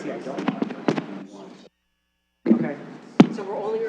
Okay. So we're only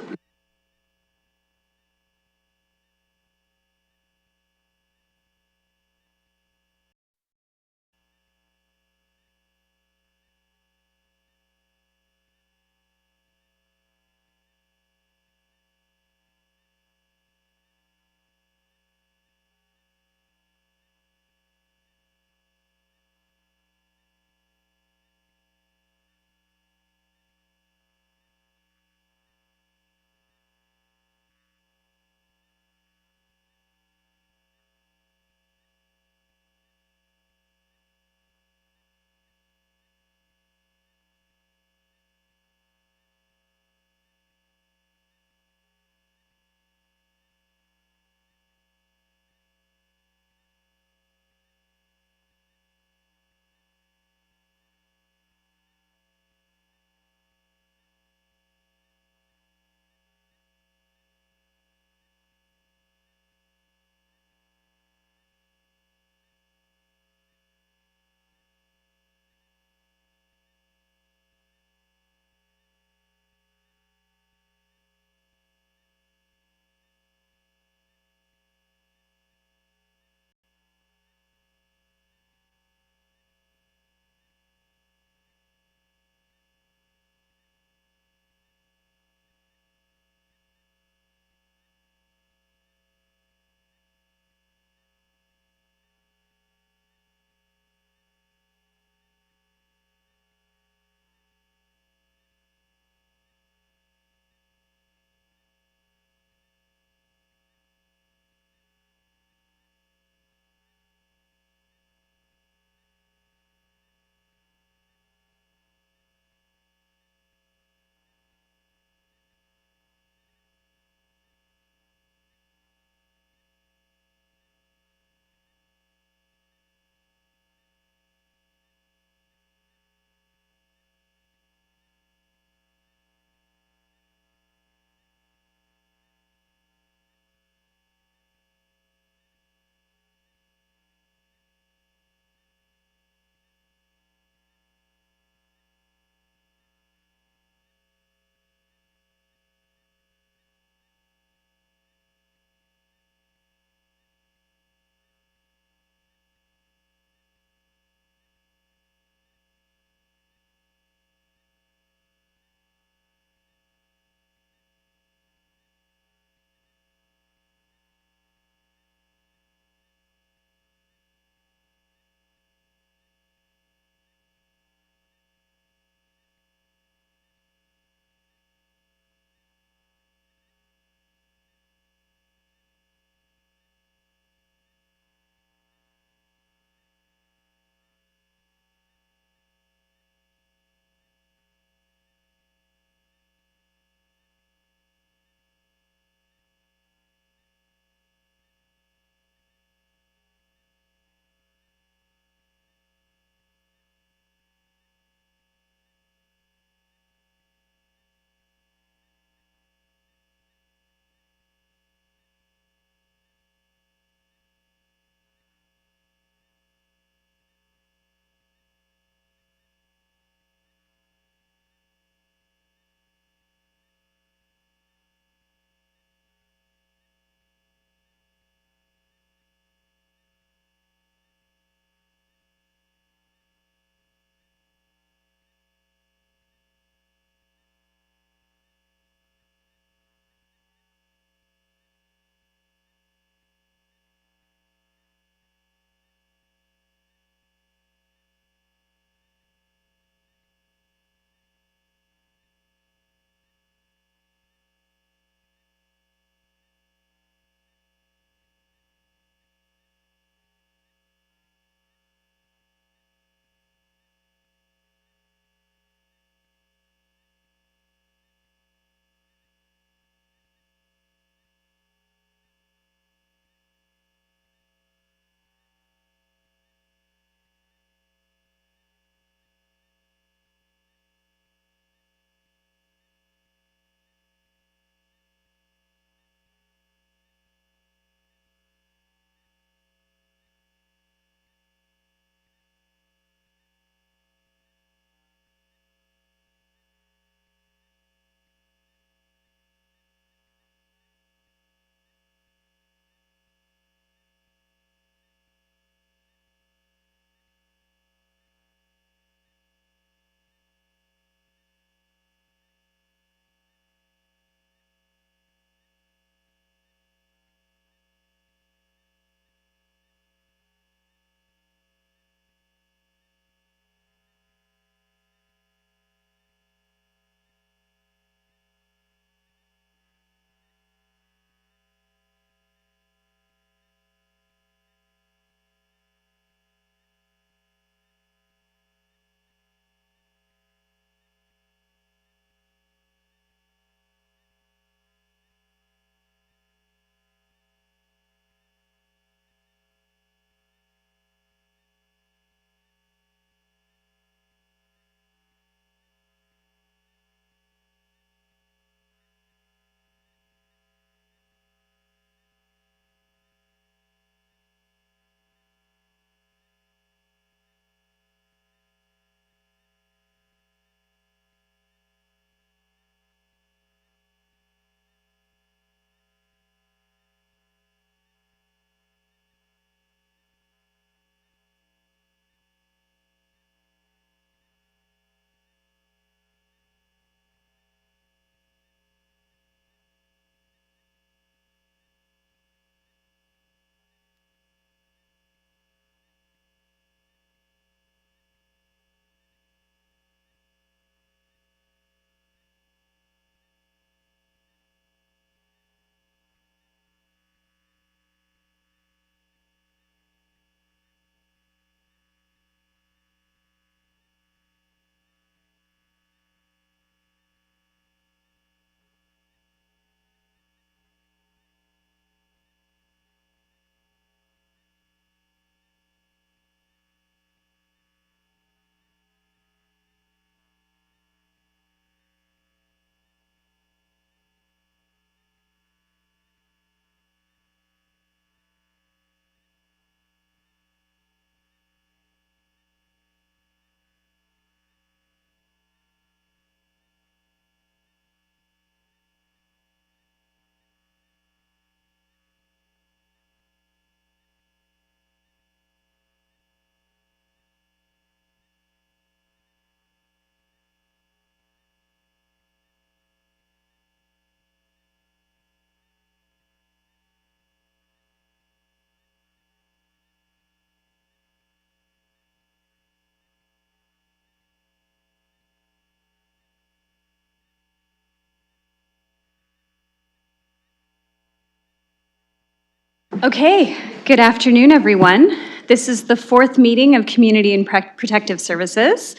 Okay, good afternoon, everyone. This is the fourth meeting of Community and Protective Services.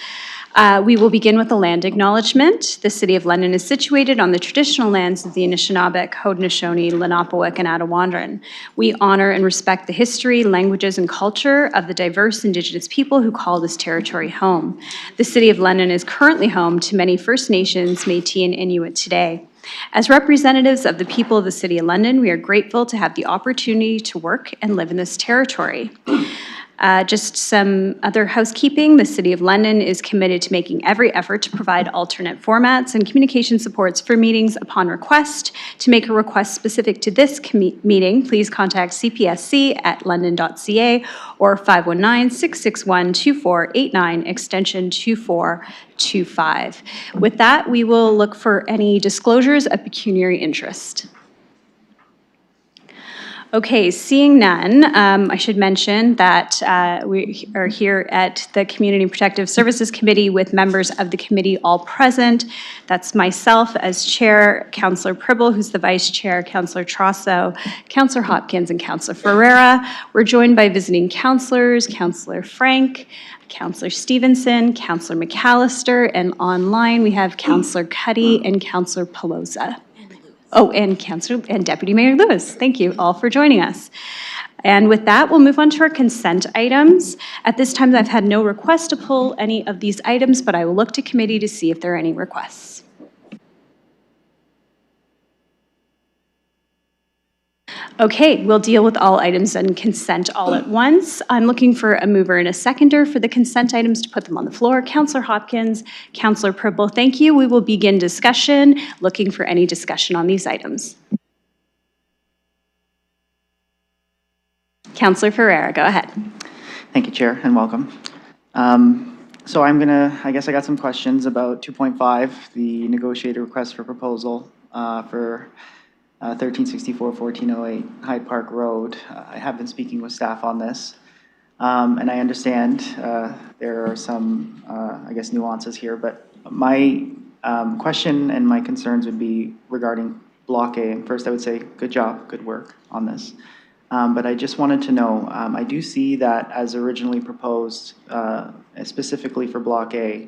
We will begin with a land acknowledgement. The City of London is situated on the traditional lands of the Anishinaabeg, Haudenosaunee, Lenape, and Attawandaron. We honor and respect the history, languages, and culture of the diverse Indigenous people who call this territory home. The City of London is currently home to many First Nations, Métis, and Inuit today. As representatives of the people of the City of London, we are grateful to have the opportunity to work and live in this territory. Just some other housekeeping. The City of London is committed to making every effort to provide alternate formats and communication supports for meetings upon request. To make a request specific to this meeting, please contact cpsc@london.ca or 519-661-2489, extension 2425. With that, we will look for any disclosures of pecuniary interest. Okay, seeing none, I should mention that we are here at the Community Protective Services Committee with members of the committee all present. That's myself as chair, Councillor Pribble, who's the vice chair, Councillor Trosso, Councillor Hopkins, and Councillor Ferreira. We're joined by visiting councillors, Councillor Frank, Councillor Stevenson, Councillor McAllister, and online we have Councillor Cuddy and Councillor Pelosa. Oh, and Councillor and Deputy Mayor Lewis. Thank you all for joining us. And with that, we'll move on to our consent items. At this time, I've had no request to pull any of these items, but I will look to committee to see if there are any requests. Okay, we'll deal with all items and consent all at once. I'm looking for a mover and a seconder for the consent items to put them on the floor. Councillor Hopkins, Councillor Pribble, thank you. We will begin discussion. Looking for any discussion on these items. Councillor Ferreira, go ahead. Thank you, Chair, and welcome. So I guess I got some questions about 2.5, the negotiated request for proposal for 1364-1408 Hyde Park Road. I have been speaking with staff on this, and I understand there are some, I guess, nuances here, but my question and my concerns would be regarding Block A. And first, I would say good job, good work on this. But I just wanted to know, I do see that as originally proposed, specifically for Block A,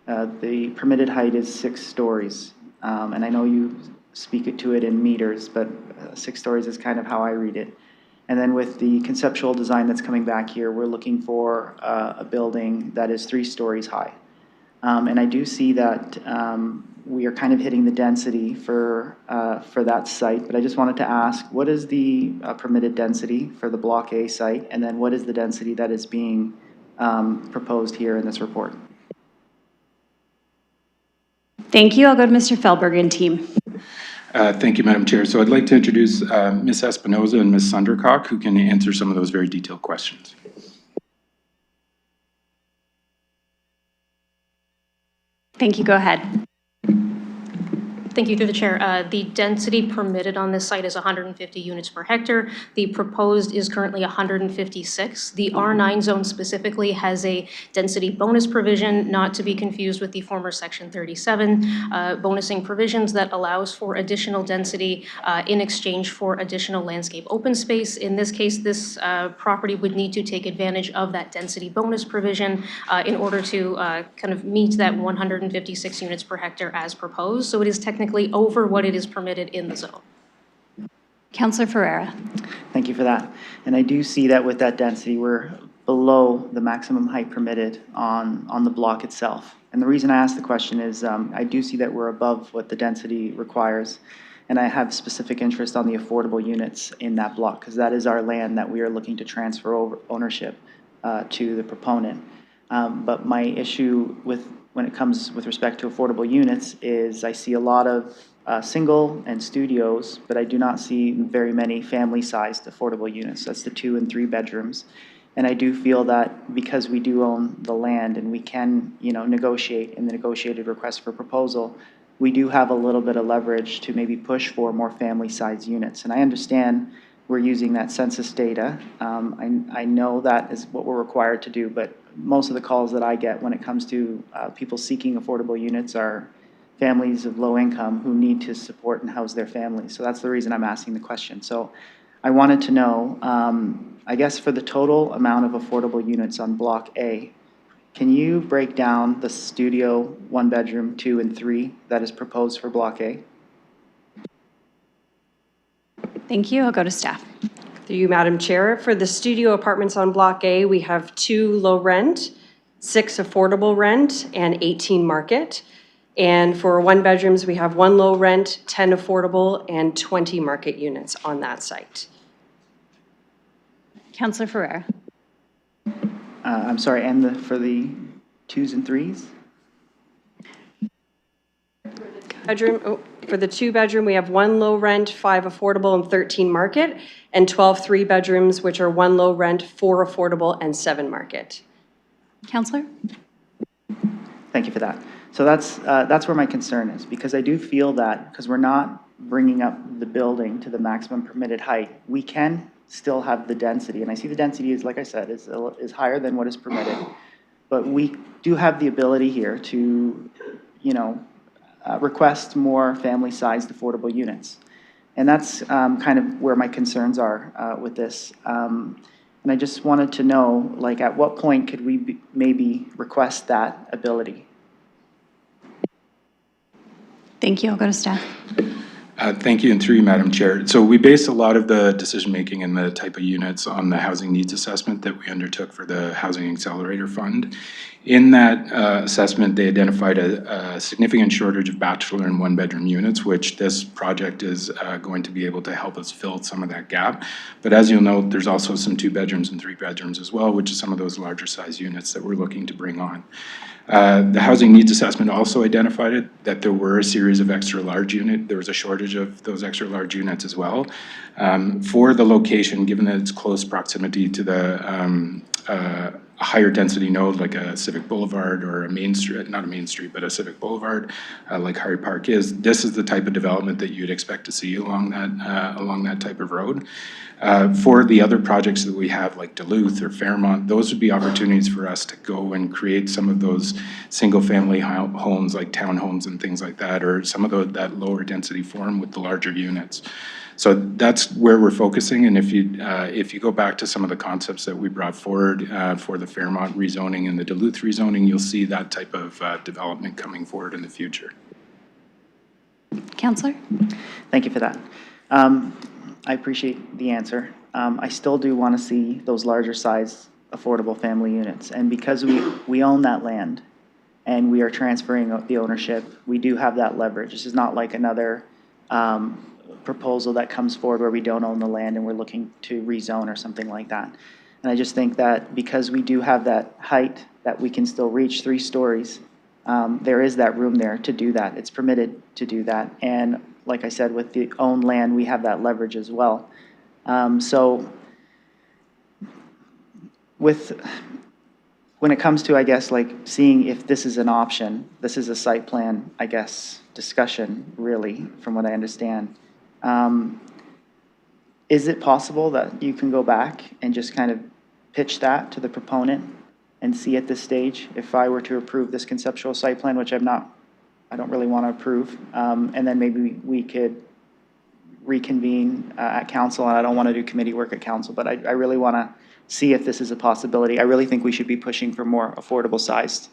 the permitted height is 6 stories. And I know you speak to it in meters, but 6 stories is kind of how I read it. And then with the conceptual design that's coming back here, we're looking for a building that is 3 stories high. And I do see that we are kind of hitting the density for that site, but I just wanted to ask, what is the permitted density for the Block A site, and then what is the density that is being proposed here in this report? Thank you. I'll go to Mr. Fehlberg and team. Thank you, Madam Chair. So I'd like to introduce Ms. Espinoza and Ms. Sundercock, who can answer some of those very detailed questions. Thank you. Go ahead. Thank you, through the chair. The density permitted on this site is 150 units per hectare. The proposed is currently 156. The R9 zone specifically has a density bonus provision, not to be confused with the former Section 37 bonusing provisions that allows for additional density in exchange for additional landscape open space. In this case, this property would need to take advantage of that density bonus provision in order to kind of meet that 156 units per hectare as proposed. So it is technically over what it is permitted in the zone. Councillor Ferreira. Thank you for that. And I do see that with that density, we're below the maximum height permitted on the block itself. And the reason I ask the question is I do see that we're above what the density requires. And I have specific interest on the affordable units in that block, because that is our land that we are looking to transfer over ownership to the proponent. But my issue when it comes with respect to affordable units is I see a lot of single and studios, but I do not see very many family-sized affordable units. That's the 2 and 3 bedrooms. And I do feel that because we do own the land and we can, negotiate in the negotiated request for proposal, we do have a little bit of leverage to maybe push for more family-sized units. And I understand we're using that census data. I know that is what we're required to do, but most of the calls that I get when it comes to people seeking affordable units are families of low income who need to support and house their families. So that's the reason I'm asking the question. So I wanted to know, I guess for the total amount of affordable units on Block A, can you break down the studio, one bedroom, 2 and 3 that is proposed for Block A? Thank you. I'll go to staff. Through you, Madam Chair. For the studio apartments on Block A, we have 2 low rent, 6 affordable rent, and 18 market. And for 1 bedrooms, we have 1 low rent, 10 affordable, and 20 market units on that site. Councillor Ferreira. I'm sorry, and for the 2s and 3s? For the 2 bedroom, we have 1 low rent, 5 affordable, and 13 market, and 12 3 bedrooms, which are 1 low rent, 4 affordable, and 7 market. Councillor? Thank you for that. So that's where my concern is, because I do feel that, because we're not bringing up the building to the maximum permitted height, we can still have the density, and I see the density is, like I said, is higher than what is permitted, but we do have the ability here to, request more family-sized affordable units. And that's kind of where my concerns are with this. And I just wanted to know, like, at what point could we maybe request that ability? Thank you. I'll go to staff. Thank you, and through you, Madam Chair. So we base a lot of the decision-making and the type of units on the housing needs assessment that we undertook for the Housing Accelerator Fund. In that assessment, they identified a significant shortage of bachelor and 1-bedroom units, which this project is going to be able to help us fill some of that gap. But as you'll note, there's also some 2 bedrooms and 3 bedrooms as well, which is some of those larger size units that we're looking to bring on. The housing needs assessment also identified that there were a series of extra large unit. There was a shortage of those extra large units as well. For the location, given that it's close proximity to the higher density node like a Civic Boulevard or a main street, not a main street, but a Civic Boulevard like Harry Park is, this is the type of development that you'd expect to see along that type of road. For the other projects that we have like Duluth or Fairmont, those would be opportunities for us to go and create some of those single family homes like townhomes and things like that, or some of that lower density form with the larger units. So that's where we're focusing, and if you go back to some of the concepts that we brought forward for the Fairmont rezoning and the Duluth rezoning, you'll see that type of development coming forward in the future. Councillor? Thank you for that. I appreciate the answer. I still do want to see those larger size affordable family units, and because we own that land and we are transferring the ownership, we do have that leverage. This is not like another proposal that comes forward where we don't own the land and we're looking to rezone or something like that. And I just think that because we do have that height that we can still reach 3 stories, there is that room there to do that. It's permitted to do that. And like I said, with the owned land, we have that leverage as well. So when it comes to, I guess, like seeing if this is an option, this is a site plan, I guess, discussion, really, from what I understand. Is it possible that you can go back and just kind of pitch that to the proponent and see at this stage if I were to approve this conceptual site plan, which I don't really want to approve, and then maybe we could reconvene at council, and I don't want to do committee work at council, but I really want to see if this is a possibility. I really think we should be pushing for more affordable sized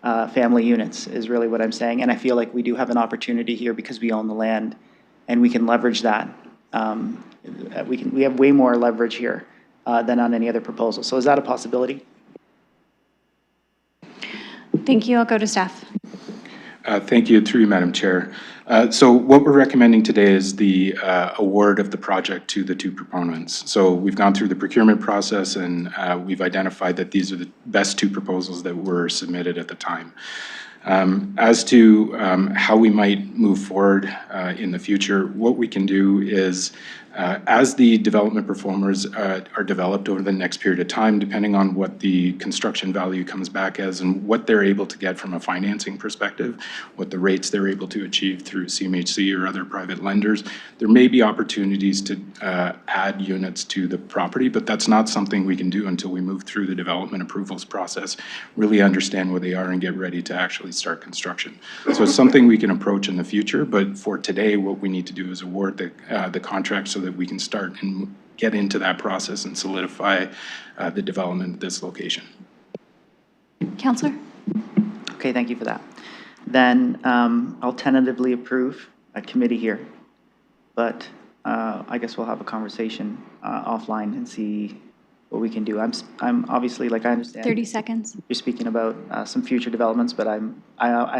family units is really what I'm saying, and I feel like we do have an opportunity here because we own the land and we can leverage that. We have way more leverage here than on any other proposal. So is that a possibility? Thank you. I'll go to staff. Thank you, through you, Madam Chair. So what we're recommending today is the award of the project to the 2 proponents. So we've gone through the procurement process and we've identified that these are the best 2 proposals that were submitted at the time. As to how we might move forward in the future, what we can do is as the development performers are developed over the next period of time, depending on what the construction value comes back as and what they're able to get from a financing perspective, what the rates they're able to achieve through CMHC or other private lenders, there may be opportunities to add units to the property, but that's not something we can do until we move through the development approvals process, really understand where they are and get ready to actually start construction. So it's something we can approach in the future, but for today, what we need to do is award the contract so that we can start and get into that process and solidify the development of this location. Counselor? Okay, thank you for that. Then I'll tentatively approve a committee here, but I guess we'll have a conversation offline and see what we can do. I'm obviously, like, I understand. 30 seconds. You're speaking about some future developments, but I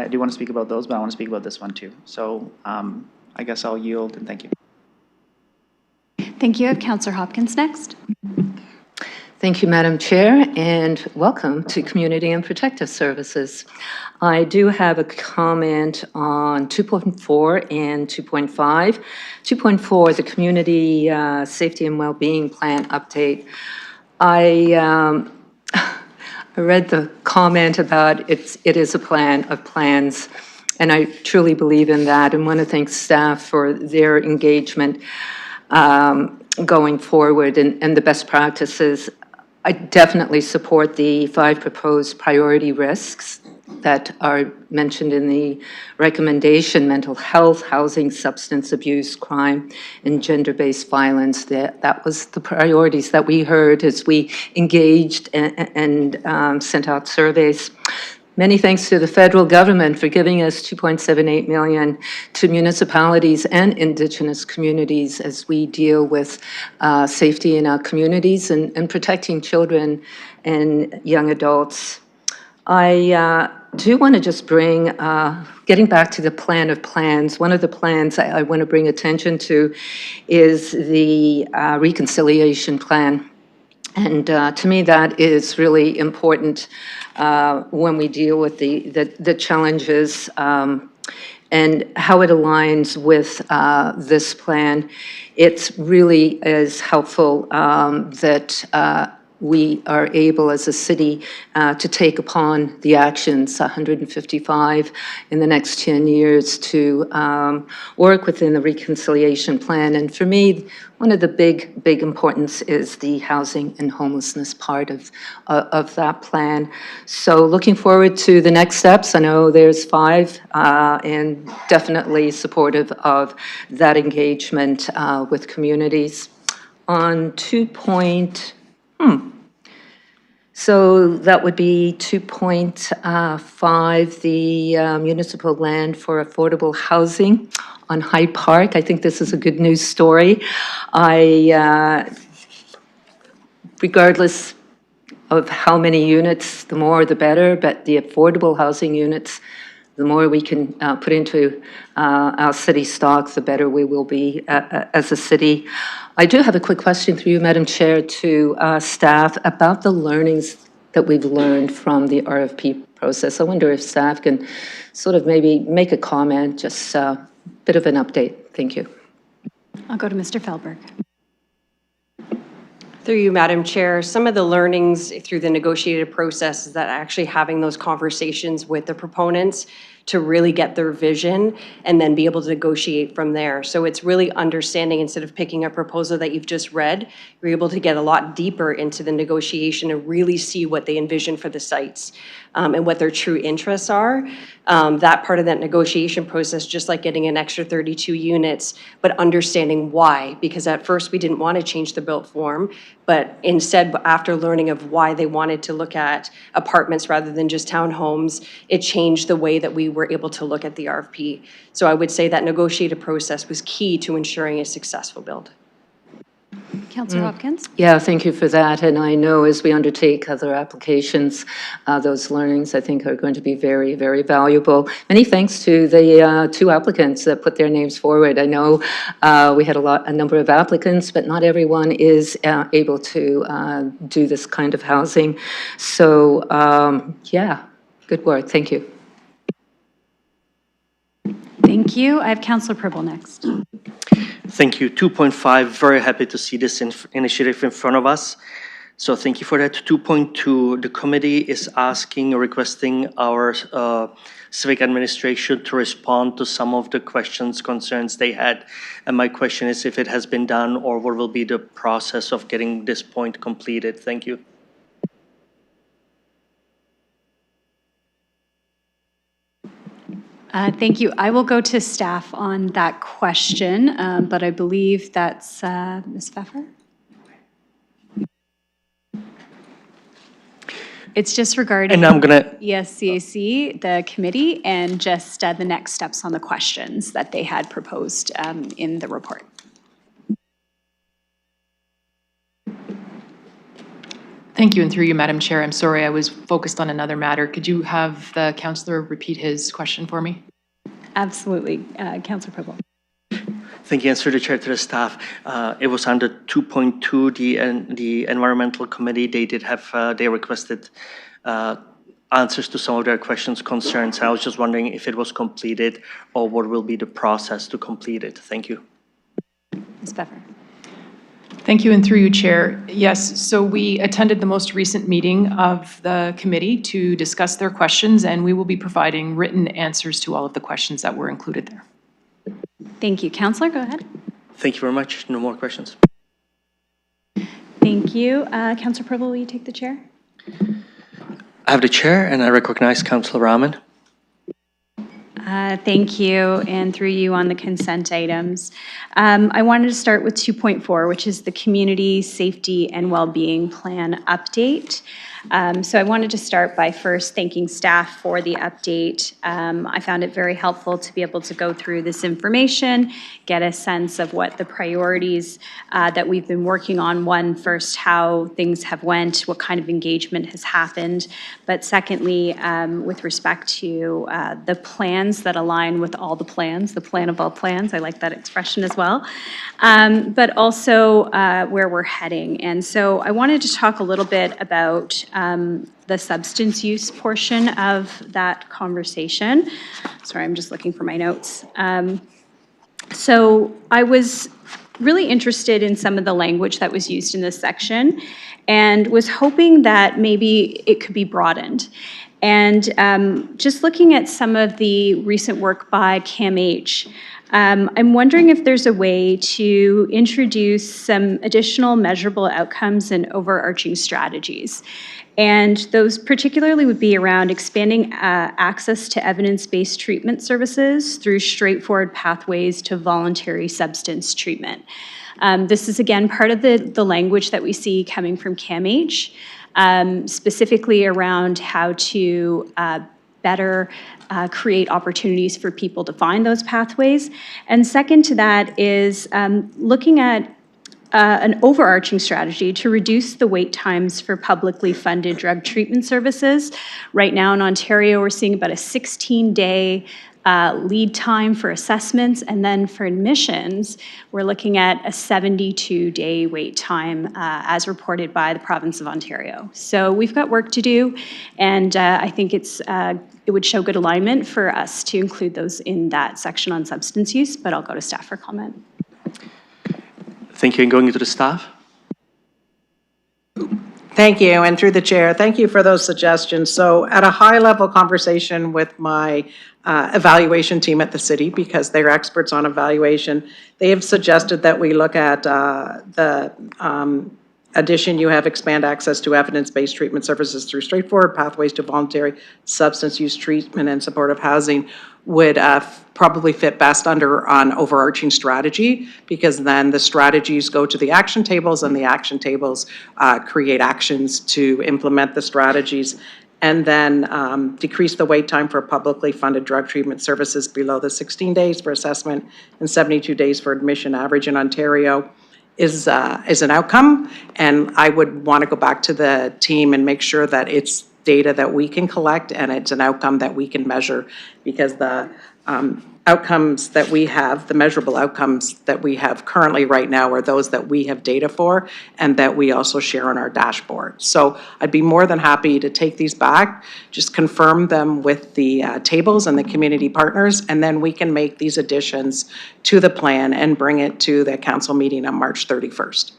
do want to speak about those, but I want to speak about this one too. So I guess I'll yield and thank you. Thank you. I have Counselor Hopkins next. Thank you, Madam Chair, and welcome to Community and Protective Services. I do have a comment on 2.4 and 2.5. 2.4, the Community Safety and Wellbeing Plan update. I read the comment about it is a plan of plans, and I truly believe in that and want to thank staff for their engagement going forward and the best practices. I definitely support the 5 proposed priority risks that are mentioned in the recommendation: mental health, housing, substance abuse, crime, and gender-based violence. That was the priorities that we heard as we engaged and sent out surveys. Many thanks to the federal government for giving us $2.78 million to municipalities and Indigenous communities as we deal with safety in our communities and protecting children and young adults. I do want to just bring, getting back to the plan of plans, one of the plans I want to bring attention to is the reconciliation plan. And to me, that is really important when we deal with the challenges and how it aligns with this plan. It's really is helpful that we are able as a city to take upon the actions, 155 in the next 10 years, to work within the reconciliation plan. And for me, one of the big importance is the housing and homelessness part of that plan. So looking forward to the next steps. I know there's 5 and definitely supportive of that engagement with communities. On 2. So that would be 2.5, the municipal land for affordable housing on Hyde Park. I think this is a good news story. Regardless of how many units, the more the better, but the affordable housing units, the more we can put into our city stock, the better we will be as a city. I do have a quick question through you, Madam Chair, to staff about the learnings that we've learned from the RFP process. I wonder if staff can sort of maybe make a comment, just a bit of an update. Thank you. I'll go to Mr. Fehlberg. Through you, Madam Chair, some of the learnings through the negotiated process is that actually having those conversations with the proponents to really get their vision and then be able to negotiate from there. So it's really understanding, instead of picking a proposal that you've just read, you're able to get a lot deeper into the negotiation and really see what they envision for the sites and what their true interests are. That part of that negotiation process, just like getting an extra 32 units, but understanding why, because at first we didn't want to change the built form, but instead, after learning of why they wanted to look at apartments rather than just townhomes, it changed the way that we were able to look at the RFP. So I would say that negotiated process was key to ensuring a successful build. Councillor Hopkins? Yeah, thank you for that. And I know as we undertake other applications, those learnings I think are going to be very, very valuable. Many thanks to the 2 applicants that put their names forward. I know we had a number of applicants, but not everyone is able to do this kind of housing. So yeah, good work. Thank you. Thank you. I have Councillor Pribble next. Thank you. 2.5, very happy to see this initiative in front of us. So thank you for that. 2.2, the committee is asking or requesting our civic administration to respond to some of the questions, concerns they had. And my question is if it has been done or what will be the process of getting this point completed. Thank you. Thank you. I will go to staff on that question, but I believe that's Ms. Pfeffer. It's just regarding And I'm gonna, ESCAC, the committee, and just the next steps on the questions that they had proposed in the report. Thank you, and through you, Madam Chair, I'm sorry, I was focused on another matter. Could you have the councillor repeat his question for me? Absolutely. Councillor Preble. thank you, and through the chair to the staff. It was under 2.2, the environmental committee, they did have, they requested answers to some of their questions, concerns. I was just wondering if it was completed or what will be the process to complete it. Thank you. Ms. Pfeffer. Thank you, and through you, Chair. Yes, so we attended the most recent meeting of the committee to discuss their questions, and we will be providing written answers to all of the questions that were included there. Thank you. Councillor, go ahead. Thank you very much. No more questions. Thank you. Councillor Preble, will you take the chair? I have the chair, and I recognize Councillor Rahman. Thank you, and through you on the consent items. I wanted to start with 2.4, which is the Community Safety and Wellbeing Plan update. So I wanted to start by first thanking staff for the update. I found it very helpful to be able to go through this information, get a sense of what the priorities that we've been working on. One, first, how things have went, what kind of engagement has happened. But secondly, with respect to the plans that align with all the plans, the plan of all plans, I like that expression as well, but also where we're heading. And so I wanted to talk a little bit about the substance use portion of that conversation. Sorry, I'm just looking for my notes. So I was really interested in some of the language that was used in this section and was hoping that maybe it could be broadened. And just looking at some of the recent work by CAMH, I'm wondering if there's a way to introduce some additional measurable outcomes and overarching strategies. And those particularly would be around expanding access to evidence-based treatment services through straightforward pathways to voluntary substance treatment. This is, again, part of the language that we see coming from CAMH, specifically around how to better create opportunities for people to find those pathways. And second to that is looking at an overarching strategy to reduce the wait times for publicly funded drug treatment services. Right now in Ontario, we're seeing about a 16-day lead time for assessments, and then for admissions, we're looking at a 72-day wait time as reported by the province of Ontario. So we've got work to do, and I think it would show good alignment for us to include those in that section on substance use, but I'll go to staff for comment. Thank you, and going to the staff. Thank you, and through the chair, thank you for those suggestions. So at a high-level conversation with my evaluation team at the city, because they're experts on evaluation, they have suggested that we look at the addition you have, expand access to evidence-based treatment services through straightforward pathways to voluntary substance use treatment and supportive housing would probably fit best under an overarching strategy, because then the strategies go to the action tables and the action tables create actions to implement the strategies, and then decrease the wait time for publicly funded drug treatment services below the 16 days for assessment and 72 days for admission average in Ontario is an outcome. And I would want to go back to the team and make sure that it's data that we can collect and it's an outcome that we can measure, because the outcomes that we have, the measurable outcomes that we have currently right now are those that we have data for and that we also share on our dashboard. So I'd be more than happy to take these back, just confirm them with the tables and the community partners, and then we can make these additions to the plan and bring it to the council meeting on March 31st.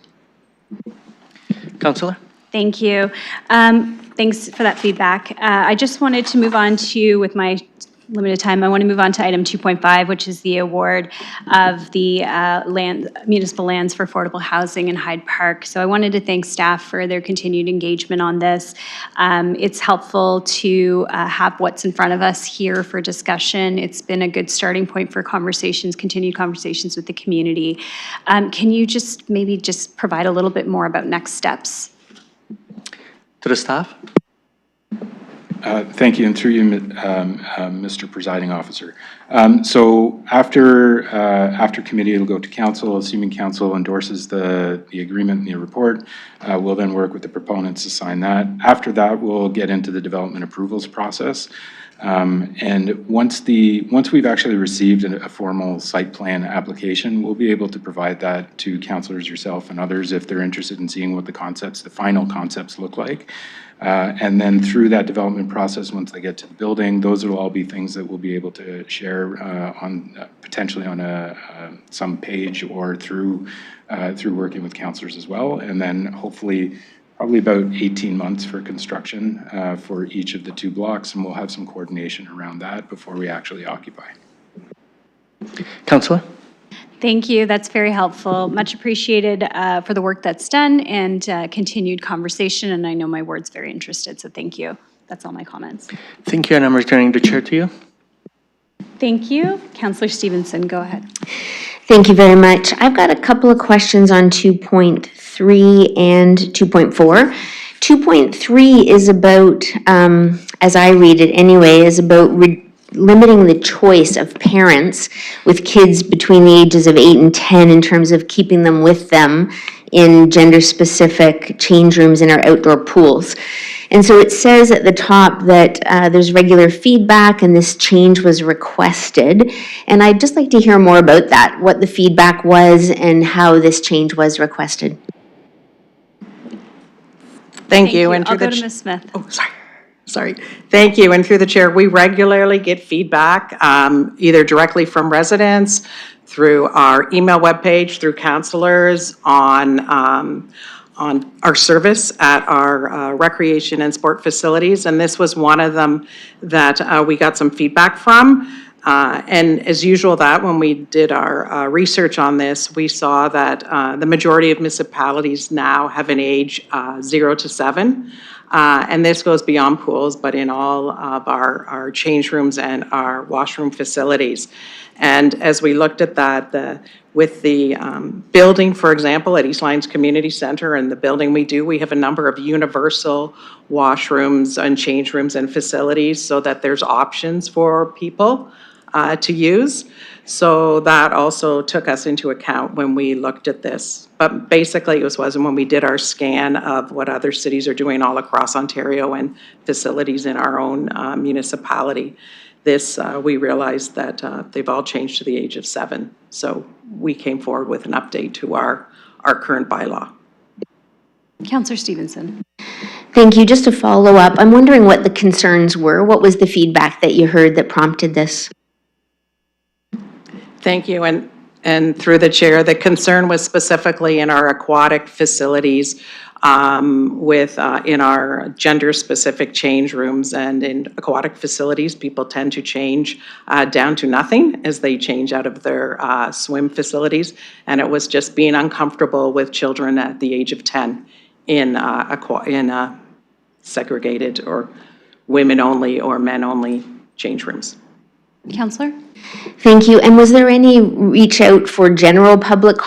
Councillor? Thank you. Thanks for that feedback. I just wanted to move on to, with my limited time, I want to move on to item 2.5, which is the award of the municipal lands for affordable housing in Hyde Park. So I wanted to thank staff for their continued engagement on this. It's helpful to have what's in front of us here for discussion. It's been a good starting point for conversations, continued conversations with the community. Can you just maybe just provide a little bit more about next steps? To the staff? Thank you, and through you, Mr. Presiding Officer. So after committee, it'll go to council. Assuming council endorses the agreement and the report, we'll then work with the proponents to sign that. After that, we'll get into the development approvals process. And once we've actually received a formal site plan application, we'll be able to provide that to councilors, yourself, and others if they're interested in seeing what the final concepts look like. And then through that development process, once they get to the building, those will all be things that we'll be able to share potentially on some page or through working with councilors as well. And then hopefully probably about 18 months for construction for each of the 2 blocks, and we'll have some coordination around that before we actually occupy. Councillor? Thank you. That's very helpful. Much appreciated for the work that's done and continued conversation. And I know my ward's very interested, so thank you. That's all my comments. Thank you, and I'm returning the chair to you. Thank you. Councillor Stevenson, go ahead. Thank you very much. I've got a couple of questions on 2.3 and 2.4. 2.3 is about, as I read it anyway, is about limiting the choice of parents with kids between the ages of 8 and 10 in terms of keeping them with them in gender-specific change rooms in our outdoor pools. And so it says at the top that there's regular feedback and this change was requested. And I'd just like to hear more about that, what the feedback was and how this change was requested. Thank you. And I'll through go the to Ms. Smith. Oh, sorry. Thank you. And through the chair, we regularly get feedback, either directly from residents, through our email webpage, through counselors, on our service at our recreation and sport facilities. And this was one of them that we got some feedback from. And as usual, that when we did our research on this, we saw that the majority of municipalities now have an age 0 to 7. And this goes beyond pools, but in all of our change rooms and our washroom facilities. And as we looked at that, with the building, for example, at East Lyons Community Center and the building we have a number of universal washrooms and change rooms and facilities so that there's options for people to use. So that also took us into account when we looked at this. But basically, it wasn't when we did our scan of what other cities are doing all across Ontario and facilities in our own municipality. This, we realized that they've all changed to the age of 7. So we came forward with an update to our current bylaw. Councillor Stevenson. Thank you. Just to follow up, I'm wondering what the concerns were. What was the feedback that you heard that prompted this? Thank you. And through the chair, the concern was specifically in our aquatic facilities in our gender-specific change rooms. And in aquatic facilities, people tend to change down to nothing as they change out of their swim facilities. And it was just being uncomfortable with children at the age of 10 in segregated or women-only or men-only change rooms. Councillor? Thank you. And was there any reach out for general public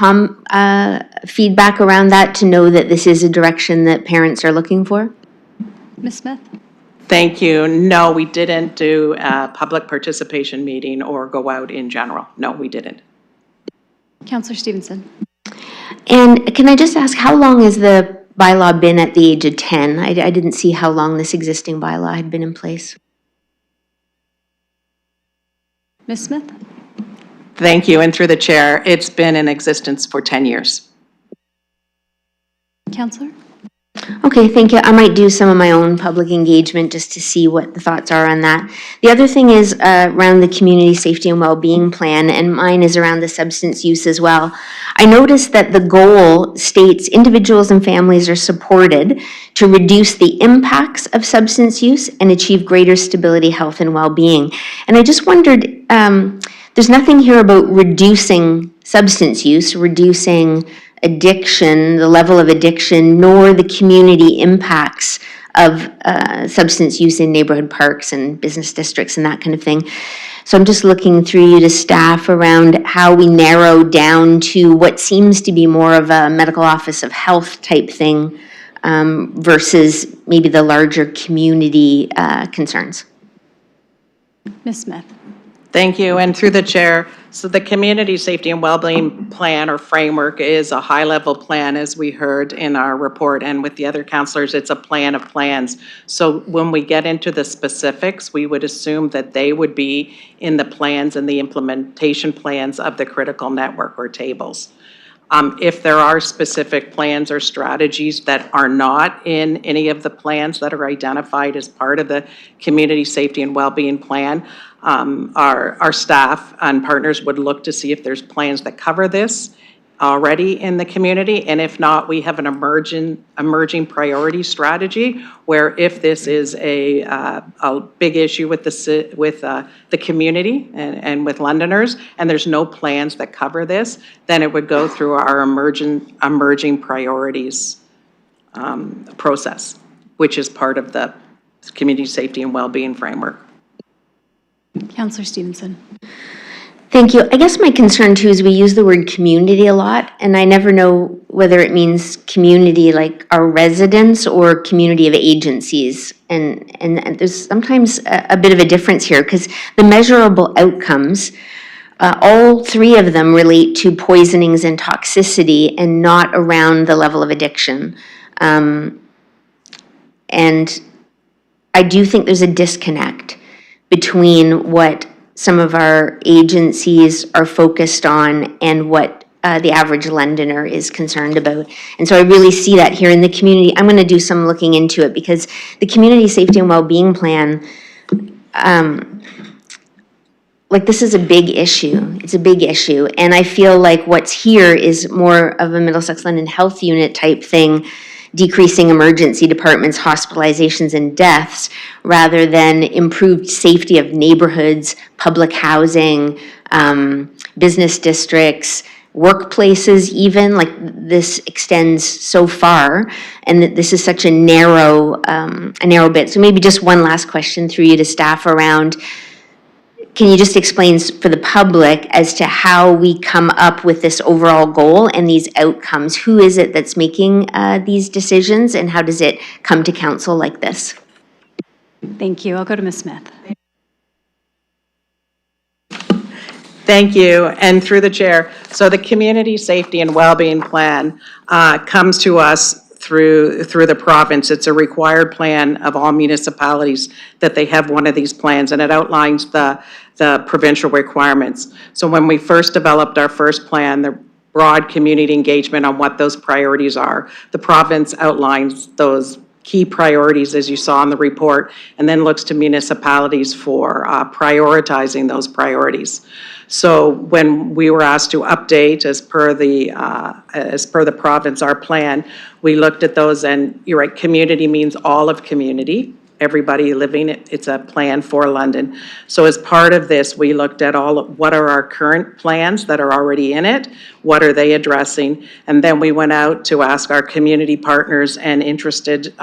feedback around that to know that this is a direction that parents are looking for? Ms. Smith? Thank you. No, we didn't do a public participation meeting or go out in general. No, we didn't. Councillor Stevenson? And can I just ask, how long has the bylaw been at the age of 10? I didn't see how long this existing bylaw had been in place. Ms. Smith? Thank you. And through the chair, it's been in existence for 10 years. Councillor? Okay, thank you. I might do some of my own public engagement just to see what the thoughts are on that. The other thing is around the community safety and well-being plan, and mine is around the substance use as well. I noticed that the goal states individuals and families are supported to reduce the impacts of substance use and achieve greater stability, health, and well-being. And I just wondered, there's nothing here about reducing substance use, reducing addiction, the level of addiction, nor the community impacts of substance use in neighborhood parks and business districts and that kind of thing. So I'm just looking through you to staff around how we narrow down to what seems to be more of a medical office of health type thing versus maybe the larger community concerns. Ms. Smith. Thank you, and through the chair, so the Community Safety and Wellbeing Plan or Framework is a high-level plan, as we heard in our report, and with the other counselors, it's a plan of plans. So when we get into the specifics, we would assume that they would be in the plans and the implementation plans of the critical network or tables. If there are specific plans or strategies that are not in any of the plans that are identified as part of the Community Safety and Wellbeing Plan, our staff and partners would look to see if there's plans that cover this already in the community, and if not, we have an emerging priority strategy where if this is a big issue with the community and with Londoners, and there's no plans that cover this, then it would go through our emerging priorities process, which is part of the Community Safety and Wellbeing Framework. Councillor Stevenson. Thank you. I guess my concern too is we use the word community a lot, and I never know whether it means community like our residents or community of agencies. And there's sometimes a bit of a difference here because the measurable outcomes, all three of them relate to poisonings and toxicity and not around the level of addiction. And I do think there's a disconnect between what some of our agencies are focused on and what the average Londoner is concerned about. And so I really see that here in the community. I'm going to do some looking into it because the Community Safety and Wellbeing Plan, like this is a big issue. It's a big issue. And I feel like what's here is more of a Middlesex London Health Unit type thing, decreasing emergency departments, hospitalizations, and deaths, rather than improved safety of neighborhoods, public housing, business districts, workplaces even. Like this extends so far, and that this is such a narrow bit. So maybe just one last question through you to staff around, can you just explain for the public as to how we come up with this overall goal and these outcomes? Who is it that's making these decisions, and how does it come to council like this? Thank you. I'll go to Ms. Smith. Thank you, and through the chair. So the Community Safety and Wellbeing Plan comes to us through the province. It's a required plan of all municipalities that they have one of these plans, and it outlines the provincial requirements. So when we first developed our first plan, the broad community engagement on what those priorities are, the province outlines those key priorities, as you saw in the report, and then looks to municipalities for prioritizing those priorities. So when we were asked to update as per the province, our plan, we looked at those, and you're right, community means all of community, everybody living it. It's a plan for London. So as part of this, we looked at what are our current plans that are already in it, what are they addressing, and then we went out to ask our community partners and interested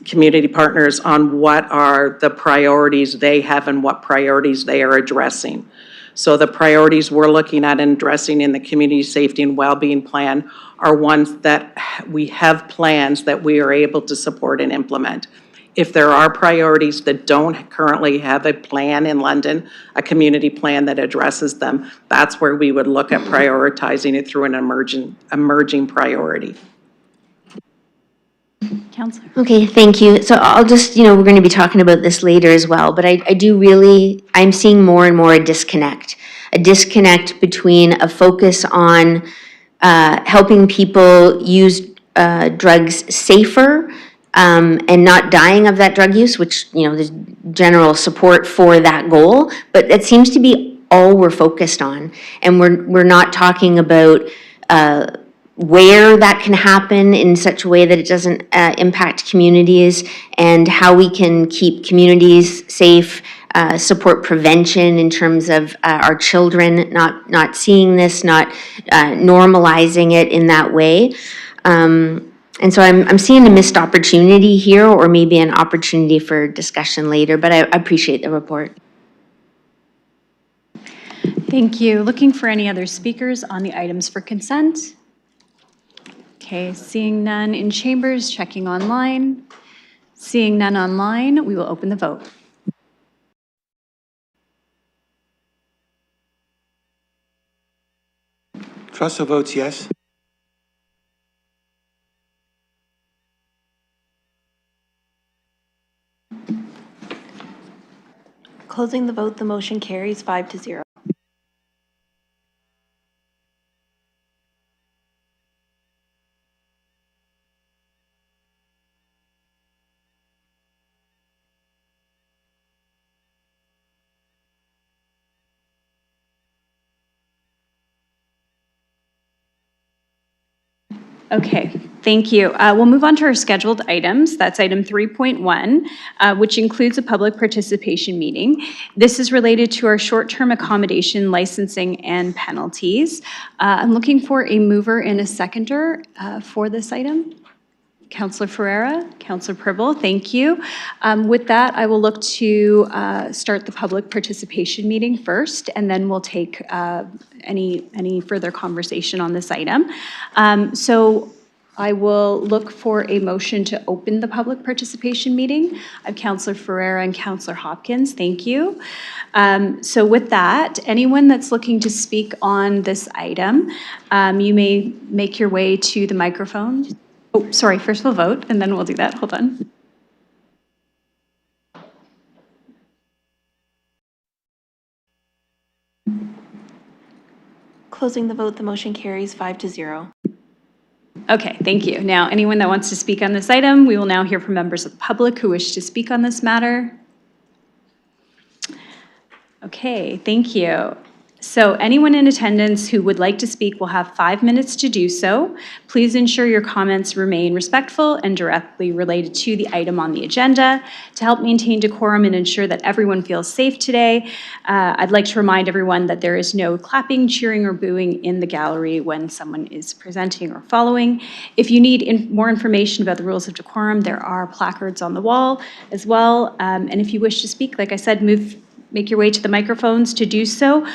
community partners on what are the priorities they have and what priorities they are addressing. So the priorities we're looking at and addressing in the Community Safety and Wellbeing Plan are ones that we have plans that we are able to support and implement. If there are priorities that don't currently have a plan in London, a community plan that addresses them, that's where we would look at prioritizing it through an emerging priority. Councillor. Okay, thank you. So I'll just, we're going to be talking about this later as well, but I'm seeing more and more a disconnect between a focus on helping people use drugs safer and not dying of that drug use, which, there's general support for that goal, but that seems to be all we're focused on. And we're not talking about where that can happen in such a way that it doesn't impact communities, and how we can keep communities safe, support prevention in terms of our children not seeing this, not normalizing it in that way. And so I'm seeing a missed opportunity here, or maybe an opportunity for discussion later, but I appreciate the report. Thank you. Looking for any other speakers on the items for consent? Okay, seeing none in chambers, checking online. Seeing none online, we will open the vote. Trussa votes yes. Closing the vote, the motion carries 5-0. Okay, thank you. We'll move on to our scheduled items. That's item 3.1, which includes a public participation meeting. This is related to our short-term accommodation licensing and penalties. I'm looking for a mover and a seconder for this item. Councillor Ferreira, Councillor Pribble, thank you. With that, I will look to start the public participation meeting first, and then we'll take any further conversation on this item. So I will look for a motion to open the public participation meeting. I have Councillor Ferreira and Councillor Hopkins, thank you. So with that, anyone that's looking to speak on this item, you may make your way to the microphone. Oh, sorry, first we'll vote, and then we'll do that. Hold on. Closing the vote, the motion carries 5-0. Okay, thank you. Now, anyone that wants to speak on this item, we will now hear from members of the public who wish to speak on this matter. Okay, thank you. So anyone in attendance who would like to speak will have 5 minutes to do so. Please ensure your comments remain respectful and directly related to the item on the agenda. To help maintain decorum and ensure that everyone feels safe today, I'd like to remind everyone that there is no clapping, cheering, or booing in the gallery when someone is presenting or following. If you need more information about the rules of decorum, there are placards on the wall as well. And if you wish to speak, like I said, make your way to the microphones to do so.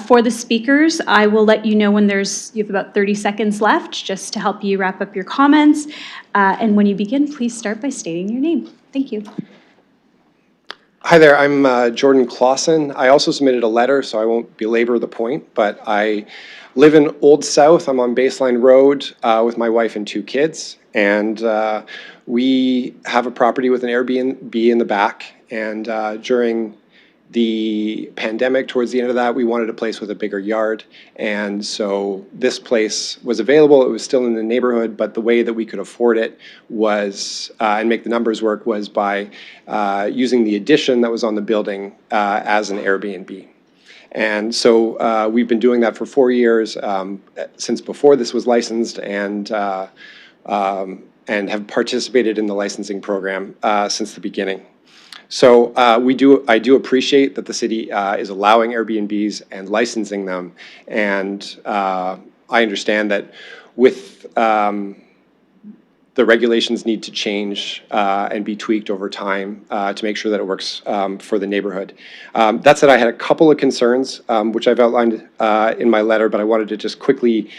For the speakers, I will let you know when you have about 30 seconds left, just to help you wrap up your comments. And when you begin, please start by stating your name. Thank you. Hi there, I'm Jordan Clausen. I also submitted a letter, so I won't belabor the point, but I live in Old South. I'm on Baseline Road with my wife and 2 kids, and we have a property with an Airbnb in the back, and during the pandemic, towards the end of that, we wanted a place with a bigger yard, and so this place was available. It was still in the neighborhood, but the way that we could afford it was, and make the numbers work, was by using the addition that was on the building as an Airbnb. And so we've been doing that for 4 years, since before this was licensed, and have participated in the licensing program since the beginning. So I do appreciate that the city is allowing Airbnbs and licensing them, and I understand that with the regulations need to change and be tweaked over time to make sure that it works for the neighborhood. That said, I had a couple of concerns, which I've outlined in my letter, but I wanted to just quickly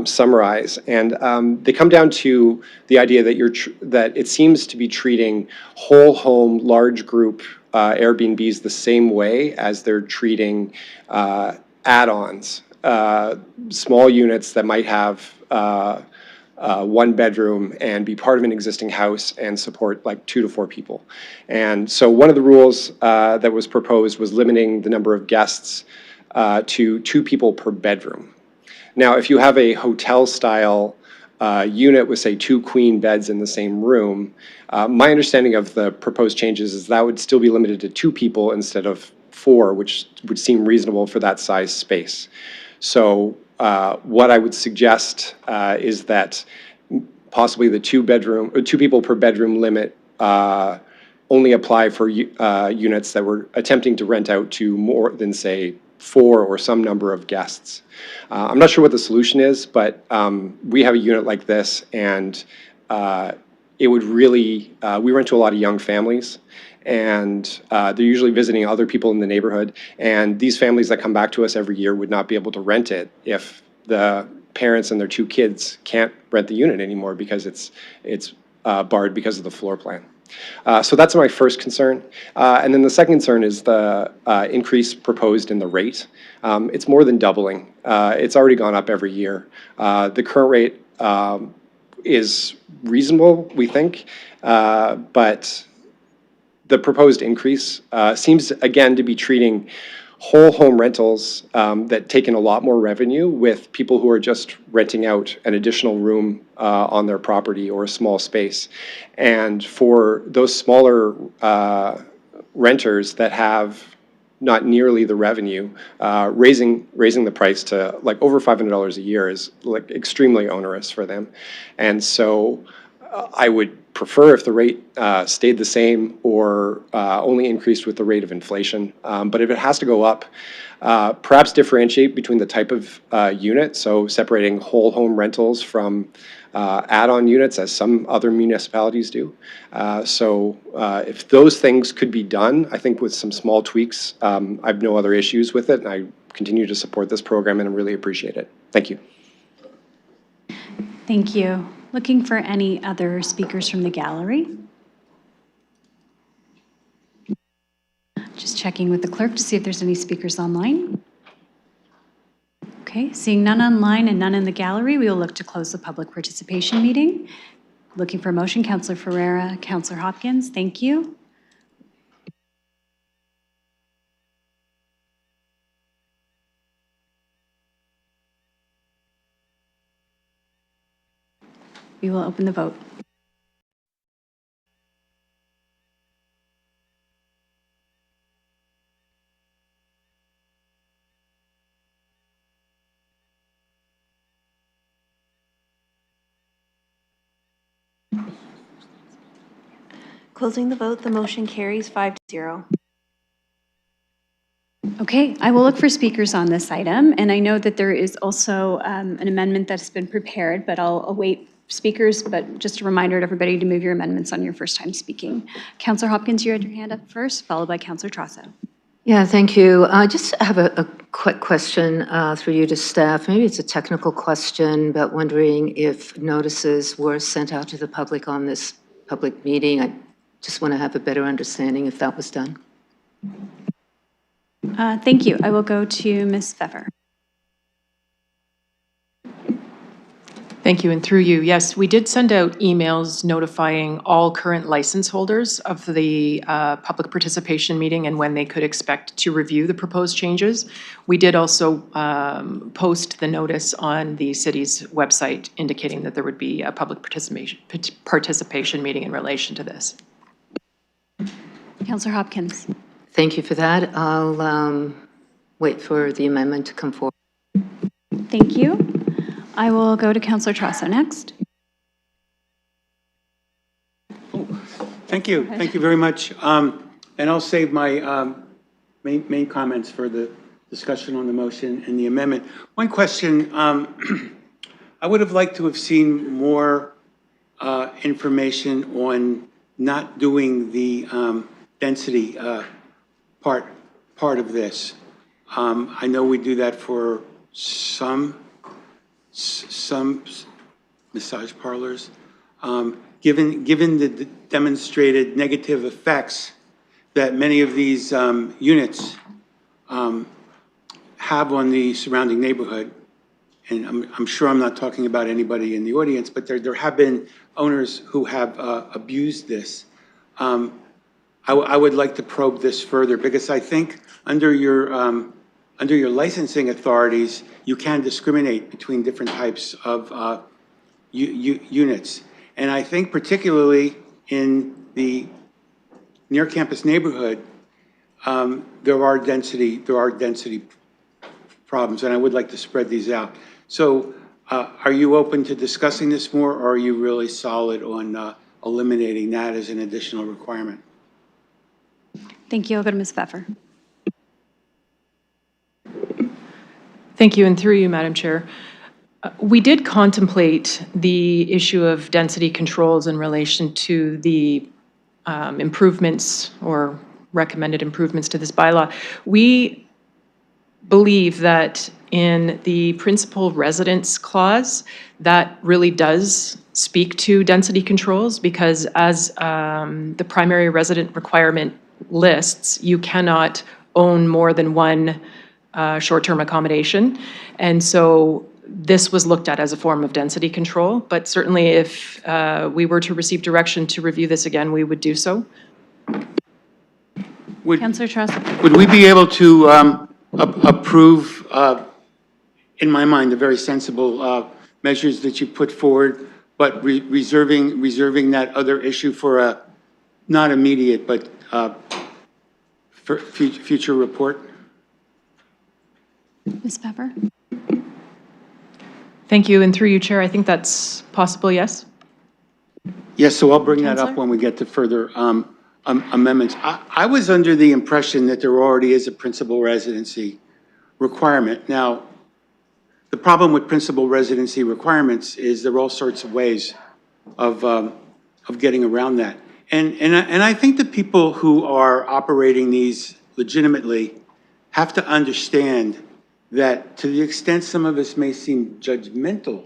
summarize. And they come down to the idea that that it seems to be treating whole home, large group Airbnbs the same way as they're treating add-ons, small units that might have 1 bedroom and be part of an existing house and support like 2 to 4 people. And so one of the rules that was proposed was limiting the number of guests to 2 people per bedroom. Now, if you have a hotel-style unit with, say, 2 queen beds in the same room, my understanding of the proposed changes is that would still be limited to 2 people instead of 4, which would seem reasonable for that size space. So what I would suggest is that possibly the 2 people per bedroom limit only apply for units that were attempting to rent out to more than, say, 4 or some number of guests. I'm not sure what the solution is, but we have a unit like this, and it would really, we rent to a lot of young families, and they're usually visiting other people in the neighborhood, and these families that come back to us every year would not be able to rent it if the parents and their 2 kids can't rent the unit anymore because it's barred because of the floor plan. So that's my first concern. And then the second concern is the increase proposed in the rate. It's more than doubling. It's already gone up every year. The current rate is reasonable, we think, but the proposed increase seems, again, to be treating whole home rentals that take in a lot more revenue with people who are just renting out an additional room on their property or a small space. And for those smaller renters that have not nearly the revenue, raising the price to like over $500 a year is like extremely onerous for them. And so I would prefer if the rate stayed the same or only increased with the rate of inflation. But if it has to go up, perhaps differentiate between the type of unit, so separating whole home rentals from add-on units, as some other municipalities do. So if those things could be done, I think with some small tweaks, I have no other issues with it, and I continue to support this program and I really appreciate it. Thank you. Thank you. Looking for any other speakers from the gallery? Just checking with the clerk to see if there's any speakers online. Okay, seeing none online and none in the gallery, we will look to close the public participation meeting. Looking for a motion, Councillor Ferreira, Councillor Hopkins, thank you. We will open the vote. Closing the vote, the motion carries 5-0. Okay, I will look for speakers on this item, and I know that there is also an amendment that's been prepared, but I'll await speakers, but just a reminder to everybody to move your amendments on your first time speaking. Councillor Hopkins, you had your hand up first, followed by Councillor Trosso. Yeah, thank you. I just have a quick question through you to staff. Maybe it's a technical question, but wondering if notices were sent out to the public on this public meeting. I just want to have a better understanding if that was done. Thank you. I will go to Ms. Pfeffer. Thank you, and through you, yes, we did send out emails notifying all current license holders of the public participation meeting and when they could expect to review the proposed changes. We did also post the notice on the city's website indicating that there would be a public participation meeting in relation to this. Councillor Hopkins. Thank you for that. I'll wait for the amendment to come forward. Thank you. I will go to Councillor Trosso next. Thank you. Thank you very much. And I'll save my main comments for the discussion on the motion and the amendment. One question, I would have liked to have seen more information on not doing the density part of this. I know we do that for some massage parlors. Given the demonstrated negative effects that many of these units have on the surrounding neighborhood, and I'm sure I'm not talking about anybody in the audience, but there have been owners who have abused this. I would like to probe this further because I think under your licensing authorities, you can discriminate between different types of units. And I think particularly in the near campus neighborhood, there are density problems, and I would like to spread these out. So are you open to discussing this more, or are you really solid on eliminating that as an additional requirement? Thank you. I'll go to Ms. Pfeffer. Thank you, and through you, Madam Chair. We did contemplate the issue of density controls in relation to the improvements or recommended improvements to this bylaw. We believe that in the principal residence clause, that really does speak to density controls because as the primary resident requirement lists, you cannot own more than one short-term accommodation. And so this was looked at as a form of density control, but certainly if we were to receive direction to review this again, we would do so. Councillor Charles. Would we be able to approve, in my mind, the very sensible measures that you put forward, but reserving that other issue for a, not immediate, but for future report? Ms. Pepper? Thank you, and through you, Chair, I think that's possible, yes? Yes, so I'll bring that up Counselor? when we get to further amendments. I was under the impression that there already is a principal residency requirement. Now, the problem with principal residency requirements is there are all sorts of ways of getting around that. And I think the people who are operating these legitimately have to understand that to the extent some of us may seem judgmental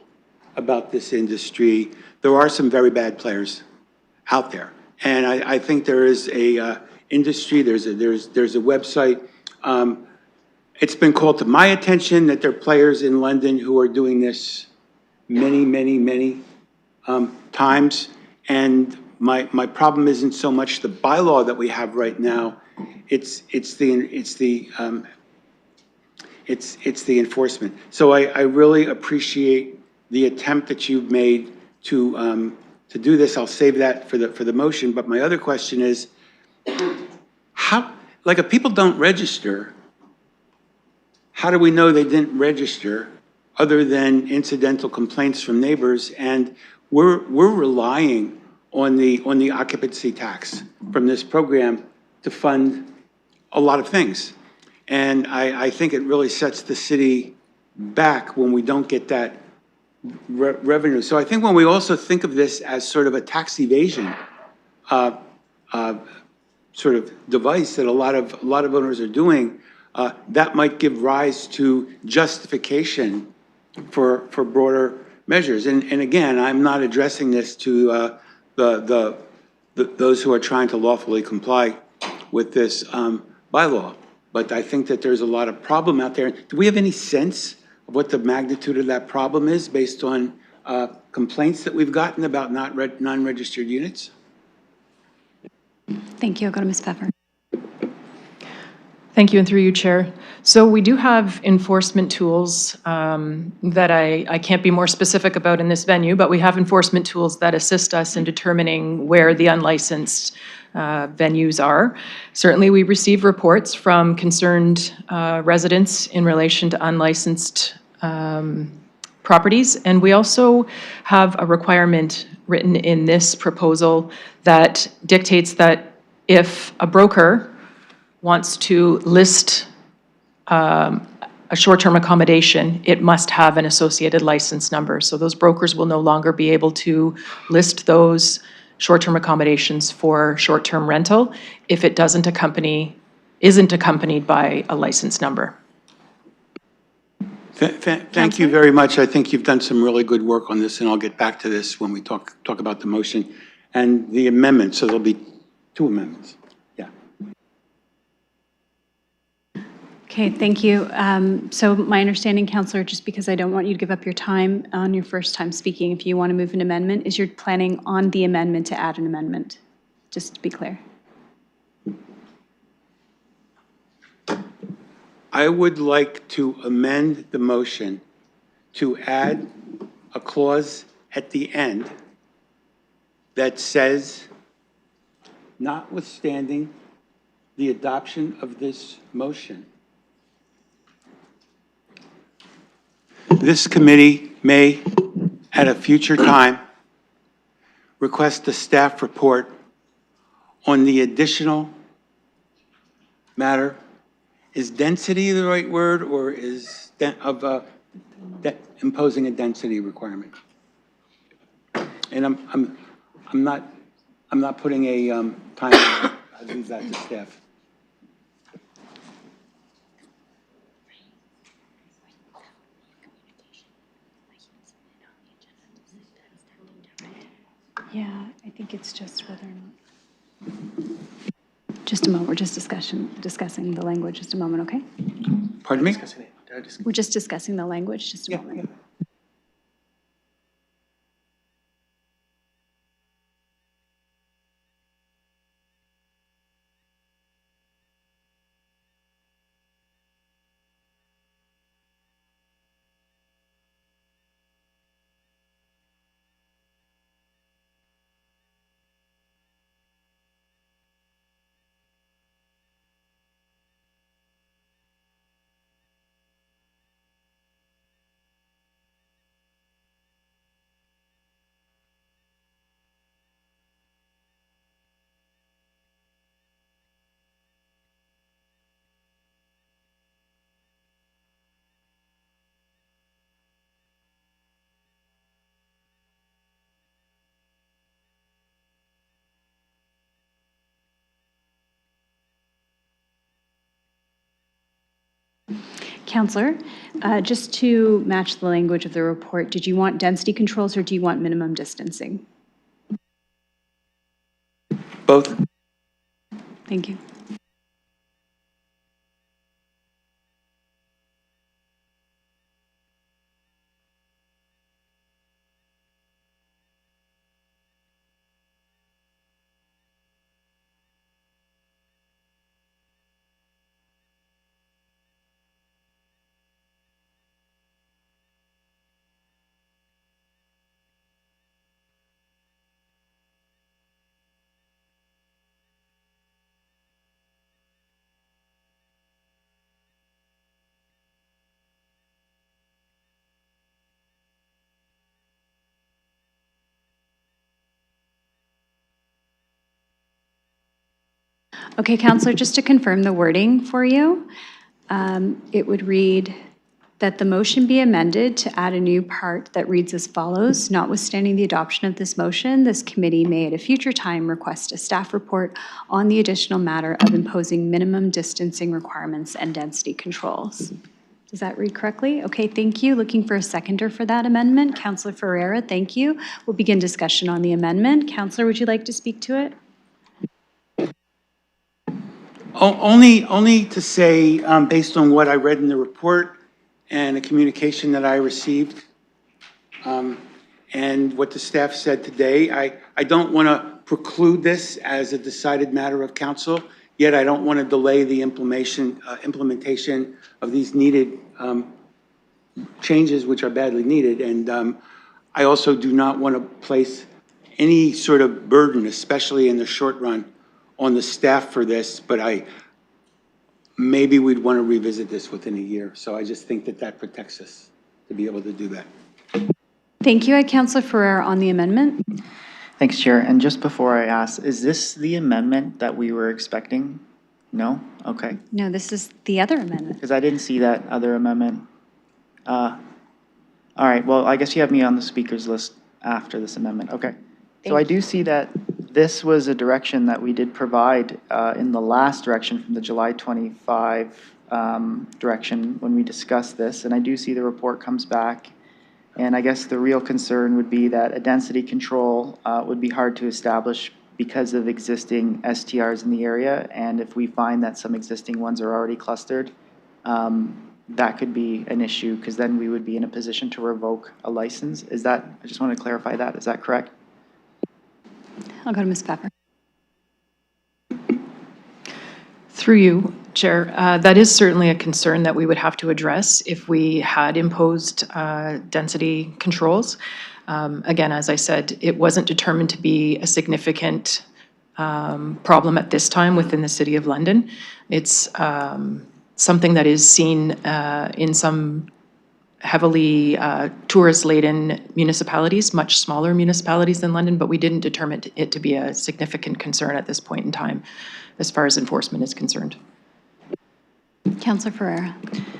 about this industry, there are some very bad players out there. And I think there is a industry, there's a website. It's been called to my attention that there are players in London who are doing this many times. And my problem isn't so much the bylaw that we have right now, it's the enforcement. So I really appreciate the attempt that you've made to do this. I'll save that for the motion. But my other question is, how, like if people don't register, how do we know they didn't register other than incidental complaints from neighbors? And we're relying on the occupancy tax from this program to fund a lot of things. And I think it really sets the city back when we don't get that revenue. So I think when we also think of this as sort of a tax evasion sort of device that a lot of owners are doing, that might give rise to justification for broader measures. And again, I'm not addressing this to those who are trying to lawfully comply with this bylaw. But I think that there's a lot of problem out there. Do we have any sense of what the magnitude of that problem is based on complaints that we've gotten about non-registered units? Thank you. I'll go to Ms. Pepper. Thank you, and through you, Chair. So we do have enforcement tools that I can't be more specific about in this venue, but we have enforcement tools that assist us in determining where the unlicensed venues are. Certainly, we receive reports from concerned residents in relation to unlicensed properties, and we also have a requirement written in this proposal that dictates that if a broker wants to list a short-term accommodation, it must have an associated license number. So those brokers will no longer be able to list those short-term accommodations for short-term rental if it isn't accompanied by a license number. Thank you very much. I think you've done some really good work on this, and I'll get back to this when we talk about the motion and the amendment. So there'll be 2 amendments. Yeah. Okay, thank you. So my understanding, Councillor, just because I don't want you to give up your time on your first time speaking, if you want to move an amendment, is you're planning on the amendment to add an amendment? Just to be clear. I would like to amend the motion to add a clause at the end that says, notwithstanding the adoption of this motion, this committee may, at a future time, request a staff report on the additional matter. Is density the right word, or is imposing a density requirement? And I'm not putting a time. I'll leave that to staff. Yeah, I think it's just whether or not. Just a moment, we're just discussing the language, just a moment, okay? Pardon me? We're just discussing the language, just a moment. Counselor, just to match the language of the report, did you want density controls or do you want minimum distancing? Both? Thank you. Okay, Counselor, just to confirm the wording for you, it would read that the motion be amended to add a new part that reads as follows: notwithstanding the adoption of this motion, this committee may at a future time request a staff report on the additional matter of imposing minimum distancing requirements and density controls. Does that read correctly? Okay, thank you. Looking for a seconder for that amendment. Counselor Ferreira, thank you. We'll begin discussion on the amendment. Counselor, would you like to speak to it? Only to say, based on what I read in the report and a communication that I received, and what the staff said today, I don't want to preclude this as a decided matter of council, yet I don't want to delay the implementation of these needed changes, which are badly needed. And I also do not want to place any sort of burden, especially in the short run, on the staff for this, but maybe we'd want to revisit this within a year. So I just think that that protects us to be able to do that. Thank you. Counselor Ferreira on the amendment. Thanks, Chair. And just before I ask, is this the amendment that we were expecting? No? Okay. No, this is the other amendment. Because I didn't see that other amendment. All right, well, I guess you have me on the speakers list after this amendment. Okay. So I do see that this was a direction that we did provide in the last direction from the July 25 direction when we discussed this. And I do see the report comes back. And I guess the real concern would be that a density control would be hard to establish because of existing STRs in the area. And if we find that some existing ones are already clustered, that could be an issue because then we would be in a position to revoke a license. Is that, I just want to clarify that, is that correct? I'll go to Ms. Pepper. Through you, Chair, that is certainly a concern that we would have to address if we had imposed density controls. Again, as I said, it wasn't determined to be a significant problem at this time within the City of London. It's something that is seen in some heavily tourist-laden municipalities, much smaller municipalities than London, but we didn't determine it to be a significant concern at this point in time as far as enforcement is concerned. Councillor Ferreira.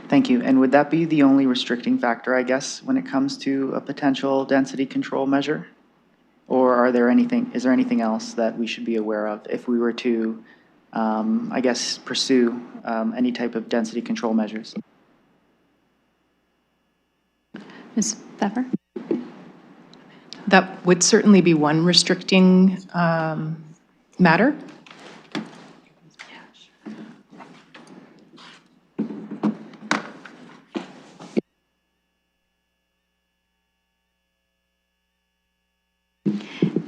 Thank you. And would that be the only restricting factor, I guess, when it comes to a potential density control measure? Or is there anything else that we should be aware of if we were to, I guess, pursue any type of density control measures? Ms. Pfeffer? That would certainly be one restricting matter.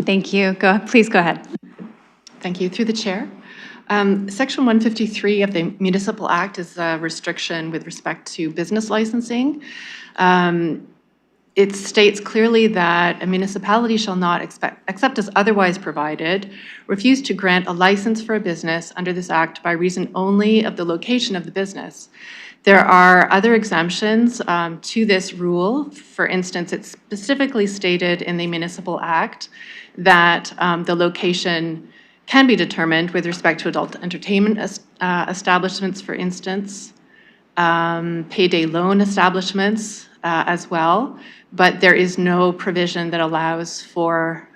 Thank you. Please go ahead. Thank you. Through the chair. Section 153 of the Municipal Act is a restriction with respect to business licensing. It states clearly that a municipality shall not except as otherwise provided, refuse to grant a license for a business under this act by reason only of the location of the business. There are other exemptions to this rule. For instance, it's specifically stated in the Municipal Act that the location can be determined with respect to adult entertainment establishments, for instance, payday loan establishments as well, but there is no provision that allows for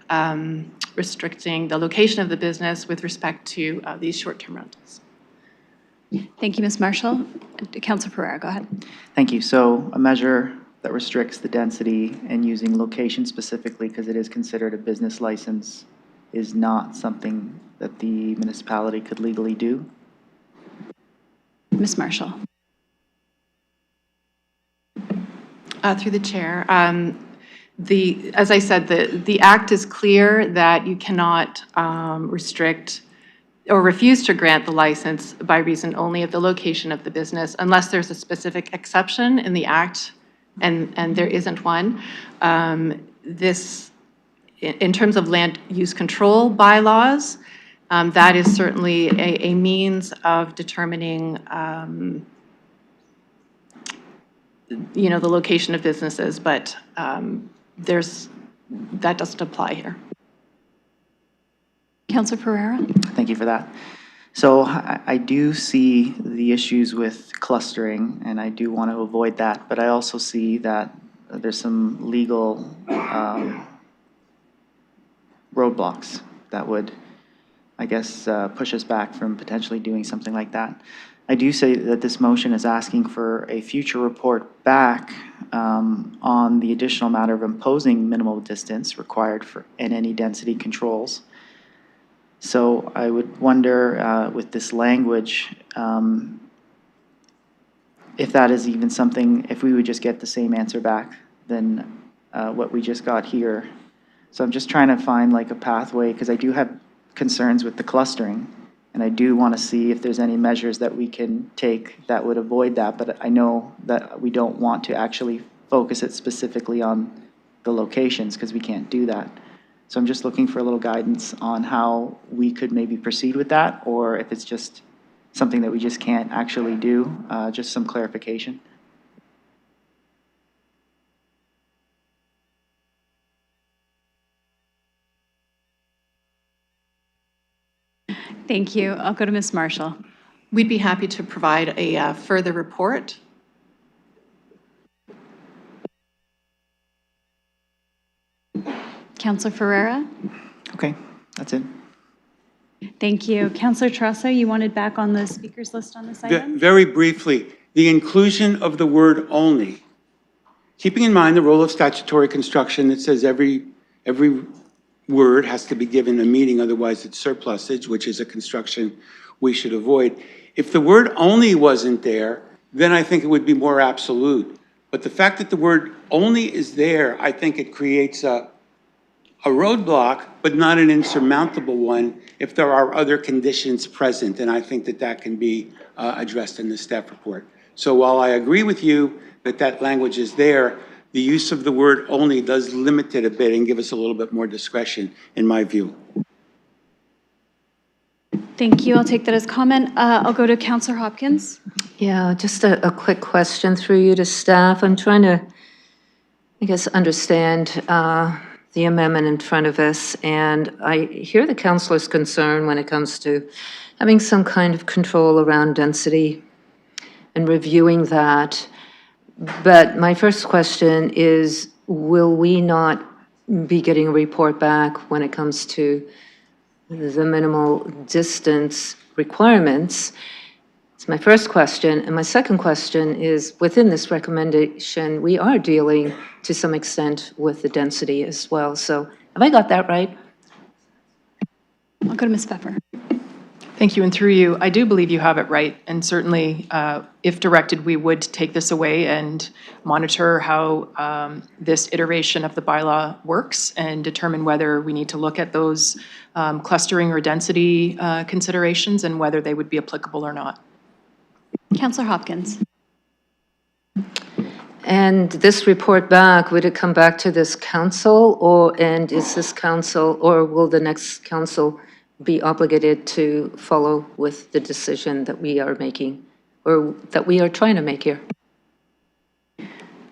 restricting the location of the business with respect to these short-term rentals. Thank you, Ms. Marshall. Councilor Pereira, go ahead. Thank you. So a measure that restricts the density and using location specifically because it is considered a business license is not something that the municipality could legally do? Ms. Marshall. Through the chair, as I said, the act is clear that you cannot restrict or refuse to grant the license by reason only of the location of the business unless there's a specific exception in the act, and there isn't one. This, in terms of land use control bylaws, that is certainly a means of determining the location of businesses, but that doesn't apply here. Councilor Pereira. Thank you for that. So I do see the issues with clustering, and I do want to avoid that, but I also see that there's some legal roadblocks that would, I guess, push us back from potentially doing something like that. I do say that this motion is asking for a future report back on the additional matter of imposing minimal distance required for in any density controls. So I would wonder with this language if that is even something, if we would just get the same answer back than what we just got here. So I'm just trying to find like a pathway because I do have concerns with the clustering. And I do want to see if there's any measures that we can take that would avoid that, but I know that we don't want to actually focus it specifically on the locations because we can't do that. So I'm just looking for a little guidance on how we could maybe proceed with that, or if it's just something that we just can't actually do, just some clarification. Thank you. I'll go to Ms. Marshall. We'd be happy to provide a further report. Councilor Ferreira. Okay, that's it. Thank you. Councilor Trosso, you wanted back on the speakers list on this item? Very briefly, the inclusion of the word only. Keeping in mind the role of statutory construction that says every word has to be given a meaning, otherwise it's surplusage, which is a construction we should avoid. If the word only wasn't there, then I think it would be more absolute. But the fact that the word only is there, I think it creates a roadblock, but not an insurmountable one if there are other conditions present. And I think that that can be addressed in the staff report. So while I agree with you that that language is there, the use of the word only does limit it a bit and give us a little bit more discretion, in my view. Thank you. I'll take that as comment. I'll go to Councilor Hopkins. Yeah, just a quick question through you to staff. I'm trying to, I guess, understand the amendment in front of us, and I hear the councilor's concern when it comes to having some kind of control around density and reviewing that. But my first question is, will we not be getting a report back when it comes to the minimal distance requirements? That's my first question. And my second question is, within this recommendation, we are dealing to some extent with the density as well. So have I got that right? I'll go to Ms. Pfeffer. Thank you, and through you, I do believe you have it right, and certainly, if directed, we would take this away and monitor how this iteration of the bylaw works and determine whether we need to look at those clustering or density considerations and whether they would be applicable or not. Councillor Hopkins. And this report back, would it come back to this council, and is this council, or will the next council be obligated to follow with the decision that we are making, or that we are trying to make here?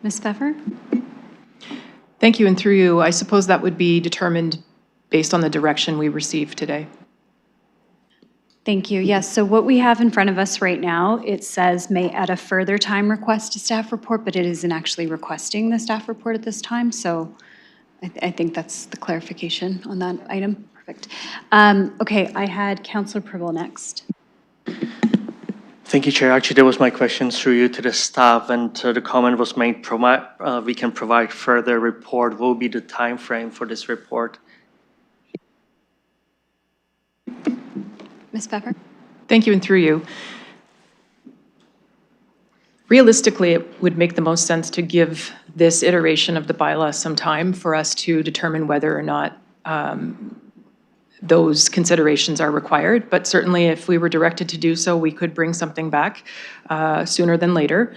Ms. Pfeffer? Thank you, and through you, I suppose that would be determined based on the direction we received today. Thank you. Yes, so what we have in front of us right now, it says may at a further time request a staff report, but it isn't actually requesting the staff report at this time, so I think that's the clarification on that item. Perfect. Okay, I had Councillor Pribble next. Thank you, Chair. Actually, that was my question through you to the staff, and the comment was made, we can provide further report. What will be the time frame for this report? Ms. Pfeffer? Thank you, and through you. Realistically, it would make the most sense to give this iteration of the bylaw some time for us to determine whether or not those considerations are required. But certainly, if we were directed to do so, we could bring something back sooner than later,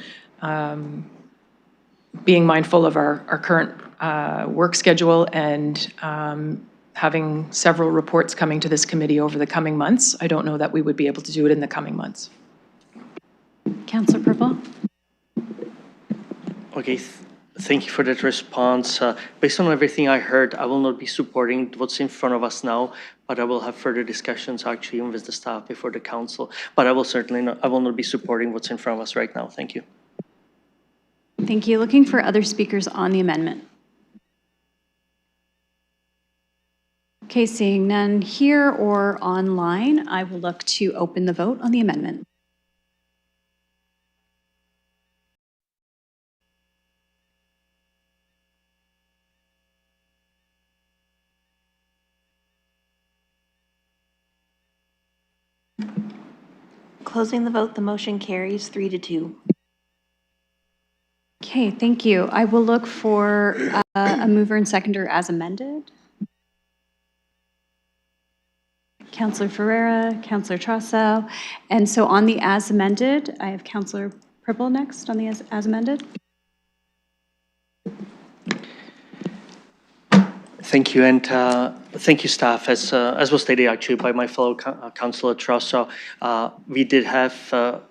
being mindful of our current work schedule and having several reports coming to this committee over the coming months. I don't know that we would be able to do it in the coming months. Councillor Pribble? Okay, thank you for that response. Based on everything I heard, I will not be supporting what's in front of us now, but I will have further discussions actually with the staff before the council. But I will certainly not, I will not be supporting what's in front of us right now. Thank you. Thank you. Looking for other speakers on the amendment. Okay, seeing none here or online, I will look to open the vote on the amendment. Closing the vote, the motion carries 3-2. Okay, thank you. I will look for a mover and seconder as amended. Councillor Ferreira, Councillor Trossel. And so on the as amended, I have Councillor Pribble next on the as amended. Thank you, and thank you, staff. As was stated actually by my fellow Councillor Trossel, we did have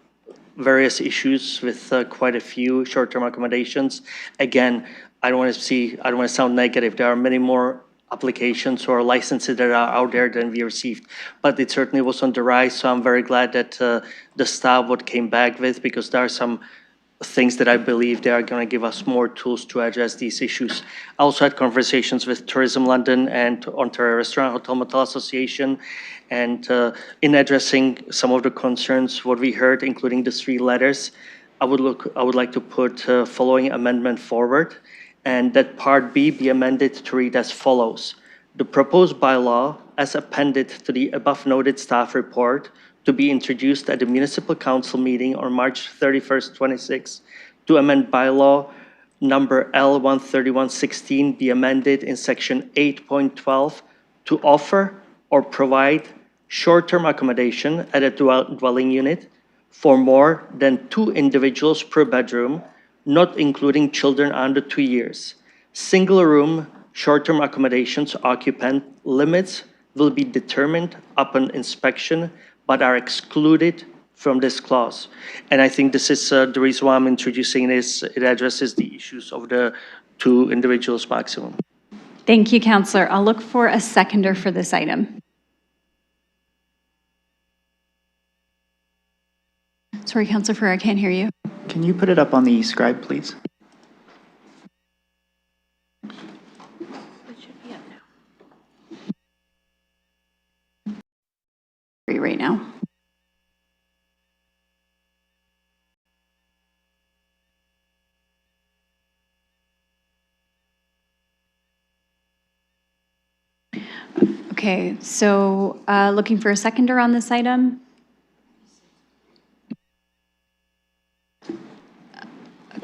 various issues with quite a few short-term accommodations. Again, I don't want to sound negative. There are many more applications or licenses that are out there than we received, but it certainly was on the rise. So I'm very glad that the staff what came back with, because there are some things that I believe they are going to give us more tools to address these issues. I also had conversations with Tourism London and Ontario Restaurant Hotel Motel Association, and in addressing some of the concerns what we heard, including the 3 letters, I would like to put following amendment forward, and that Part B be amended to read as follows: the proposed bylaw, as appended to the above noted staff report, to be introduced at the Municipal Council meeting on March 31st, 26, to amend bylaw number L13116 be amended in section 8.12 to offer or provide short-term accommodation at a dwelling unit for more than 2 individuals per bedroom, not including children under 2 years. Single room short-term accommodations occupant limits will be determined upon inspection but are excluded from this clause. And I think this is the reason why I'm introducing this. It addresses the issues of the 2 individuals maximum. Thank you, Councillor. I'll look for a seconder for this item. Sorry, Councillor Ferreira, I can't hear you. Can you put it up on the scribe, please? Right now. Okay, so looking for a seconder on this item?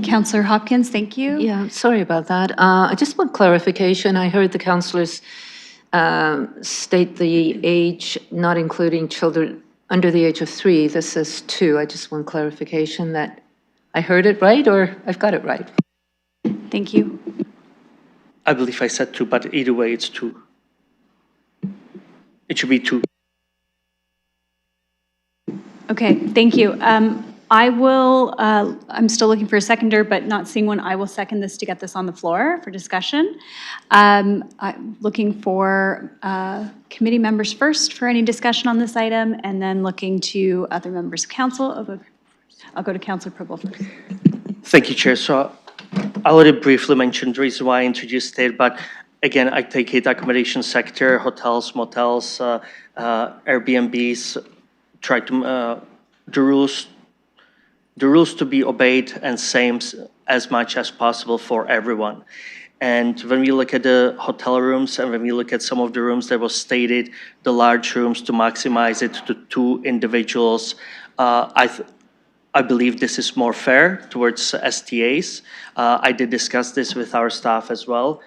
Councillor Hopkins, thank you. Yeah, sorry about that. I just want clarification. I heard the councillors state the age, not including children under the age of 3. This says 2. I just want clarification that I heard it right or I've got it right. Thank you. I believe I said 2, but either way, it's 2. It should be 2. Okay, thank you. I will, I'm still looking for a seconder, but not seeing one. I will second this to get this on the floor for discussion. I'm looking for committee members first for any discussion on this item, and then looking to other members of council. I'll go to Councillor Purple first. Thank you, Chair. So I already briefly mentioned the reason why I introduced it, but again, I take it accommodation sector, hotels, motels, Airbnbs, try to, the rules to be obeyed and same as much as possible for everyone. And when we look at the hotel rooms and when we look at some of the rooms that was stated, the large rooms to maximize it to 2 individuals, I believe this is more fair towards STAs. I did discuss this with our staff as well,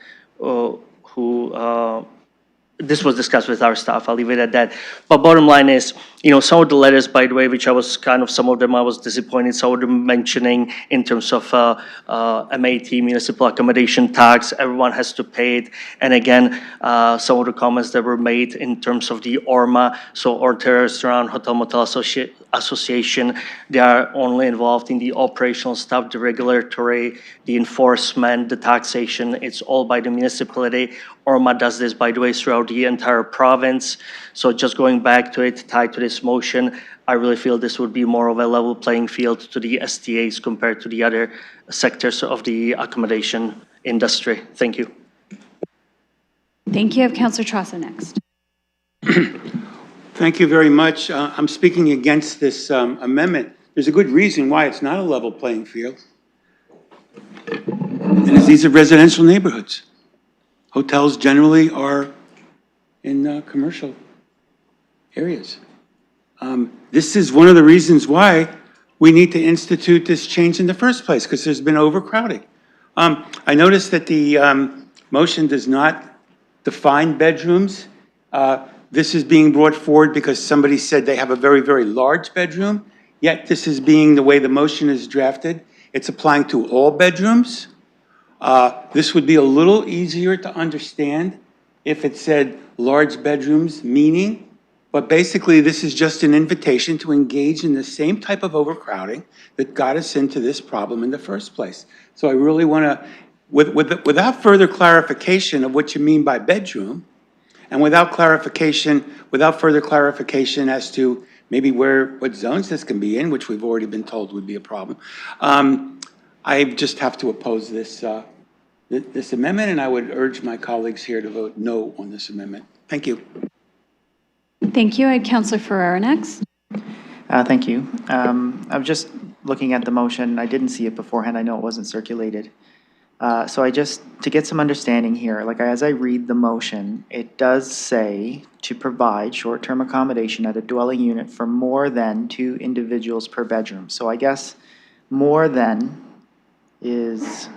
this was discussed with our staff, I'll leave it at that. But bottom line is, some of the letters, by the way, which I was some of them I was disappointed, some of them mentioning in terms of MAT, municipal accommodation tax, everyone has to pay it. And again, some of the comments that were made in terms of the ORMA, so Order Restaurant Hotel Motel Association, they are only involved in the operational stuff, the regulatory, the enforcement, the taxation, it's all by the municipality. ORMA does this, by the way, throughout the entire province. So just going back to it, tied to this motion, I really feel this would be more of a level playing field to the STAs compared to the other sectors of the accommodation industry. Thank you. Thank you. I have Councillor Trosso next. Thank you very much. I'm speaking against this amendment. There's a good reason why it's not a level playing field. And these are residential neighborhoods. Hotels generally are in commercial areas. This is one of the reasons why we need to institute this change in the first place, because there's been overcrowding. I noticed that the motion does not define bedrooms. This is being brought forward because somebody said they have a very, very large bedroom, yet this is being the way the motion is drafted. It's applying to all bedrooms. This would be a little easier to understand if it said large bedrooms, meaning, but basically this is just an invitation to engage in the same type of overcrowding that got us into this problem in the first place. So I really want to, without further clarification of what you mean by bedroom, and without further clarification as to maybe what zones this can be in, which we've already been told would be a problem, I just have to oppose this this amendment, and I would urge my colleagues here to vote no on this amendment. Thank you. Thank you. I had Councillor Ferrara next. Thank you. I was just looking at the motion. I didn't see it beforehand. I know it wasn't circulated. So to get some understanding here, like as I read the motion, it does say to provide short-term accommodation at a dwelling unit for more than 2 individuals per bedroom. So I guess more than is,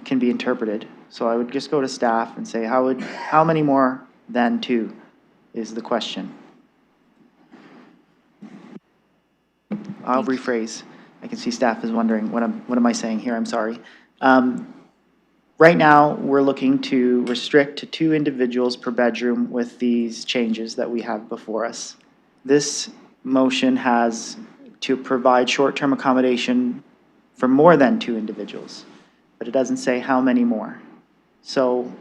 can be interpreted. So I would just go to staff and say, how many more than 2 is the question? I'll rephrase. I can see staff is wondering, what am I saying here? I'm sorry. Right now, we're looking to restrict to 2 individuals per bedroom with these changes that we have before us. This motion has to provide short-term accommodation for more than 2 individuals, but it doesn't say how many more. So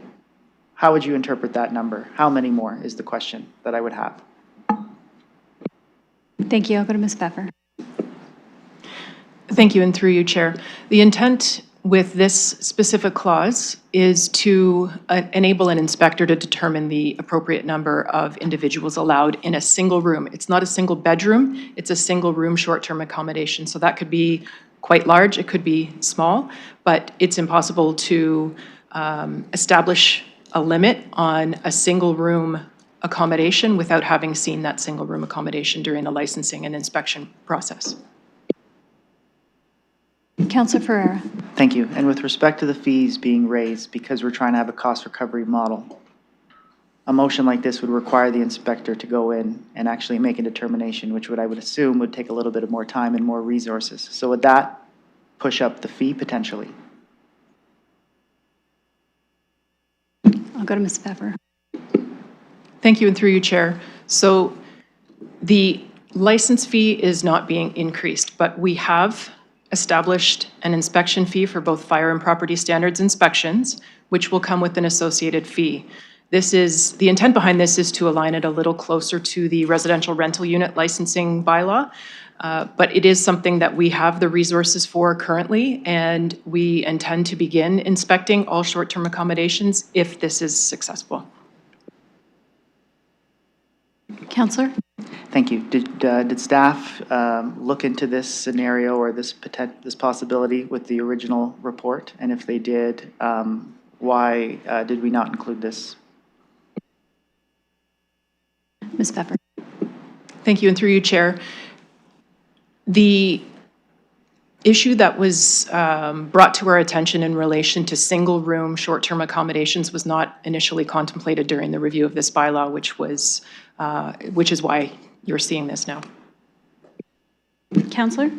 how would you interpret that number? How many more is the question that I would have. Thank you. I'll go to Ms. Pfeffer. Thank you, and through you, Chair. The intent with this specific clause is to enable an inspector to determine the appropriate number of individuals allowed in a single room. It's not a single bedroom, it's a single room short-term accommodation. So that could be quite large, it could be small, but it's impossible to establish a limit on a single-room accommodation without having seen that single-room accommodation during the licensing and inspection process. Councillor Ferreira. Thank you. And with respect to the fees being raised, because we're trying to have a cost recovery model, a motion like this would require the inspector to go in and actually make a determination, which I would assume would take a little bit of more time and more resources. So would that push up the fee potentially? I'll go to Ms. Pfeffer. Thank you, and through you, Chair. So the license fee is not being increased, but we have established an inspection fee for both fire and property standards inspections, which will come with an associated fee. The intent behind this is to align it a little closer to the residential rental unit licensing bylaw, but it is something that we have the resources for currently, and we intend to begin inspecting all short-term accommodations if this is successful. Councillor? Thank you. Did staff look into this scenario or this possibility with the original report? And if they did, why did we not include this? Ms. Pfeffer. Thank you, and through you, Chair. The issue that was brought to our attention in relation to single-room short-term accommodations was not initially contemplated during the review of this bylaw, which is why you're seeing this now. Councillor?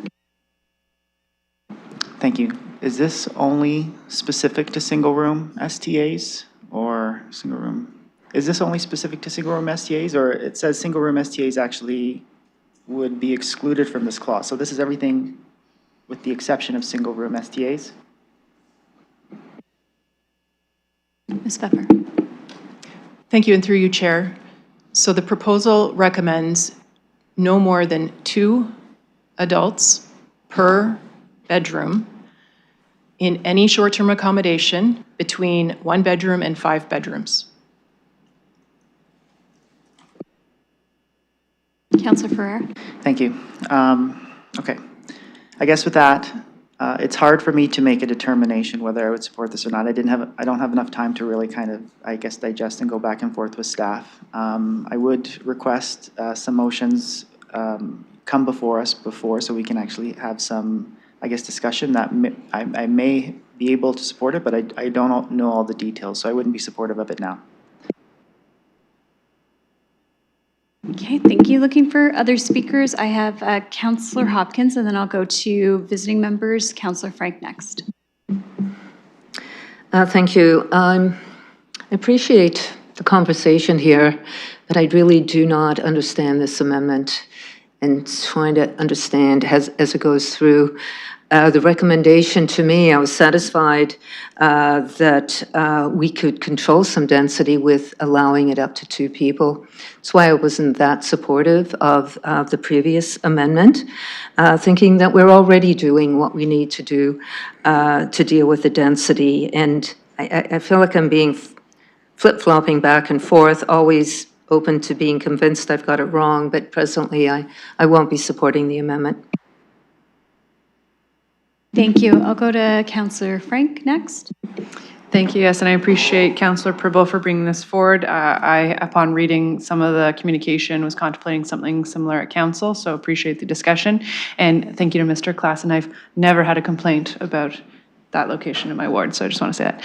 Thank you. Is this only specific to single-room STAs or single-room? Is this only specific to single-room STAs, or it says single-room STAs actually would be excluded from this clause? So this is everything with the exception of single-room STAs? Ms. Pfeffer. Thank you, and through you, Chair. So the proposal recommends no more than 2 adults per bedroom in any short-term accommodation between 1 bedroom and 5 bedrooms. Councillor Ferreira. Thank you. Okay. I guess with that, it's hard for me to make a determination whether I would support this or not. I don't have enough time to really kind of, I guess, digest and go back and forth with staff. I would request some motions come before us so we can actually have some, I guess, discussion that I may be able to support it, but I don't know all the details, so I wouldn't be supportive of it now. Okay, thank you. Looking for other speakers. I have Councillor Hopkins, and then I'll go to visiting members. Councillor Frank next. Thank you. I appreciate the conversation here, but I really do not understand this amendment and trying to understand as it goes through. The recommendation to me, I was satisfied that we could control some density with allowing it up to 2 people. That's why I wasn't that supportive of the previous amendment, thinking that we're already doing what we need to do to deal with the density. And I feel like I'm being flip-flopping back and forth, always open to being convinced I've got it wrong, but presently I won't be supporting the amendment. Thank you. I'll go to Councillor Frank next. Thank you, yes, and I appreciate Councillor Prevost for bringing this forward. I, upon reading some of the communication, was contemplating something similar at council, so appreciate the discussion. And thank you to Mr. Klassen. I've never had a complaint about that location in my ward, so I just want to say that.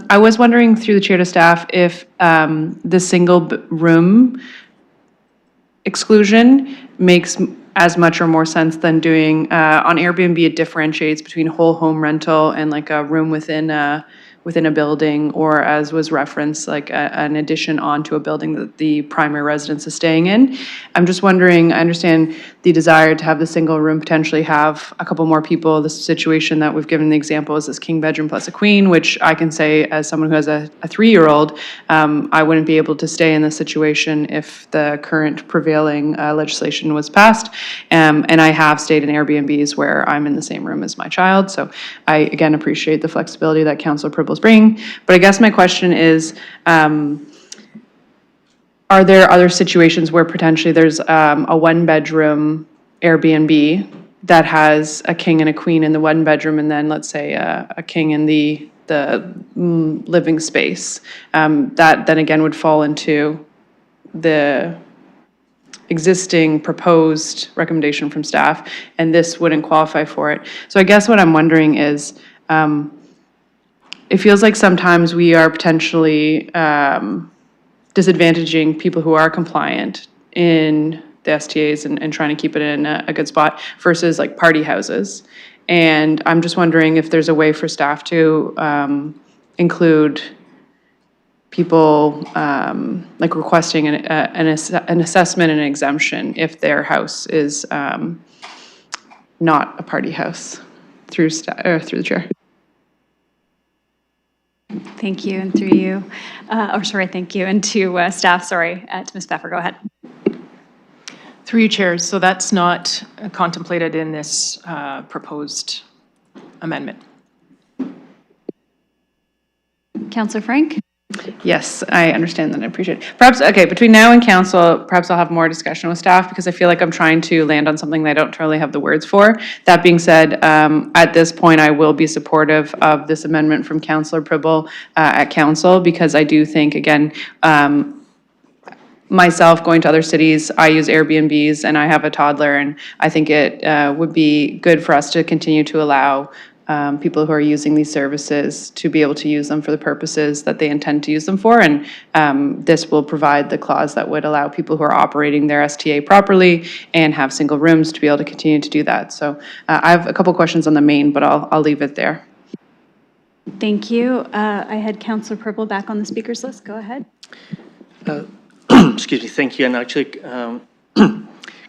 I was wondering through the chair to staff if the single room exclusion makes as much or more sense than doing, on Airbnb, it differentiates between whole home rental and like a room within a building, or as was referenced, like an addition onto a building that the primary residence is staying in. I'm just wondering, I understand the desire to have the single room potentially have a couple more people. The situation that we've given the example is this king bedroom plus a queen, which I can say as someone who has a 3-year-old, I wouldn't be able to stay in this situation if the current prevailing legislation was passed. And I have stayed in Airbnbs where I'm in the same room as my child. So I, again, appreciate the flexibility that Councillor Prevost bringing. But I guess my question is, are there other situations where potentially there's a 1-bedroom Airbnb that has a king and a queen in the 1 bedroom, and then let's say a king in the living space. That then again would fall into the existing proposed recommendation from staff, and this wouldn't qualify for it. So I guess what I'm wondering is, it feels like sometimes we are potentially disadvantaging people who are compliant in the STAs and trying to keep it in a good spot versus like party houses. And I'm just wondering if there's a way for staff to include people like requesting an assessment and an exemption if their house is not a party house through the chair. Thank you, and through you, thank you, and to staff, to Ms. Pfeffer, go ahead. Through you, Chair, so that's not contemplated in this proposed amendment. Councillor Frank? Yes, I understand that, and I appreciate it. Perhaps, okay, between now and council, perhaps I'll have more discussion with staff because I feel like I'm trying to land on something that I don't totally have the words for. That being said, at this point, I will be supportive of this amendment from Councillor Pribble at council because I do think, again, myself going to other cities, I use Airbnbs and I have a toddler, and I think it would be good for us to continue to allow people who are using these services to be able to use them for the purposes that they intend to use them for. And this will provide the clause that would allow people who are operating their STA properly and have single rooms to be able to continue to do that. So I have a couple questions on the main, but I'll leave it there. Thank you. I had Councillor Pribble back on the speakers list. Go ahead. Excuse me, thank you. And actually,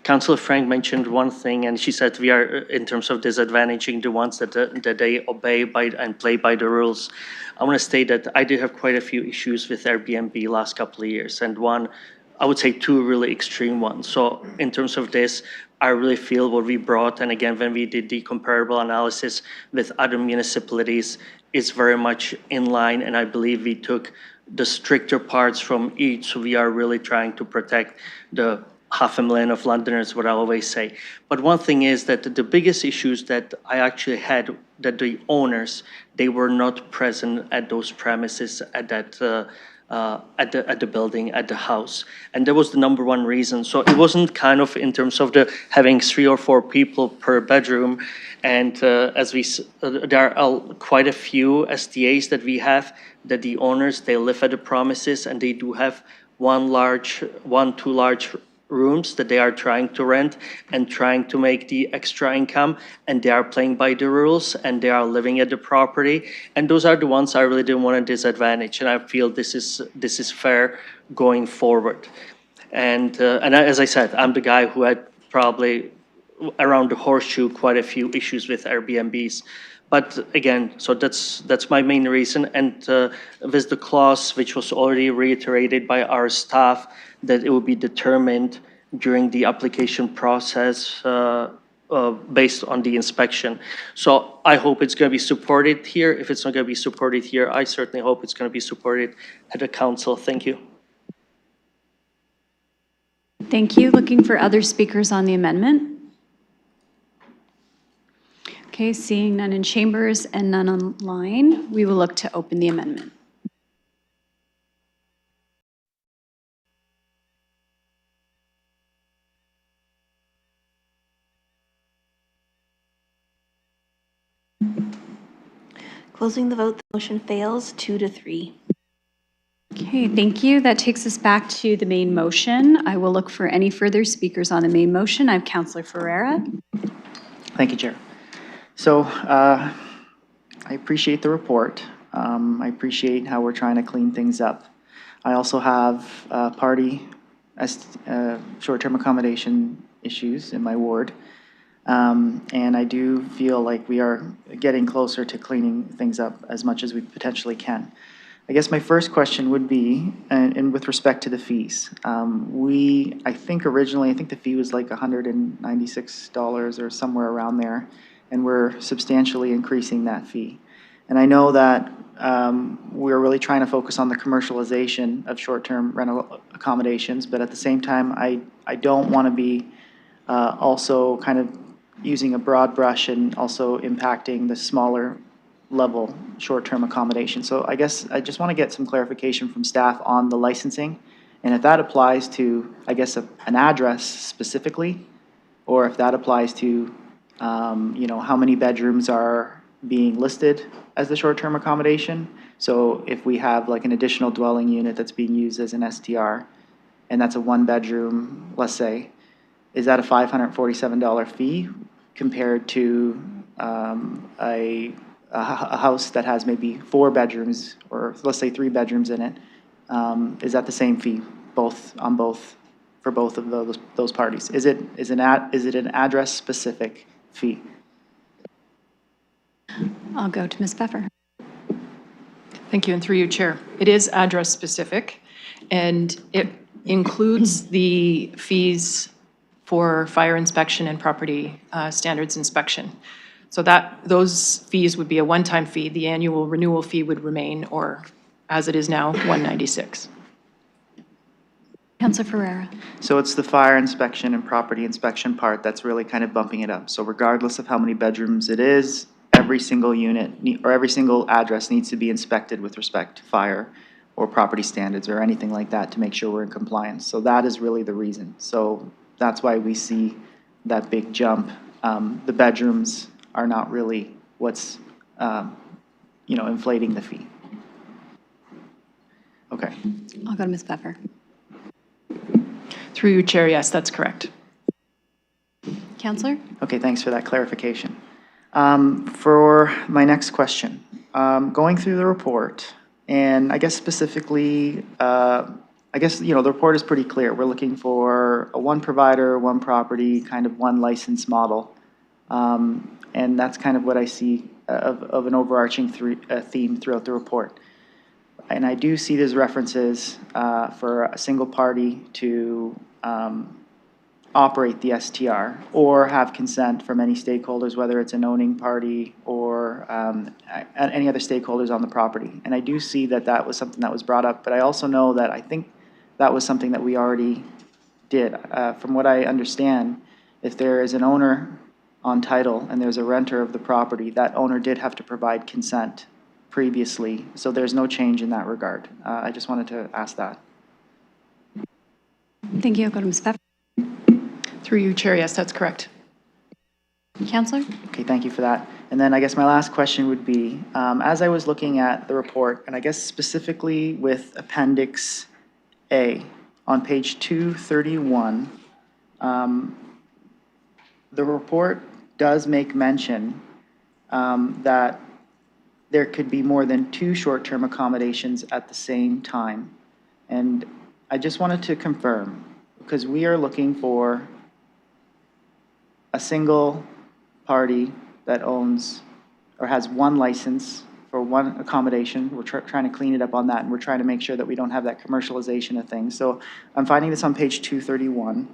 Councillor Frank mentioned one thing, and she said we are, in terms of disadvantaging the ones that they obey by and play by the rules. I want to state that I did have quite a few issues with Airbnb last couple of years, and one, I would say two really extreme ones. So in terms of this, I really feel what we brought, and again, when we did the comparable analysis with other municipalities, is very much in line, and I believe we took the stricter parts from each. So we are really trying to protect the 500,000 of Londoners, what I always say. But one thing is that the biggest issues that I actually had, that the owners, they were not present at those premises at that at the building, at the house. And that was the number one reason. So it wasn't kind of in terms of the having 3 or 4 people per bedroom. And as we, there are quite a few STAs that we have, that the owners, they live at the premises and they do have 2 large rooms that they are trying to rent and trying to make the extra income, and they are playing by the rules and they are living at the property. And those are the ones I really didn't want to disadvantage, and I feel this is fair going forward. And as I said, I'm the guy who had probably around the horseshoe quite a few issues with Airbnbs. But again, so that's my main reason. And with the clause, which was already reiterated by our staff, that it will be determined during the application process based on the inspection. So I hope it's going to be supported here. If it's not going to be supported here, I certainly hope it's going to be supported at the council. Thank you. Thank you. Looking for other speakers on the amendment? Okay, seeing none in chambers and none online, we will look to open the amendment. Closing the vote, the motion fails 2-3. Okay, thank you. That takes us back to the main motion. I will look for any further speakers on the main motion. I have Councillor Ferreira. Thank you, Chair. So I appreciate the report. I appreciate how we're trying to clean things up. I also have short-term accommodation issues in my ward. And I do feel like we are getting closer to cleaning things up as much as we potentially can. I guess my first question would be, and with respect to the fees, I think the fee was like $196 or somewhere around there, and we're substantially increasing that fee. And I know that we're really trying to focus on the commercialization of short-term rental accommodations, but at the same time, I don't want to be also kind of using a broad brush and also impacting the smaller level short-term accommodation. So I guess I just want to get some clarification from staff on the licensing, and if that applies to, I guess, an address specifically, or if that applies to, you know, how many bedrooms are being listed as the short-term accommodation. So if we have like an additional dwelling unit that's being used as an STR, and that's a one-bedroom, let's say, is that a $547 fee compared to a house that has maybe 4 bedrooms, or let's say 3 bedrooms in it? Is that the same fee, for both of those parties? Is it an address-specific fee? I'll go to Ms. Pfeffer. Thank you, and through you, Chair. It is address-specific, and it includes the fees for fire inspection and property standards inspection. So those fees would be a one-time fee. The annual renewal fee would remain, or as it is now, $196. Councilor Ferreira. So it's the fire inspection and property inspection part that's really kind of bumping it up. So regardless of how many bedrooms it is, every single unit or every single address needs to be inspected with respect to fire or property standards or anything like that to make sure we're in compliance. So that is really the reason. So that's why we see that big jump. The bedrooms are not really what's, you know, inflating the fee. Okay. I'll go to Ms. Pfeffer. Through you, Chair, yes, that's correct. Councilor? Okay, thanks for that clarification. For my next question, going through the report, and I guess specifically, I guess, you know, the report is pretty clear. We're looking for a one provider, one property, kind of one license model. And that's kind of what I see of an overarching theme throughout the report. And I do see there's references for a single party to operate the STR or have consent from any stakeholders, whether it's an owning party or any other stakeholders on the property. And I do see that that was something that was brought up, but I also know that I think that was something that we already did. From what I understand, if there is an owner on title and there's a renter of the property, that owner did have to provide consent previously, so there's no change in that regard. I just wanted to ask that. Thank you. I'll go to Ms. Pfeffer. Through you, Chair, yes, that's correct. Councilor? Okay, thank you for that. And then I guess my last question would be, as I was looking at the report, and I guess specifically with Appendix A on page 231, the report does make mention that there could be more than 2 short-term accommodations at the same time. And I just wanted to confirm, because we are looking for a single party that owns or has one license for one accommodation. We're trying to clean it up on that, and we're trying to make sure that we don't have that commercialization of things. So I'm finding this on page 231.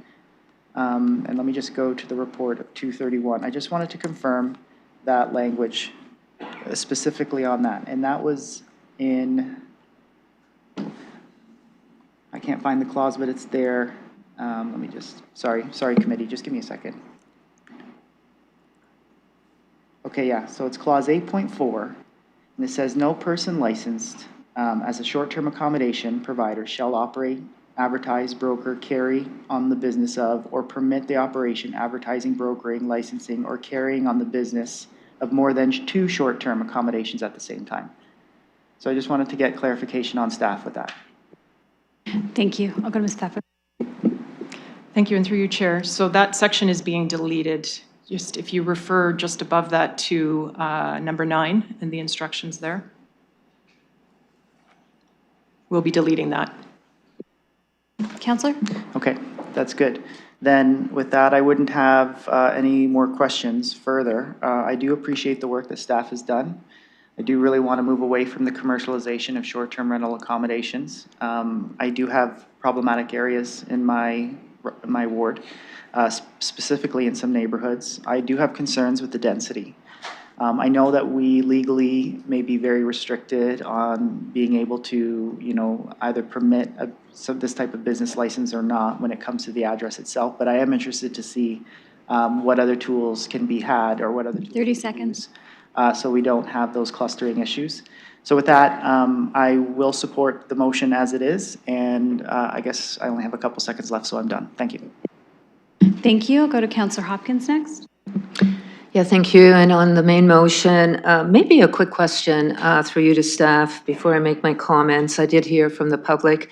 And let me just go to the report of 231. I just wanted to confirm that language specifically on that. And that was in, I can't find the clause, but it's there. Let me just, sorry committee, just give me a second. Okay, yeah, so it's clause 8.4, and it says no person licensed as a short-term accommodation provider shall operate, advertise, broker, carry on the business of, or permit the operation, advertising, brokering, licensing, or carrying on the business of more than 2 short-term accommodations at the same time. So I just wanted to get clarification on staff with that. Thank you. I'll go to Ms. Pfeffer. Thank you, and through you, Chair. So that section is being deleted. Just if you refer just above that to number 9 and the instructions there, we'll be deleting that. Councilor? Okay, that's good. Then with that, I wouldn't have any more questions further. I do appreciate the work that staff has done. I do really want to move away from the commercialization of short-term rental accommodations. I do have problematic areas in my ward, specifically in some neighborhoods. I do have concerns with the density. I know that we legally may be very restricted on being able to, you know, either permit this type of business license or not when it comes to the address itself, but I am interested to see what other tools can be had or what other tools 30 seconds. so we don't have those clustering issues. So with that, I will support the motion as it is, and I guess I only have a couple seconds left, so I'm done. Thank you. Thank you. I'll go to Councillor Hopkins next. Yeah, thank you. And on the main motion, maybe a quick question through you to staff before I make my comments. I did hear from the public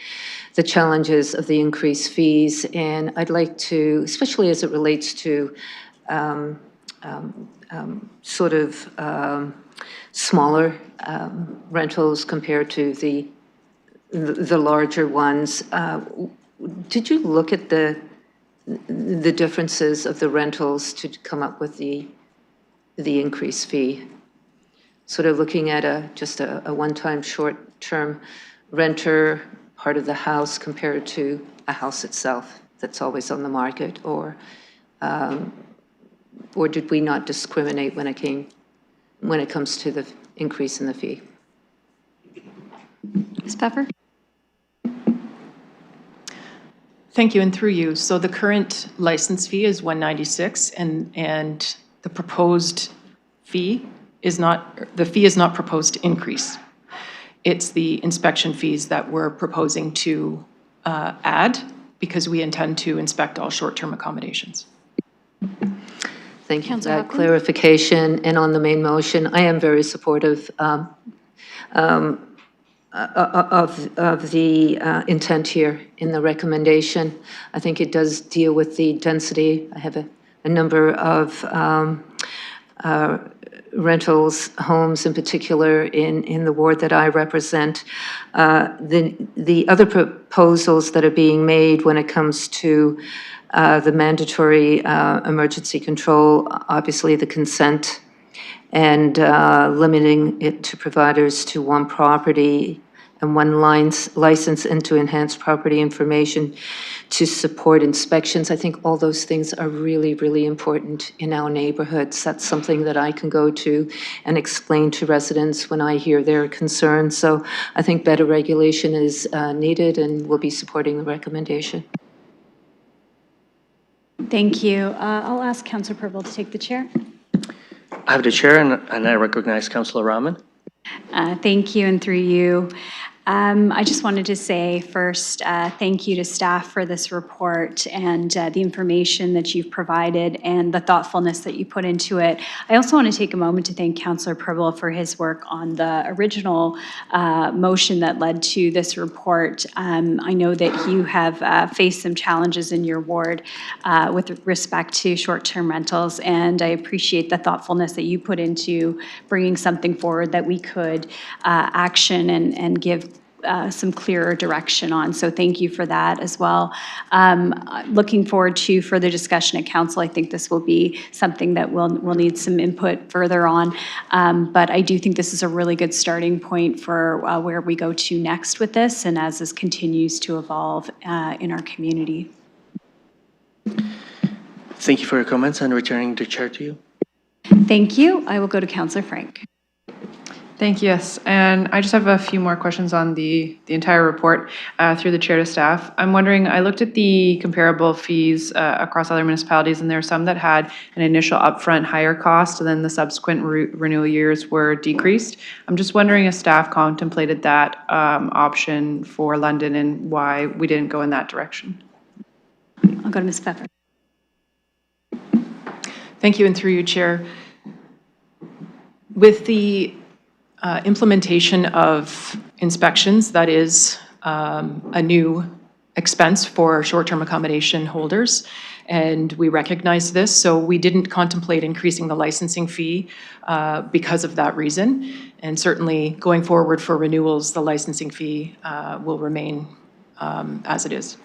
the challenges of the increased fees, and I'd like to, especially as it relates to smaller rentals compared to the larger ones. Did you look at the differences of the rentals to come up with the increased fee? Sort of looking at just a one-time short-term renter, part of the house compared to a house itself that's always on the market, or did we not discriminate when it comes to the increase in the fee? Ms. Pfeffer? Thank you, and through you. So the current license fee is $196, and the proposed fee is not, the fee is not proposed to increase. It's the inspection fees that we're proposing to add, because we intend to inspect all short-term accommodations. Thank you for that clarification. And on the main motion, I am very supportive of the intent here in the recommendation. I think it does deal with the density. I have a number of rentals, homes in particular, in the ward that I represent. The other proposals that are being made when it comes to the mandatory emergency control, obviously the consent, and limiting it to providers to one property and one license, and to enhance property information to support inspections. I think all those things are really, really important in our neighborhoods. That's something that I can go to and explain to residents when I hear their concerns. So I think better regulation is needed, and we'll be supporting the recommendation. Thank you. I'll ask Councillor Purple to take the chair. I have the chair, and I recognize Councillor Rahman. Thank you, and through you. I just wanted to say first, thank you to staff for this report and the information that you've provided and the thoughtfulness that you put into it. I also want to take a moment to thank Councillor Purple for his work on the original motion that led to this report. I know that you have faced some challenges in your ward with respect to short-term rentals, and I appreciate the thoughtfulness that you put into bringing something forward that we could action and give some clearer direction on. So thank you for that as well. Looking forward to further discussion at council. I think this will be something that we'll need some input further on. But I do think this is a really good starting point for where we go to next with this, and as this continues to evolve in our community. Thank you for your comments, and returning the chair to you. Thank you. I will go to Councillor Frank. Thank you, yes. And I just have a few more questions on the entire report through the chair to staff. I'm wondering, I looked at the comparable fees across other municipalities, and there are some that had an initial upfront higher cost, and then the subsequent renewal years were decreased. I'm just wondering if staff contemplated that option for London and why we didn't go in that direction. I'll go to Ms. Pfeffer. Thank you, and through you, Chair. With the implementation of inspections, that is a new expense for short-term accommodation holders, and we recognize this, so we didn't contemplate increasing the licensing fee because of that reason. And certainly going forward for renewals, the licensing fee will remain as it is.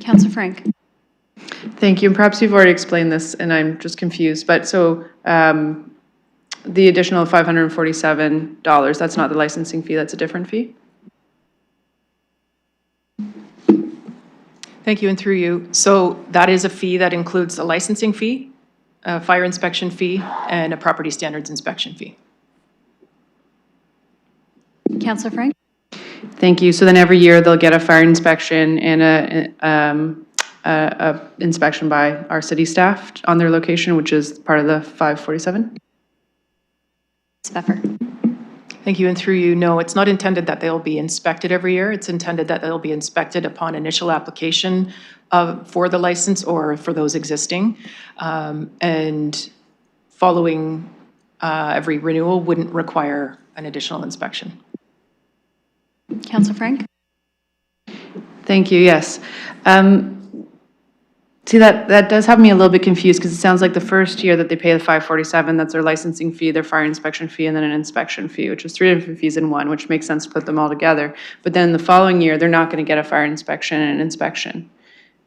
Councillor Frank. Thank you, and perhaps you've already explained this and I'm just confused, but so the additional $547, that's not the licensing fee, that's a different fee? Thank you, and through you. So that is a fee that includes a licensing fee, a fire inspection fee, and a property standards inspection fee. Councillor Frank? Thank you. So then every year they'll get a fire inspection and a inspection by our city staff on their location, which is part of the 547? Ms. Pfeffer. Thank you, and through you, no, it's not intended that they'll be inspected every year. It's intended that they'll be inspected upon initial application for the license or for those existing. And following every renewal wouldn't require an additional inspection. Councillor Frank? Thank you, yes. See, that does have me a little bit confused because it sounds like the first year that they pay the $547, that's their licensing fee, their fire inspection fee, and then an inspection fee, which is 3 different fees in one, which makes sense to put them all together. But then the following year, they're not going to get a fire inspection and an inspection.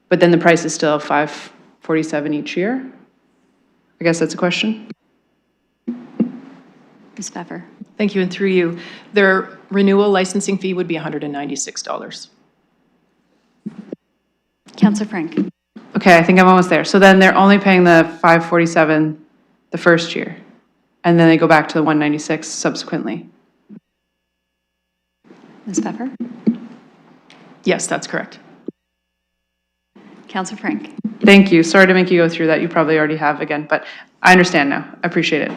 But then the price is still $547 each year? I guess that's a question. Ms. Pfeffer. Thank you, and through you, their renewal licensing fee would be $196. Councillor Frank. Okay, I think I'm almost there. So then they're only paying the $547 the first year, and then they go back to the $196 subsequently. Ms. Pfeffer. Yes, that's correct. Councillor Frank. Thank you. Sorry to make you go through that. You probably already have again, but I understand now. I appreciate it.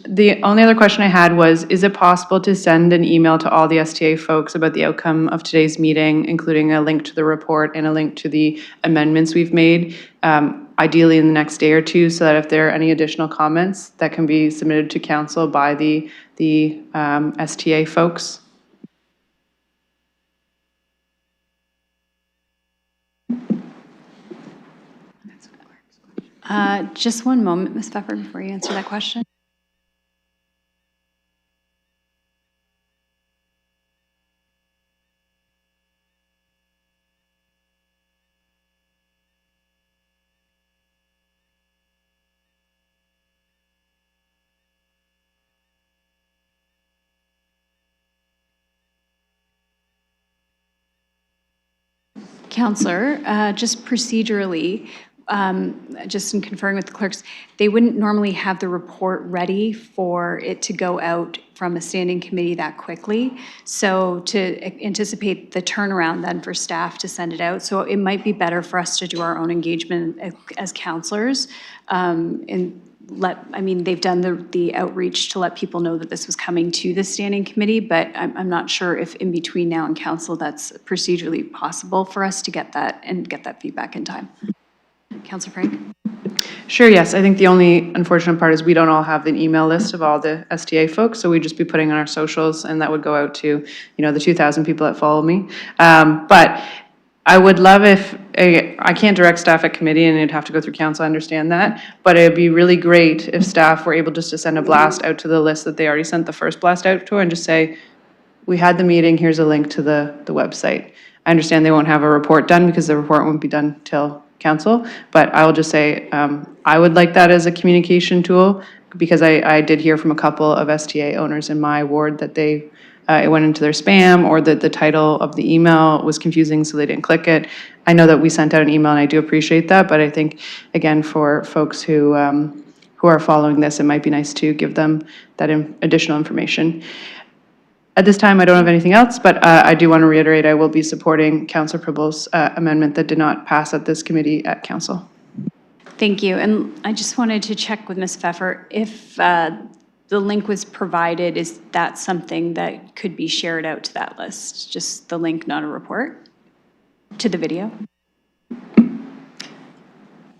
The only other question I had was, is it possible to send an email to all the STA folks about the outcome of today's meeting, including a link to the report and a link to the amendments we've made, ideally in the next day or two, so that if there are any additional comments that can be submitted to council by the STA folks? Just one moment, Ms. Pfeffer, before you answer that question. Counselor, just procedurally, just in conferring with the clerks, they wouldn't normally have the report ready for it to go out from a standing committee that quickly. So to anticipate the turnaround then for staff to send it out, so it might be better for us to do our own engagement as counselors and they've done the outreach to let people know that this was coming to the standing committee, but I'm not sure if in between now and council that's procedurally possible for us to get that and get that feedback in time. Councillor Frank? Sure, yes. I think the only unfortunate part is we don't all have an email list of all the STA folks, so we'd just be putting on our socials, and that would go out to, the 2,000 people that follow me. But I would love if, I can't direct staff at committee, and it'd have to go through council, I understand that, but it'd be really great if staff were able just to send a blast out to the list that they already sent the first blast out to, and just say, we had the meeting, here's a link to the website. I understand they won't have a report done because the report won't be done till council, but I will just say I would like that as a communication tool, because I did hear from a couple of STA owners in my ward that it went into their spam, or that the title of the email was confusing so they didn't click it. I know that we sent out an email and I do appreciate that, but I think, again, for folks who are following this, it might be nice to give them that additional information. At this time, I don't have anything else, but I do want to reiterate I will be supporting Councillor Pribble's amendment that did not pass at this committee at council. Thank you. And I just wanted to check with Ms. Pfeffer, if the link was provided, is that something that could be shared out to that list? Just the link, not a report, to the video?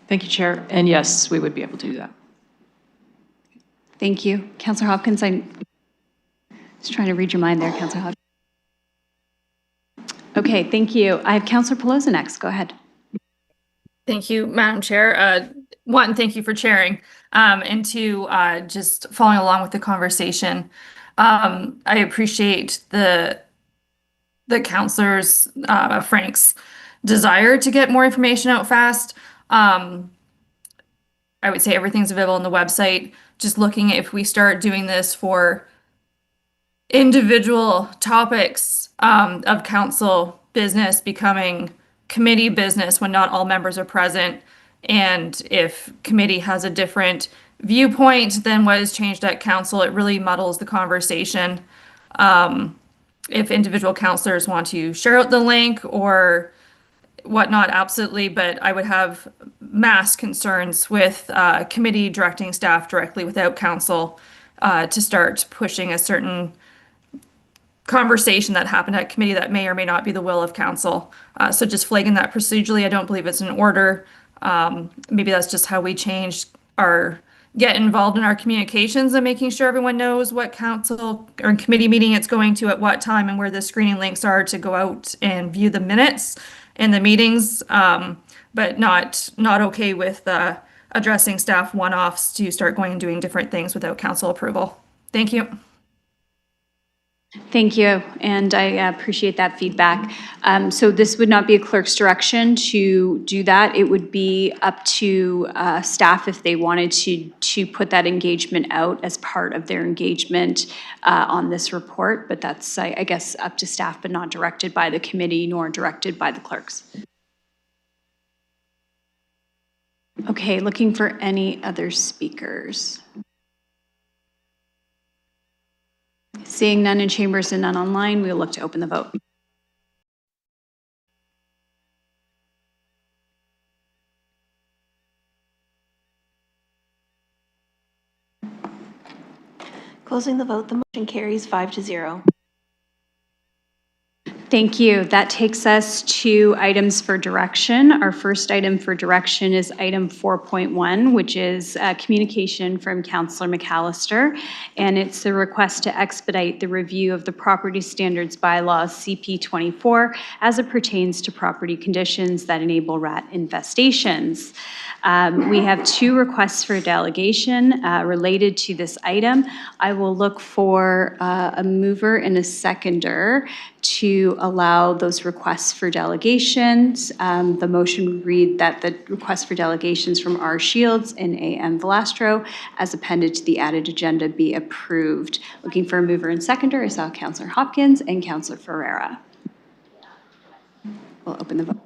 Thank you, Chair. And yes, we would be able to do that. Thank you. Councillor Hopkins, I'm just trying to read your mind there, Councillor Hopkins. Okay, thank you. I have Councillor Pelosi next. Go ahead. Thank you, Madam Chair. One, thank you for chairing, and two, just following along with the conversation. I appreciate the councillor's, Frank's desire to get more information out fast. I would say everything's available on the website. Just looking if we start doing this for individual topics of council business becoming committee business when not all members are present, and if committee has a different viewpoint than what is changed at council, it really muddles the conversation. If individual councillors want to share out the link or whatnot, absolutely, but I would have mass concerns with committee directing staff directly without council to start pushing a certain conversation that happened at committee that may or may not be the will of council. So just flagging that procedurally, I don't believe it's in order. Maybe that's just how we get involved in our communications and making sure everyone knows what council or committee meeting it's going to at what time and where the screening links are to go out and view the minutes and the meetings, but not okay with addressing staff one-offs to start going and doing different things without council approval. Thank you. Thank you, and I appreciate that feedback. So this would not be a clerk's direction to do that. It would be up to staff if they wanted to put that engagement out as part of their engagement on this report, but that's, I guess, up to staff, but not directed by the committee nor directed by the clerks. Okay, looking for any other speakers. Seeing none in chambers and none online, we will look to open the vote. Closing the vote, the motion carries 5-0. Thank you. That takes us to items for direction. Our first item for direction is item 4.1, which is communication from Councillor McAllister, and it's a request to expedite the review of the Property Standards Bylaws CP 24 as it pertains to property conditions that enable rat infestations. We have two requests for delegation related to this item. I will look for a mover and a seconder to allow those requests for delegations. The motion would read that the request for delegations from R. Shields and A.M. Velastro as appended to the added agenda be approved. Looking for a mover and seconder, I saw Councillor Hopkins and Councillor Ferreira. We'll open the vote.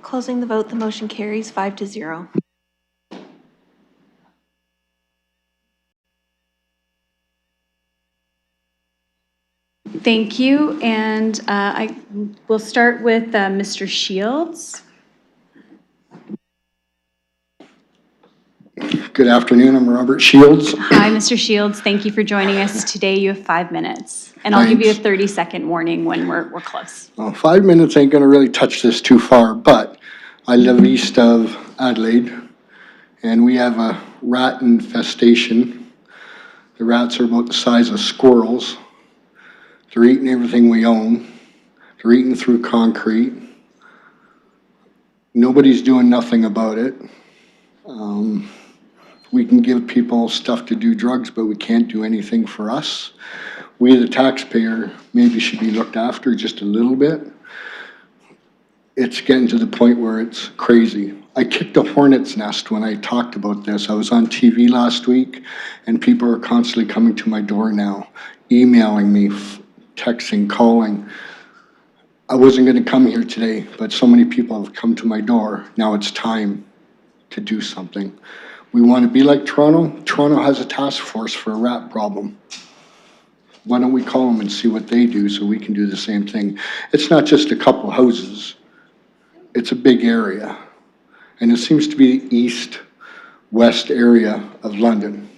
Closing the vote, the motion carries 5-0. Thank you, and I will start with Mr. Shields. Good afternoon, I'm Robert Shields. Hi, Mr. Shields. Thank you for joining us today. You have 5 minutes, and I'll give you a 30-second warning when we're close. Well, 5 minutes ain't gonna really touch this too far, but I live east of Adelaide, and we have a rat infestation. The rats are about the size of squirrels. They're eating everything we own. They're eating through concrete. Nobody's doing nothing about it. We can give people stuff to do drugs, but we can't do anything for us. We, the taxpayer, maybe should be looked after just a little bit. It's getting to the point where it's crazy. I kicked a hornet's nest when I talked about this. I was on TV last week, and people are constantly coming to my door now, emailing me, texting, calling. I wasn't going to come here today, but so many people have come to my door. Now it's time to do something. We want to be like Toronto. Toronto has a task force for a rat problem. Why don't we call them and see what they do so we can do the same thing? It's not just a couple houses. It's a big area. And it seems to be the east-west area of London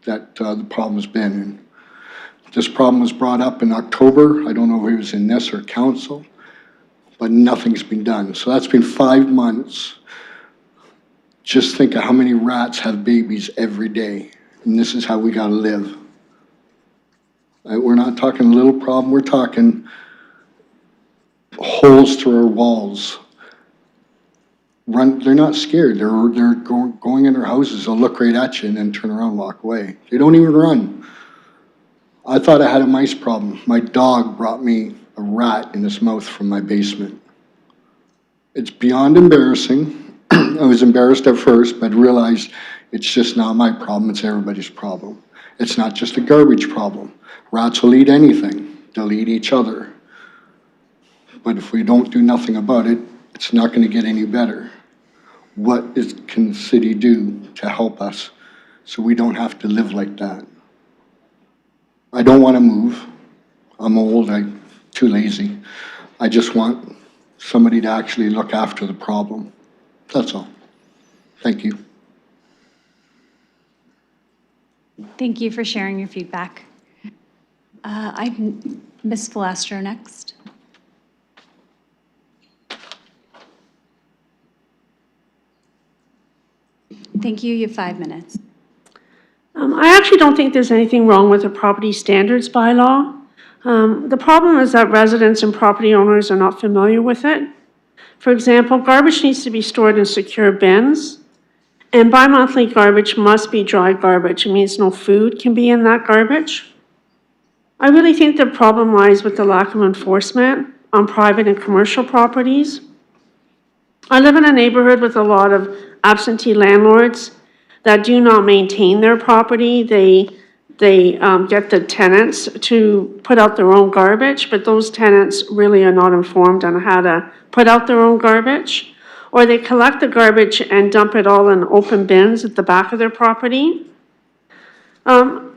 that the problem's been in. This problem was brought up in October. I don't know if it was in this or council, but nothing's been done. So that's been 5 months. Just think of how many rats have babies every day, and this is how we gotta live. We're not talking a little problem, we're talking holes through our walls. They're not scared, they're going in their houses, they'll look right at you and then turn around and walk away. They don't even run. I thought I had a mice problem. My dog brought me a rat in his mouth from my basement. It's beyond embarrassing. I was embarrassed at first, but realized it's just not my problem, it's everybody's problem. It's not just a garbage problem. Rats will eat anything. They'll eat each other. But if we don't do nothing about it, It's not gonna get any better. Can the city do to help us so we don't have to live like that? I don't wanna move. I'm old, I'm too lazy. I just want somebody to actually look after the problem. That's all. Thank you. Thank you for sharing your feedback. Ms. Filastro next. Thank you. You have 5 minutes. I actually don't think there's anything wrong with the property standards bylaw. The problem is that residents and property owners are not familiar with it. For example, garbage needs to be stored in secure bins, and bi-monthly garbage must be dry garbage. It means no food can be in that garbage. I really think the problem lies with the lack of enforcement on private and commercial properties. I live in a neighborhood with a lot of absentee landlords that do not maintain their property. They get the tenants to put out their own garbage, but those tenants really are not informed on how to put out their own garbage. Or they collect the garbage and dump it all in open bins at the back of their property. I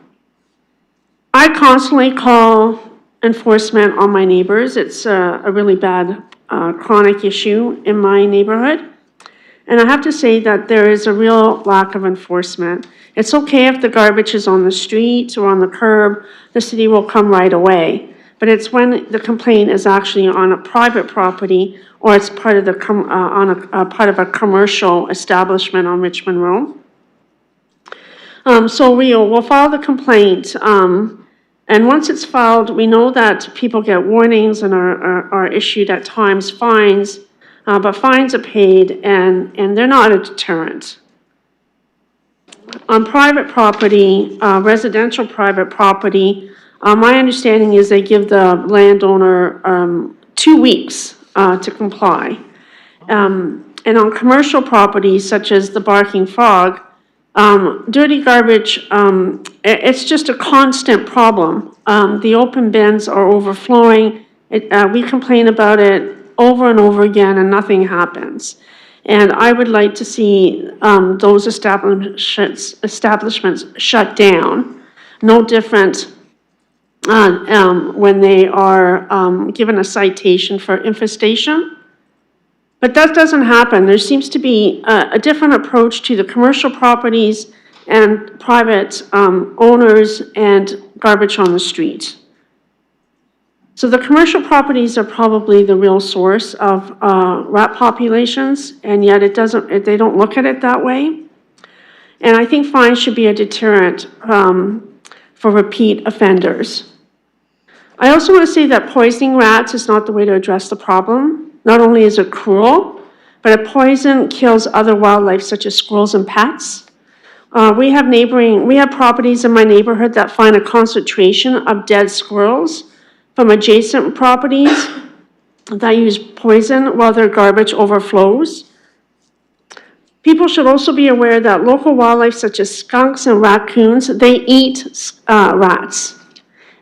constantly call enforcement on my neighbors. It's a really bad chronic issue in my neighborhood. And I have to say that there is a real lack of enforcement. It's okay if the garbage is on the street or on the curb, the city will come right away. But it's when the complaint is actually on a private property or it's part of part of a commercial establishment on Richmond Road. So we'll file the complaint. And once it's filed, we know that people get warnings and are issued at times fines. But fines are paid and they're not a deterrent. On private property, residential private property, my understanding is they give the landowner 2 weeks to comply. And on commercial properties such as the Barking Frog, dirty garbage, it's just a constant problem. The open bins are overflowing. We complain about it over and over again and nothing happens. And I would like to see those establishments shut down. No different when they are given a citation for infestation. But that doesn't happen. There seems to be a different approach to the commercial properties and private owners and garbage on the street. So the commercial properties are probably the real source of rat populations, and yet they don't look at it that way. And I think fines should be a deterrent for repeat offenders. I also want to say that poisoning rats is not the way to address the problem. Not only is it cruel, but a poison kills other wildlife such as squirrels and pets. We have properties in my neighborhood that find a concentration of dead squirrels from adjacent properties that use poison while their garbage overflows. People should also be aware that local wildlife such as skunks and raccoons, they eat rats.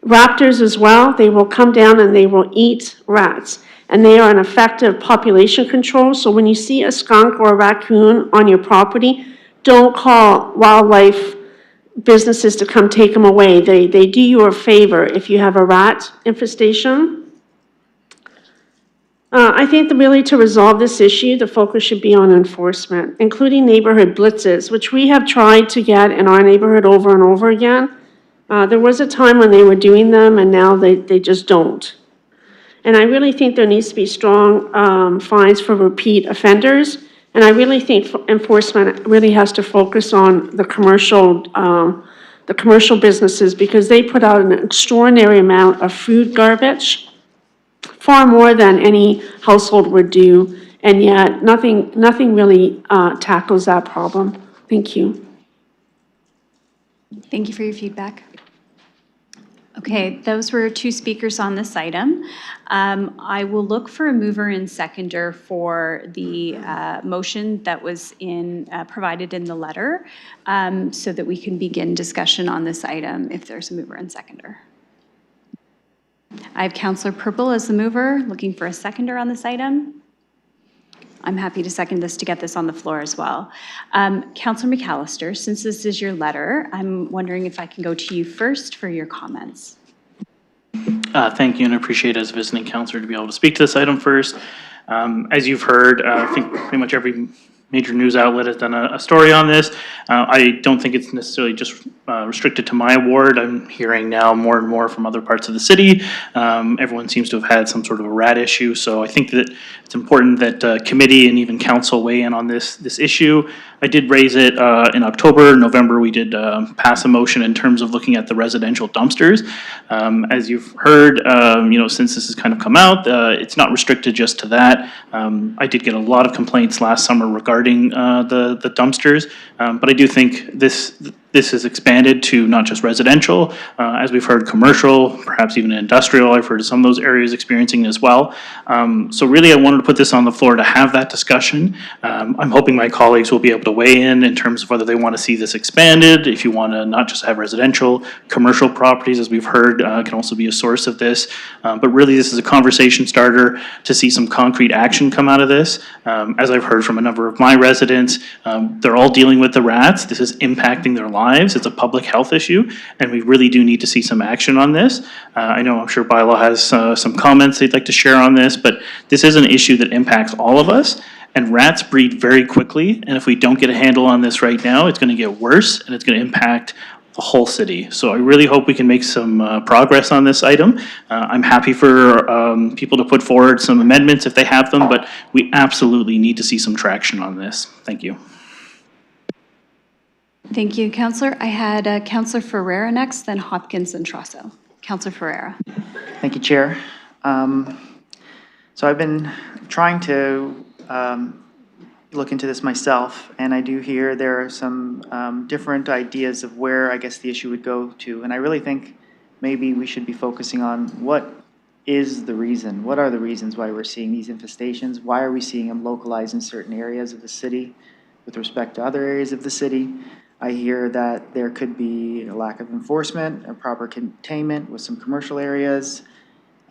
Raptors as well, they will come down and they will eat rats. And they are an effective population control. So when you see a skunk or a raccoon on your property, don't call wildlife businesses to come take them away. They do you a favor if you have a rat infestation. I think that really to resolve this issue, the focus should be on enforcement, including neighborhood blitzes, which we have tried to get in our neighborhood over and over again. There was a time when they were doing them and now they just don't. And I really think there needs to be strong fines for repeat offenders. And I really think enforcement really has to focus on the commercial businesses because they put out an extraordinary amount of food garbage, far more than any household would do. And yet nothing really tackles that problem. Thank you. Thank you for your feedback. Okay, those were 2 speakers on this item. I will look for a mover and seconder for the motion that was provided in the letter so that we can begin discussion on this item if there's a mover and seconder. I have Councillor Purple as the mover, looking for a seconder on this item. I'm happy to second this to get this on the floor as well. Councillor McAllister, since this is your letter, I'm wondering if I can go to you first for your comments. Thank you, and I appreciate as a visiting councillor to be able to speak to this item first. As you've heard, I think pretty much every major news outlet has done a story on this. I don't think it's necessarily just restricted to my ward. I'm hearing now more and more from other parts of the city. Everyone seems to have had some sort of a rat issue, so I think that it's important that committee and even council weigh in on this issue. I did raise it in October. November, we did pass a motion in terms of looking at the residential dumpsters. As you've heard, since this has kind of come out, it's not restricted just to that. I did get a lot of complaints last summer regarding the dumpsters, but I do think this is expanded to not just residential, as we've heard commercial, perhaps even industrial. I've heard of some of those areas experiencing it as well. So really I wanted to put this on the floor to have that discussion. I'm hoping my colleagues will be able to weigh in terms of whether they want to see this expanded, if you want to not just have residential, commercial properties, as we've heard, can also be a source of this. But really this is a conversation starter to see some concrete action come out of this. As I've heard from a number of my residents, they're all dealing with the rats. This is impacting their lives. It's a public health issue, and we really do need to see some action on this. I'm sure Bylaw has some comments they'd like to share on this, but this is an issue that impacts all of us, and rats breed very quickly, and if we don't get a handle on this right now, it's going to get worse, and it's going to impact the whole city. So I really hope we can make some progress on this item. I'm happy for people to put forward some amendments if they have them, but we absolutely need to see some traction on this. Thank you. Thank you, Councillor. I had Councillor Ferreira next, then Hopkins and Trosso. Councillor Ferreira. Thank you, Chair. So I've been trying to look into this myself, and I do hear there are some different ideas of where I guess the issue would go to, and I really think maybe we should be focusing on what is the reason, what are the reasons why we're seeing these infestations, why are we seeing them localized in certain areas of the city with respect to other areas of the city. I hear that there could be a lack of enforcement or proper containment with some commercial areas.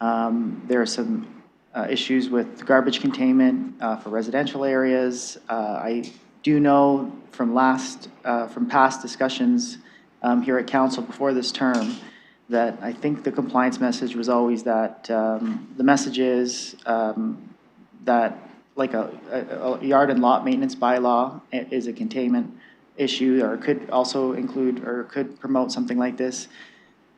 There are some issues with garbage containment for residential areas. I do know from past discussions here at council before this term that I think the compliance message was always that the message is that like a yard and lot maintenance bylaw is a containment issue, or could also include or could promote something like this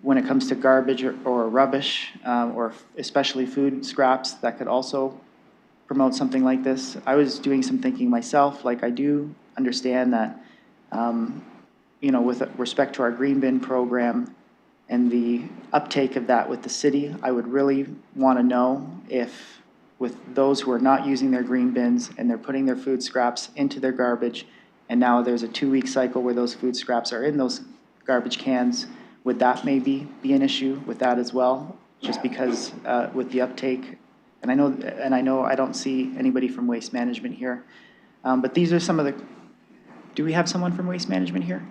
when it comes to garbage or rubbish, or especially food scraps, that could also promote something like this. I was doing some thinking myself, like I do understand that, with respect to our green bin program and the uptake of that with the city, I would really want to know if with those who are not using their green bins and they're putting their food scraps into their garbage, and now there's a 2-week cycle where those food scraps are in those garbage cans, would that maybe be an issue with that as well? Just because with the uptake, and I know I don't see anybody from Waste Management here, but these are some of the, do we have someone from Waste Management here?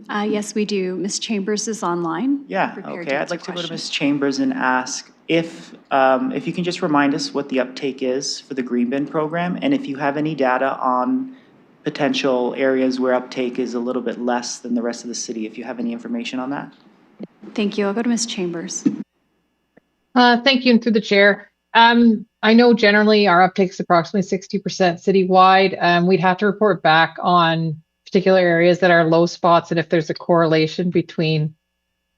Yes, we do. Ms. Chambers is online. Yeah, okay, I'd like to go to Ms. Chambers and ask if you can just remind us what the uptake is for the green bin program, and if you have any data on potential areas where uptake is a little bit less than the rest of the city, if you have any information on that. Thank you. I'll go to Ms. Chambers. Thank you, and through the chair. I know generally our uptake is approximately 60% citywide. We'd have to report back on particular areas that are low spots, and if there's a correlation between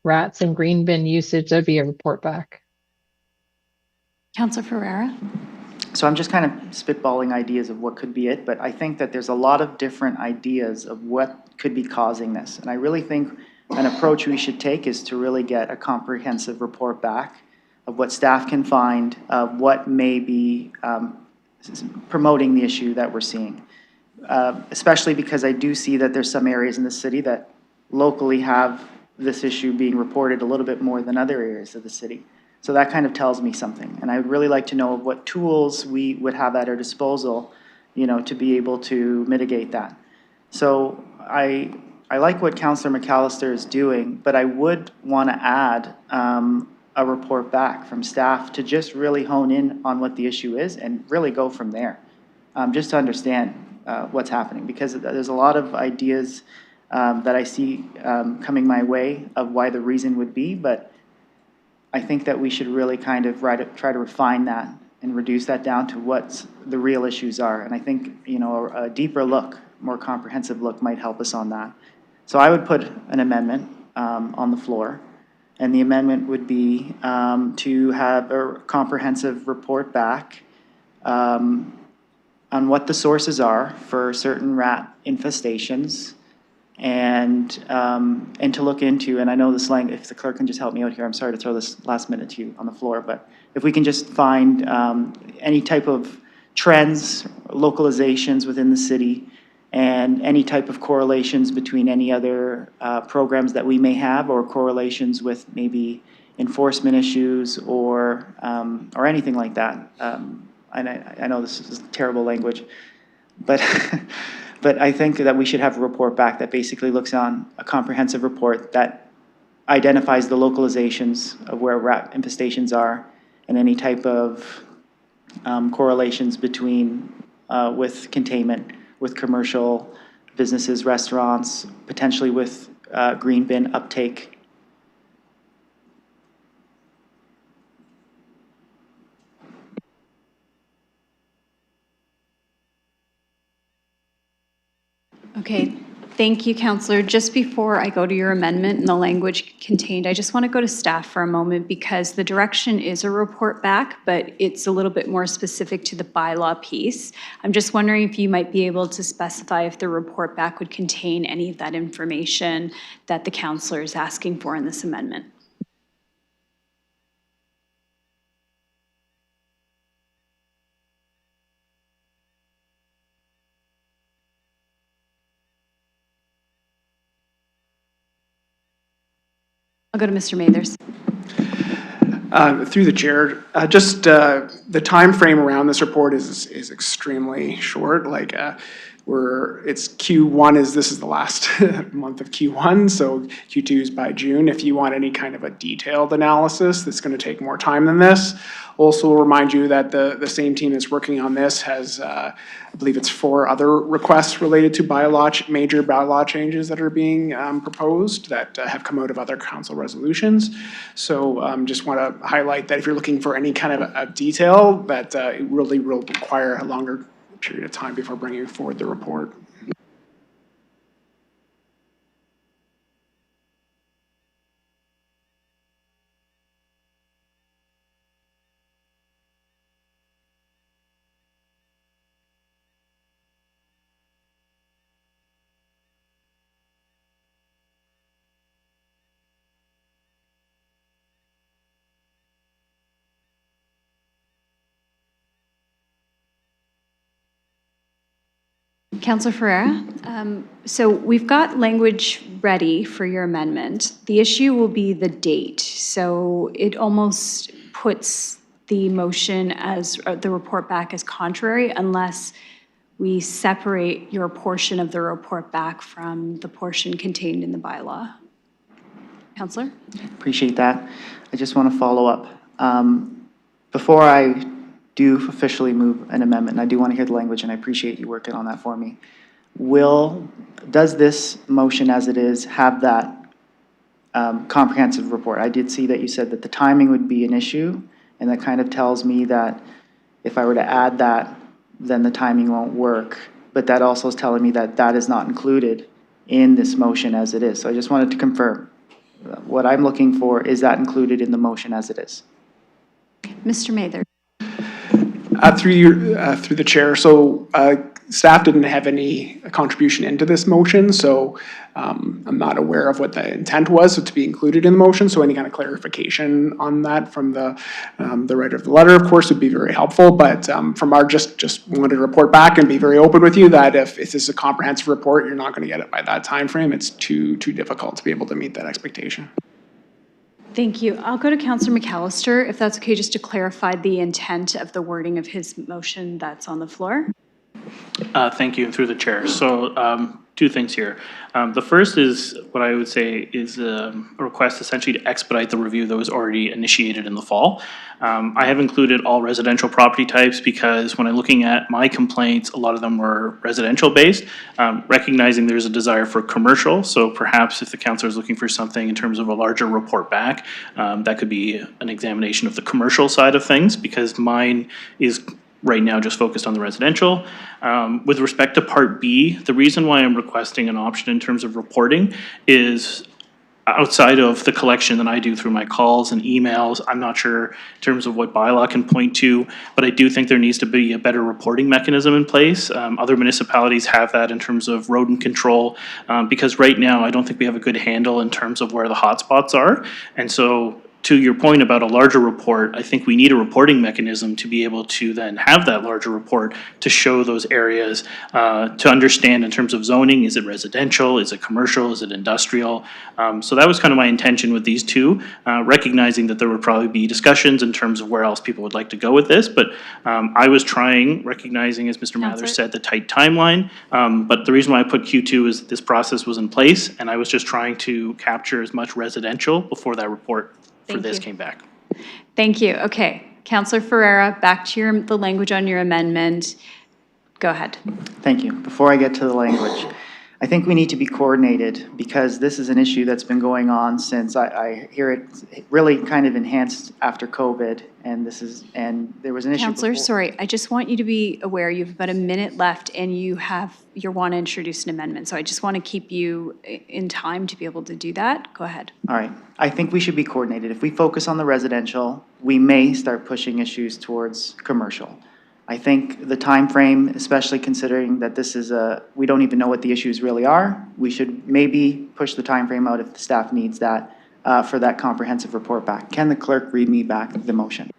rats and green bin usage, there'd be a report back. Councillor Ferreira. So I'm just kind of spitballing ideas of what could be it, but I think that there's a lot of different ideas of what could be causing this. And I really think an approach we should take is to really get a comprehensive report back of what staff can find, of what may be promoting the issue that we're seeing. Especially because I do see that there's some areas in the city that locally have this issue being reported a little bit more than other areas of the city. So that kind of tells me something. And I would really like to know what tools we would have at our disposal, to be able to mitigate that. So I like what Councillor McAllister is doing, but I would want to add a report back from staff to just really hone in on what the issue is and really go from there, just to understand what's happening, because there's a lot of ideas that I see coming my way of why the reason would be, but I think that we should really kind of try to refine that and reduce that down to what the real issues are. And I think, you know, a deeper look, more comprehensive look might help us on that. So I would put an amendment on the floor, and the amendment would be to have a comprehensive report back on what the sources are for certain rat infestations, and to look into, and I know this language, if the clerk can just help me out here, I'm sorry to throw this last minute to you on the floor, but if we can just find any type of trends, localizations within the city, and any type of correlations between any other programs that we may have, or correlations with maybe enforcement issues or anything like that. I know this is terrible language, but but I think that we should have a report back that basically looks on a comprehensive report that identifies the localizations of where rat infestations are and any type of correlations between with containment, with commercial businesses, restaurants, potentially with green bin uptake. Okay, thank you, Councillor. Just before I go to your amendment and the language contained, I just want to go to staff for a moment, because the direction is a report back, but it's a little bit more specific to the bylaw piece. I'm just wondering if you might be able to specify if the report back would contain any of that information that the councillor is asking for in this amendment. I'll go to Mr. Mathers. Through the chair, just the time frame around this report is extremely short. Like it's Q1 this is the last month of Q1, so Q2 is by June. If you want any kind of a detailed analysis, that's going to take more time than this. Also remind you that the same team that's working on this has, I believe it's 4 other requests related to major bylaw changes that are being proposed that have come out of other council resolutions. So just want to highlight that if you're looking for any kind of a detail, that it really will require a longer period of time before bringing forward the report. Councillor Ferreira, so we've got language ready for your amendment. The issue will be the date. So it almost puts the motion as the report back as contrary unless we separate your portion of the report back from the portion contained in the bylaw. Councillor? Appreciate that. I just want to follow up. Before I do officially move an amendment, and I do want to hear the language, and I appreciate you working on that for me. Does this motion as it is have that comprehensive report? I did see that you said that the timing would be an issue, and that kind of tells me that if I were to add that, then the timing won't work. But that also is telling me that that is not included in this motion as it is. So I just wanted to confirm. What I'm looking for, is that included in the motion as it is? Mr. Mather. Through the chair, so staff didn't have any contribution into this motion, so I'm not aware of what the intent was to be included in the motion. So any kind of clarification on that from the writer of the letter, of course, would be very helpful. But from our just wanted to report back and be very open with you that if this is a comprehensive report, you're not going to get it by that time frame. It's too difficult to be able to meet that expectation. Thank you. I'll go to Councillor McAllister, if that's okay, just to clarify the intent of the wording of his motion that's on the floor. Thank you, through the chair. So two things here. The first is what I would say is a request essentially to expedite the review that was already initiated in the fall. I have included all residential property types because when I'm looking at my complaints, a lot of them were residential based, recognizing there's a desire for commercial. So perhaps if the councilor is looking for something in terms of a larger report back, that could be an examination of the commercial side of things, because mine is right now just focused on the residential. With respect to Part B, the reason why I'm requesting an option in terms of reporting is outside of the collection that I do through my calls and emails. I'm not sure in terms of what bylaw can point to, but I do think there needs to be a better reporting mechanism in place. Other municipalities have that in terms of rodent control, because right now I don't think we have a good handle in terms of where the hotspots are. And so to your point about a larger report, I think we need a reporting mechanism to be able to then have that larger report to show those areas, to understand in terms of zoning, is it residential, is it commercial, is it industrial? So that was kind of my intention with these two, recognizing that there would probably be discussions in terms of where else people would like to go with this, but I was trying, recognizing, as Mr. Mather said, the tight timeline, but the reason why I put Q2 is this process was in place, and I was just trying to capture as much residential before that report for this came back. Thank you. Okay. Councillor Ferreira, back to the language on your amendment. Go ahead. Thank you. Before I get to the language, I think we need to be coordinated because this is an issue that's been going on since I hear it really kind of enhanced after COVID, and there was an issue. Councillor, before. sorry, I just want you to be aware you have about a minute left and you want to introduce an amendment. So I just want to keep you in time to be able to do that. Go ahead. All right. I think we should be coordinated. If we focus on the residential, we may start pushing issues towards commercial. I think the time frame, especially considering that this is we don't even know what the issues really are, we should maybe push the time frame out if the staff needs that for that comprehensive report back. Can the clerk read me back the motion?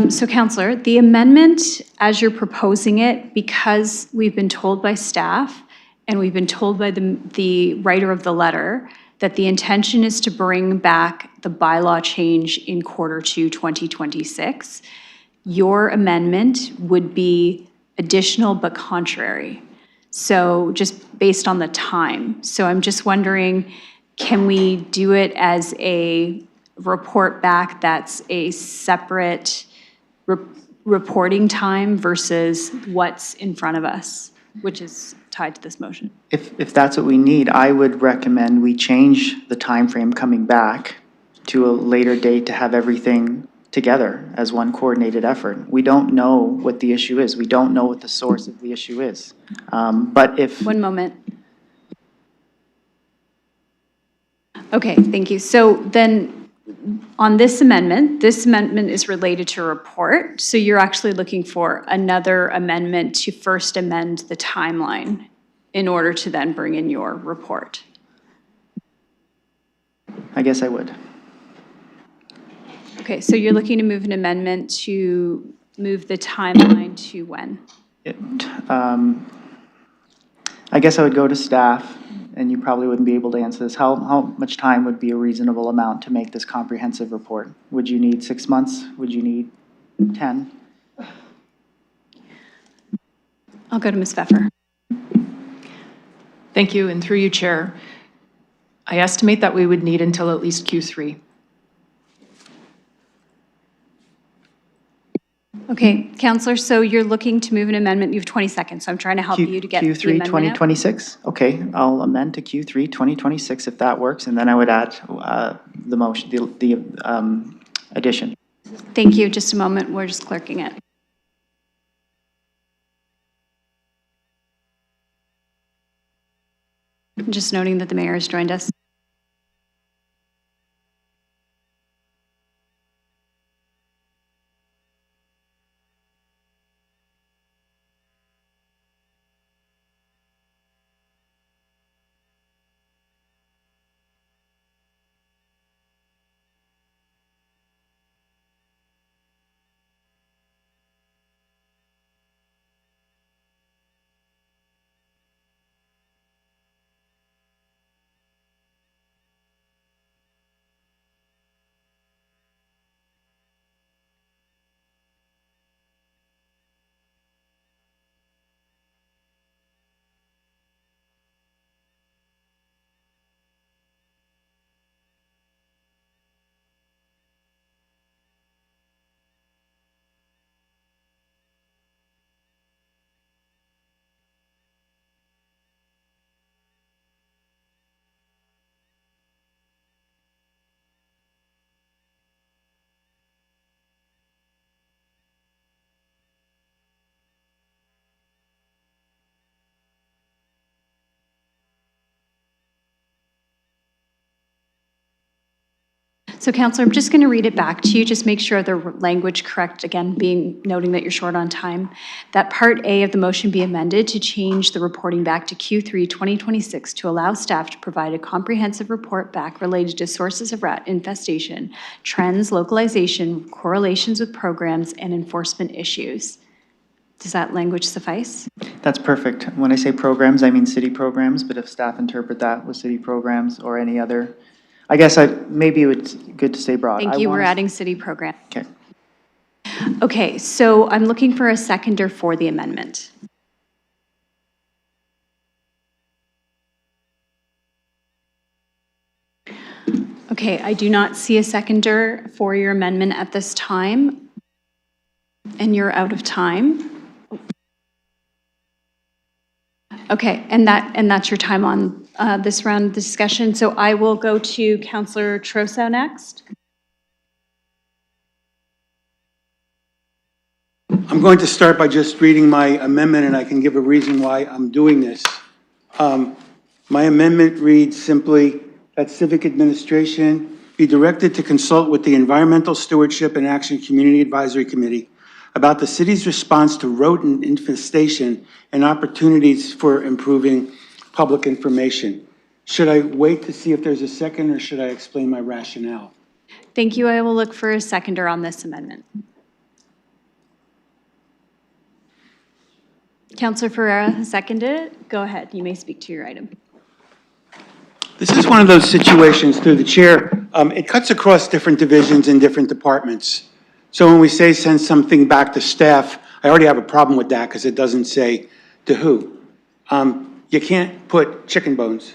So Councillor, the amendment, as you're proposing it, because we've been told by staff and we've been told by the writer of the letter that the intention is to bring back the bylaw change in Q2 2026, your amendment would be additional but contrary. So just based on the time. So I'm just wondering, can we do it as a report back that's a separate reporting time versus what's in front of us, which is tied to this motion? If that's what we need, I would recommend we change the time frame coming back to a later date to have everything together as one coordinated effort. We don't know what the issue is. We don't know what the source of the issue is. But if... One moment. Okay, thank you. So then on this amendment is related to report. So you're actually looking for another amendment to first amend the timeline in order to then bring in your report. I guess I would. Okay, so you're looking to move an amendment to move the timeline to when? I guess I would go to staff, and you probably wouldn't be able to answer this. How much time would be a reasonable amount to make this comprehensive report? Would you need 6 months? Would you need 10? I'll go to Ms. Pfeffer. Thank you, and through you, Chair. I estimate that we would need until at least Q3. Okay, Councillor, so you're looking to move an amendment. You have 20 seconds, so I'm trying to help you to get the Q3 amendment out. 2026? Okay, I'll amend to Q3 2026 if that works, and then I would add the motion, the addition. Thank you. Just a moment. We're just clerking it. Just noting that the mayor has joined us. So Counselor, I'm just going to read it back to you, just make sure the language correct, again, noting that you're short on time. That Part A of the motion be amended to change the reporting back to Q3 2026 to allow staff to provide a comprehensive report back related to sources of rat infestation, trends, localization, correlations with programs, and enforcement issues. Does that language suffice? That's perfect. When I say programs, I mean city programs, but if staff interpret that with city programs or any other, I guess maybe it's good to stay broad. Thank you, we're adding city program. Okay. Okay, so I'm looking for a seconder for the amendment. Okay, I do not see a seconder for your amendment at this time, and you're out of time. Okay, and that's your time on this round of discussion. So I will go to Councillor Trousseau next. I'm going to start by just reading my amendment, and I can give a reason why I'm doing this. My amendment reads simply that civic administration be directed to consult with the Environmental Stewardship and Action Community Advisory Committee about the city's response to rodent infestation and opportunities for improving public information. Should I wait to see if there's a second, or should I explain my rationale? Thank you. I will look for a seconder on this amendment. Councillor Ferreira has seconded it. Go ahead. You may speak to your item. This is one of those situations, through the chair, it cuts across different divisions and different departments. So when we say send something back to staff, I already have a problem with that because it doesn't say to who. You can't put chicken bones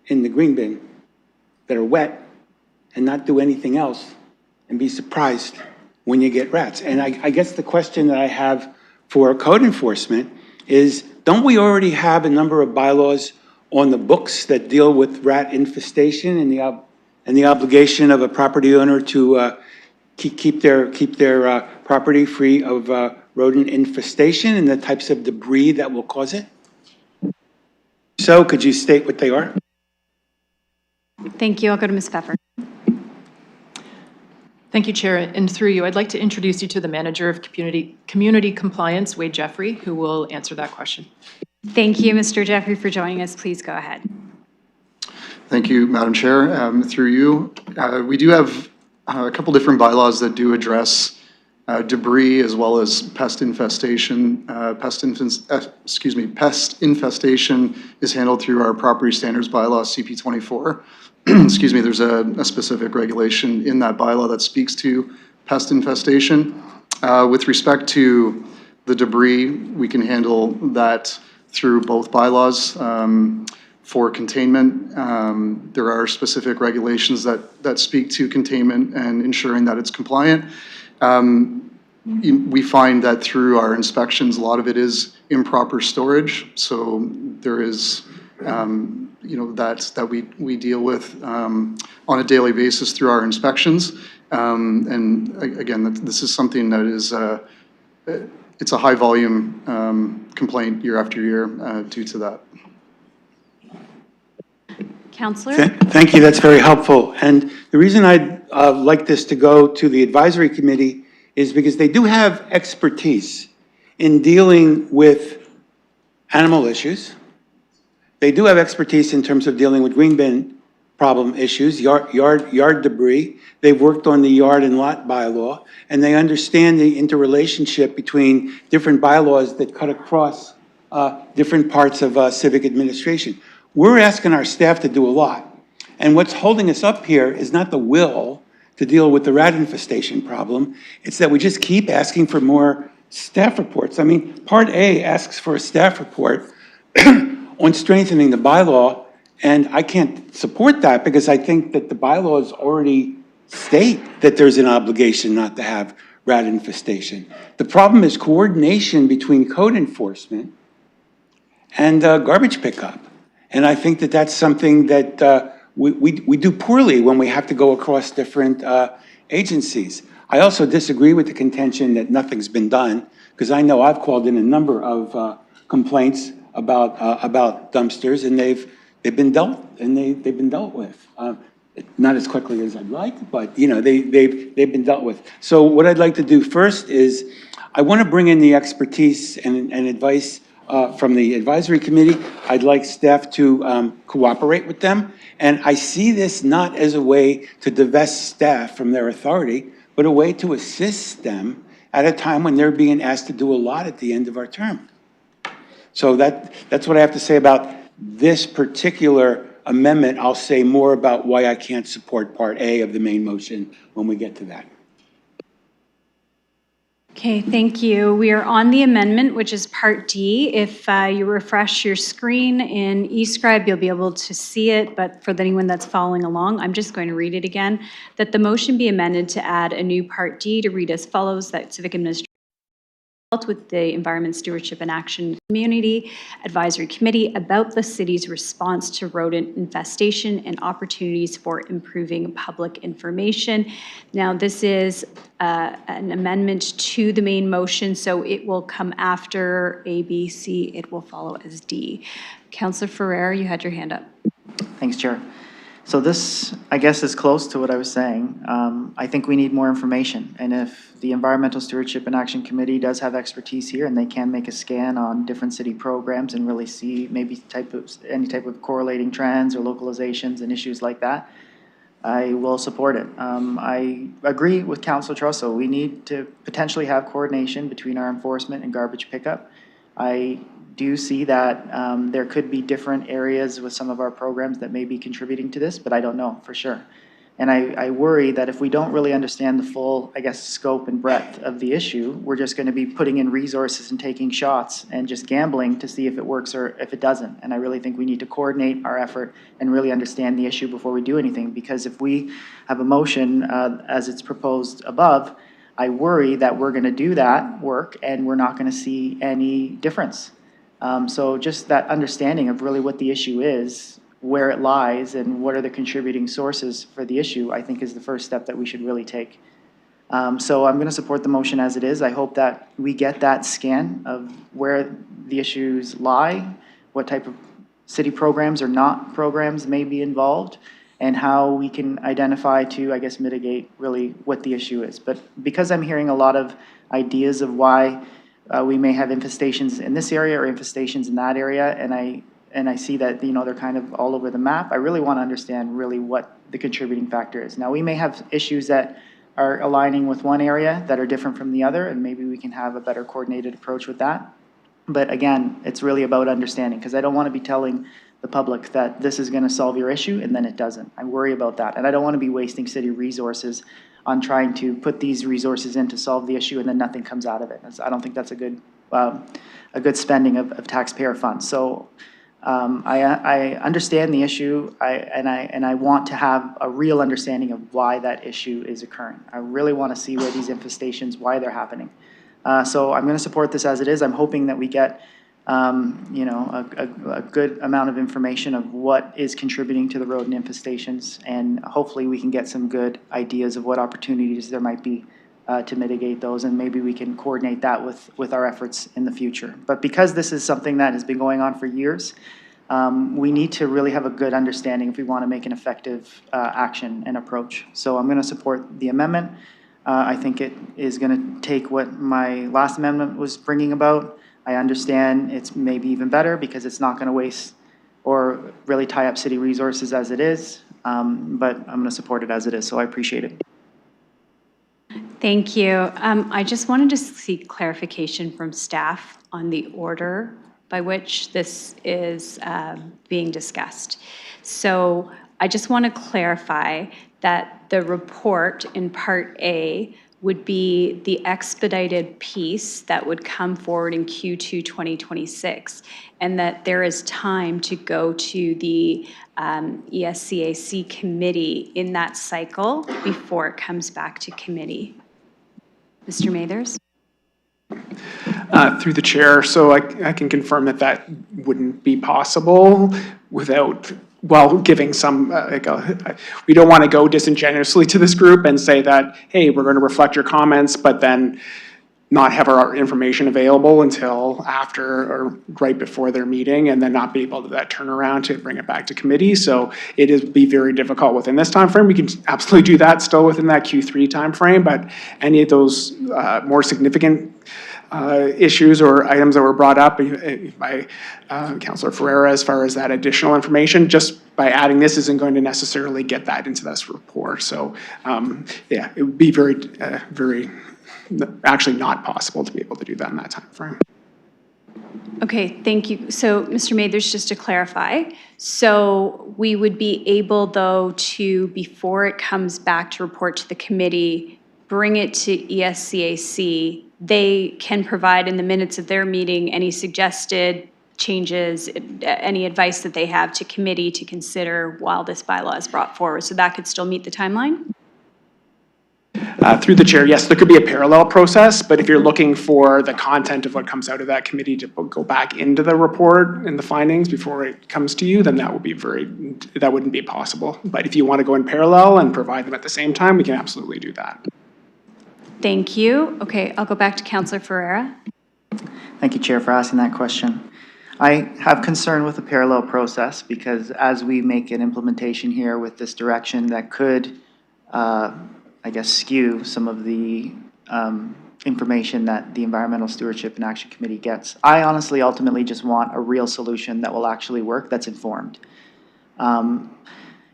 in the green bin that are wet and not do anything else and be surprised when you get rats. And I guess the question that I have for code enforcement is, don't we already have a number of bylaws on the books that deal with rat infestation and the obligation of a property owner to keep their property free of rodent infestation and the types of debris that will cause it? So could you state what they are? Thank you. I'll go to Ms. Pfeffer. Thank you, Chair. And through you, I'd like to introduce you to the Manager of Community Compliance, Wade Jeffrey, who will answer that question. Thank you, Mr. Jeffrey, for joining us. Please go ahead. Thank you, Madam Chair. Through you, we do have a couple different bylaws that do address debris as well as pest infestation. Pest infestation is handled through our property standards bylaw, CP24. Excuse me, there's a specific regulation in that bylaw that speaks to pest infestation. With respect to the debris, we can handle that through both bylaws. For containment, there are specific regulations that speak to containment and ensuring that it's compliant. We find that through our inspections, a lot of it is improper storage. So there is, that we deal with on a daily basis through our inspections. And again, this is something that is, it's a high volume complaint year after year due to that. Councillor? Thank you, that's very helpful. And the reason I'd like this to go to the advisory committee is because they do have expertise in dealing with animal issues. They do have expertise in terms of dealing with green bin problem issues, yard debris. They've worked on the yard and lot bylaw, and they understand the interrelationship between different bylaws that cut across different parts of civic administration. We're asking our staff to do a lot. And what's holding us up here is not the will to deal with the rat infestation problem. It's that we just keep asking for more staff reports. I mean, Part A asks for a staff report on strengthening the bylaw, and I can't support that because I think that the bylaws already state that there's an obligation not to have rat infestation. The problem is coordination between code enforcement and garbage pickup. And I think that that's something that we do poorly when we have to go across different agencies. I also disagree with the contention that nothing's been done, because I know I've called in a number of complaints about dumpsters, and they've been dealt with. not as quickly as I'd like, but, you know, they've been dealt with. So what I'd like to do first is, I want to bring in the expertise and advice from the advisory committee. I'd like staff to cooperate with them. And I see this not as a way to divest staff from their authority, but a way to assist them at a time when they're being asked to do a lot at the end of our term. So that's what I have to say about this particular amendment. I'll say more about why I can't support Part A of the main motion when we get to that. Okay, thank you. We are on the amendment, which is Part D. If you refresh your screen in eScribe, you'll be able to see it, but for anyone that's following along, I'm just going to read it again. That the motion be amended to add a new Part D to read as follows, that Civic Administration with the Environment Stewardship and Action Community Advisory Committee about the city's response to rodent infestation and opportunities for improving public information. Now, this is an amendment to the main motion, so it will come after A, B, C. It will follow as D. Councillor Ferrer, you had your hand up. Thanks, Chair. So this, I guess, is close to what I was saying. I think we need more information. And if the Environmental Stewardship and Action Committee does have expertise here and they can make a scan on different city programs and really see maybe any type of correlating trends or localizations and issues like that, I will support it. I agree with Councillor Trusso. We need to potentially have coordination between our enforcement and garbage pickup. I do see that there could be different areas with some of our programs that may be contributing to this, but I don't know for sure. And I worry that if we don't really understand the full, I guess, scope and breadth of the issue, we're just going to be putting in resources and taking shots and just gambling to see if it works or if it doesn't. And I really think we need to coordinate our effort and really understand the issue before we do anything. Because if we have a motion as it's proposed above, I worry that we're going to do that work and we're not going to see any difference. So just that understanding of really what the issue is, where it lies, and what are the contributing sources for the issue, I think is the first step that we should really take. So I'm going to support the motion as it is. I hope that we get that scan of where the issues lie, what type of city programs or not programs may be involved, and how we can identify to, I guess, mitigate really what the issue is. But because I'm hearing a lot of ideas of why we may have infestations in this area or infestations in that area, and I see that, you know, they're kind of all over the map. I really want to understand really what the contributing factor is. Now, we may have issues that are aligning with one area that are different from the other, and maybe we can have a better coordinated approach with that. But again, it's really about understanding, because I don't want to be telling the public that this is going to solve your issue and then it doesn't. I worry about that, and I don't want to be wasting city resources on trying to put these resources in to solve the issue and then nothing comes out of it. I don't think that's a good spending of taxpayer funds. So I understand the issue, and I want to have a real understanding of why that issue is occurring. I really want to see where these infestations, why they're happening. So I'm going to support this as it is. I'm hoping that we get you know, a good amount of information of what is contributing to the rodent infestations, and hopefully we can get some good ideas of what opportunities there might be to mitigate those, and maybe we can coordinate that with our efforts in the future. But because this is something that has been going on for years, we need to really have a good understanding if we want to make an effective action and approach. So I'm going to support the amendment. I think it is going to take what my last amendment was bringing about. I understand it's maybe even better because it's not going to waste or really tie up city resources as it is, but I'm going to support it as it is, so I appreciate it. Thank you. I just wanted to seek clarification from staff on the order by which this is being discussed. So I just want to clarify that the report in Part A would be the expedited piece that would come forward in Q2 2026, and that there is time to go to the ESCAC committee in that cycle before it comes back to committee. Mr. Mathers? Through the chair, so I can confirm that that wouldn't be possible without, well, giving some, we don't want to go disingenuously to this group and say that, hey, we're going to reflect your comments, but then not have our information available until after or right before their meeting, and then not be able to that turnaround to bring it back to committee. So it is be very difficult within this time frame. We can absolutely do that still within that Q3 timeframe, but any of those more significant issues or items that were brought up by Councillor Ferreira as far as that additional information, just by adding this isn't going to necessarily get that into this report. So yeah, it would be very actually not possible to be able to do that in that time frame. Okay, thank you. So, Mr. Mathers, just to clarify, so we would be able, though, to, before it comes back to report to the committee, bring it to ESCAC. They can provide in the minutes of their meeting any suggested changes, any advice that they have to committee to consider while this bylaw is brought forward. So that could still meet the timeline? Through the chair, yes, there could be a parallel process, but if you're looking for the content of what comes out of that committee to go back into the report and the findings before it comes to you, then that wouldn't be possible. But if you want to go in parallel and provide them at the same time, we can absolutely do that. Thank you. Okay, I'll go back to Councillor Ferreira. Thank you, Chair, for asking that question. I have concern with the parallel process because as we make an implementation here with this direction that could, I guess, skew some of the information that the Environmental Stewardship and Action Committee gets. I honestly ultimately just want a real solution that will actually work, that's informed.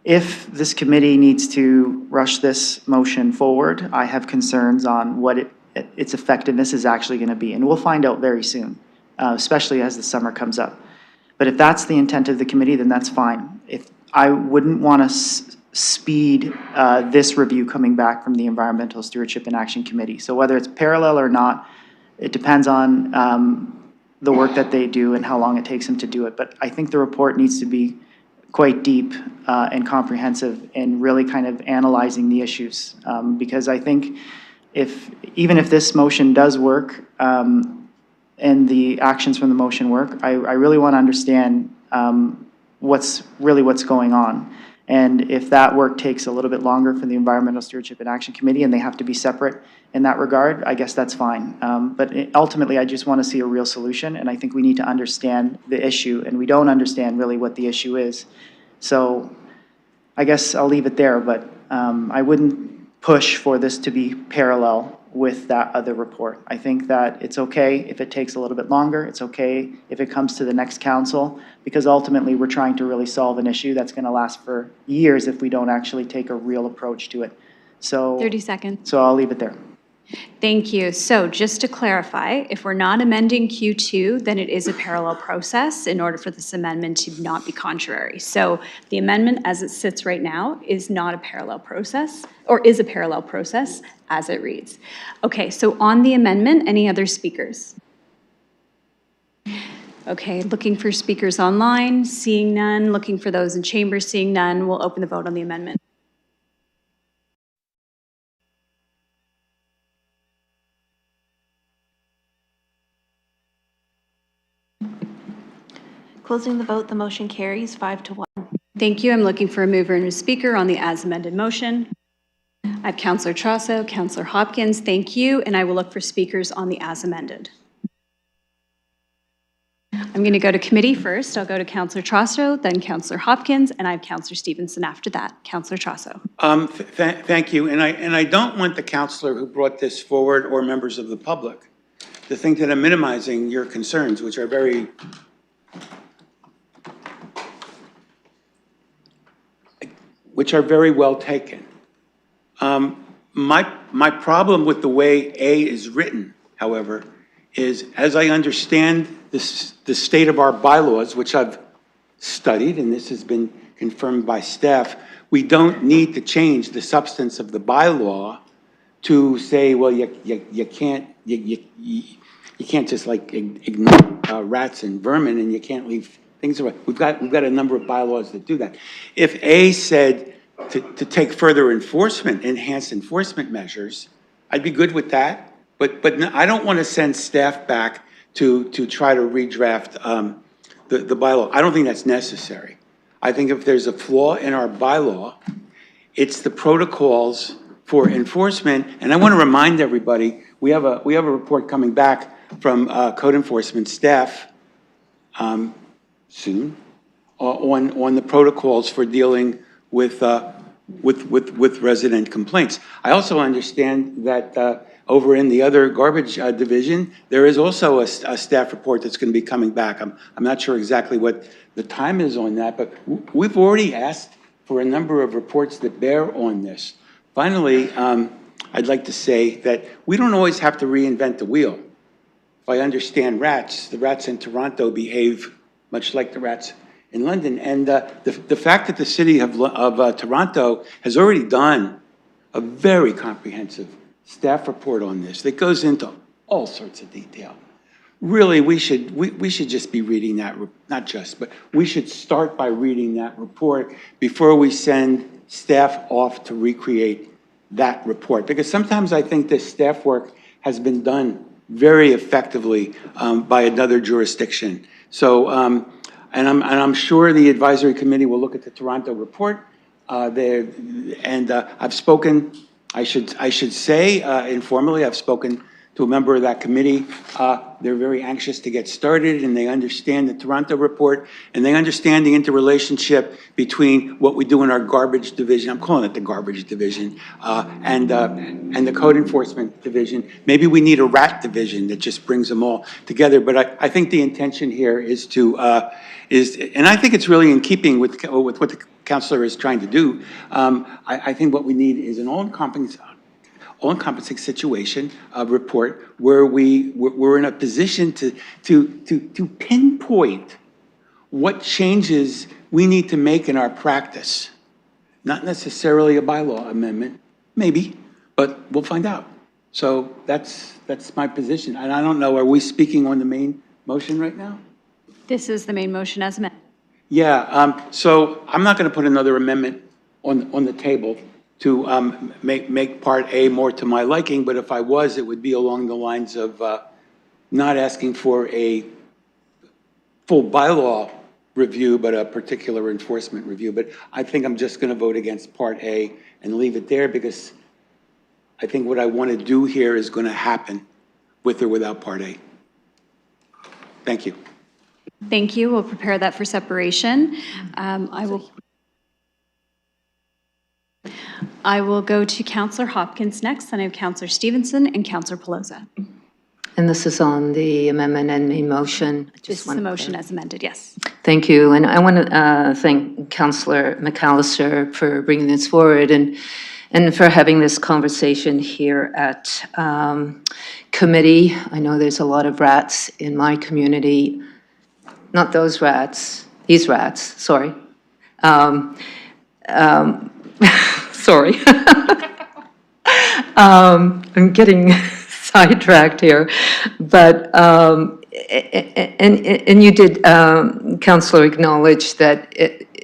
If this committee needs to rush this motion forward, I have concerns on what its effectiveness is actually going to be. And we'll find out very soon, especially as the summer comes up. But if that's the intent of the committee, then that's fine. If I wouldn't want to speed this review coming back from the Environmental Stewardship and Action Committee. So whether it's parallel or not, it depends on the work that they do and how long it takes them to do it. But I think the report needs to be quite deep and comprehensive in really kind of analyzing the issues. Because I think even if this motion does work and the actions from the motion work, I really want to understand what's going on. And if that work takes a little bit longer for the Environmental Stewardship and Action Committee and they have to be separate in that regard, I guess that's fine. But ultimately, I just want to see a real solution, and I think we need to understand the issue, and we don't understand really what the issue is. So I guess I'll leave it there, but I wouldn't push for this to be parallel with that other report. I think that it's okay if it takes a little bit longer. It's okay if it comes to the next council, because ultimately we're trying to really solve an issue that's going to last for years if we don't actually take a real approach to it. So 30 seconds. So I'll leave it there. Thank you. So just to clarify, if we're not amending Q2, then it is a parallel process in order for this amendment to not be contrary. So the amendment as it sits right now is not a parallel process, or is a parallel process as it reads. Okay, so on the amendment, any other speakers? Okay, looking for speakers online, seeing none. Looking for those in chamber, seeing none. We'll open the vote on the amendment. Closing the vote, the motion carries 5-1. Thank you. I'm looking for a mover and a speaker on the as amended motion. I have Councillor Trosso, Councillor Hopkins, thank you, and I will look for speakers on the as amended. I'm going to go to committee first. I'll go to Councillor Trosso, then Councillor Hopkins, and I have Councillor Stevenson after that. Councillor Trosso. Thank you, and I don't want the councillor who brought this forward or members of the public to think that I'm minimizing your concerns, which are very well taken. My problem with the way A is written, however, is as I understand the state of our bylaws, which I've studied, and this has been confirmed by staff, we don't need to change the substance of the bylaw to say, well, you can't just like ignore rats and vermin, and you can't leave things away. We've got a number of bylaws that do that. If A said to take further enhanced enforcement measures, I'd be good with that. But I don't want to send staff back to try to redraft the bylaw. I don't think that's necessary. I think if there's a flaw in our bylaw, it's the protocols for enforcement. And I want to remind everybody, we have a report coming back from code enforcement staff soon on the protocols for dealing with resident complaints. I also understand that over in the other garbage division, there is also a staff report that's going to be coming back. I'm not sure exactly what the time is on that, but we've already asked for a number of reports that bear on this. Finally, I'd like to say that we don't always have to reinvent the wheel. If I understand rats, the rats in Toronto behave much like the rats in London. And the fact that the city of Toronto has already done a very comprehensive staff report on this that goes into all sorts of detail. Really, we should just be reading that, not just, but we should start by reading that report before we send staff off to recreate that report. Because sometimes I think this staff work has been done very effectively by another jurisdiction. So, and I'm sure the advisory committee will look at the Toronto report. I've spoken, I should say informally, I've spoken to a member of that committee. They're very anxious to get started, and they understand the Toronto report, and they understand the interrelationship between what we do in our garbage division, I'm calling it the garbage division, and the code enforcement division. Maybe we need a rat division that just brings them all together, but I think the intention here is to, and I think it's really in keeping with what the councilor is trying to do. I think what we need is an all-encompassing situation report where we're in a position to pinpoint what changes we need to make in our practice. Not necessarily a bylaw amendment, maybe, but we'll find out. So that's my position. And I don't know, are we speaking on the main motion right now? This is the main motion as amended. Yeah, so I'm not going to put another amendment on the table to make Part A more to my liking, but if I was, it would be along the lines of not asking for a full bylaw review, but a particular enforcement review. But I think I'm just going to vote against Part A and leave it there, because I think what I want to do here is going to happen with or without Part A. Thank you. Thank you. We'll prepare that for separation. I will go to Councillor Hopkins next, then I have Councillor Stevenson and Councillor Pelosa. And this is on the amendment and main motion. This is the motion as amended, yes. Thank you, and I want to thank Councillor McAllister for bringing this forward and for having this conversation here at committee. I know there's a lot of rats in my community, not those rats, these rats, sorry. Sorry. I'm getting sidetracked here, but and you did, Councillor, acknowledge that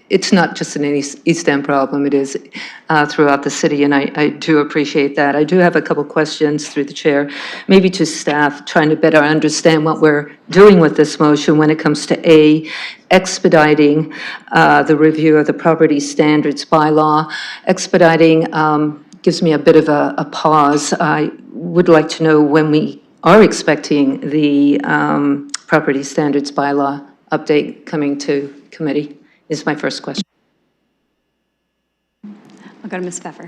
it's not just an East End problem, it is throughout the city, and I do appreciate that. I do have a couple questions through the chair, maybe to staff, trying to better understand what we're doing with this motion when it comes to A, expediting the review of the property standards bylaw. Expediting gives me a bit of a pause. I would like to know when we are expecting the property standards bylaw update coming to committee, is my first question. I'll go to Ms. Pfeffer.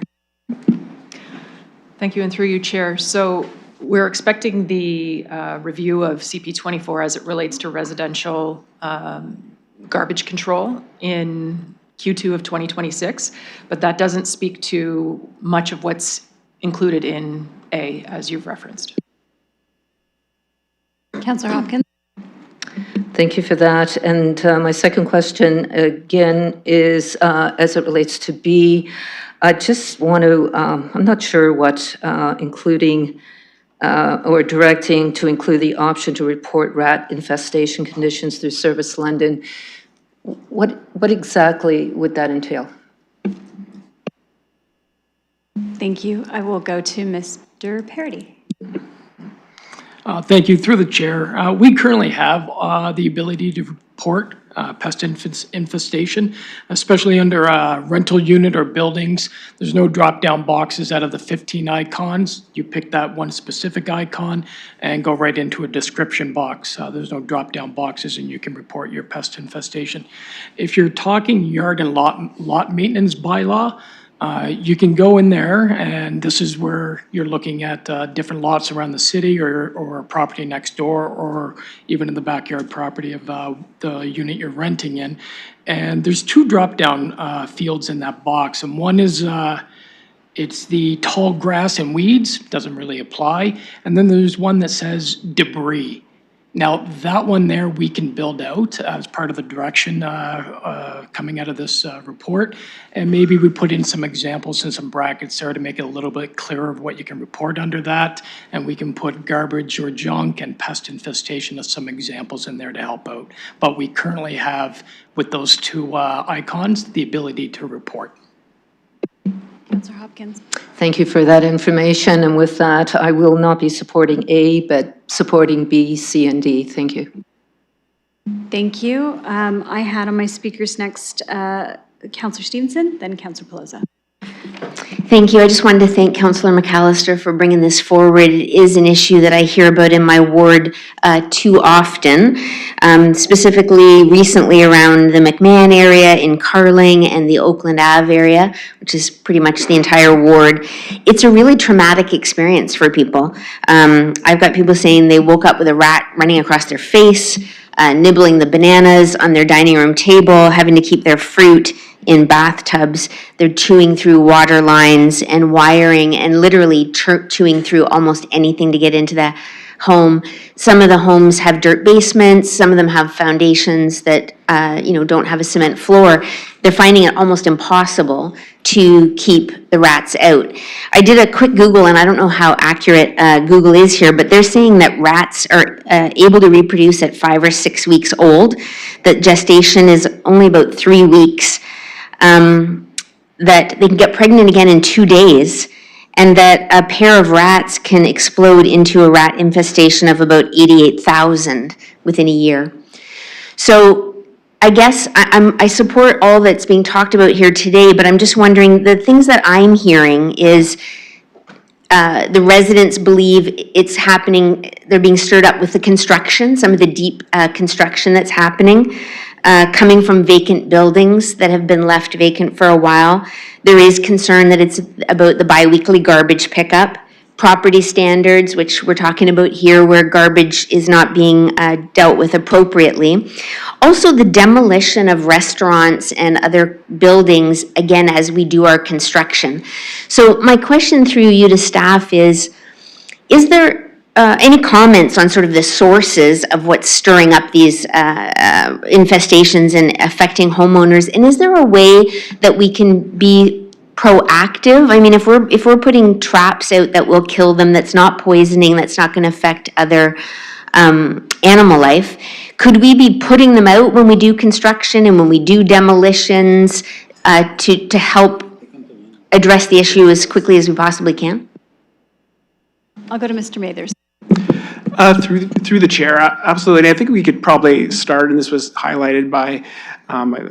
Thank you, and through you, Chair. So we're expecting the review of CP24 as it relates to residential garbage control in Q2 of 2026, but that doesn't speak to much of what's included in A, as you've referenced. Councillor Hopkins. Thank you for that. And my second question, again, is as it relates to B, I just want to, I'm not sure what including or directing to include the option to report rat infestation conditions through Service London. What exactly would that entail? Thank you. I will go to Mr. Parody. Thank you. Through the chair, we currently have the ability to report pest infestation, especially under a rental unit or buildings. There's no drop-down boxes out of the 15 icons. You pick that one specific icon and go right into a description box. There's no drop-down boxes, and you can report your pest infestation. If you're talking yard and lot maintenance bylaw, you can go in there, and this is where you're looking at different lots around the city or a property next door, or even in the backyard property of the unit you're renting in. And there's two drop-down fields in that box, and one is it's the tall grass and weeds, doesn't really apply. And then there's one that says debris. Now, that one there, we can build out as part of the direction coming out of this report. And maybe we put in some examples and some brackets there to make it a little bit clearer of what you can report under that. And we can put garbage or junk and pest infestation as some examples in there to help out. But we currently have, with those two icons, the ability to report. Councillor Hopkins. Thank you for that information, and with that, I will not be supporting A, but supporting B, C, and D. Thank you. Thank you. I had on my speakers next Councillor Stevenson, then Councillor Pelosa. Thank you. I just wanted to thank Councillor McAllister for bringing this forward. It is an issue that I hear about in my ward too often, specifically recently around the McMahon area in Carling and the Oakland Ave area, which is pretty much the entire ward. It's a really traumatic experience for people. I've got people saying they woke up with a rat running across their face, nibbling the bananas on their dining room table, having to keep their fruit in bathtubs. They're chewing through water lines and wiring and literally chewing through almost anything to get into the home. Some of the homes have dirt basements. Some of them have foundations that don't have a cement floor. They're finding it almost impossible to keep the rats out. I did a quick Google, and I don't know how accurate Google is here, but they're saying that rats are able to reproduce at 5 or 6 weeks old, that gestation is only about 3 weeks, that they can get pregnant again in 2 days, and that a pair of rats can explode into a rat infestation of about 88,000 within a year. So I guess I support all that's being talked about here today, but I'm just wondering, the things that I'm hearing is the residents believe it's happening, they're being stirred up with the construction, some of the deep construction that's happening, coming from vacant buildings that have been left vacant for a while. There is concern that it's about the biweekly garbage pickup, property standards, which we're talking about here, where garbage is not being dealt with appropriately. Also, the demolition of restaurants and other buildings, again, as we do our construction. So my question through you to staff is there any comments on sort of the sources of what's stirring up these infestations and affecting homeowners? And is there a way that we can be proactive? I mean, if we're putting traps out that will kill them, that's not poisoning, that's not going to affect other animal life, could we be putting them out when we do construction and when we do demolitions to help address the issue as quickly as we possibly can? I'll go to Mr. Mathers. Through the chair, absolutely. And I think we could probably start, and this was highlighted by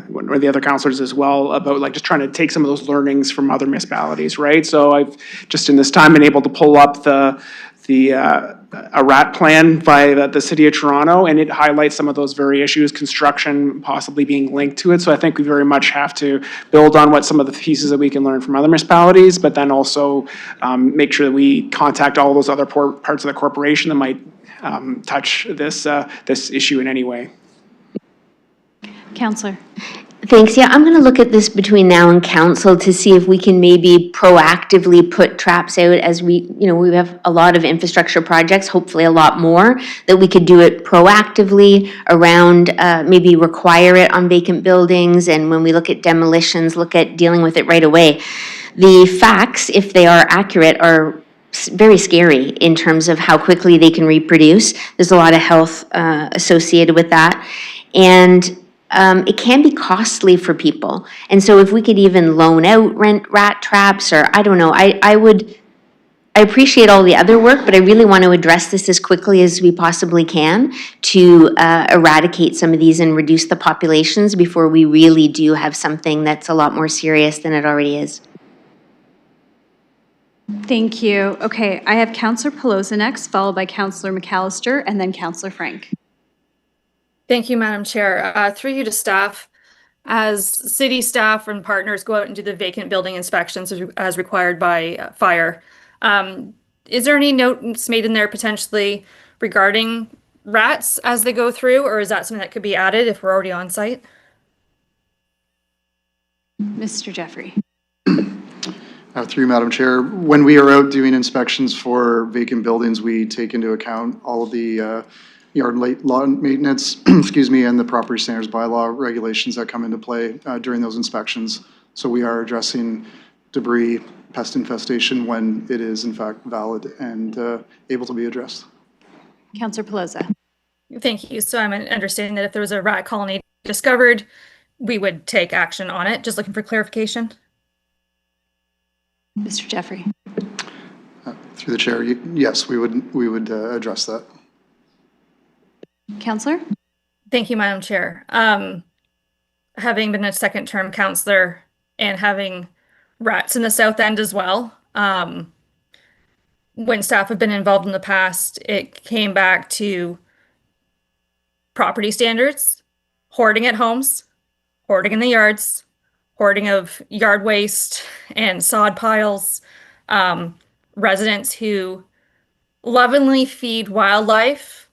one of the other councilors as well, about like just trying to take some of those learnings from other municipalities, right? So I've just in this time been able to pull up a rat plan by the City of Toronto, and it highlights some of those very issues, construction possibly being linked to it. So I think we very much have to build on what some of the pieces that we can learn from other municipalities, but then also make sure that we contact all those other parts of the corporation that might touch this issue in any way. Councillor. Thanks. Yeah, I'm going to look at this between now and council to see if we can maybe proactively put traps out as we have a lot of infrastructure projects, hopefully a lot more, that we could do it proactively around, maybe require it on vacant buildings, and when we look at demolitions, look at dealing with it right away. The facts, if they are accurate, are very scary in terms of how quickly they can reproduce. There's a lot of health associated with that. And it can be costly for people. And so if we could even loan out rat traps, or I don't know, I I appreciate all the other work, but I really want to address this as quickly as we possibly can to eradicate some of these and reduce the populations before we really do have something that's a lot more serious than it already is. Thank you. Okay, I have Councillor Pelosi next, followed by Councillor McAllister, and then Councillor Frank. Thank you, Madam Chair. Through you to staff, as city staff and partners go out and do the vacant building inspections as required by fire, is there any notes made in there potentially regarding rats as they go through, or is that something that could be added if we're already on site? Mr. Jeffrey. Through you, Madam Chair, when we are out doing inspections for vacant buildings, we take into account all of the yard lawn maintenance, excuse me, and the property standards bylaw regulations that come into play during those inspections. So we are addressing debris, pest infestation when it is in fact valid and able to be addressed. Councillor Pelosi. Thank you. So I'm understanding that if there was a rat colony discovered, we would take action on it. Just looking for clarification. Mr. Jeffrey. Through the chair, yes, we would address that. Councillor. Thank you, Madam Chair. Having been a second term councillor and having rats in the South End as well, when staff have been involved in the past, it came back to property standards, hoarding at homes, hoarding in the yards, hoarding of yard waste and sod piles, residents who lovingly feed wildlife,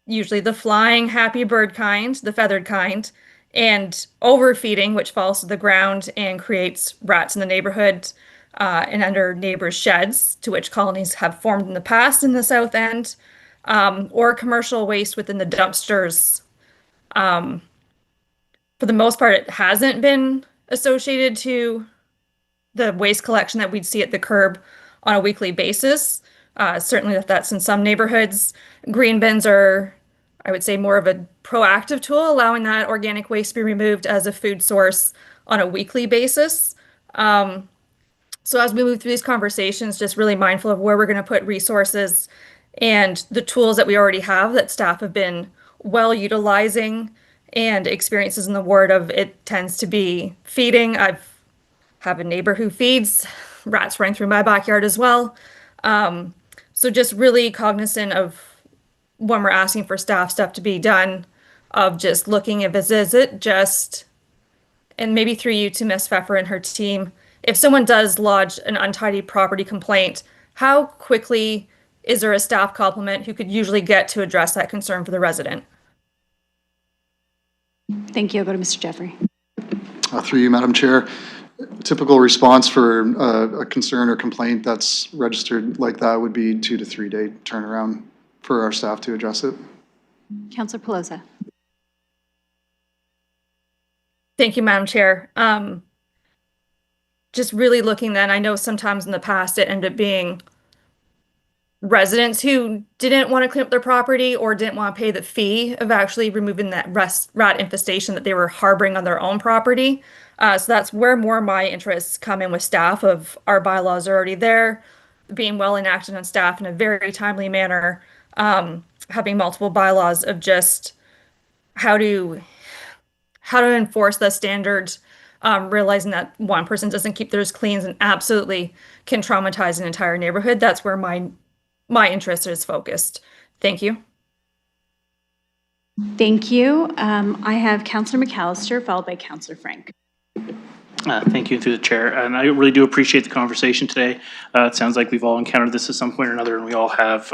usually the flying happy bird kind, the feathered kind, and overfeeding, which falls to the ground and creates rats in the neighborhood and under neighbors' sheds, to which colonies have formed in the past in the South End, or commercial waste within the dumpsters. For the most part, it hasn't been associated to the waste collection that we'd see at the curb on a weekly basis. Certainly that's in some neighborhoods. Green bins are, I would say, more of a proactive tool, allowing that organic waste to be removed as a food source on a weekly basis. So as we move through these conversations, just really mindful of where we're going to put resources and the tools that we already have that staff have been well utilizing, and experiences in the ward of it tends to be feeding. I have a neighbor who feeds, rats running through my backyard as well. So just really cognizant of when we're asking for staff stuff to be done, of just looking if is it just, and maybe through you to Ms. Pfeffer and her team, if someone does lodge an untidy property complaint, how quickly is there a staff complement who could usually get to address that concern for the resident? Thank you. I'll go to Mr. Jeffrey. Through you, Madam Chair, typical response for a concern or complaint that's registered like that would be 2 to 3 day turnaround for our staff to address it. Councillor Pelosi. Thank you, Madam Chair. Just really looking then, I know sometimes in the past it ended up being residents who didn't want to clean up their property or didn't want to pay the fee of actually removing that rat infestation that they were harboring on their own property. So that's where more of my interests come in with staff of our bylaws are already there, being well enacted on staff in a very timely manner, having multiple bylaws of just how to enforce the standards, realizing that one person doesn't keep theirs clean and absolutely can traumatize an entire neighborhood. That's where my interest is focused. Thank you. Thank you. I have Councillor McAllister, followed by Councillor Frank. Thank you, through the chair. And I really do appreciate the conversation today. It sounds like we've all encountered this at some point or another, and we all have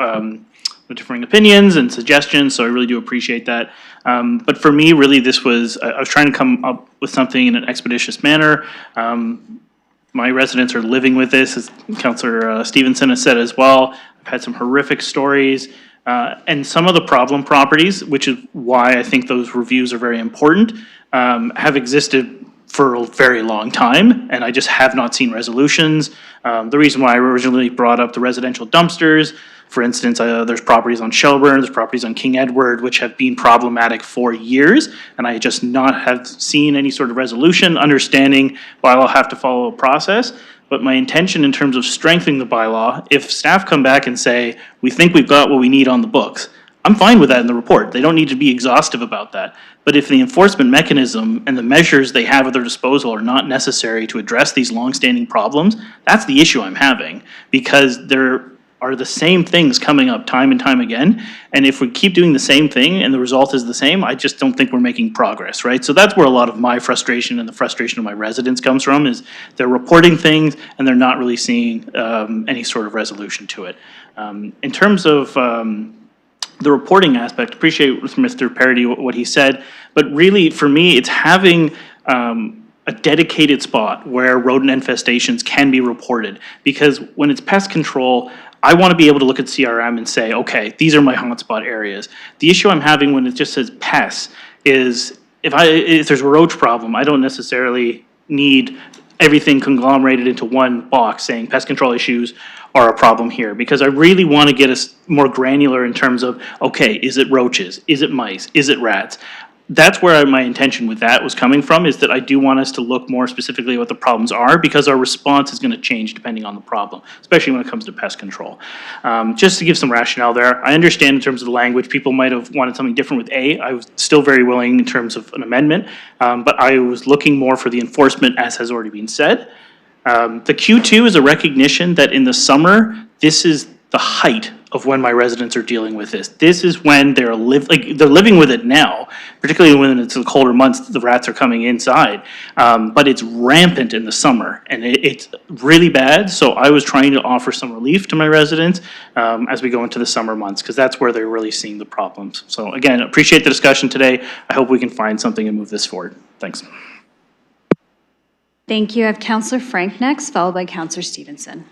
differing opinions and suggestions, so I really do appreciate that. But for me, really, this was, I was trying to come up with something in an expeditious manner. My residents are living with this, as Councillor Stevenson has said as well. I've had some horrific stories. And some of the problem properties, which is why I think those reviews are very important, have existed for a very long time, and I just have not seen resolutions. The reason why I originally brought up the residential dumpsters, for instance, there's properties on Shelburne, there's properties on King Edward, which have been problematic for years, and I just not have seen any sort of resolution, understanding while I'll have to follow a process. But my intention in terms of strengthening the bylaw, if staff come back and say, we think we've got what we need on the books, I'm fine with that in the report. They don't need to be exhaustive about that. But if the enforcement mechanism and the measures they have at their disposal are not necessary to address these longstanding problems, that's the issue I'm having. Because there are the same things coming up time and time again. And if we keep doing the same thing and the result is the same, I just don't think we're making progress, right? So that's where a lot of my frustration and the frustration of my residents comes from, is they're reporting things and they're not really seeing any sort of resolution to it. In terms of the reporting aspect, appreciate with Mr. Parody what he said, but really for me, it's having a dedicated spot where rodent infestations can be reported. Because when it's pest control, I want to be able to look at CRM and say, okay, these are my hotspot areas. The issue I'm having when it just says pests is if there's a roach problem, I don't necessarily need everything conglomerated into one box saying pest control issues are a problem here, because I really want to get us more granular in terms of, okay, is it roaches? Is it mice? Is it rats? That's where my intention with that was coming from, is that I do want us to look more specifically at what the problems are, because our response is going to change depending on the problem, especially when it comes to pest control. Just to give some rationale there, I understand in terms of the language, people might have wanted something different with A. I was still very willing in terms of an amendment, but I was looking more for the enforcement, as has already been said. The Q2 is a recognition that in the summer, this is the height of when my residents are dealing with this. This is when they're living with it now, particularly when it's the colder months, the rats are coming inside. But it's rampant in the summer, and it's really bad. So I was trying to offer some relief to my residents as we go into the summer months, because that's where they're really seeing the problems. So again, appreciate the discussion today. I hope we can find something and move this forward. Thanks. Thank you. I have Councillor Frank next, followed by Councillor Stevenson.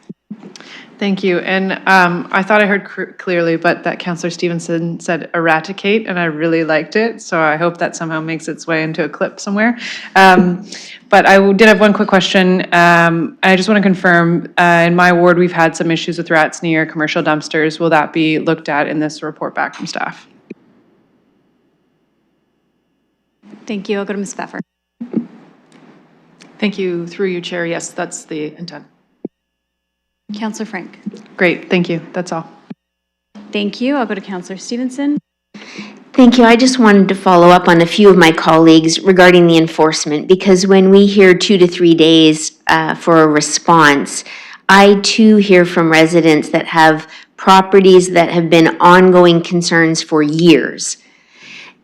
Thank you. And I thought I heard clearly, but that Councillor Stevenson said eradicate, and I really liked it. So I hope that somehow makes its way into a clip somewhere. But I did have one quick question. I just want to confirm, in my ward, we've had some issues with rats near commercial dumpsters. Will that be looked at in this report back from staff? Thank you. I'll go to Ms. Pfeffer. Thank you. Through you, Chair. Yes, that's the intent. Councillor Frank. Great. Thank you. That's all. Thank you. I'll go to Councillor Stevenson. Thank you. I just wanted to follow up on a few of my colleagues regarding the enforcement, because when we hear 2 to 3 days for a response, I too hear from residents that have properties that have been ongoing concerns for years.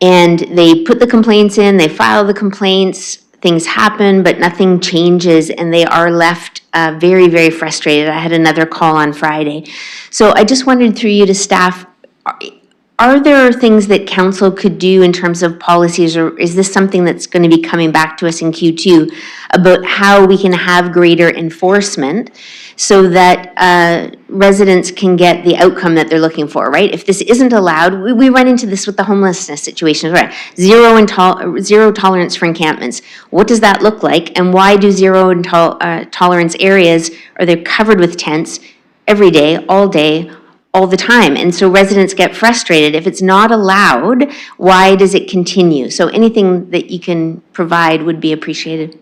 And they put the complaints in, they file the complaints, things happen, but nothing changes, and they are left very, very frustrated. I had another call on Friday. So I just wondered through you to staff, are there things that council could do in terms of policies, or is this something that's going to be coming back to us in Q2 about how we can have greater enforcement so that residents can get the outcome that they're looking for, right? If this isn't allowed, we run into this with the homelessness situation, right? Zero tolerance for encampments. What does that look like? And why do zero tolerance areas, are they covered with tents every day, all the time? And so residents get frustrated. If it's not allowed, why does it continue? So anything that you can provide would be appreciated.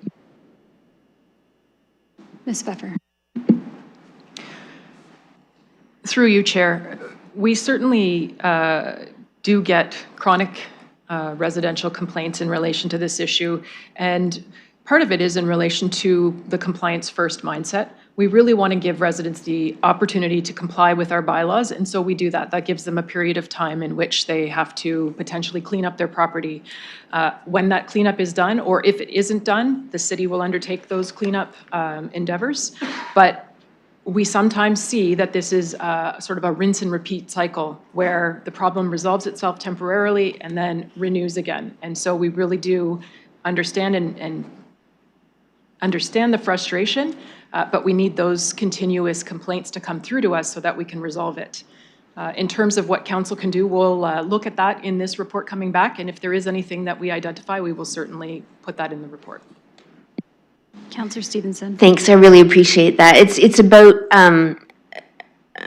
Ms. Pfeffer. Through you, Chair. We certainly do get chronic residential complaints in relation to this issue, and part of it is in relation to the compliance first mindset. We really want to give residents the opportunity to comply with our bylaws, and so we do that. That gives them a period of time in which they have to potentially clean up their property. When that cleanup is done, or if it isn't done, the city will undertake those cleanup endeavors. But we sometimes see that this is sort of a rinse and repeat cycle where the problem resolves itself temporarily and then renews again. And so we really do understand and understand the frustration, but we need those continuous complaints to come through to us so that we can resolve it. In terms of what council can do, we'll look at that in this report coming back, and if there is anything that we identify, we will certainly put that in the report. Councillor Stevenson. Thanks, I really appreciate that. It's about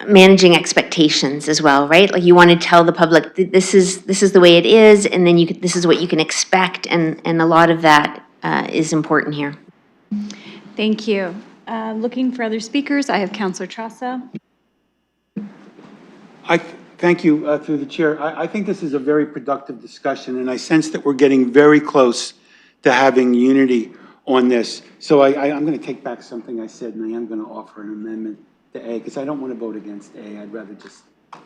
managing expectations as well, right? Like you want to tell the public this is the way it is, and then this is what you can expect, and a lot of that is important here. Thank you. Looking for other speakers, I have Counselor Trassa. Thank you, through the chair. I think this is a very productive discussion, and I sense that we're getting very close to having unity on this. So I'm going to take back something I said, and I am going to offer an amendment to A, because I don't want to vote against A. I'd rather just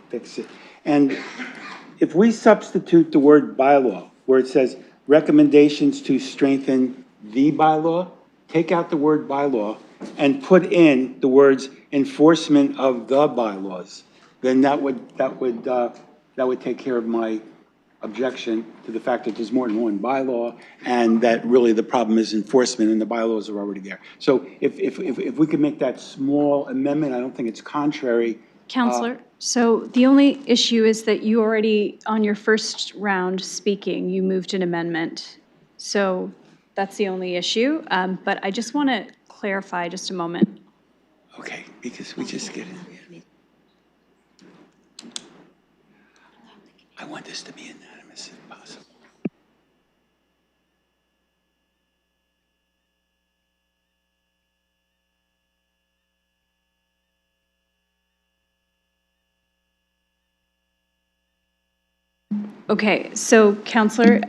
fix it. And if we substitute the word bylaw, where it says recommendations to strengthen the bylaw, take out the word bylaw and put in the words enforcement of the bylaws, then that would take care of my objection to the fact that there's more than one bylaw and that really the problem is enforcement and the bylaws are already there. So if we could make that small amendment, I don't think it's contrary. Counselor, so the only issue is that you already, on your first round speaking, you moved an amendment. So that's the only issue. But I just want to clarify just a moment. Okay, because we just get it. I want this to be unanimous if possible. Okay, so Counselor,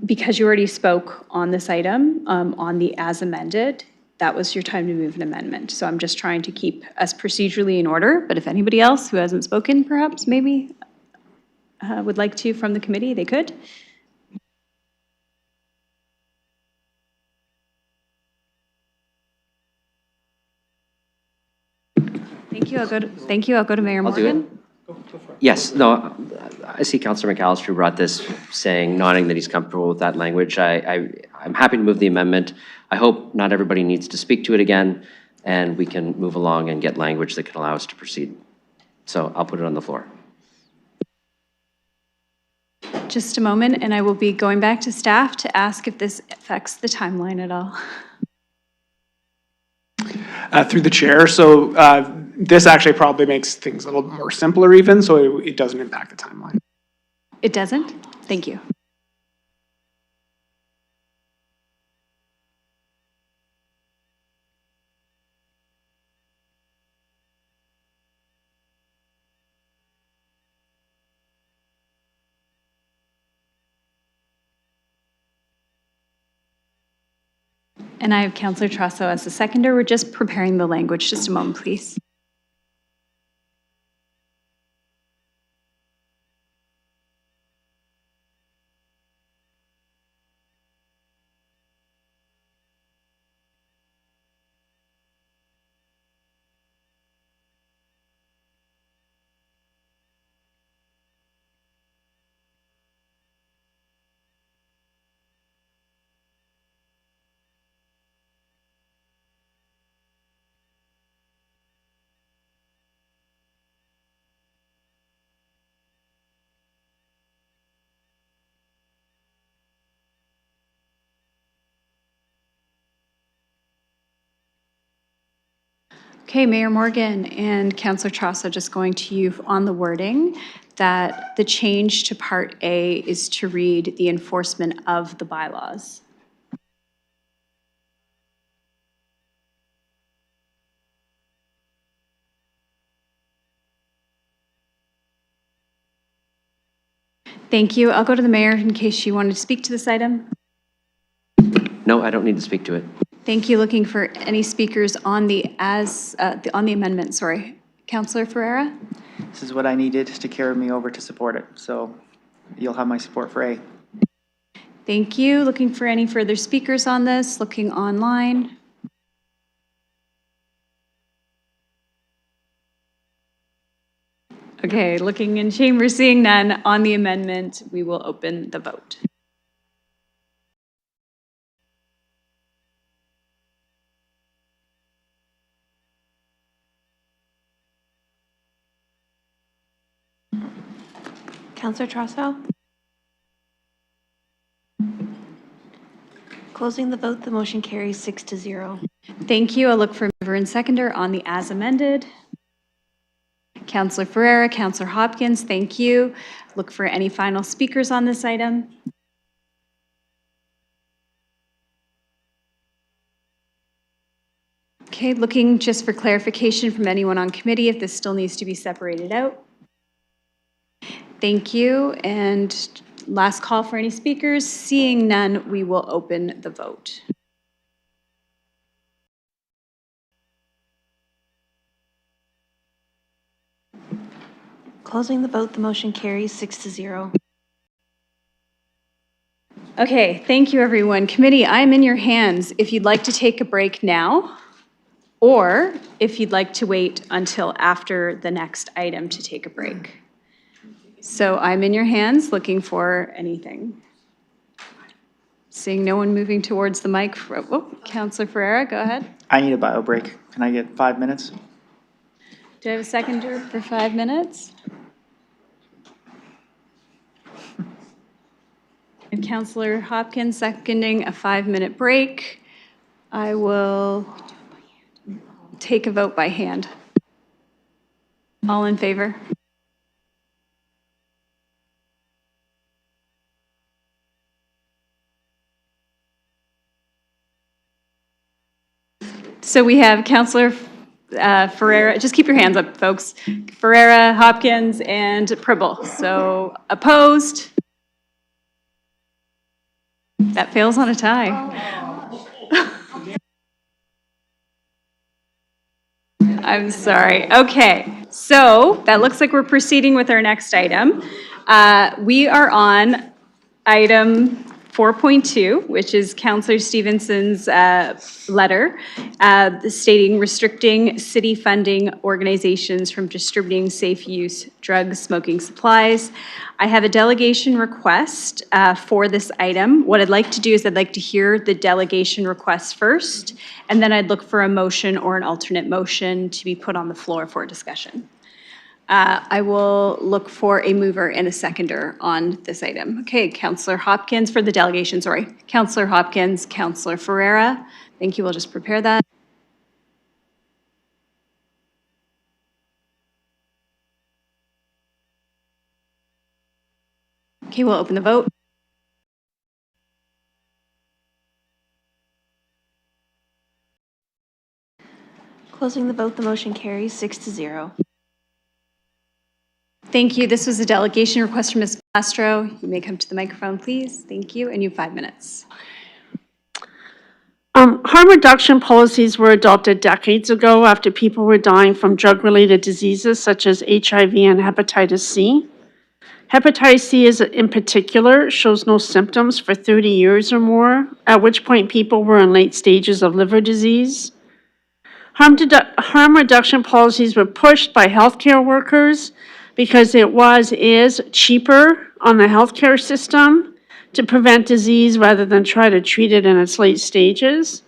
because you already spoke on this item, on the as amended, that was your time to move an amendment. So I'm just trying to keep us procedurally in order, but if anybody else who hasn't spoken perhaps maybe would like to from the committee, they could. Thank you. I'll go to Mayor I'll do it. Morgan. Yes, no, I see Councillor McAllister who brought this, nodding that he's comfortable with that language. I'm happy to move the amendment. I hope not everybody needs to speak to it again, and we can move along and get language that can allow us to proceed. So I'll put it on the floor. Just a moment, and I will be going back to staff to ask if this affects the timeline at all. Through the chair, so this actually probably makes things a little more simpler even, so it doesn't impact the timeline. It doesn't? Thank you. And I have Councillor Trasso as the seconder. We're just preparing the language. Just a moment, please. Okay, Mayor Morgan and Councillor Trasso, just going to you on the wording that the change to Part A is to read the enforcement of the bylaws. Thank you. I'll go to the mayor in case you wanted to speak to this item. No, I don't need to speak to it. Thank you. Looking for any speakers on the amendment, sorry. Councillor Ferreira? This is what I needed to carry me over to support it, so you'll have my support for A. Thank you. Looking for any further speakers on this, looking online. Okay, looking in chamber, seeing none. On the amendment, we will open the vote. Councillor Trasso? Closing the vote, the motion carries 6-0. Thank you. I'll look for mover and seconder on the as amended. Councillor Ferreira, Councillor Hopkins, thank you. Look for any final speakers on this item. Okay, looking just for clarification from anyone on committee if this still needs to be separated out. Thank you. And last call for any speakers. Seeing none, we will open the vote. Closing the vote, the motion carries 6-0. Okay, thank you, everyone. Committee, I'm in your hands if you'd like to take a break now, or if you'd like to wait until after the next item to take a break. So I'm in your hands, looking for anything. Seeing no one moving towards the mic. Oh, Councillor Ferreira, go ahead. I need a bio break. Can I get 5 minutes? Do I have a seconder for 5 minutes? And Councillor Hopkins seconding a 5-minute break. I will take a vote by hand. All in favor? So we have Councillor Ferreira, just keep your hands up, folks. Ferreira, Hopkins, and Pribble. So opposed? That fails on a tie. I'm sorry. Okay, so that looks like we're proceeding with our next item. We are on item 4.2, which is Councillor Stevenson's letter stating restricting city funding organizations from distributing safe-use drug smoking supplies. I have a delegation request for this item. What I'd like to do is I'd like to hear the delegation request first, and then I'd look for a motion or an alternate motion to be put on the floor for discussion. I will look for a mover and a seconder on this item. Okay, Councillor Hopkins for the delegation, sorry. Councillor Hopkins, Councillor Ferreira. Thank you, we'll just prepare that. Okay, we'll open the vote. Closing the vote, the motion carries 6-0. Thank you. This was a delegation request from Ms. Castro. You may come to the microphone, please. Thank you, and you have 5 minutes. Harm reduction policies were adopted decades ago after people were dying from drug-related diseases such as HIV and hepatitis C. Hepatitis C in particular shows no symptoms for 30 years or more, at which point people were in late stages of liver disease. Harm reduction policies were pushed by healthcare workers because it is cheaper on the healthcare system to prevent disease rather than try to treat it in its late stages.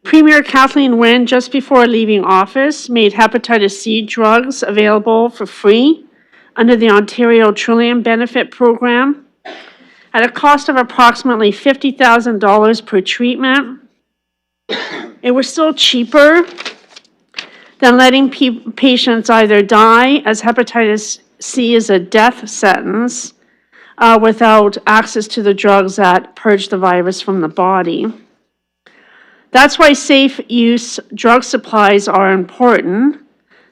Premier Kathleen Wynne, just before leaving office, made hepatitis C drugs available for free under the Ontario Trillium Benefit Program at a cost of approximately $50,000 per treatment. It was still cheaper than letting patients either die, as hepatitis C is a death sentence, without access to the drugs that purge the virus from the body. That's why safe-use drug supplies are important.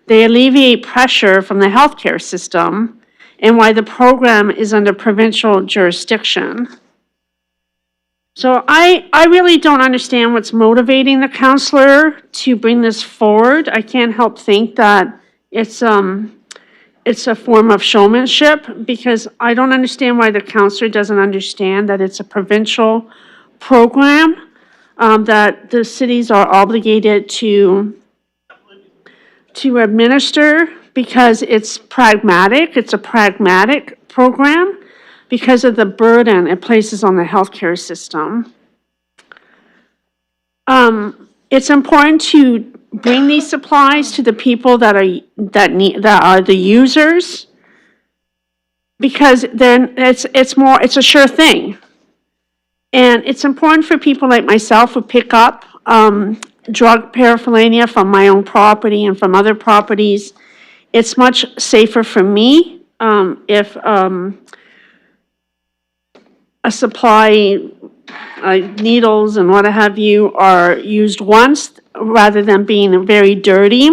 They alleviate pressure from the healthcare system, and why the program is under provincial jurisdiction. So I really don't understand what's motivating the councillor to bring this forward. I can't help think that it's a form of showmanship, because I don't understand why the councillor doesn't understand that it's a provincial program that the cities are obligated to administer, because it's pragmatic. It's a pragmatic program because of the burden it places on the healthcare system. It's important to bring these supplies to the people that are the users, because then it's a sure thing. And it's important for people like myself who pick up drug paraphernalia from my own property and from other properties. It's much safer for me if a supply, needles and what have you, are used once rather than being very dirty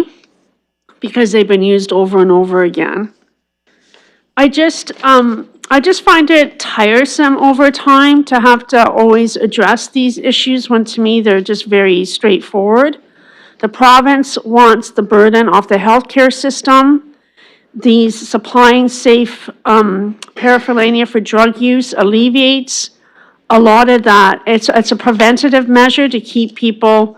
because they've been used over and over again. I just find it tiresome over time to have to always address these issues when to me they're just very straightforward. The province wants the burden off the healthcare system. These supplying safe paraphernalia for drug use alleviates a lot of that. It's a preventative measure to keep people,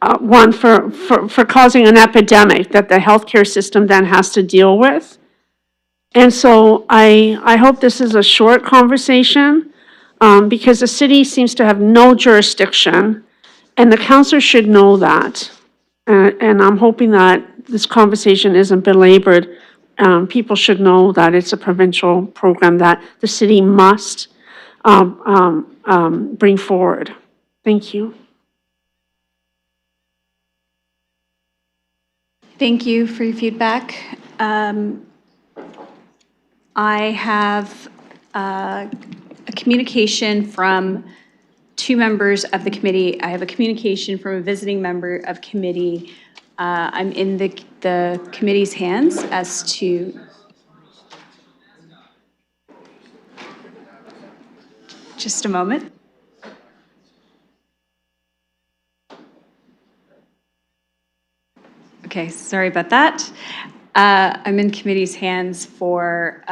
for causing an epidemic that the healthcare system then has to deal with. And so I hope this is a short conversation because the city seems to have no jurisdiction and the councillor should know that. And I'm hoping that this conversation isn't belabored. People should know that it's a provincial program that the city must bring forward. Thank you. Thank you for your feedback. I have a communication from two members of the committee. I have a communication from a visiting member of committee. I'm in the committee's hands as to just a moment. Okay, sorry about that. I'm in committee's hands for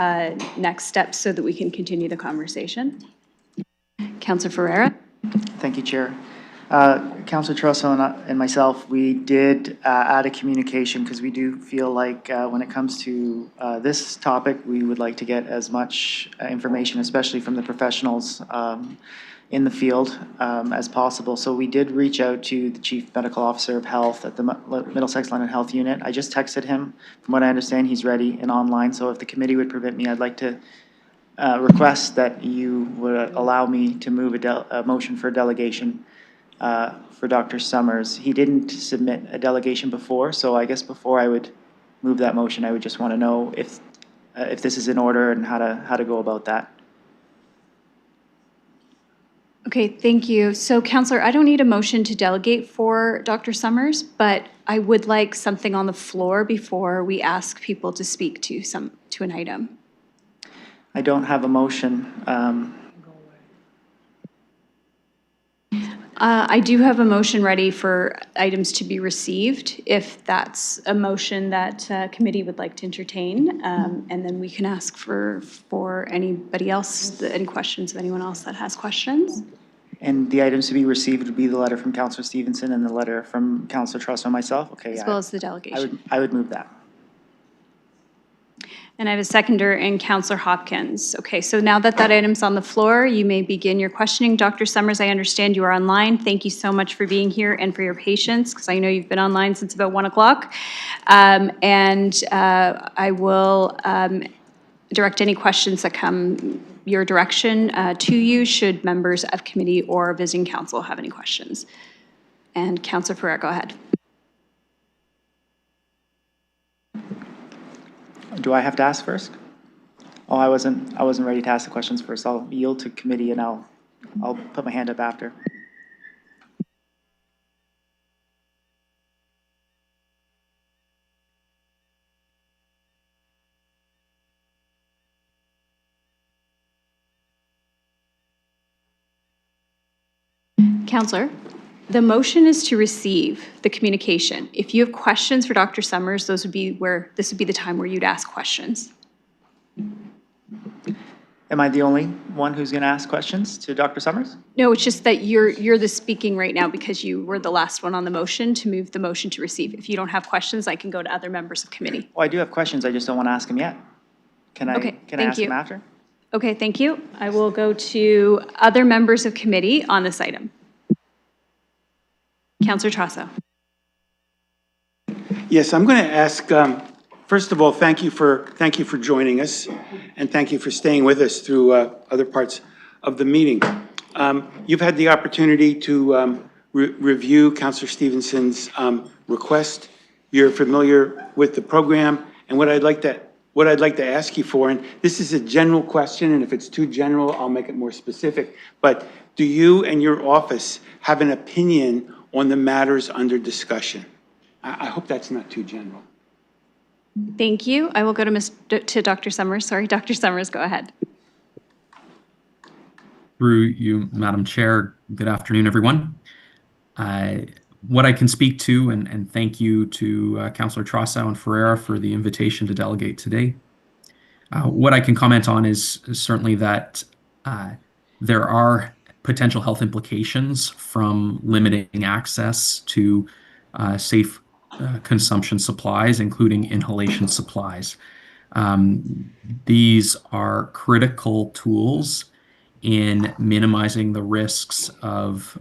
next steps so that we can continue the conversation. Councillor Ferreira. Thank you, Chair. Councillor Trosso and myself, we did add a communication because we do feel like when it comes to this topic, we would like to get as much information, especially from the professionals in the field as possible. So we did reach out to the Chief Medical Officer of Health at the Middlesex London Health Unit. I just texted him. From what I understand, he's ready and online. So if the committee would permit me, I'd like to request that you would allow me to move a motion for a delegation for Dr. Summers. He didn't submit a delegation before, so I guess before I would move that motion, I would just want to know if this is in order and how to go about that. Okay, thank you. So, Councillor, I don't need a motion to delegate for Dr. Summers, but I would like something on the floor before we ask people to speak to an item. I don't have a motion. I do have a motion ready for items to be received, if that's a motion that committee would like to entertain. And then we can ask for anybody else, any questions of anyone else that has questions. And the items to be received would be the letter from Councillor Stevenson and the letter from Councillor Truss and myself? Okay. As well as the delegation. I would move that. And I have a seconder in Councillor Hopkins. Okay, so now that item's on the floor, you may begin your questioning. Dr. Summers, I understand you are online. Thank you so much for being here and for your patience, because I know you've been online since about 1 o'clock. I will direct any questions that come your direction to you, should members of committee or visiting council have any questions. And Councillor Ferrer, go ahead. Do I have to ask first? Oh, I wasn't ready to ask the questions first. I'll yield to committee and I'll put my hand up after. Councillor, the motion is to receive the communication. If you have questions for Dr. Summers, this would be the time where you'd ask questions. Am I the only one who's going to ask questions to Dr. Summers? No, it's just that you're the speaking right now because you were the last one on the motion to move the motion to receive. If you don't have questions, I can go to other members of committee. Well, I do have questions. I just don't want to ask them yet. Can I ask them after? Okay, thank you. I will go to other members of committee on this item. Councillor Trosso. Yes, I'm going to ask, first of all, thank you for joining us, and thank you for staying with us through other parts of the meeting. You've had the opportunity to review Councillor Stevenson's request. You're familiar with the program, and what I'd like to ask you for, and this is a general question, and if it's too general, I'll make it more specific, but do you and your office have an opinion on the matters under discussion. I hope that's not too general. Thank you. I will go to Dr. Summers. Sorry, Dr. Summers, go ahead. Through you, Madam Chair, good afternoon, everyone. What I can speak to, and thank you to Councillor Trossau and Ferreira for the invitation to delegate today. What I can comment on is certainly that there are potential health implications from limiting access to safe consumption supplies, including inhalation supplies. These are critical tools in minimizing the risks of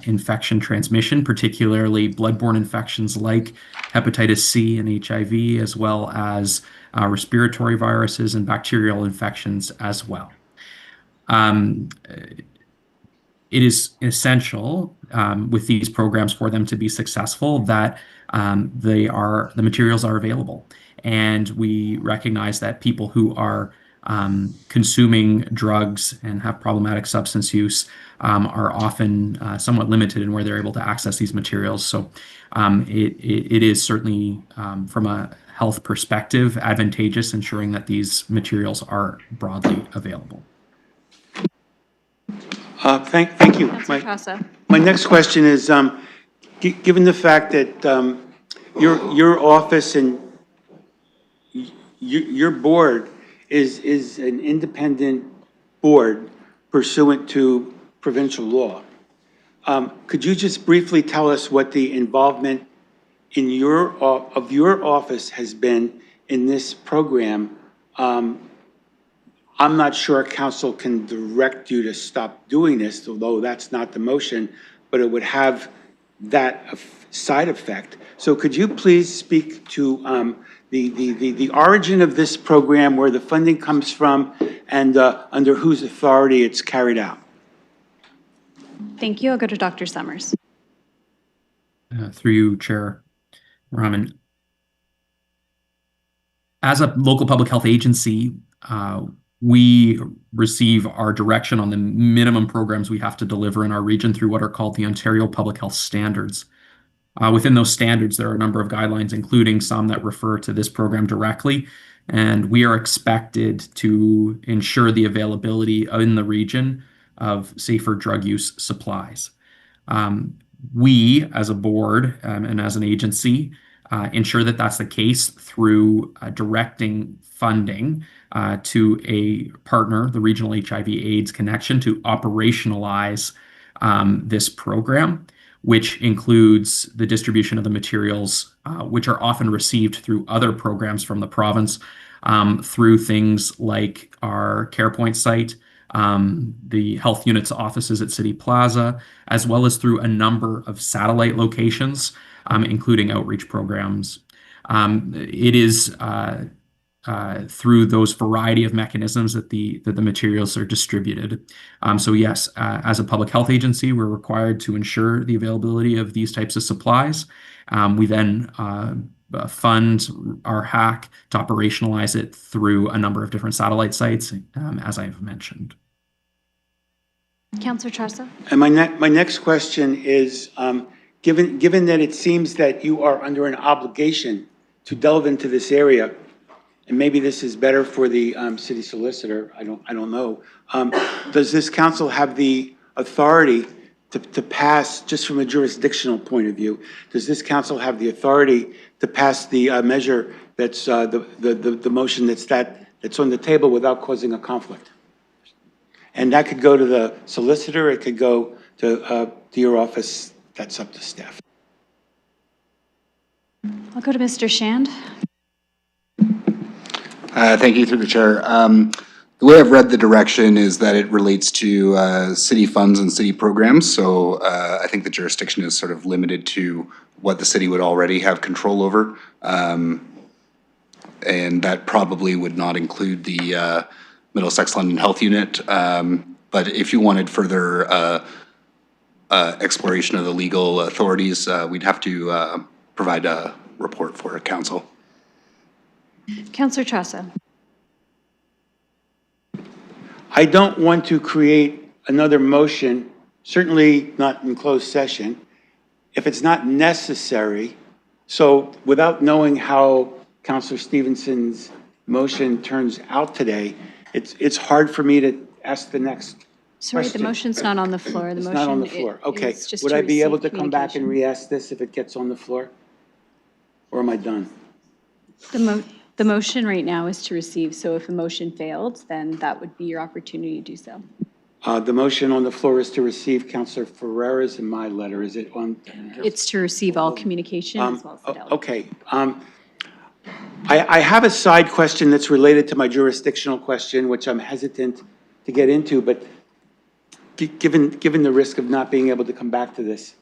infection transmission, particularly bloodborne infections like hepatitis C and HIV, as well as respiratory viruses and bacterial infections as well. It is essential with these programs for them to be successful that the materials are available. And we recognize that people who are consuming drugs and have problematic substance use are often somewhat limited in where they're able to access these materials. So it is certainly, from a health perspective, advantageous ensuring that these materials are broadly available. Thank you. My next question is, given the fact that your office and your board is an independent board pursuant to provincial law, could you just briefly tell us what the involvement in your office has been in this program? I'm not sure council can direct you to stop doing this, although that's not the motion, but it would have that side effect. So could you please speak to the origin of this program, where the funding comes from, and under whose authority it's carried out? Thank you. I'll go to Dr. Summers. Through you, Chair Rahman. As a local public health agency, we receive our direction on the minimum programs we have to deliver in our region through what are called the Ontario Public Health Standards. Within those standards, there are a number of guidelines, including some that refer to this program directly, and we are expected to ensure the availability in the region of safer drug use supplies. We, as a board and as an agency, ensure that that's the case through directing funding to a partner, the Regional HIV/AIDS Connection, to operationalize this program, which includes the distribution of the materials, which are often received through other programs from the province, through things like our CarePoint site, the health unit's offices at City Plaza, as well as through a number of satellite locations, including outreach programs. It is through those variety of mechanisms that the materials are distributed. So yes, as a public health agency, we're required to ensure the availability of these types of supplies. We then fund our HAC to operationalize it through a number of different satellite sites, as I've mentioned. Councillor Trossau. And my next question is, given that it seems that you are under an obligation to delve into this area, and maybe this is better for the city solicitor, I don't know. Does this council have the authority to pass, just from a jurisdictional point of view, does this council have the authority to pass the measure that's the motion that's on the table without causing a conflict? And that could go to the solicitor, it could go to your office. That's up to staff. I'll go to Mr. Shand. Thank you, through the chair. The way I've read the direction is that it relates to city funds and city programs. So I think the jurisdiction is sort of limited to what the city would already have control over. And that probably would not include the Middlesex London Health Unit. But if you wanted further exploration of the legal authorities, we'd have to provide a report for council. Councillor Trossau. I don't want to create another motion, certainly not in closed session. if it's not necessary, so without knowing how Councillor Stevenson's motion turns out today, it's hard for me to ask the next Sorry, the question. motion's not on the floor. The It's motion not on the floor. Okay. is just Would to I be able receive to come back and communication. re-ask this if it gets on the floor? Or am I done? The motion right now is to receive, so if a motion failed, then that would be your opportunity to do so. The motion on the floor is to receive Councillor Ferrera's and my letter. Is it on? It's to receive all communication as well as the delegate. Okay. I have a side question that's related to my jurisdictional question, which I'm hesitant to get into, but given the risk of not being able to come back to this,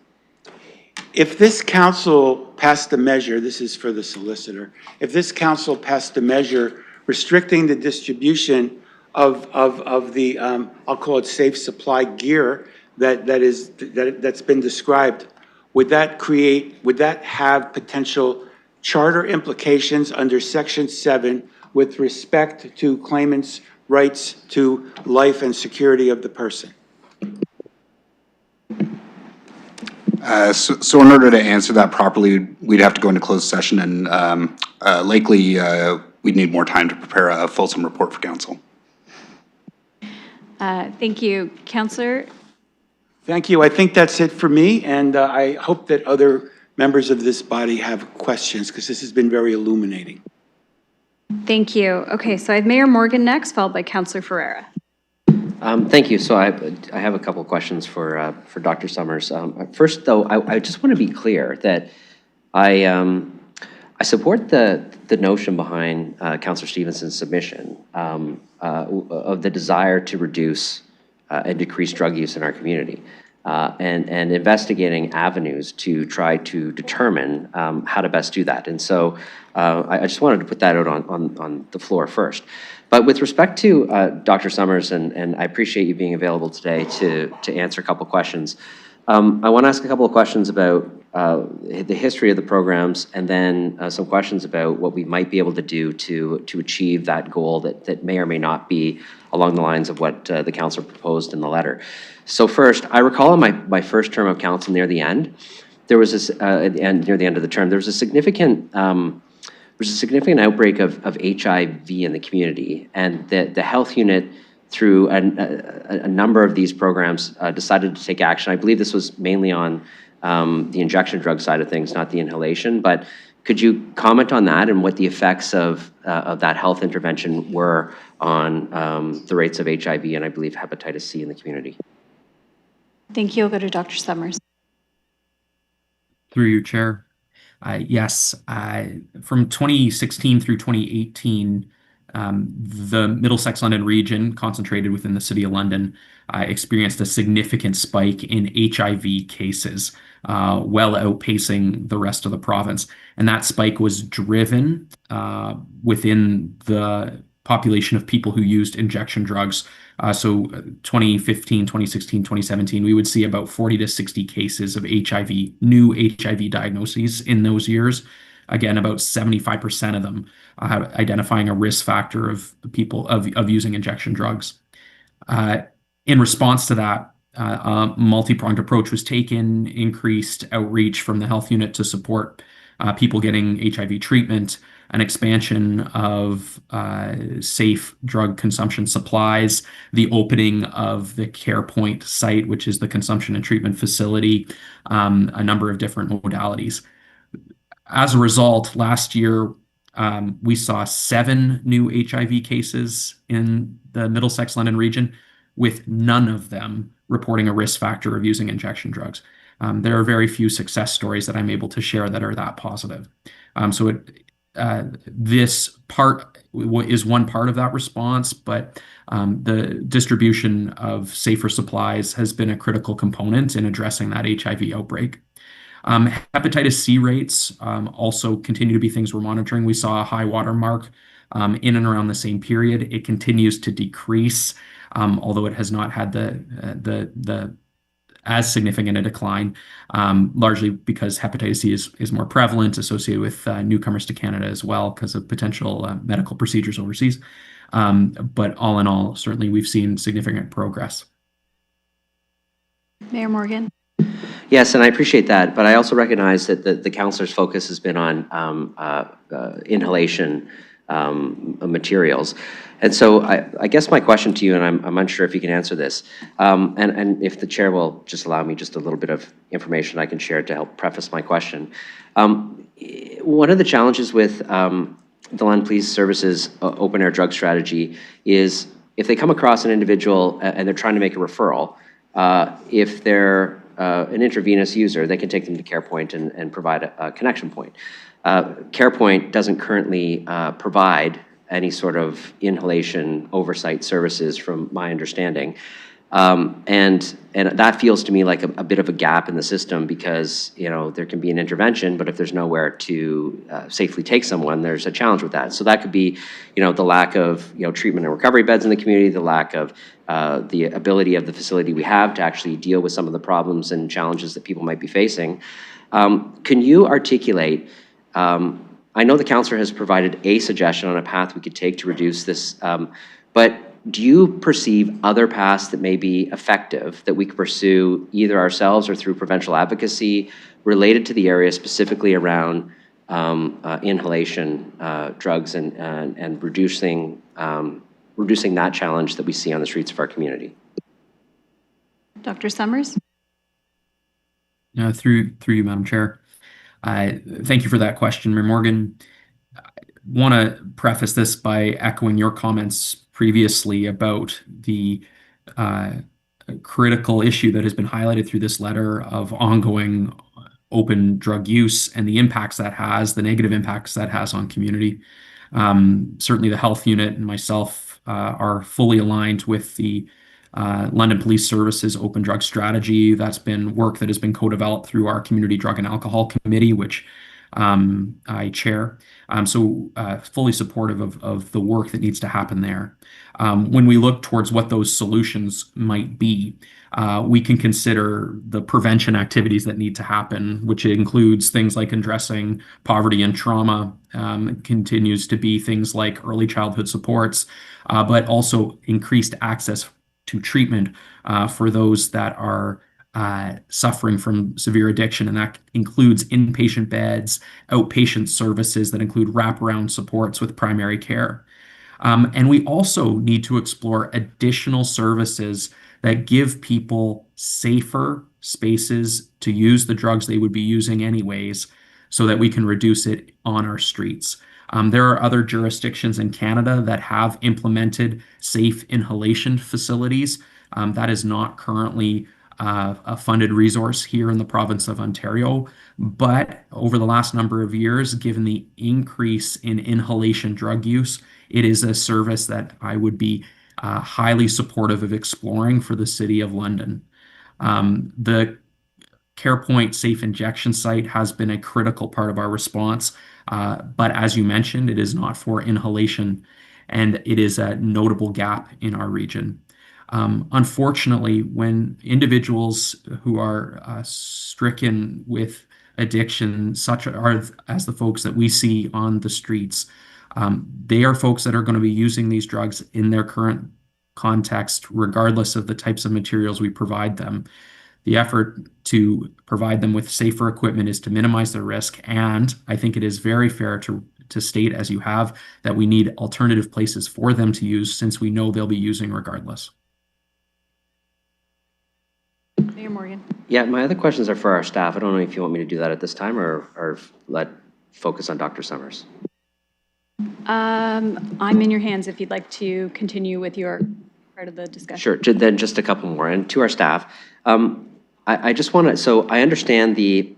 if this council passed a measure, this is for the solicitor, if this council passed a measure restricting the distribution of the, I'll call it safe supply gear that's been described, would that have potential charter implications under Section 7 with respect to claimants' rights to life and security of the person? So in order to answer that properly, we'd have to go into closed session and likely we'd need more time to prepare a fulsome report for council. Thank you. Councillor? Thank you. I think that's it for me, and I hope that other members of this body have questions, because this has been very illuminating. Thank you. Okay, so I have Mayor Morgan next, followed by Councillor Ferrera. Thank you. So I have a couple of questions for Dr. Summers. First, though, I just want to be clear that I support the notion behind Councillor Stevenson's submission of the desire to reduce and decrease drug use in our community, and investigating avenues to try to determine how to best do that. And so I just wanted to put that out on the floor first. But with respect to Dr. Summers, and I appreciate you being available today to answer a couple questions, I want to ask a couple of questions about the history of the programs, and then some questions about what we might be able to do to achieve that goal that may or may not be along the lines of what the council proposed in the letter. So first, I recall in my first term of council near the end, there was this, near the end of the term, there was a significant outbreak of HIV in the community, and the health unit, through a number of these programs, decided to take action. I believe this was mainly on the injection drug side of things, not the inhalation. But could you comment on that and what the effects of that health intervention were on the rates of HIV and I believe hepatitis C in the community? Thank you. I'll go to Dr. Summers. Through you, Chair. Yes, from 2016 through 2018, the Middlesex London region, concentrated within the City of London, experienced a significant spike in HIV cases, well outpacing the rest of the province. And that spike was driven within the population of people who used injection drugs. So 2015, 2016, 2017, we would see about 40 to 60 cases of HIV, new HIV diagnoses in those years. Again, about 75% of them identifying a risk factor of people of using injection drugs. In response to that, a multi-pronged approach was taken, increased outreach from the health unit to support people getting HIV treatment, an expansion of safe drug consumption supplies, the opening of the CarePoint site, which is the consumption and treatment facility, a number of different modalities. As a result, last year, we saw 7 new HIV cases in the Middlesex London region, with none of them reporting a risk factor of using injection drugs. There are very few success stories that I'm able to share that are that positive. This part is one part of that response, but the distribution of safer supplies has been a critical component in addressing that HIV outbreak. Hepatitis C rates also continue to be things we're monitoring. We saw a high water mark in and around the same period. It continues to decrease, although it has not had the as significant a decline, largely because hepatitis C is more prevalent, associated with newcomers to Canada as well because of potential medical procedures overseas. But all in all, certainly we've seen significant progress. Mayor Morgan. Yes, and I appreciate that, but I also recognize that the counselor's focus has been on inhalation materials. And so I guess my question to you, and I'm unsure if you can answer this, and if the chair will just allow me just a little bit of information I can share to help preface my question. One of the challenges with the London Police Services open air drug strategy is if they come across an individual and they're trying to make a referral, if they're an intravenous user, they can take them to CarePoint and provide a connection point. CarePoint doesn't currently provide any sort of inhalation oversight services from my understanding. And that feels to me like a bit of a gap in the system because, you know, there can be an intervention, but if there's nowhere to safely take someone, there's a challenge with that. So that could be, you know, the lack of, you know, treatment and recovery beds in the community, the lack of the ability of the facility we have to actually deal with some of the problems and challenges that people might be facing. Can you articulate, I know the counselor has provided a suggestion on a path we could take to reduce this, but do you perceive other paths that may be effective that we could pursue either ourselves or through provincial advocacy related to the area specifically around inhalation drugs and reducing that challenge that we see on the streets of our community? Dr. Summers? Through you, Madam Chair. Thank you for that question, Mayor Morgan. I want to preface this by echoing your comments previously about the critical issue that has been highlighted through this letter of ongoing open drug use and the impacts that has, the negative impacts that has on community. Certainly the health unit and myself are fully aligned with the London Police Services open drug strategy. That's been work that has been co-developed through our Community Drug and Alcohol Committee, which I chair. So fully supportive of the work that needs to happen there. When we look towards what those solutions might be, we can consider the prevention activities that need to happen, which includes things like addressing poverty and trauma, continues to be things like early childhood supports, but also increased access to treatment for those that are suffering from severe addiction, and that includes inpatient beds, outpatient services that include wraparound supports with primary care. And we also need to explore additional services that give people safer spaces to use the drugs they would be using anyways, so that we can reduce it on our streets. There are other jurisdictions in Canada that have implemented safe inhalation facilities. That is not currently a funded resource here in the province of Ontario, but over the last number of years, given the increase in inhalation drug use, it is a service that I would be highly supportive of exploring for the City of London. The CarePoint Safe Injection Site has been a critical part of our response, but as you mentioned, it is not for inhalation, and it is a notable gap in our region. Unfortunately, when individuals who are stricken with addiction, such as the folks that we see on the streets, they are folks that are going to be using these drugs in their current context, regardless of the types of materials we provide them. The effort to provide them with safer equipment is to minimize their risk, and I think it is very fair to state, as you have, that we need alternative places for them to use since we know they'll be using regardless. Mayor Morgan. Yeah, my other questions are for our staff. I don't know if you want me to do that at this time or let focus on Dr. Summers. I'm in your hands if you'd like to continue with your part of the discussion. Sure, then just a couple more. And to our staff, I just want to, so I understand the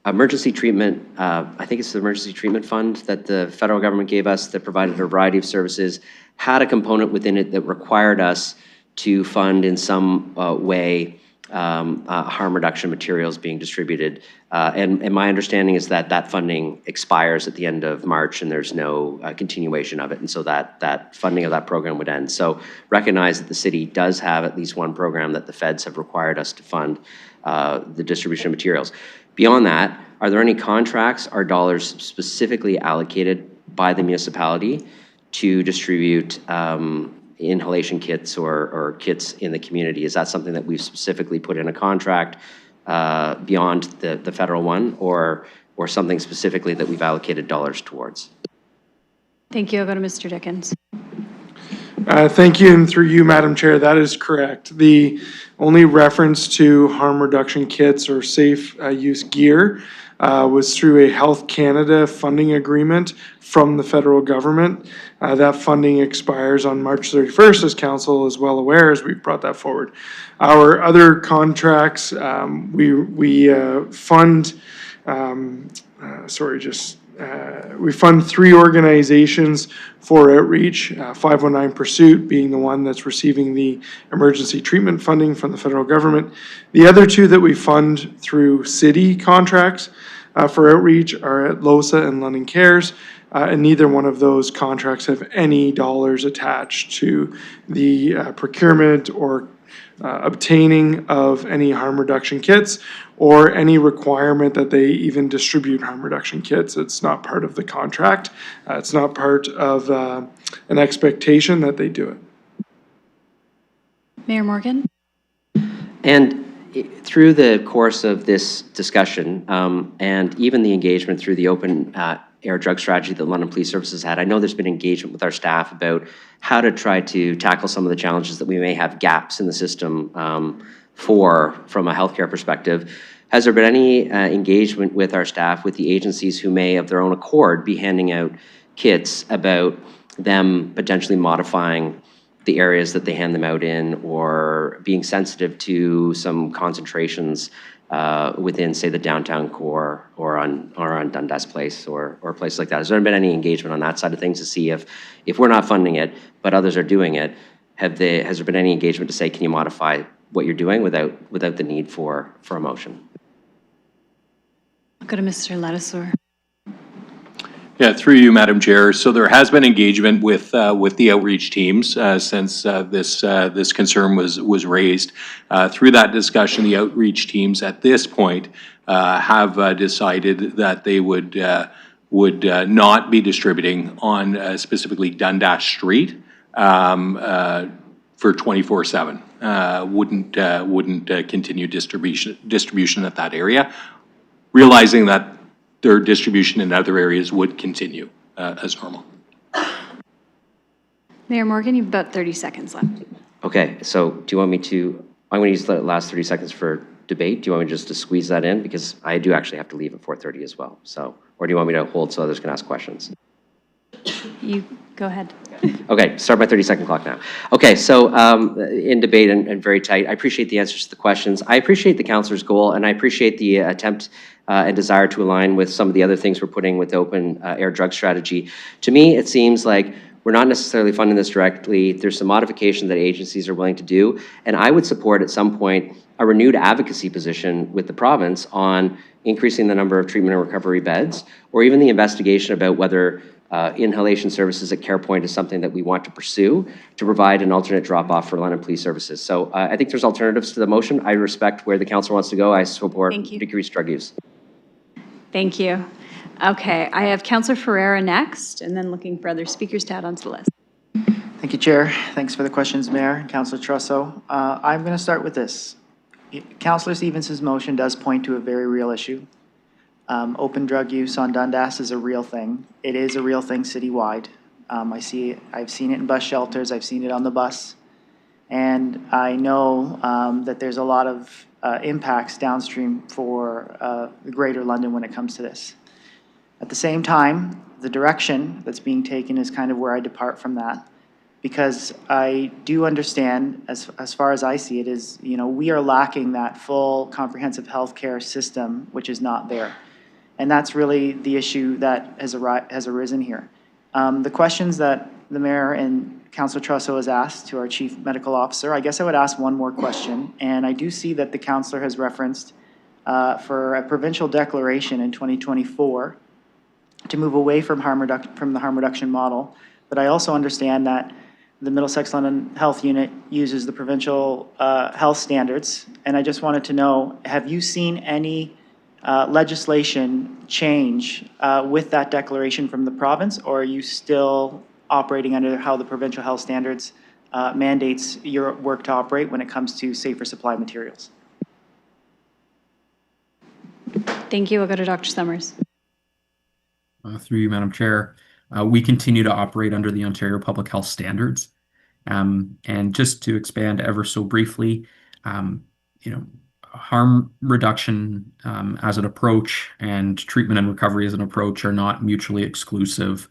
emergency treatment, I think it's the emergency treatment fund that the federal government gave us that provided a variety of services, had a component within it that required us to fund in some way harm reduction materials being distributed. And my understanding is that that funding expires at the end of March and there's no continuation of it. And so that funding of that program would end. So recognize that the city does have at least one program that the feds have required us to fund the distribution of materials. Beyond that, are there any contracts or dollars specifically allocated by the municipality to distribute inhalation kits or kits in the community? Is that something that we've specifically put in a contract beyond the federal one, or something specifically that we've allocated dollars towards. Thank you. I'll go to Mr. Dickens. Thank you, and through you, Madam Chair, that is correct. The only reference to harm reduction kits or safe use gear was through a Health Canada funding agreement from the federal government. That funding expires on March 31st, as council is well aware, as we've brought that forward. Our other contracts, we fund, we fund 3 organizations for outreach, 519 Pursuit being the one that's receiving the emergency treatment funding from the federal government. The other 2 that we fund through city contracts for outreach are at LOSA and London Cares, and neither one of those contracts have any dollars attached to the procurement or obtaining of any harm reduction kits, or any requirement that they even distribute harm reduction kits. It's not part of the contract. It's not part of an expectation that they do it. Mayor Morgan? And through the course of this discussion, and even the engagement through the open air drug strategy that London Police Services had, I know there's been engagement with our staff about how to try to tackle some of the challenges that we may have gaps in the system from a healthcare perspective. Has there been any engagement with our staff, with the agencies who may of their own accord be handing out kits about them potentially modifying the areas that they hand them out in, or being sensitive to some concentrations within, say, the downtown core, or on Dundas Place, or a place like that? Has there been any engagement on that side of things to see if we're not funding it, but others are doing it, has there been any engagement to say, can you modify what you're doing without the need for a motion? I'll go to Mr. Ladouceur. Yeah, through you, Madam Chair. So there has been engagement with the outreach teams since this concern was raised. Through that discussion, the outreach teams at this point have decided that they would not be distributing on specifically Dundas Street for 24/7. Wouldn't continue distribution at that area, realizing that their distribution in other areas would continue as normal. Mayor Morgan, you have about 30 seconds left. Okay, so do you want me to, I'm going to use the last 30 seconds for debate. Do you want me just to squeeze that in? Because I do actually have to leave at 4:30 as well. So, or do you want me to hold so others can ask questions? You go ahead. Okay, start my 30-second clock now. Okay, so in debate and very tight, I appreciate the answers to the questions. I appreciate the councillor's goal, and I appreciate the attempt and desire to align with some of the other things we're putting with the open air drug strategy. To me, it seems like we're not necessarily funding this directly. There's some modification that agencies are willing to do, and I would support at some point a renewed advocacy position with the province on increasing the number of treatment and recovery beds, or even the investigation about whether inhalation services at CarePoint is something that we want to pursue to provide an alternate drop-off for London Police Services. So I think there's alternatives to the motion. I respect where the council wants to go. I support decreased drug use. Thank you. Okay, I have Councillor Ferreira next, and then looking for other speakers to add onto the list. Thank you, Chair. Thanks for the questions, Mayor and Councillor Trusso. I'm going to start with this. Councillor Stevenson's motion does point to a very real issue. Open drug use on Dundas is a real thing. It is a real thing citywide. I've seen it in bus shelters. I've seen it on the bus. And I know that there's a lot of impacts downstream for the Greater London when it comes to this. At the same time, the direction that's being taken is kind of where I depart from that, because I do understand, as far as I see it, is, you know, we are lacking that full comprehensive healthcare system, which is not there. And that's really the issue that has arisen here. The questions that the Mayor and Councillor Trusso has asked to our Chief Medical Officer, I guess I would ask one more question. And I do see that the councillor has referenced for a provincial declaration in 2024 to move away from the harm reduction model. But I also understand that the Middlesex London Health Unit uses the provincial health standards. And I just wanted to know, have you seen any legislation change with that declaration from the province, or are you still operating under how the provincial health standards mandates your work to operate when it comes to safer supply materials? Thank you. We'll go to Dr. Summers. Through you, Madam Chair. We continue to operate under the Ontario Public Health Standards. And just to expand ever so briefly, harm reduction as an approach and treatment and recovery as an approach are not mutually exclusive.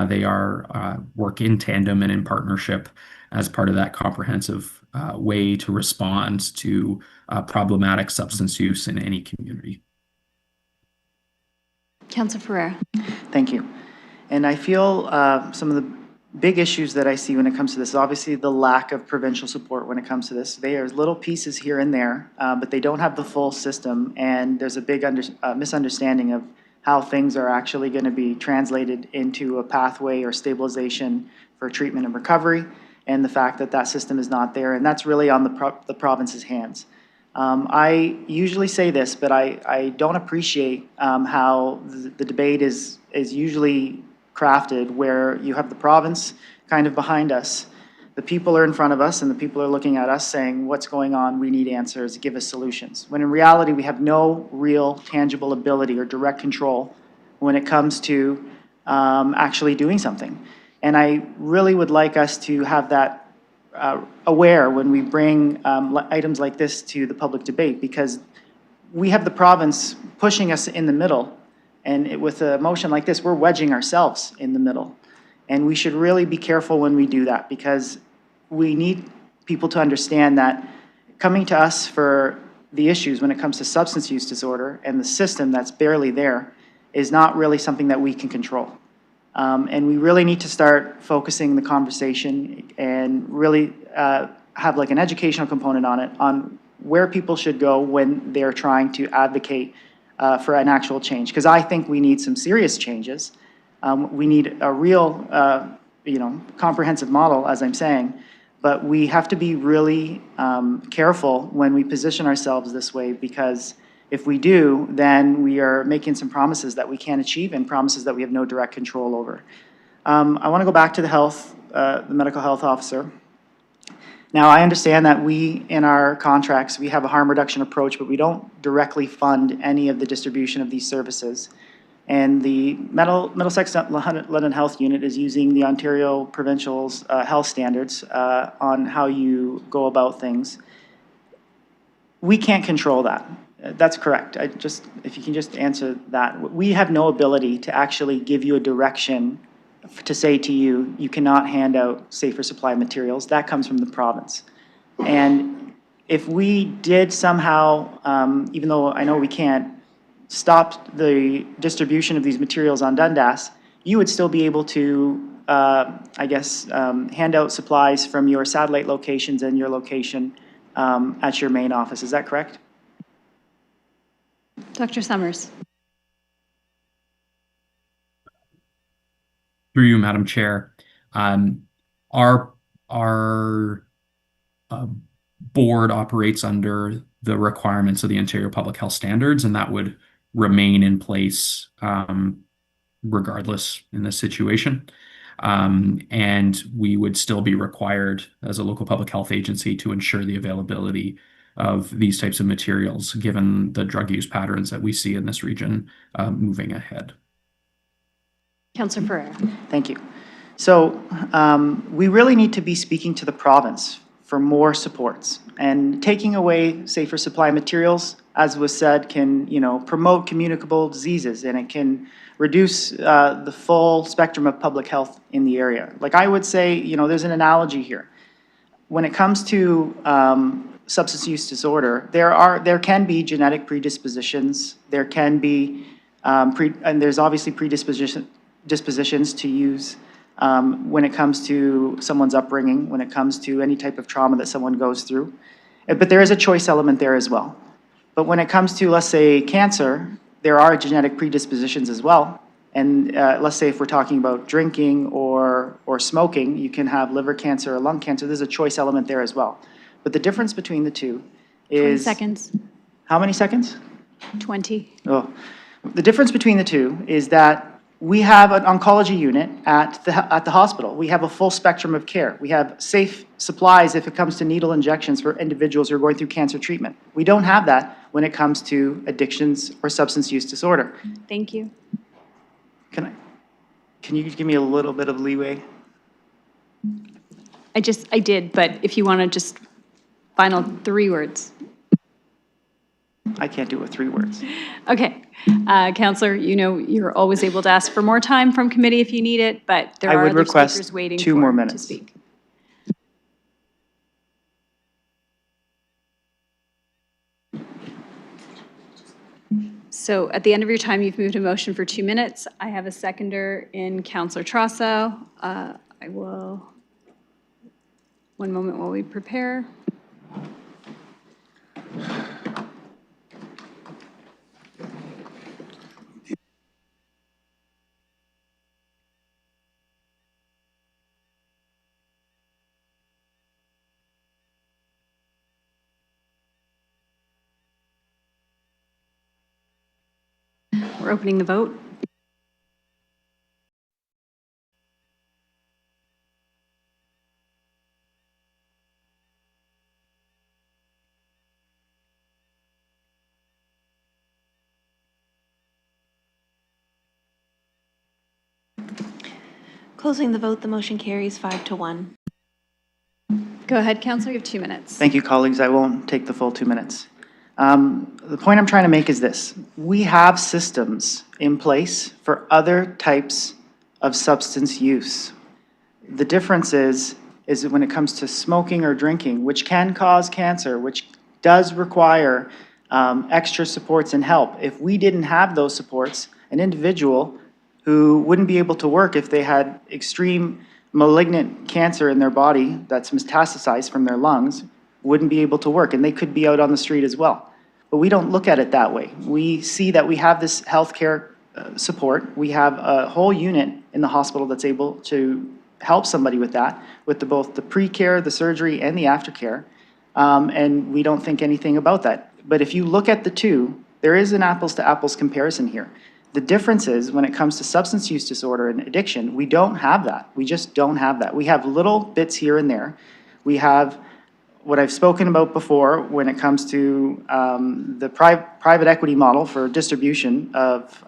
They are work in tandem and in partnership as part of that comprehensive way to respond to problematic substance use in any community. Councillor Ferreira. Thank you. And I feel some of the big issues that I see when it comes to this, obviously the lack of provincial support when it comes to this. There's little pieces here and there, but they don't have the full system, and there's a big misunderstanding of how things are actually going to be translated into a pathway or stabilization for treatment and recovery, and the fact that that system is not there, and that's really on the province's hands. I usually say this, but I don't appreciate how the debate is usually crafted, where you have the province kind of behind us, the people are in front of us, and the people are looking at us saying, what's going on, we need answers, give us solutions. When in reality, we have no real tangible ability or direct control when it comes to actually doing something. And I really would like us to have that aware when we bring items like this to the public debate, because we have the province pushing us in the middle, and with a motion like this, we're wedging ourselves in the middle. And we should really be careful when we do that, because we need people to understand that coming to us for the issues when it comes to substance use disorder and the system that's barely there is not really something that we can control. And we really need to start focusing the conversation and really have like an educational component on it, on where people should go when they're trying to advocate for an actual change. Because I think we need some serious changes. We need a real, comprehensive model, as I'm saying. But we have to be really careful when we position ourselves this way, because if we do, then we are making some promises that we can't achieve and promises that we have no direct control over. I want to go back to the medical health officer. Now, I understand that we, in our contracts, we have a harm reduction approach, but we don't directly fund any of the distribution of these services. And the Middlesex London Health Unit is using the Ontario Provincial's health standards on how you go about things. We can't control that. That's correct. If you can just answer that. We have no ability to actually give you a direction to say to you, you cannot hand out safer supply materials. That comes from the province. And if we did somehow, even though I know we can't, stop the distribution of these materials on Dundas, you would still be able to, hand out supplies from your satellite locations and your location at your main office. Is that correct? Dr. Summers. Through you, Madam Chair. Our board operates under the requirements of the Ontario Public Health Standards, and that would remain in place regardless in this situation. And we would still be required as a local public health agency to ensure the availability of these types of materials, given the drug use patterns that we see in this region moving ahead. Councillor Ferreira. Thank you. So we really need to be speaking to the province for more supports, and taking away safer supply materials, as was said, can promote communicable diseases, and it can reduce the full spectrum of public health in the area. Like I would say, there's an analogy here. When it comes to substance use disorder, there can be genetic predispositions. There can be and there's obviously dispositions to use when it comes to someone's upbringing, when it comes to any type of trauma that someone goes through. But there is a choice element there as well. But when it comes to, let's say, cancer, there are genetic predispositions as well. And let's say if we're talking about drinking or smoking, you can have liver cancer or lung cancer. There's a choice element there as well. But the difference between the two is... 20 seconds. How many seconds? 20. Oh. The difference between the two is that we have an oncology unit at the hospital. We have a full spectrum of care. We have safe supplies if it comes to needle injections for individuals who are going through cancer treatment. We don't have that when it comes to addictions or substance use disorder. Thank you. Can you give me a little bit of leeway? I did, but if you want to just final 3 words. I can't do it with 3 words. Okay. Counselor, you know, you're always able to ask for more time from committee if you need it, but there I are would other request speakers waiting 2 more to minutes. speak. So at the end of your time, you've moved a motion for 2 minutes. I have a seconder in Counselor Trosso. I will, one moment while we prepare. We're opening the vote. Closing the vote, the motion carries 5-1. Go ahead, Counselor, you have 2 minutes. Thank you, colleagues. I won't take the full 2 minutes. The point I'm trying to make is this. We have systems in place for other types of substance use. The difference is that when it comes to smoking or drinking, which can cause cancer, which does require extra supports and help, if we didn't have those supports, an individual who wouldn't be able to work if they had extreme malignant cancer in their body that's metastasized from their lungs wouldn't be able to work, and they could be out on the street as well. But we don't look at it that way. We see that we have this healthcare support. We have a whole unit in the hospital that's able to help somebody with that, with both the pre-care, the surgery, and the aftercare, and we don't think anything about that. But if you look at the two, there is an apples-to-apples comparison here. The difference is when it comes to substance use disorder and addiction, we don't have that. We just don't have that. We have little bits here and there. We have what I've spoken about before when it comes to the private equity model for distribution of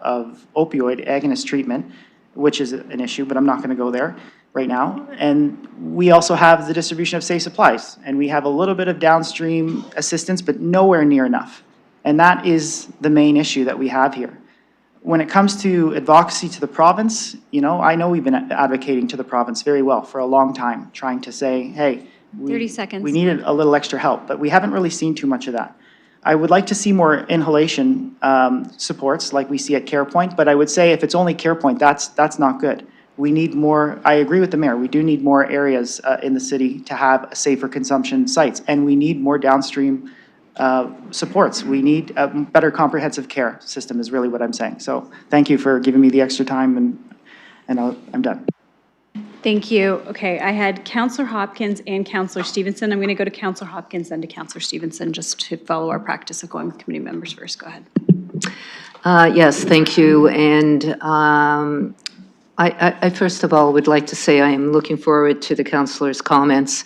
opioid agonist treatment, which is an issue, but I'm not going to go there right now. And we also have the distribution of safe supplies, and we have a little bit of downstream assistance, but nowhere near enough. And that is the main issue that we have here. When it comes to advocacy to the province, you know, I know we've been advocating to the province very well for a long time, trying to say, hey, 30 seconds. we needed a little extra help, but we haven't really seen too much of that. I would like to see more inhalation supports like we see at CarePoint, but I would say if it's only CarePoint, that's not good. We need more, I agree with the mayor, we do need more areas in the city to have safer consumption sites, and we need more downstream supports. We need a better comprehensive care system is really what I'm saying. So thank you for giving me the extra time, and I'm done. Thank you. Okay, I had Counselor Hopkins and Counselor Stevenson. I'm going to go to Counselor Hopkins, then to Counselor Stevenson, just to follow our practice of going with committee members first. Go ahead. Yes, thank you. And I first of all would like to say I am looking forward to the councillors' comments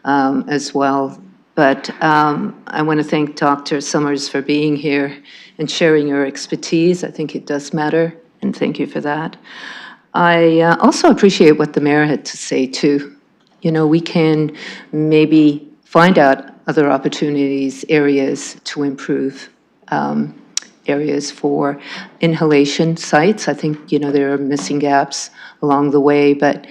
as well. But I want to thank Dr. Summers for being here and sharing your expertise. I think it does matter, and thank you for that. I also appreciate what the mayor had to say too. You know, we can maybe find out other opportunities, areas to improve, areas for inhalation sites. I think, you know, there are missing gaps along the way, but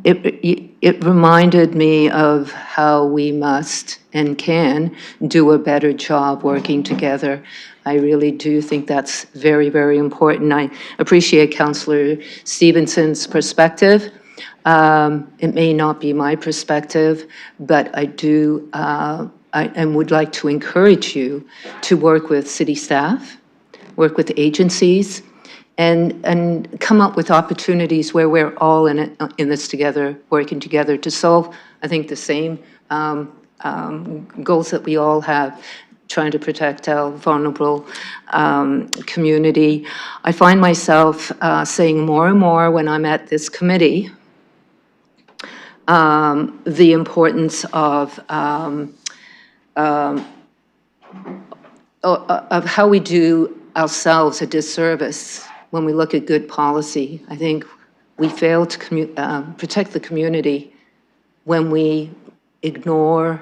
it reminded me of how we must and can do a better job working together. I really do think that's very, very important. I appreciate Councillor Stevenson's perspective. It may not be my perspective, but I do and would like to encourage you to work with city staff, work with agencies, and come up with opportunities where we're all in this together, working together to solve, I think, the same goals that we all have, trying to protect our vulnerable community. I find myself saying more and more when I'm at this committee, the importance of of how we do ourselves a disservice when we look at good policy. I think we fail to protect the community when we ignore,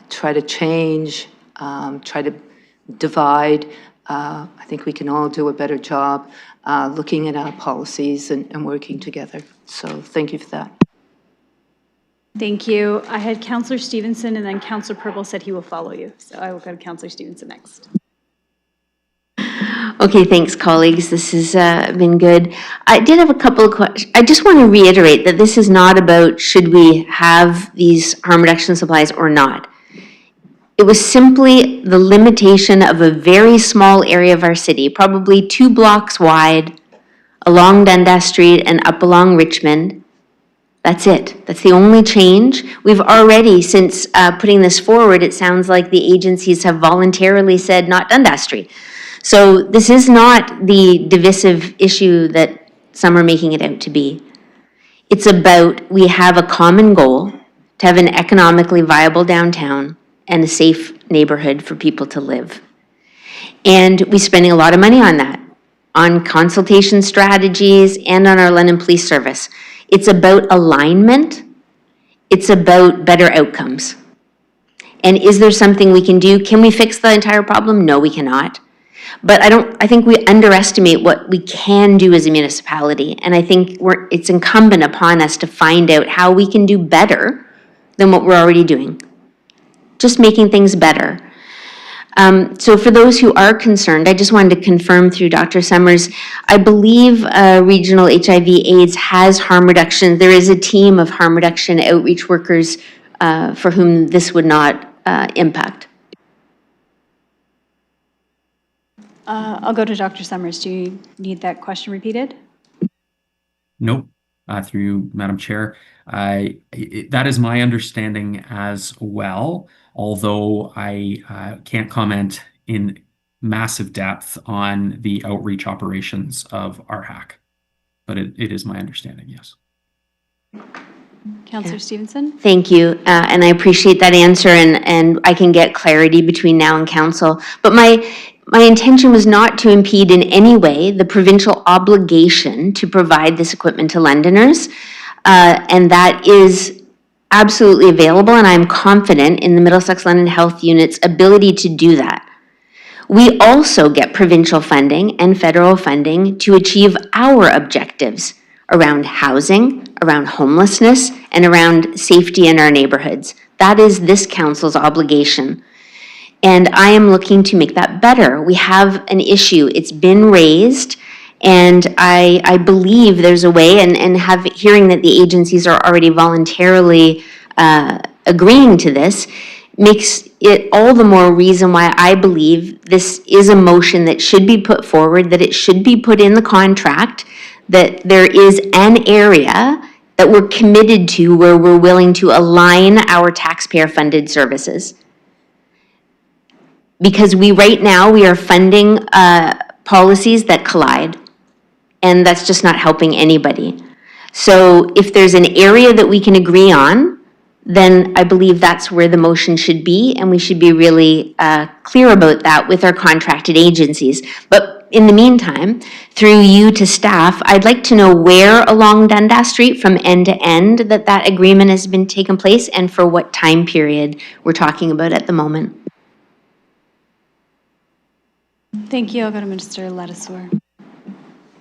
try to change, try to divide. I think we can all do a better job looking at our policies and working together. So thank you for that. Thank you. I had Councillor Stevenson, and then Councillor Purple said he will follow you. So I will go to Councillor Stevenson next. Okay, thanks, colleagues. This has been good. I did have a couple of questions. I just want to reiterate that this is not about should we have these harm reduction supplies or not. It was simply the limitation of a very small area of our city, probably 2 blocks wide, along Dundas Street and up along Richmond. That's it. That's the only change. We've already, since putting this forward, it sounds like the agencies have voluntarily said not Dundas Street. So this is not the divisive issue that some are making it out to be. It's about we have a common goal to have an economically viable downtown and a safe neighborhood for people to live. And we're spending a lot of money on that, on consultation strategies and on our London Police Service. It's about alignment. It's about better outcomes. And is there something we can do? Can we fix the entire problem? No, we cannot. But I think we underestimate what we can do as a municipality. And I think it's incumbent upon us to find out how we can do better than what we're already doing. Just making things better. So for those who are concerned, I just wanted to confirm through Dr. Summers, I believe Regional HIV/AIDS has harm reduction. There is a team of harm reduction outreach workers for whom this would not impact. I'll go to Dr. Summers. Do you need that question repeated? Nope. Through you, Madam Chair. That is my understanding as well, although I can't comment in massive depth on the outreach operations of RHAC. But it is my understanding, yes. Councillor Stevenson? Thank you, and I appreciate that answer, and I can get clarity between now and council. But my intention was not to impede in any way the provincial obligation to provide this equipment to Londoners, and that is absolutely available, and I'm confident in the Middlesex London Health Unit's ability to do that. We also get provincial funding and federal funding to achieve our objectives around housing, around homelessness, and around safety in our neighborhoods. That is this council's obligation. And I am looking to make that better. We have an issue. It's been raised, and I believe there's a way, and hearing that the agencies are already voluntarily agreeing to this makes it all the more reason why I believe this is a motion that should be put forward, that it should be put in the contract, that there is an area that we're committed to where we're willing to align our taxpayer-funded services. Because right now we are funding policies that collide, and that's just not helping anybody. So if there's an area that we can agree on, then I believe that's where the motion should be, and we should be really clear about that with our contracted agencies. But in the meantime, through you to staff, I'd like to know where along Dundas Street from end to end that agreement has been taken place, and for what time period we're talking about at the moment. Thank you. I'll go to Minister Ladouceur.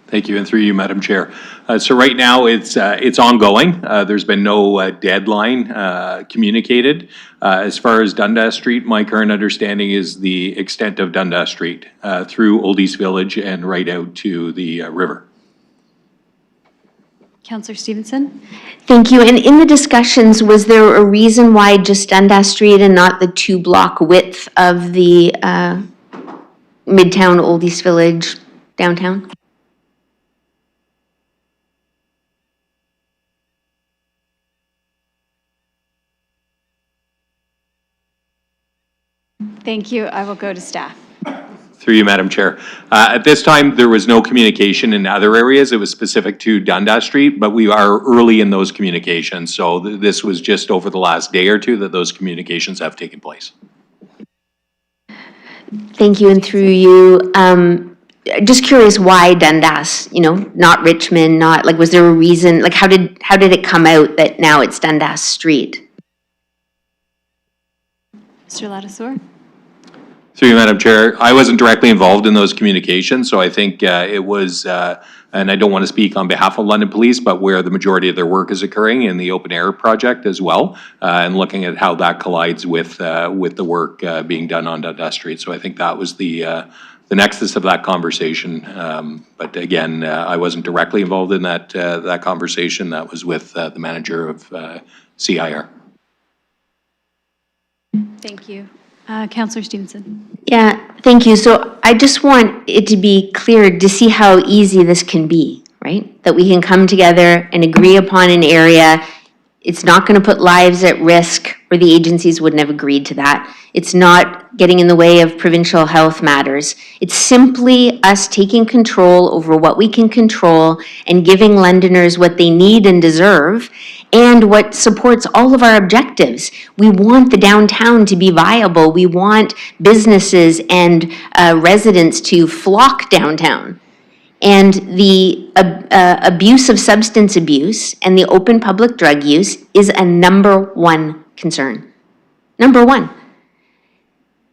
Thank you, and through you, Madam Chair. So right now, it's ongoing. There's been no deadline communicated. As far as Dundas Street, my current understanding is the extent of Dundas Street through Old East Village and right out to the river. Councillor Stevenson? Thank you. And in the discussions, was there a reason why just Dundas Street and not the 2-block width of the Midtown, Old East Village, downtown? Thank you. I will go to staff. Through you, Madam Chair. At this time, there was no communication in other areas. It was specific to Dundas Street, but we are early in those communications. So this was just over the last day or two that those communications have taken place. Thank you, and through you, just curious why Dundas, not Richmond, not, like, was there a reason, like, how did it come out that now it's Dundas Street? Mr. Ladouceur? Through you, Madam Chair, I wasn't directly involved in those communications, so I think it was, and I don't want to speak on behalf of London Police, but where the majority of their work is occurring in the open air project as well, and looking at how that collides with the work being done on Dundas Street. So I think that was the nexus of that conversation. But again, I wasn't directly involved in that conversation. That was with the manager of CIR. Thank you. Councillor Stevenson. Yeah, thank you. So I just want it to be clear to see how easy this can be, right? That we can come together and agree upon an area. It's not going to put lives at risk, or the agencies wouldn't have agreed to that. It's not getting in the way of provincial health matters. It's simply us taking control over what we can control and giving Londoners what they need and deserve, and what supports all of our objectives. We want the downtown to be viable. We want businesses and residents to flock downtown. And the abuse of substance abuse and the open public drug use is a #1 concern. #1.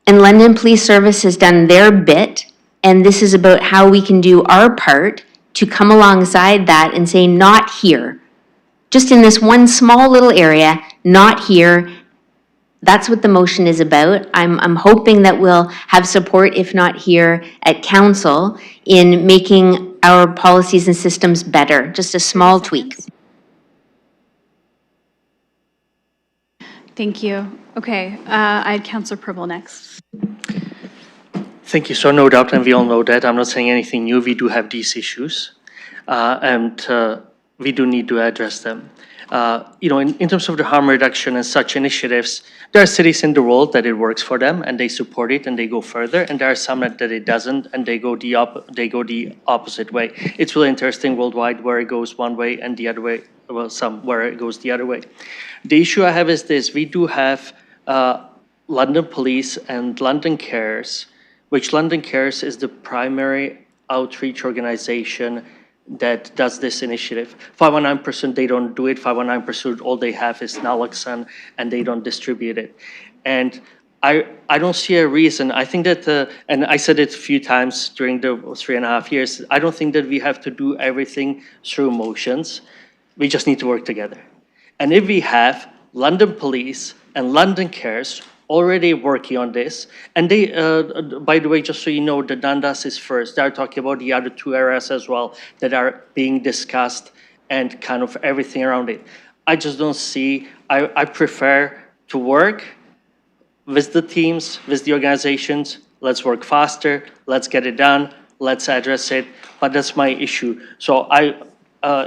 And London Police Service has done their bit, and this is about how we can do our part to come alongside that and say, not here. Just in this one small little area, not here. That's what the motion is about. I'm hoping that we'll have support, if not here at council, in making our policies and systems better. Just a small tweak. Thank you. Okay, I had Councillor Purple next. Thank you. So no doubt, and we all know that, I'm not saying anything new, we do have these issues, and we do need to address them. In terms of the harm reduction and such initiatives, there are cities in the world that it works for them and they support it and they go further, and there are some that it doesn't and they go the opposite way. It's really interesting worldwide where it goes one way and the other way, well, some where it goes the other way. The issue I have is this: we do have London Police and London Cares, which London Cares is the primary outreach organization that does this initiative. 519%, they don't do it. 519%, all they have is naloxone, and they don't distribute it. And I don't see a reason. I think that, and I said it a few times during the 3.5 years, I don't think that we have to do everything through motions. We just need to work together. And if we have London Police and London Cares already working on this, and they, by the way, just so you know, the Dundas is first. They're talking about the other two areas as well that are being discussed and kind of everything around it. I just don't see, I prefer to work with the teams, with the organizations. Let's work faster, let's get it done, let's address it, but that's my issue. So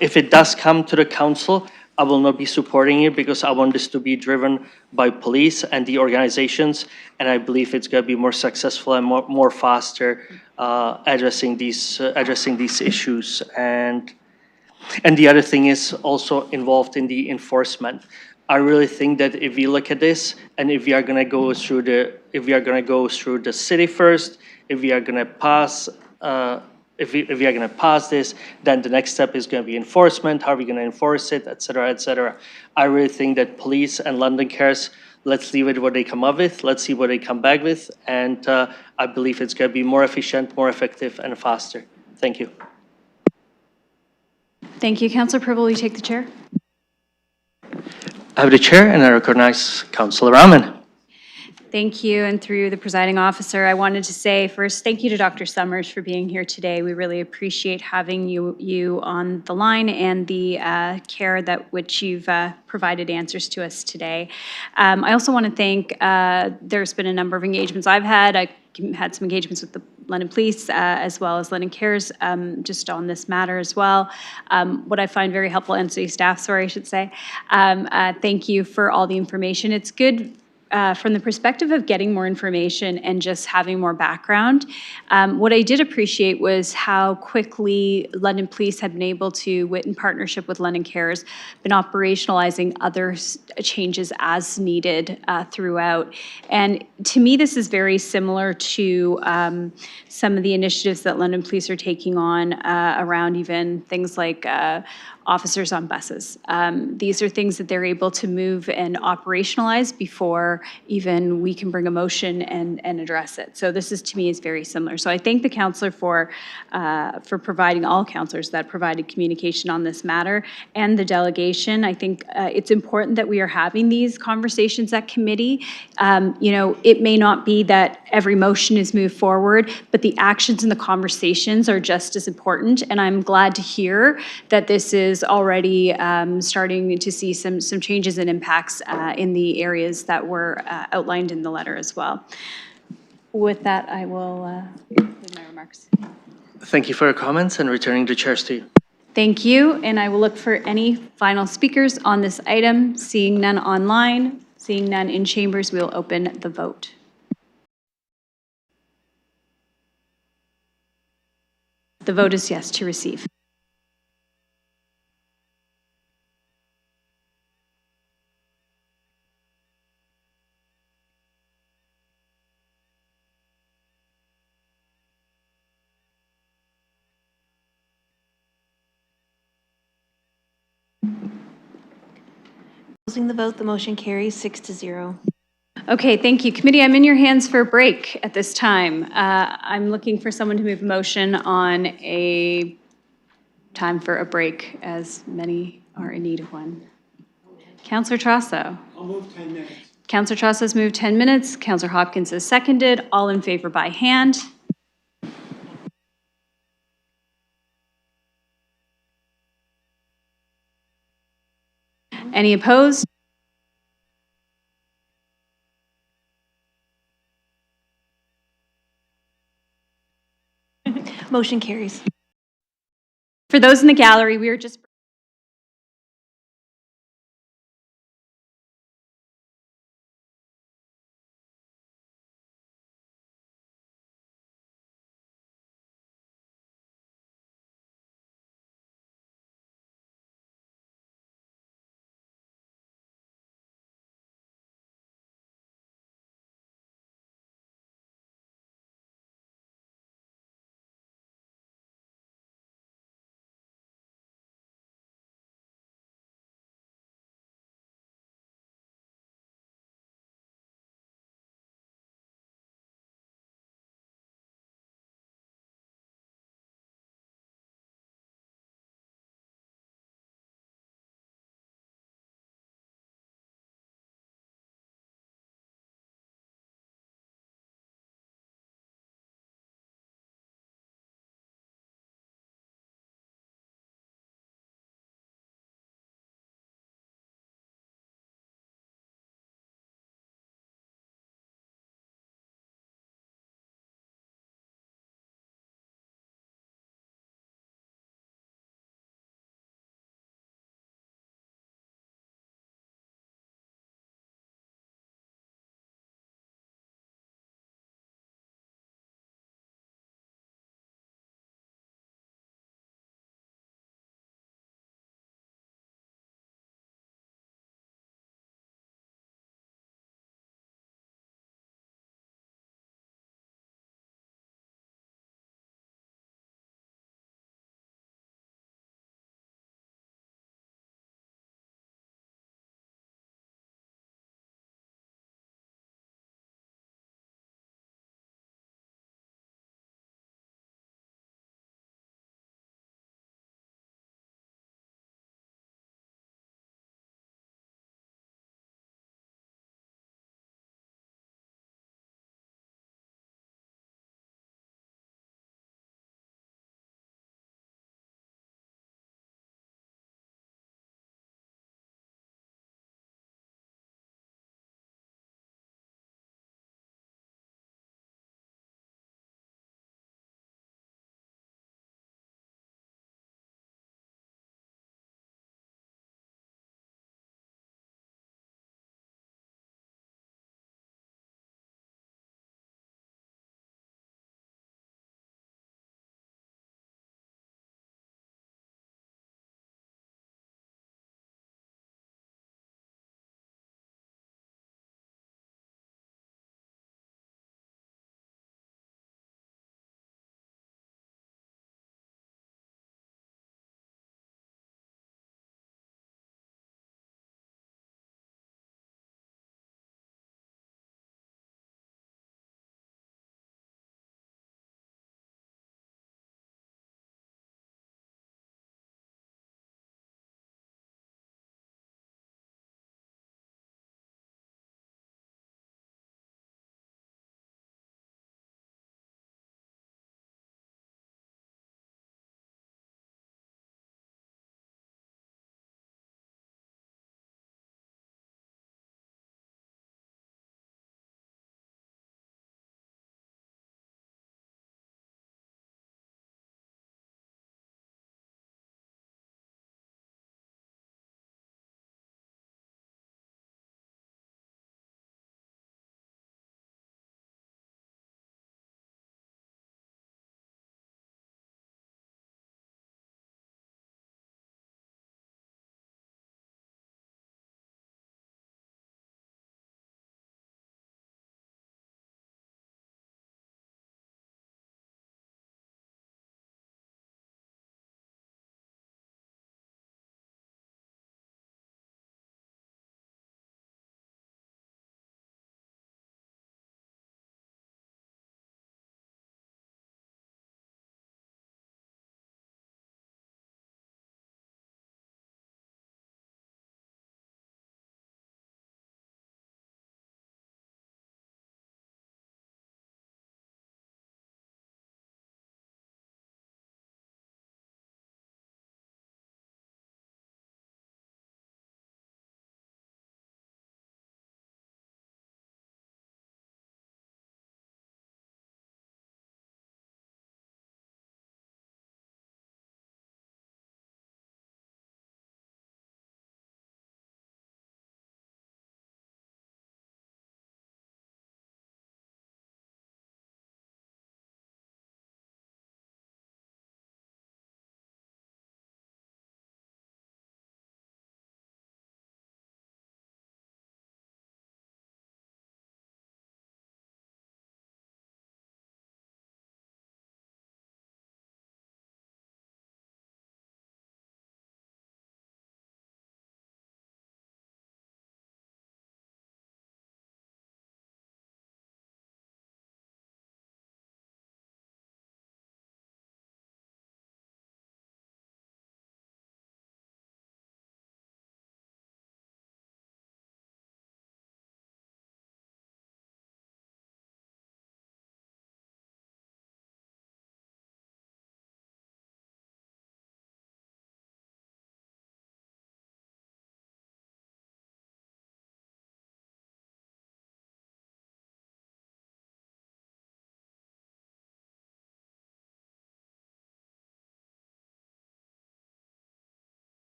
if it does come to the council, I will not be supporting it because I want this to be driven by police and the organizations, and I believe it's going to be more successful and more faster addressing these issues. And the other thing is also involved in the enforcement. I really think that if we look at this, and if we are going to go through the city first, if we are going to pass. If we are going to pass this, then the next step is going to be enforcement. How are we going to enforce it, et cetera, et cetera. I really think that police and London Cares, let's leave it what they come up with. Let's see what they come back with. And I believe it's going to be more efficient, more effective, and faster. Thank you. Thank you. Councillor Purple, will you take the chair? I have the chair, and I recognize Councillor Rahman. Thank you, and through the presiding officer, I wanted to say first, thank you to Dr. Summers for being here today. We really appreciate having you on the line and the care that which you've provided answers to us today. I also want to thank, there's been a number of engagements I've had. I had some engagements with the London Police as well as London Cares just on this matter as well. What I find very helpful, and city staff, sorry, I should say. Thank you for all the information. It's good from the perspective of getting more information and just having more background, what I did appreciate was how quickly London Police had been able to, in partnership with London Cares, been operationalizing other changes as needed throughout. And to me, this is very similar to some of the initiatives that London Police are taking on around even things like officers on buses. These are things that they're able to move and operationalize before even we can bring a motion and address it. So this is, to me, is very similar. So I thank the councillor for providing, all councillors that provided communication on this matter, and the delegation. I think it's important that we are having these conversations at committee. You know, it may not be that every motion is moved forward, but the actions and the conversations are just as important. And I'm glad to hear that this is already starting to see some changes and impacts in the areas that were outlined in the letter as well. With that, I will conclude my remarks. Thank you for your comments, and returning the chairs to you. Thank you, and I will look for any final speakers on this item. Seeing none online, seeing none in chambers, we will open the vote. The vote is yes to receive. Closing the vote, the motion carries 6-0. Okay, thank you. Committee, I'm in your hands for a break at this time. I'm looking for someone to move a motion on a time for a break, as many are in need of one. Councillor Trosso. I'll move 10 minutes. Councillor Trosso has moved 10 minutes. Councillor Hopkins has seconded. All in favor by hand. Any opposed? Motion carries. For those in the gallery, we are just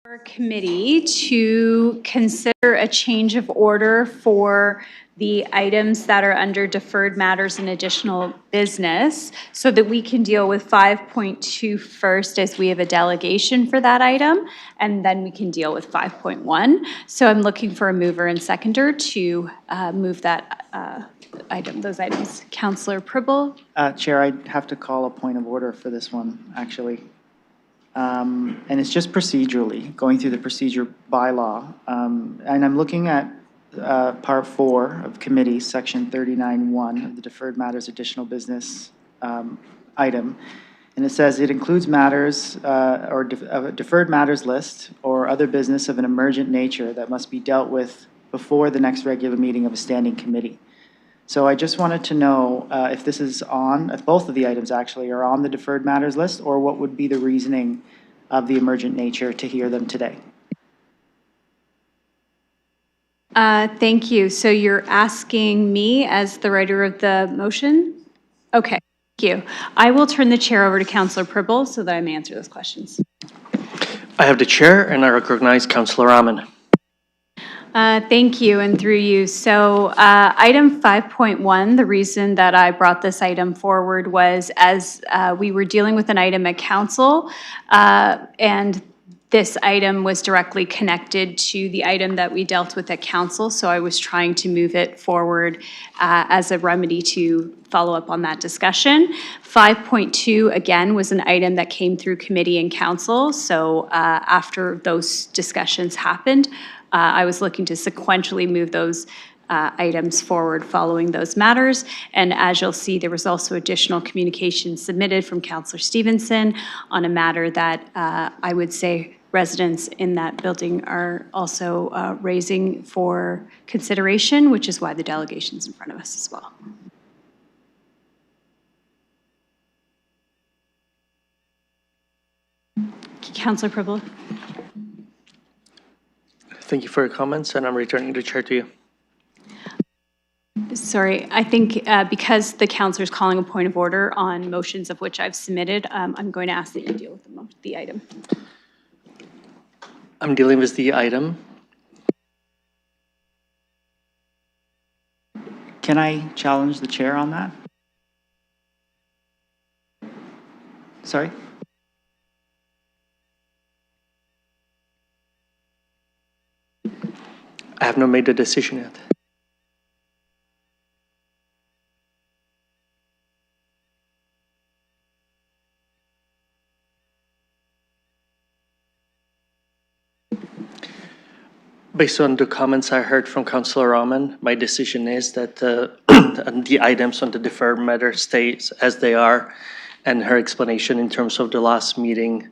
our committee to consider a change of order for the items that are under deferred matters and additional business so that we can deal with 5.2 first as we have a delegation for that item, and then we can deal with 5.1. So I'm looking for a mover and seconder to move that those items. Councillor Pribble? Chair, I have to call a point of order for this one, actually. And it's just procedurally, going through the procedure bylaw. And I'm looking at Part 4 of committee, Section 39(1) of the Deferred Matters Additional Business item. And it says it includes matters or a deferred matters list or other business of an emergent nature that must be dealt with before the next regular meeting of a standing committee. So I just wanted to know if this is on, if both of the items actually are on the deferred matters list, or what would be the reasoning of the emergent nature to hear them today? Thank you. So you're asking me as the writer of the motion? Okay, thank you. I will turn the chair over to Councillor Pribble so that I may answer those questions. I have the chair and I recognize Councillor Rahman. Thank you, and through you. So item 5.1, the reason that I brought this item forward was as we were dealing with an item at council, and this item was directly connected to the item that we dealt with at council, so I was trying to move it forward as a remedy to follow up on that discussion. 5.2, again, was an item that came through committee and council, so after those discussions happened, I was looking to sequentially move those items forward following those matters. And as you'll see, there was also additional communication submitted from Councillor Stevenson on a matter that I would say residents in that building are also raising for consideration, which is why the delegation's in front of us as well. Councillor Pribble. Thank you for your comments, and I'm returning the chair to you. Sorry, I think because the councillor is calling a point of order on motions of which I've submitted, I'm going to ask that you deal with the item. I'm dealing with the item. Can I challenge the chair on that? Sorry? I have not made the decision yet. Based on the comments I heard from Councillor Rahman, my decision is that the items on the deferred matter stays as they are, and her explanation in terms of the last meeting,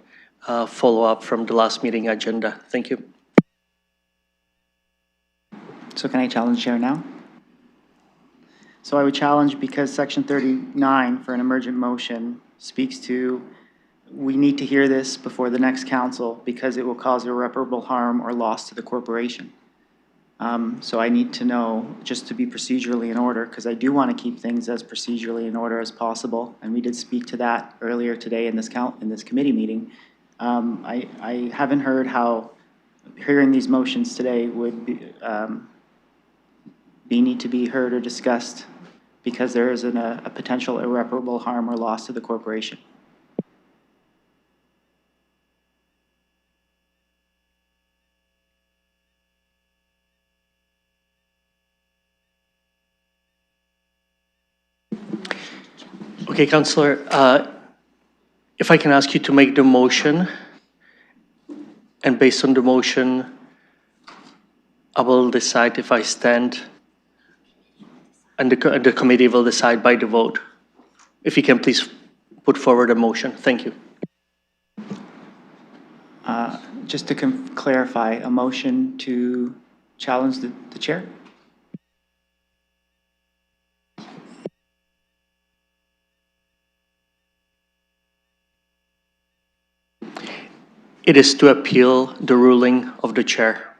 follow-up from the last meeting agenda. Thank you. So can I challenge chair now? So I would challenge because section 39 for an emergent motion speaks to we need to hear this before the next council because it will cause irreparable harm or loss to the corporation. So I need to know just to be procedurally in order because I do want to keep things as procedurally in order as possible. And we did speak to that earlier today in this committee meeting. I haven't heard how hearing these motions today would need to be heard or discussed because there is a potential irreparable harm or loss to the corporation. Okay, Councillor, if I can ask you to make the motion, and based on the motion, I will decide if I stand, and the committee will decide by the vote. If you can please put forward a motion. Thank you. Just to clarify, a motion to challenge the chair? It is to appeal the ruling of the chair.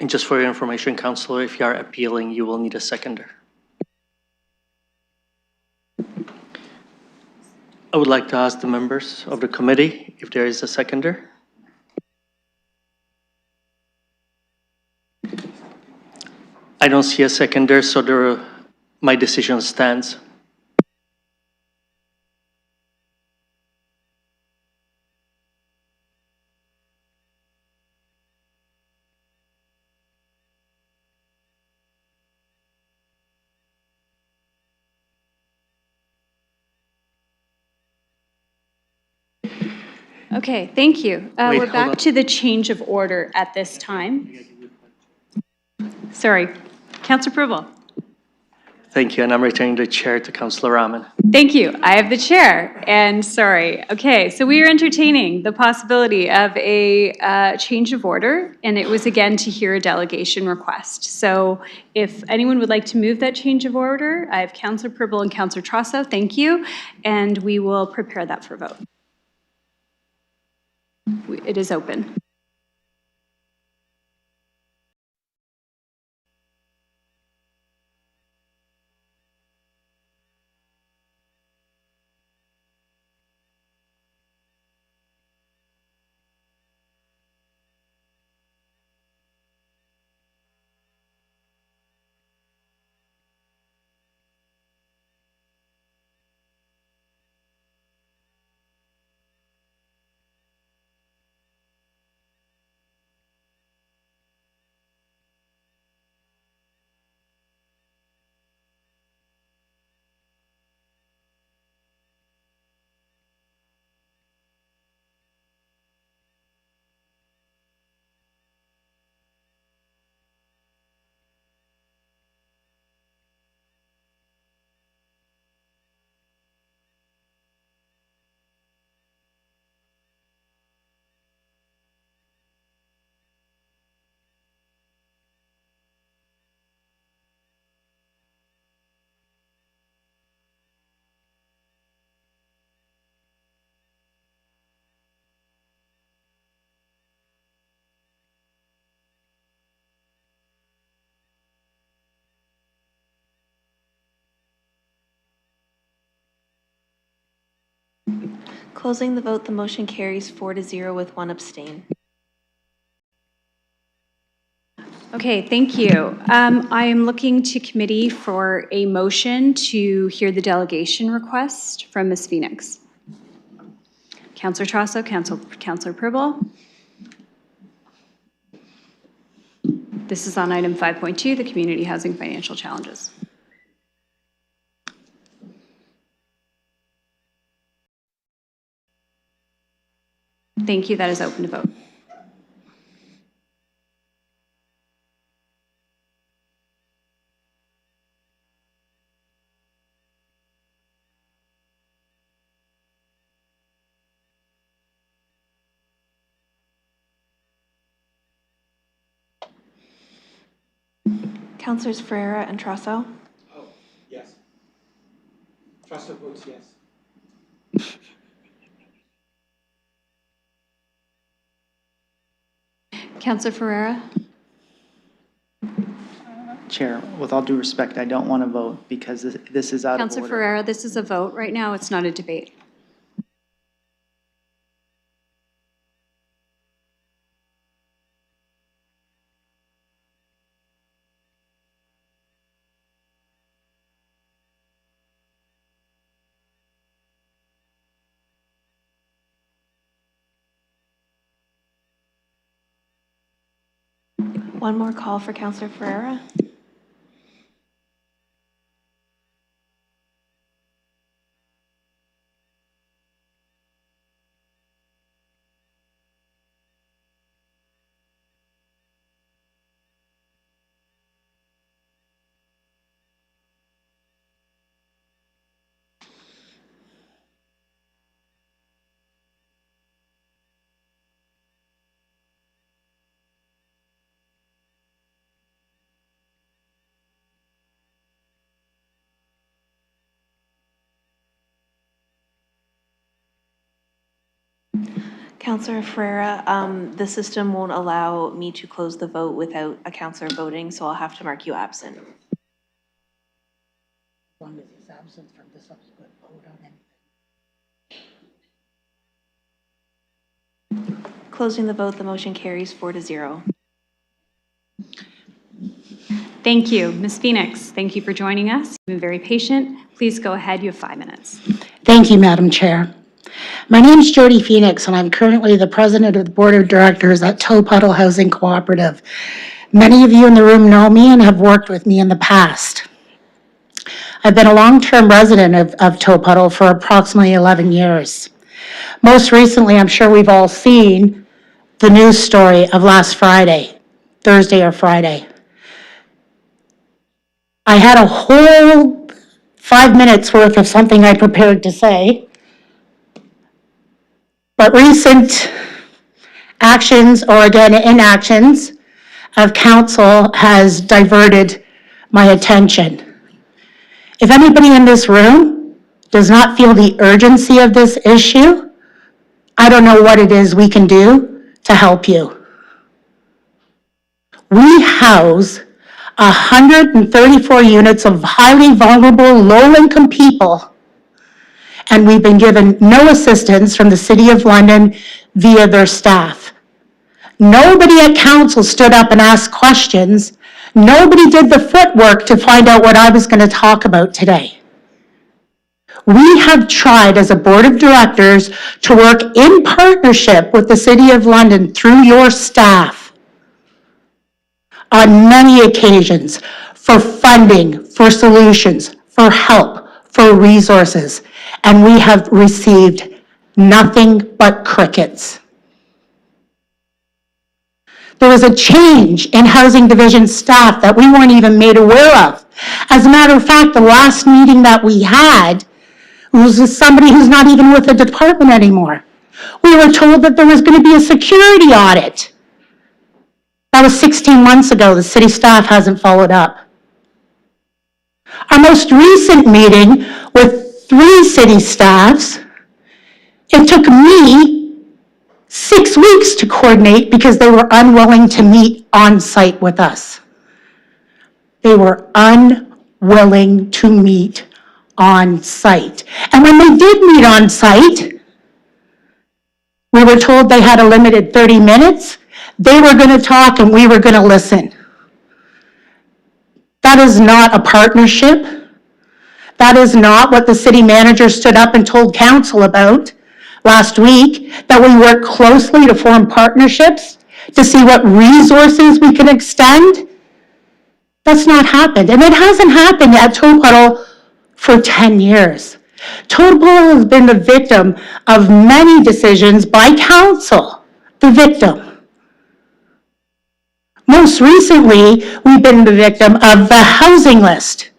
And just for your information, Councillor, if you are appealing, you will need a seconder. I would like to ask the members of the committee if there is a seconder. I don't see a seconder, so my decision stands. Okay, thank you. Wait, We're hold back on. to the change of order at this time. Sorry, Councillor Purble. Thank you, and I'm returning the chair to Councillor Rahman. Thank you. I have the chair, and sorry. Okay, so we are entertaining the possibility of a change of order, and it was again to hear a delegation request. So if anyone would like to move that change of order, I have Councillor Purble and Councillor Trosso. Thank you, and we will prepare that for vote. It is open. Closing the vote, the motion carries 4-0 with 1 abstain. Okay, thank you. I am looking to committee for a motion to hear the delegation request from Ms. Phoenix. Councillor Trosso, Councillor Purble. This is on item 5.2, the community housing financial challenges. Thank you. That is open to vote. Councilors Ferreira and Trosso. Oh, yes. Trosso votes yes. Councillor Ferreira? Chair, with all due respect, I don't want to vote because this is out of Councillor order. Ferreira, this is a vote right now. It's not a debate. One more call for Councilor Ferreira. Councillor Ferreira, the system won't allow me to close the vote without a councillor voting, so I'll have to mark you absent. As long as he's absent from the subsequent vote on anything. Closing the vote, the motion carries 4-0. Thank you. Ms. Phoenix, thank you for joining us. You've been very patient. Please go ahead. You have 5 minutes. Thank you, Madam Chair. My name is Jody Phoenix, and I'm currently the president of the Board of Directors at Toe Puddle Housing Cooperative. Many of you in the room know me and have worked with me in the past. I've been a long-term resident of Toe Puddle for approximately 11 years. Most recently, I'm sure we've all seen the news story of last Friday, Thursday or Friday. I had a whole 5 minutes worth of something I prepared to say, but recent actions, or again inactions, of council has diverted my attention. If anybody in this room does not feel the urgency of this issue, I don't know what it is we can do to help you. We house 134 units of highly vulnerable, low-income people, and we've been given no assistance from the City of London via their staff. Nobody at council stood up and asked questions. Nobody did the footwork to find out what I was going to talk about today. We have tried as a board of directors to work in partnership with the City of London through your staff on many occasions for funding, for solutions, for help, for resources, and we have received nothing but crickets. There was a change in Housing Division staff that we weren't even made aware of. As a matter of fact, the last meeting that we had was with somebody who's not even with the department anymore. We were told that there was going to be a security audit. That was 16 months ago. The city staff hasn't followed up. Our most recent meeting with 3 city staffs, it took me 6 weeks to coordinate because they were unwilling to meet on site with us. They were unwilling to meet on site. And when they did meet on site, we were told they had a limited 30 minutes. They were going to talk and we were going to listen. That is not a partnership. That is not what the city manager stood up and told council about last week, that we work closely to form partnerships to see what resources we can extend. That's not happened. And it hasn't happened at Toe Puddle for 10 years. Toe Puddle has been the victim of many decisions by council, the victim. Most recently, we've been the victim of the housing list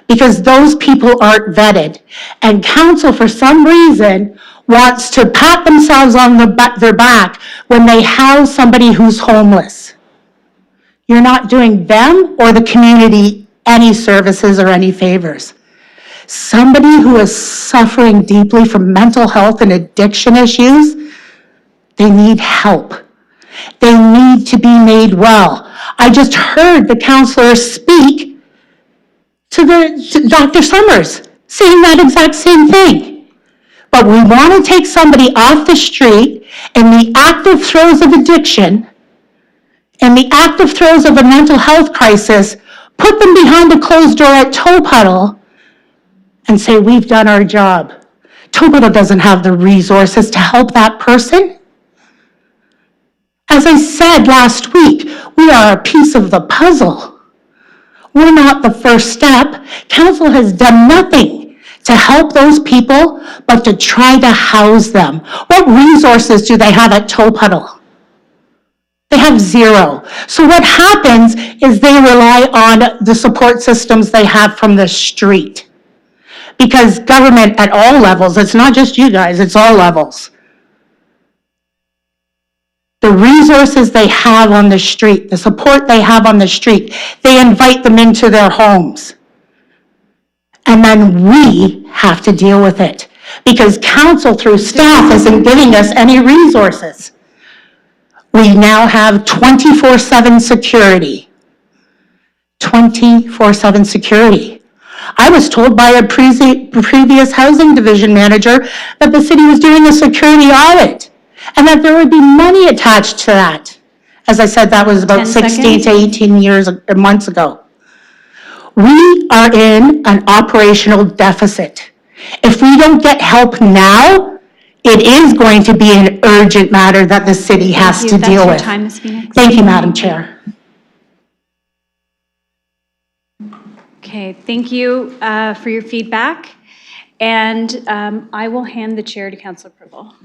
because those people aren't vetted. And council, for some reason, wants to pat themselves on their back when they house somebody who's homeless. You're not doing them or the community any services or any favors. Somebody who is suffering deeply from mental health and addiction issues, they need help. They need to be made well. I just heard the counselor speak to Dr. Summers saying that exact same thing. But we want to take somebody off the street in the active throes of addiction, in the active throes of a mental health crisis, put them behind a closed door at Toe Puddle, and say, we've done our job. Toe Puddle doesn't have the resources to help that person. As I said last week, we are a piece of the puzzle. We're not the first step. Council has done nothing to help those people, but to try to house them. What resources do they have at Toe Puddle? They have zero. So what happens is they rely on the support systems they have from the street. Because government at all levels, it's not just you guys, it's all levels. The resources they have on the street, the support they have on the street, they invite them into their homes. And then we have to deal with it. because council through staff isn't giving us any resources. We now have 24/7 security. 24/7 security. I was told by a previous housing division manager that the city was doing a security audit and that there would be money attached to that. As I said, that was about 16 to 18 months ago. We are in an operational deficit. If we don't get help now, it is going to be an urgent matter that the city has to deal with. Thank you, Madam Chair. Okay, thank you for your feedback. And I will hand the chair to Councillor Purple.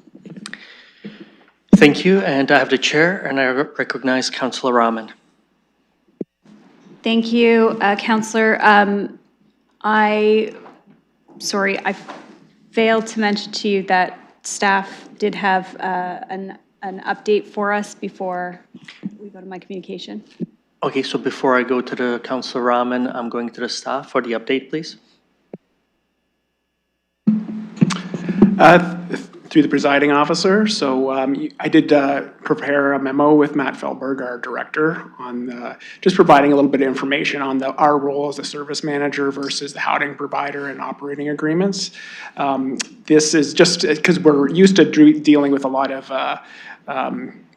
Thank you, and I have the chair, and I recognize Councillor Rahman. Thank you, Councillor. I failed to mention to you that staff did have an update for us before we go to my communication. Okay, so before I go to the Councillor Rahman, I'm going to the staff for the update, please. Through the presiding officer. So I did prepare a memo with Matt Feldberg, our director, on just providing a little bit of information on our role as a service manager versus the housing provider and operating agreements. This is just because we're used to dealing with a lot of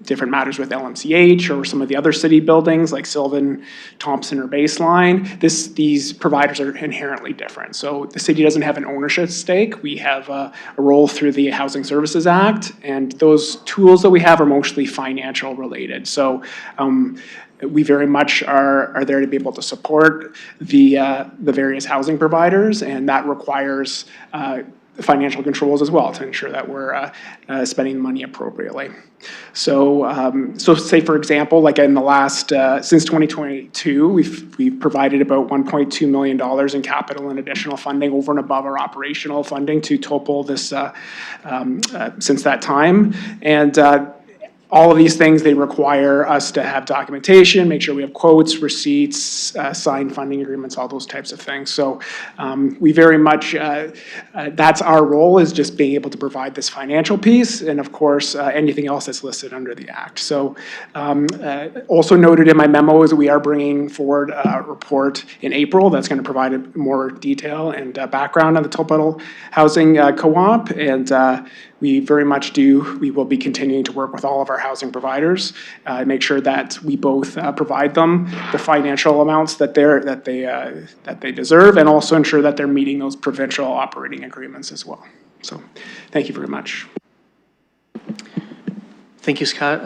different matters with LMCH or some of the other city buildings like Sylvan, Thompson, or Baseline. These providers are inherently different. So the city doesn't have an ownership stake. We have a role through the Housing Services Act, and those tools that we have are mostly financial related. So we very much are there to be able to support the various housing providers, and that requires financial controls as well to ensure that we're spending money appropriately. So, say for example, like in the last since 2022, we've provided about $1.2 million in capital and additional funding over and above our operational funding to TOPL this since that time, and all of these things, they require us to have documentation, make sure we have quotes, receipts, signed funding agreements, all those types of things. So we very much, that's our role, is just being able to provide this financial piece, and of course, anything else that's listed under the Act. So also noted in my memo is that we are bringing forward a report in April that's going to provide more detail and background on the TOPL Housing Co-op, and we very much we will be continuing to work with all of our housing providers, make sure that we both provide them the financial amounts that they deserve, and also ensure that they're meeting those provincial operating agreements as well. So, thank you very much. Thank you, Scott.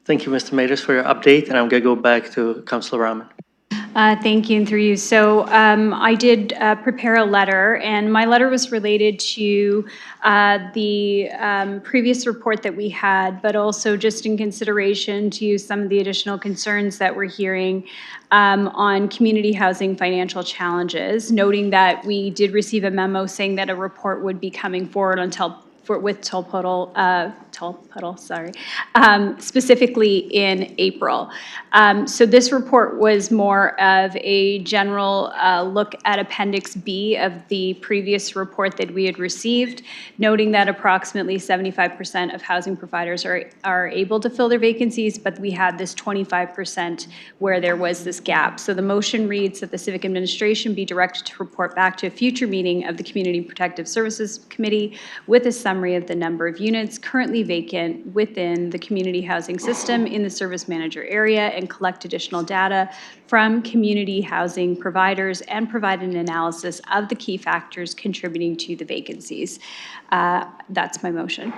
Thank you, Mr. Matus, for your update, and I'm going to go back to Councillor Rahman. Thank you, and through you. So I did prepare a letter, and my letter was related to the previous report that we had, but also just in consideration to some of the additional concerns that we're hearing on community housing financial challenges, noting that we did receive a memo saying that a report would be coming forward with TOPL, specifically in April. So this report was more of a general look at Appendix B of the previous report that we had received, noting that approximately 75% of housing providers are able to fill their vacancies, but we had this 25% where there was this gap. So the motion reads that the Civic Administration be directed to report back to a future meeting of the Community Protective Services Committee with a summary of the number of units currently vacant within the community housing system in the service manager area, and collect additional data from community housing providers and provide an analysis of the key factors contributing to the vacancies. That's my motion.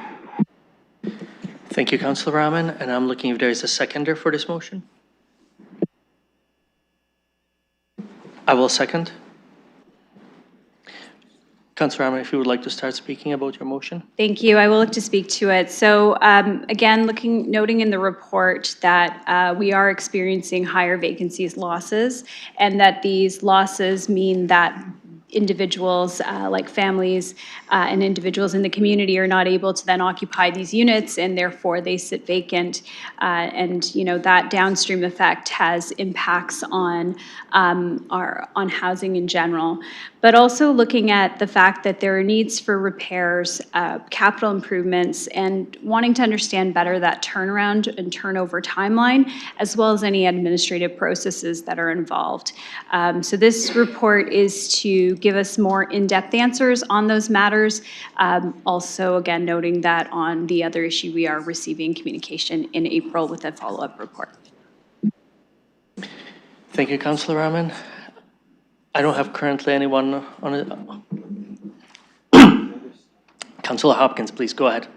Thank you, Councillor Rahman, and I'm looking if there is a seconder for this motion. I will second. Councillor Rahman, if you would like to start speaking about your motion. Thank you. I will look to speak to it. So again, noting in the report that we are experiencing higher vacancies losses, and that these losses mean that individuals, like families and individuals in the community are not able to then occupy these units, and therefore they sit vacant. And, you know, that downstream effect has impacts on on housing in general. But also looking at the fact that there are needs for repairs, capital improvements, and wanting to understand better that turnaround and turnover timeline, as well as any administrative processes that are involved. So this report is to give us more in-depth answers on those matters. Also, again, noting that on the other issue, we are receiving communication in April with a follow-up report. Thank you, Councillor Rahman. I don't have currently anyone on it. Councillor Hopkins, please go ahead.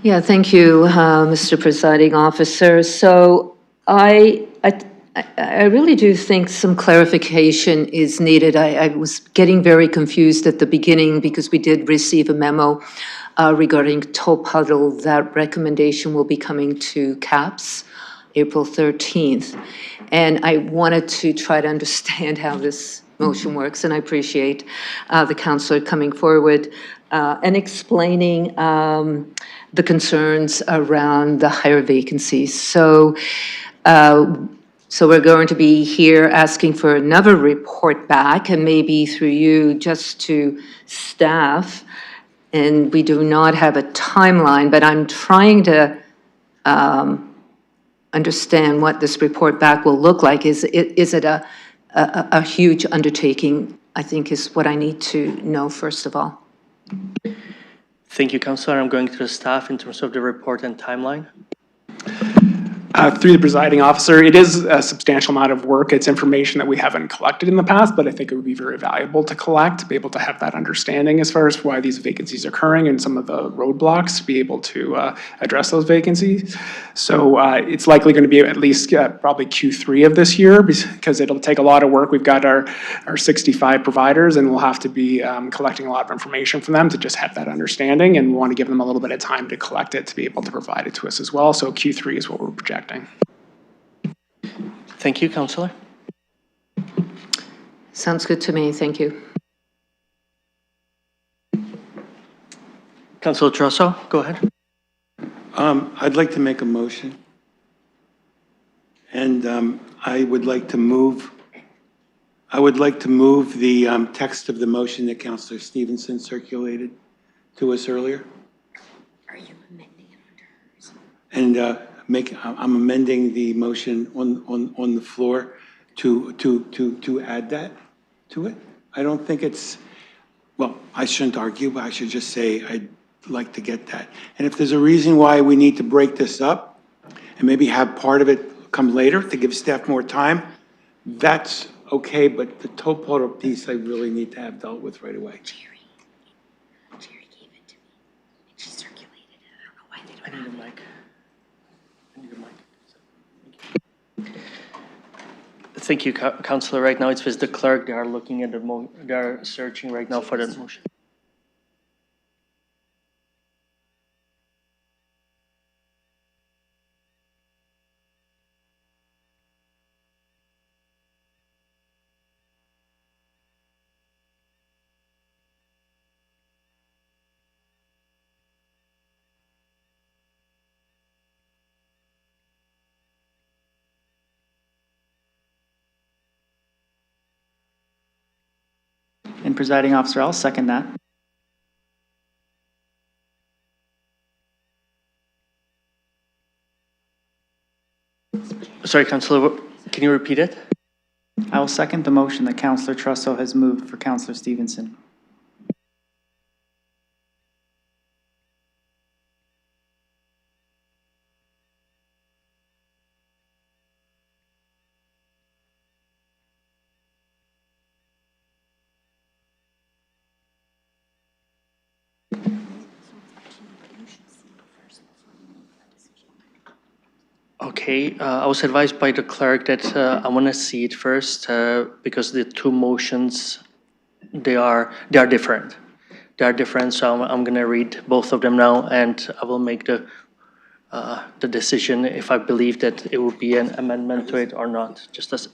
Yeah, thank you, Mr. Presiding Officer. So I really do think some clarification is needed. I was getting very confused at the beginning because we did receive a memo regarding Toll Puddle. That recommendation will be coming to CAPS April 13th. And I wanted to try to understand how this motion works, and I appreciate the councillor coming forward and explaining the concerns around the higher vacancies. So we're going to be here asking for another report back, and maybe through you just to staff. And we do not have a timeline, but I'm trying to understand what this report back will look like. Is it a huge undertaking, I think, is what I need to know first of all. Thank you, Councillor. I'm going to the staff in terms of the report and timeline. Through the presiding officer, it is a substantial amount of work. It's information that we haven't collected in the past, but I think it would be very valuable to collect, to be able to have that understanding as far as why these vacancies are occurring and some of the roadblocks to be able to address those vacancies. So it's likely going to be at least probably Q3 of this year, because it'll take a lot of work. We've got our 65 providers, and we'll have to be collecting a lot of information from them to just have that understanding, and we want to give them a little bit of time to collect it to be able to provide it to us as well. So Q3 is what we're projecting. Thank you, Councillor. Sounds good to me. Thank you. Councillor Trosso, go ahead. I'd like to make a motion. And I would like to move the text of the motion that Councillor Stevenson circulated to us earlier. Are you amending it? And I'm amending the motion on the floor to add that to it. I don't think it's, well, I shouldn't argue, but I should just say I'd like to get that. And if there's a reason why we need to break this up and maybe have part of it come later to give staff more time, that's okay, but the Toll Puddle piece I really need to have dealt with right away. Jerry gave it to me, and she circulated it. I don't know why they don't. I need a mic. Thank you, Councillor. Right now, it's with the clerk. They are looking at they are searching right now for that motion. And presiding officer, I'll second that. Sorry, Councillor, can you repeat it? I will second the motion that Councillor Trusso has moved for Councillor Stevenson. Okay, I was advised by the clerk that I want to see it first because the two motions, they are different. They are different, so I'm going to read both of them now, and I will make the decision if I believe that it would be an amendment to it or not. Just as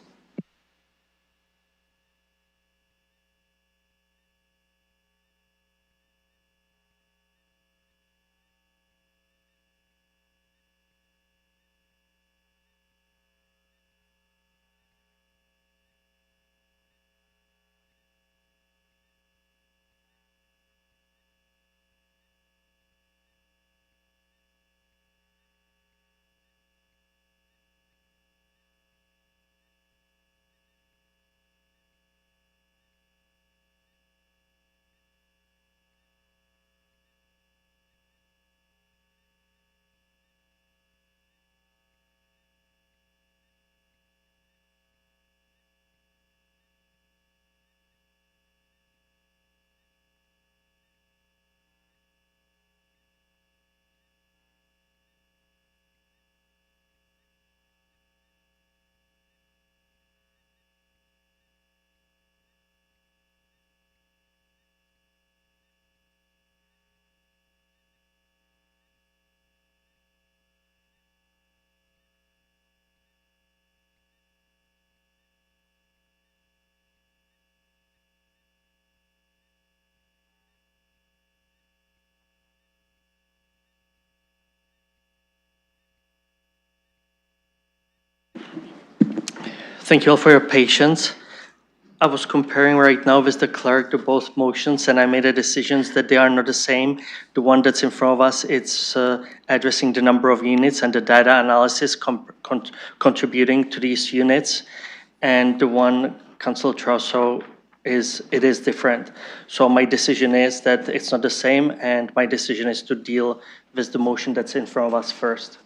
Thank you all for your patience. I was comparing right now with the clerk to both motions, and I made a decision that they are not the same. The one that's in front of us, it's addressing the number of units and the data analysis contributing to these units. And the one, Councilor Trosso, it is different. So my decision is that it's not the same, and my decision is to deal with the motion that's in front of us first.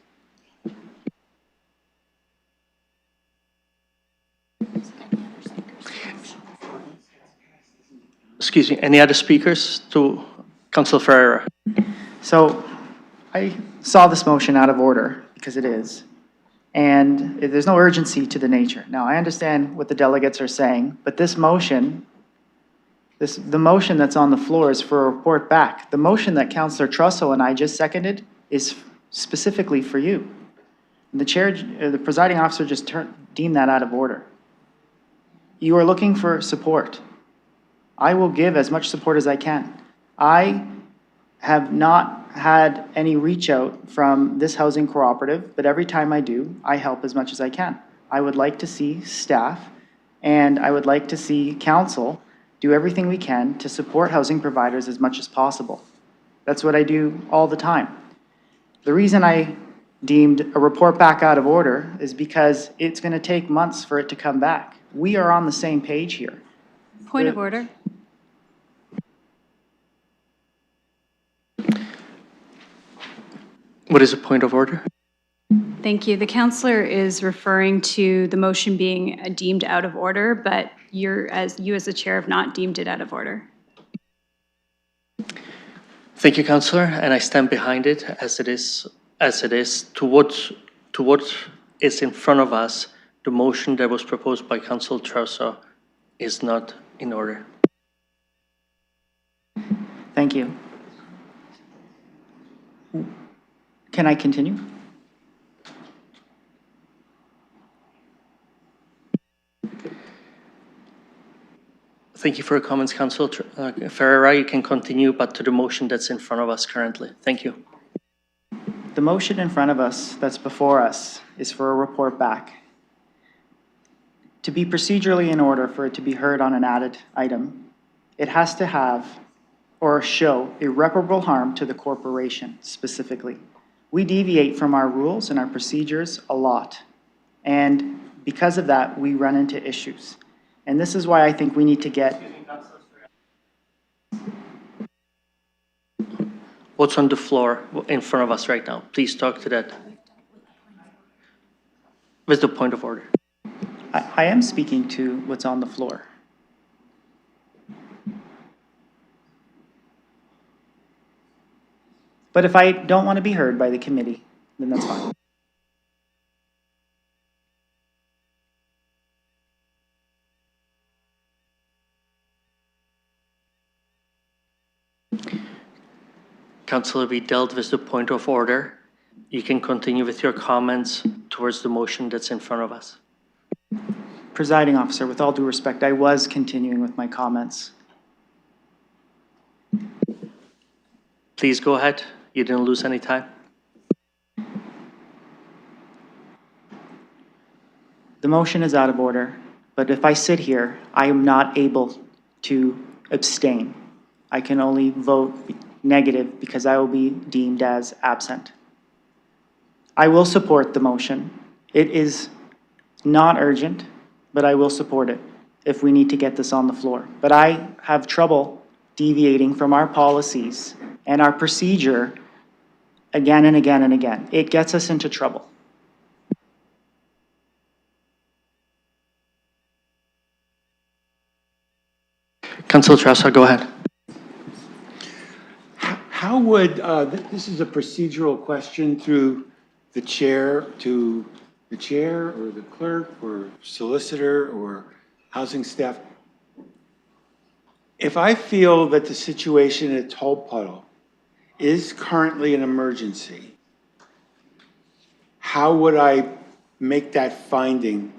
Excuse me, any other speakers to Councilor Ferreira? So I saw this motion out of order, because it is, and there's no urgency to the nature. Now, I understand what the delegates are saying, but this motion, the motion that's on the floor is for a report back. The motion that Councilor Trosso and I just seconded is specifically for you. The chair, the presiding officer just deemed that out of order. You are looking for support. I will give as much support as I can. I have not had any reach out from this housing cooperative, but every time I do, I help as much as I can. I would like to see staff and I would like to see council do everything we can to support housing providers as much as possible. That's what I do all the time. The reason I deemed a report back out of order is because it's going to take months for it to come back. We are on the same page here. Point of order. What is the point of order? Thank you. The counselor is referring to the motion being deemed out of order, but you as the chair have not deemed it out of order. Thank you, Councillor, and I stand behind it as it is. To what is in front of us, the motion that was proposed by Councillor Trosso is not in order. Thank you. Can I continue? Thank you for your comments, Councillor Ferreira. You can continue, but to the motion that's in front of us currently. Thank you. The motion in front of us that's before us is for a report back. To be procedurally in order for it to be heard on an added item, it has to have or show irreparable harm to the corporation specifically. We deviate from our rules and our procedures a lot. And because of that, we run into issues. And this is why I think we need to get... What's on the floor in front of us right now? Please talk to that. What's the point of order? I am speaking to what's on the floor. But if I don't want to be heard by the committee, then that's fine. Councillor, we dealt with the point of order. You can continue with your comments towards the motion that's in front of us. Presiding officer, with all due respect, I was continuing with my comments. Please go ahead. You didn't lose any time. The motion is out of order, but if I sit here, I am not able to abstain. I can only vote negative because I will be deemed as absent. I will support the motion. It is not urgent, but I will support it if we need to get this on the floor. But I have trouble deviating from our policies and our procedure again and again and again. It gets us into trouble. Councillor Trosso, go ahead. How would, this is a procedural question through the chair to the chair or the clerk or solicitor or housing staff. If I feel that the situation at Toll Puddle is currently an emergency, how would I make that finding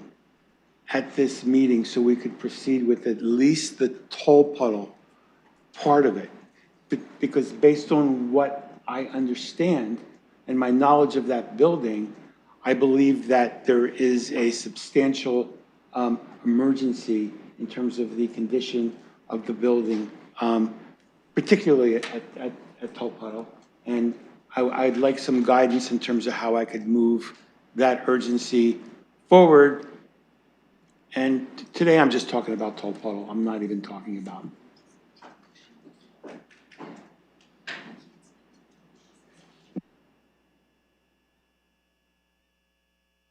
at this meeting so we could proceed with at least the Toll Puddle part of it? Because based on what I understand and my knowledge of that building, I believe that there is a substantial emergency in terms of the condition of the building, particularly at Toll Puddle. And I'd like some guidance in terms of how I could move that urgency forward. And today I'm just talking about Toll Puddle. I'm not even talking about.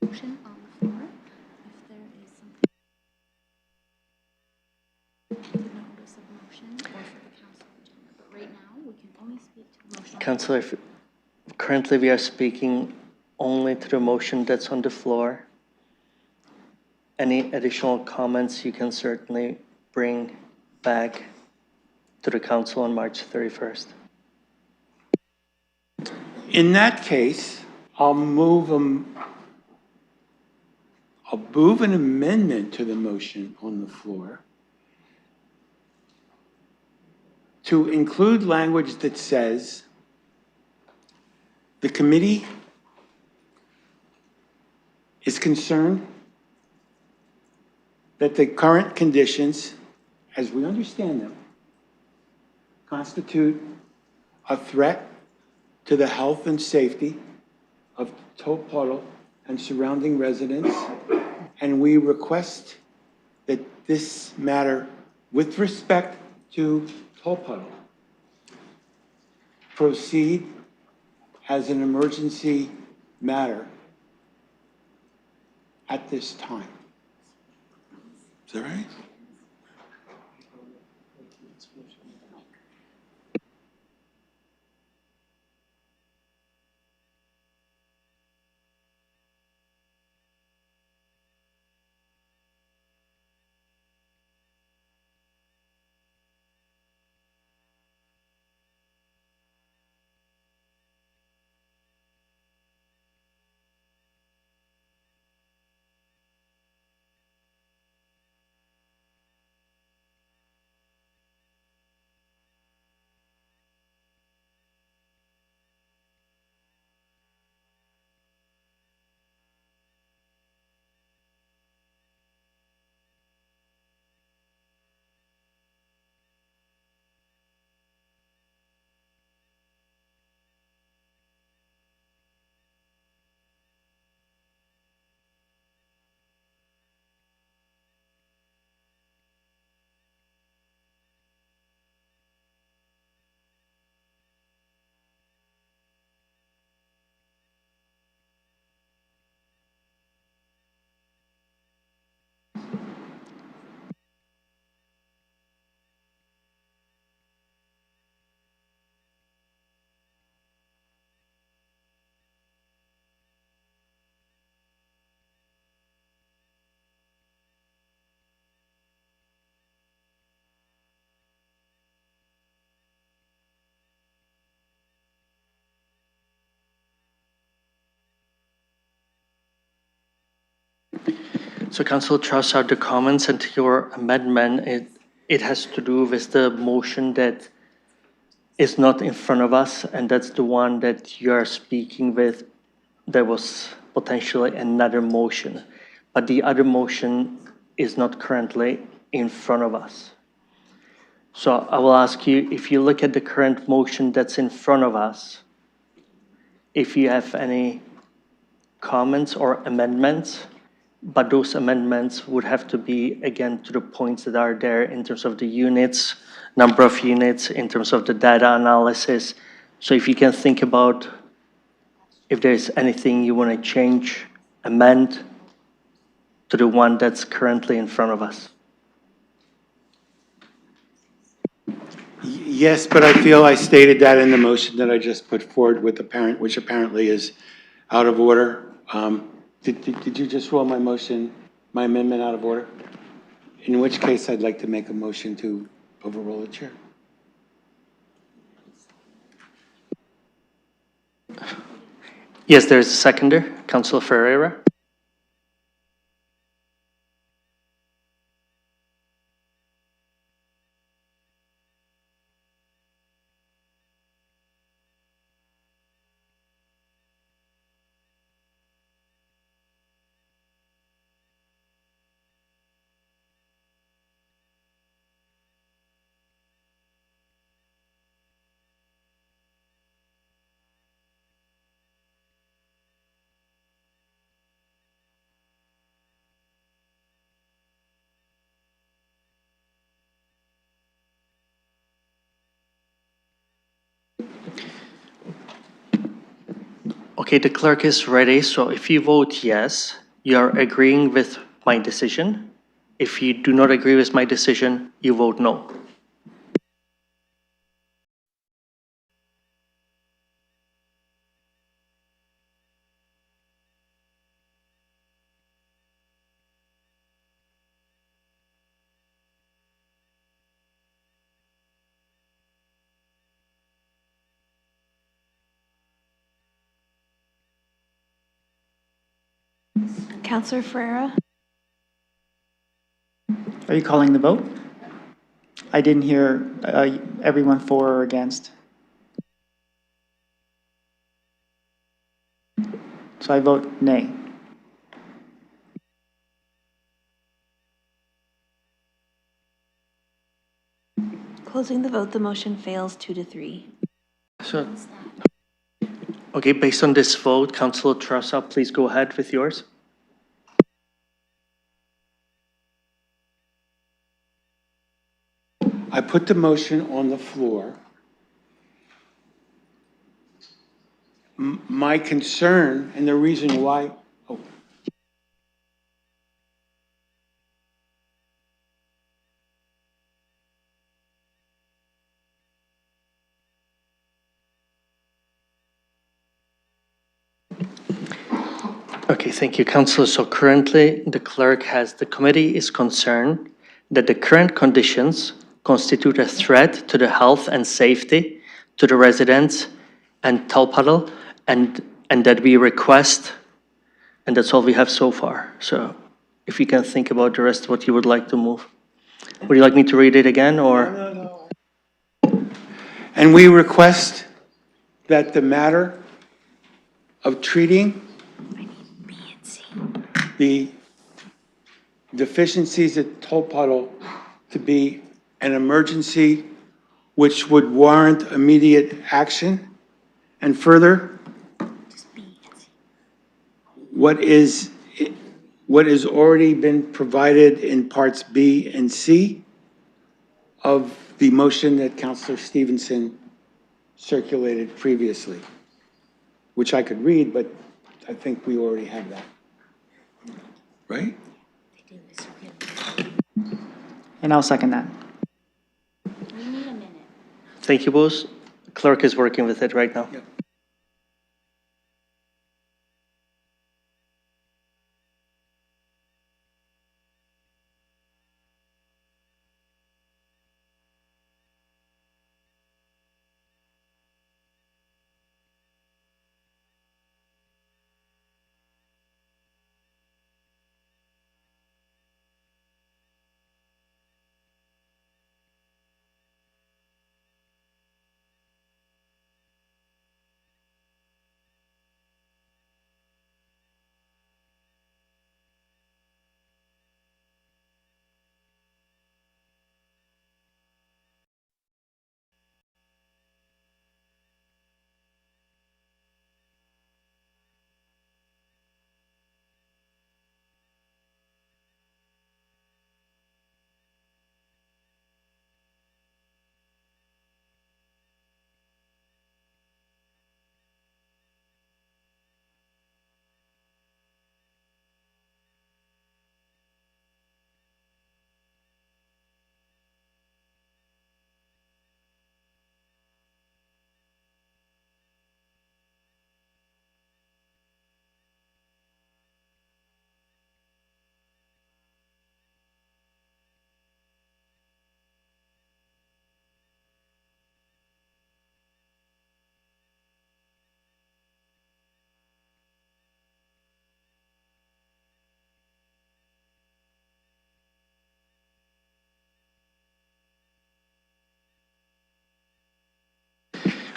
Motion on the floor, if there is something. Notice of motion or for the council agenda, but right now we can only speak to the motion. Councillor, currently we are speaking only to the motion that's on the floor. Any additional comments you can certainly bring back to the council on March 31st. In that case, I'll move an amendment to the motion on the floor to include language that says the committee is concerned that the current conditions, as we understand them, constitute a threat to the health and safety of Toll Puddle and surrounding residents, and we request that this matter, with respect to Toll Puddle, proceed as an emergency matter at this time. Is that right? So Council throws out the comments and your amendment, it has to do with the motion that is not in front of us, and that's the one that you are speaking with. There was potentially another motion, but the other motion is not currently in front of us. So I will ask you, if you look at the current motion that's in front of us, if you have any comments or amendments, but those amendments would have to be, again, to the points that are there in terms of the units, number of units, in terms of the data analysis. So if you can think about if there's anything you want to change, amend to the one that's currently in front of us. Yes, but I feel I stated that in the motion that I just put forward with which apparently is out of order. Did you just rule my motion, my amendment out of order? In which case, I'd like to make a motion to overrule the chair. Yes, there's a seconder, Councilor Ferreira. Okay, the clerk is ready, so if you vote yes, you are agreeing with my decision. If you do not agree with my decision, you vote no. Counselor Ferreira? Are you calling the vote? I didn't hear everyone for or against. So I vote nay. Closing the vote, the motion fails 2-3. So, okay, based on this vote, Councilor Trassa, please go ahead with yours. I put the motion on the floor. My concern and the reason why, Okay, thank you, Councilor. So currently, the clerk has, the committee is concerned that the current conditions constitute a threat to the health and safety to the residents and Talpadal, and that we request, and that's all we have so far. So if you can think about the rest, what you would like to move. Would you like me to read it again, or? and we request that the matter of treating the deficiencies at Tolpuddle to be an emergency which would warrant immediate action. And further, what is already been provided in parts B and C of the motion that Councilor Stevenson circulated previously, which I could read, but I think we already have that. Right? And I'll second that. Thank you, both. Clerk is working with it right now. Yep.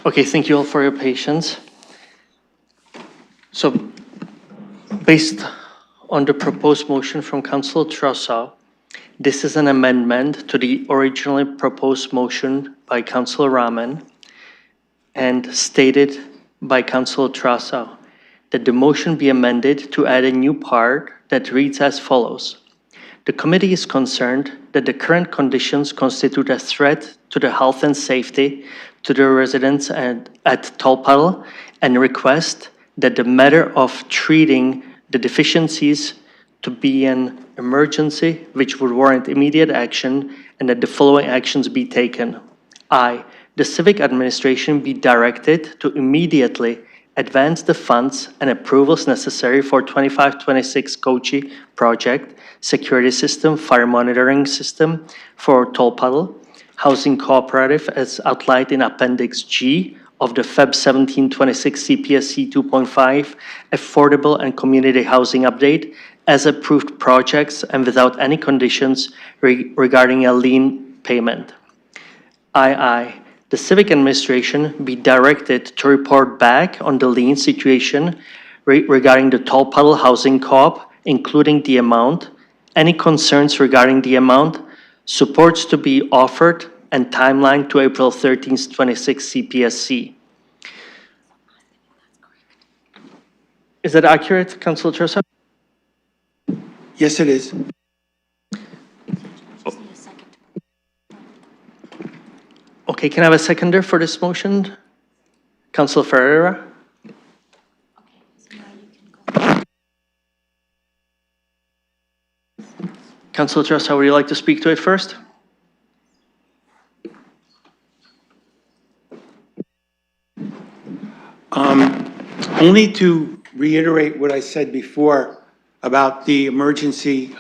Okay, thank you all for your patience. So based on the proposed motion from Councilor Trassa, this is an amendment to the originally proposed motion by Councilor Rahman and stated by Councilor Trassa that the motion be amended to add a new part that reads as follows. The committee is concerned that the current conditions constitute a threat to the health and safety to the residents at Tolpuddle and request that the matter of treating the deficiencies to be an emergency which would warrant immediate action, and that the following actions be taken. I, the civic administration be directed to immediately advance the funds and approvals necessary for 25-26 Kochi project, security system, fire monitoring system for Toll Puddle, housing cooperative as outlined in Appendix G of the Feb 1726 CPSC 2.5 affordable and community housing update as approved projects and without any conditions regarding a lien payment. II, the civic administration be directed to report back on the lien situation regarding the Toll Puddle Housing Co-op, including the amount, any concerns regarding the amount, supports to be offered, and timeline to April 13th, 26 CPSC. Is that accurate, Councilor Trosa? Yes, it is. Okay, can I have a seconder for this motion? Councilor Ferreira? Councilor Trosa, would you like to speak to it first? Only to reiterate what I said before about the emergency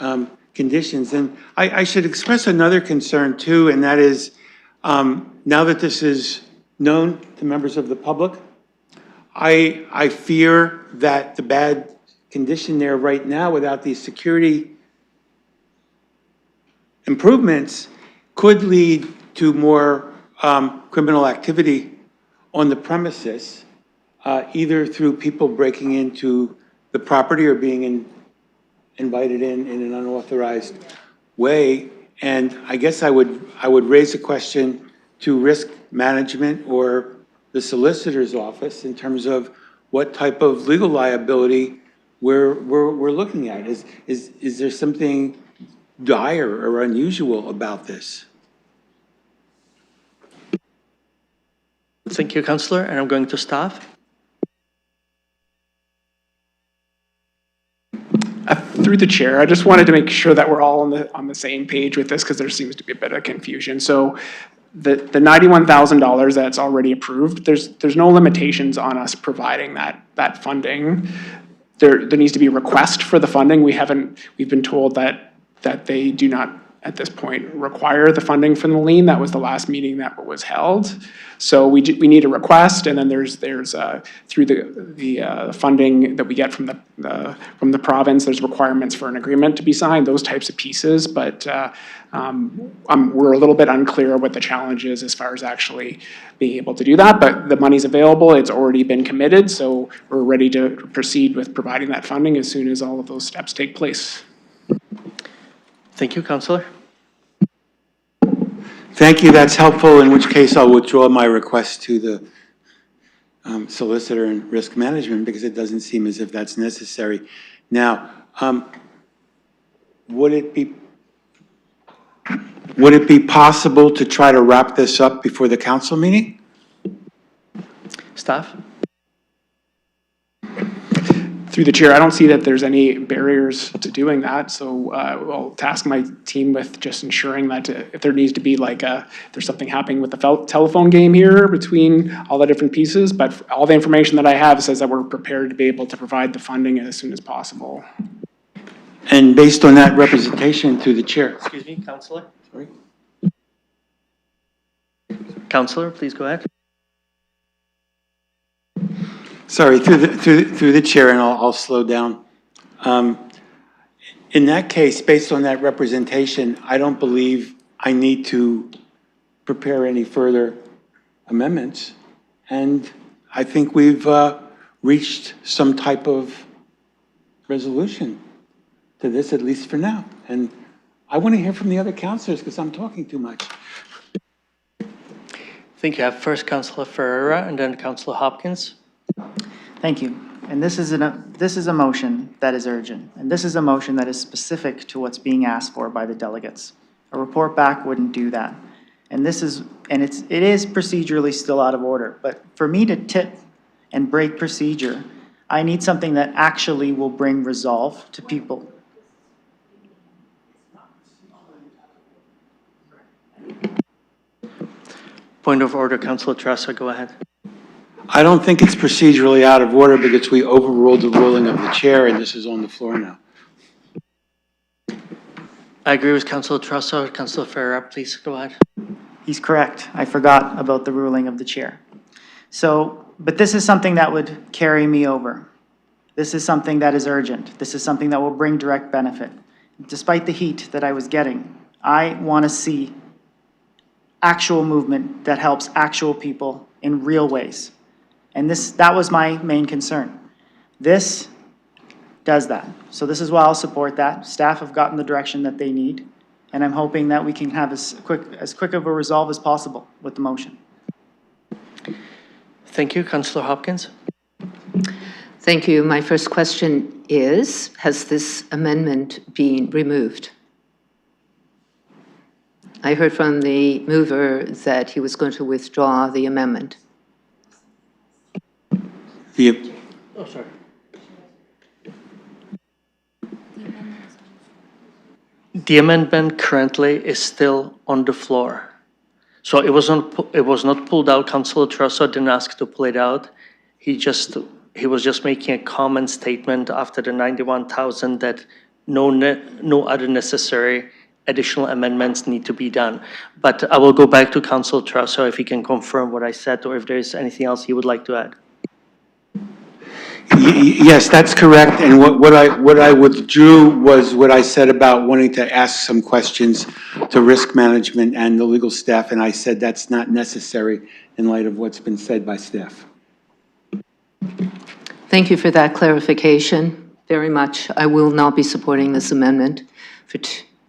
conditions. And I should express another concern too, and that is now that this is known to members of the public, I fear that the bad condition there right now without these security improvements could lead to more criminal activity on the premises, either through people breaking into the property or being invited in an unauthorized way. And I guess I would raise a question to risk management or the solicitor's office in terms of what type of legal liability we're looking at. Is there something dire or unusual about this? Thank you, Councillor, and I'm going to staff. Through the chair, I just wanted to make sure that we're all on the same page with this because there seems to be a bit of confusion. So the $91,000 that's already approved, there's no limitations on us providing that funding. There needs to be a request for the funding. We've been told that they do not at this point require the funding from the lien. That was the last meeting that was held. So we need a request, and then there's through the funding that we get from the province, there's requirements for an agreement to be signed, those types of pieces. But we're a little bit unclear what the challenge is as far as actually being able to do that. But the money's available, it's already been committed, so we're ready to proceed with providing that funding as soon as all of those steps take place. Thank you, Councillor. Thank you, that's helpful, in which case I'll withdraw my request to the solicitor and risk management because it doesn't seem as if that's necessary. Now, would it be possible to try to wrap this up before the council meeting? Staff? Through the chair, I don't see that there's any barriers to doing that. So I'll task my team with just ensuring that if there needs to be there's something happening with the telephone game here between all the different pieces, but all the information that I have says that we're prepared to be able to provide the funding as soon as possible. And based on that representation, through the chair. Excuse me, Councillor? Sorry. Councillor, please go ahead. Sorry, through the chair, and I'll slow down. In that case, based on that representation, I don't believe I need to prepare any further amendments. And I think we've reached some type of resolution to this, at least for now. And I want to hear from the other councillors because I'm talking too much. Thank you. I have first Councillor Ferreira and then Councillor Hopkins. Thank you. And this is a motion that is urgent. And this is a motion that is specific to what's being asked for by the delegates. A report back wouldn't do that. And it is procedurally still out of order. But for me to tip and break procedure I need something that actually will bring resolve to people. Point of order, Councilor Tressa, go ahead. I don't think it's procedurally out of order because we overruled the ruling of the chair and this is on the floor now. I agree with Councilor Tressa. Councilor Ferreira, please go ahead. He's correct. I forgot about the ruling of the chair. So, but this is something that would carry me over. This is something that is urgent. This is something that will bring direct benefit. Despite the heat that I was getting, I want to see actual movement that helps actual people in real ways. And that was my main concern. This does that. So this is why I'll support that. Staff have gotten the direction that they need, and I'm hoping that we can have as quick of a resolve as possible with the motion. Thank you. Councilor Hopkins. Thank you. My first question is, has this amendment been removed? I heard from the mover that he was going to withdraw the amendment. Oh, sorry. The amendment currently is still on the floor. So it was not pulled out. Councilor Tressa didn't ask to pull it out. He was just making a comment statement after the 91,000 that no other necessary additional amendments need to be done. But I will go back to Councilor Tressa if he can confirm what I said or if there is anything else he would like to add. Yes, that's correct. And what I withdrew was what I said about wanting to ask some questions to risk management and the legal staff, and I said that's not necessary in light of what's been said by staff. Thank you for that clarification very much. I will not be supporting this amendment for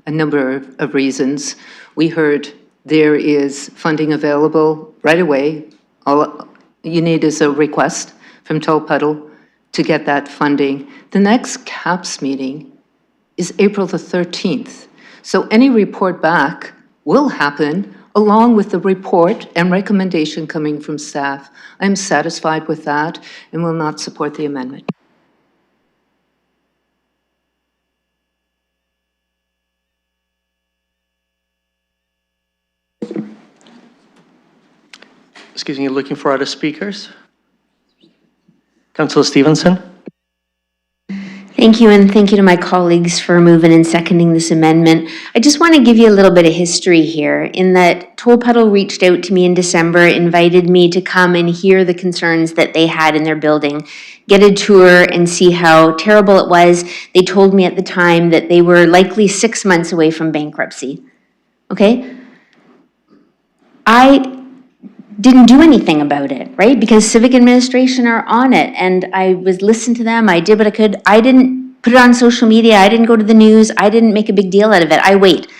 a number of reasons. We heard there is funding available right away. All you need is a request from Toll Puddle to get that funding. The next CAPS meeting is April the 13th. So any report back will happen along with the report and recommendation coming from staff. I'm satisfied with that and will not support the amendment. Excuse me, looking for other speakers? Councilor Stevenson? Thank you, and thank you to my colleagues for moving and seconding this amendment. I just want to give you a little bit of history here in that Toll Puddle reached out to me in December, invited me to come and hear the concerns that they had in their building, get a tour and see how terrible it was. They told me at the time that they were likely 6 months away from bankruptcy. Okay? I didn't do anything about it, right? Because civic administration are on it, and I was listening to them. I did what I could. I didn't put it on social media. I didn't go to the news. I didn't make a big deal out of it. I wait.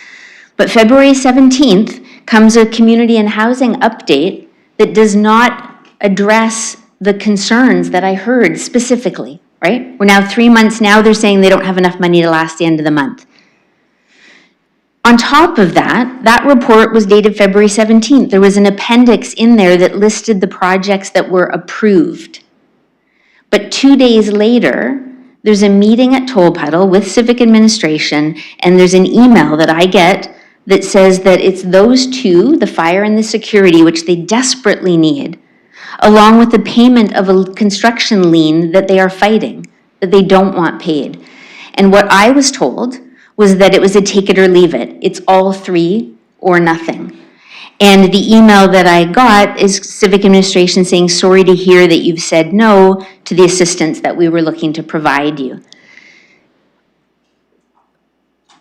But February 17th comes a community and housing update that does not address the concerns that I heard specifically, right? We're now 3 months now. They're saying they don't have enough money to last the end of the month. On top of that, that report was dated February 17th. There was an appendix in there that listed the projects that were approved. But 2 days later, there's a meeting at Toll Puddle with civic administration, and there's an email that I get that says that it's those two, the fire and the security, which they desperately need, along with the payment of a construction lien that they are fighting, that they don't want paid. And what I was told was that it was a take it or leave it. It's all three or nothing. And the email that I got is civic administration saying, sorry to hear that you've said no to the assistance that we were looking to provide you.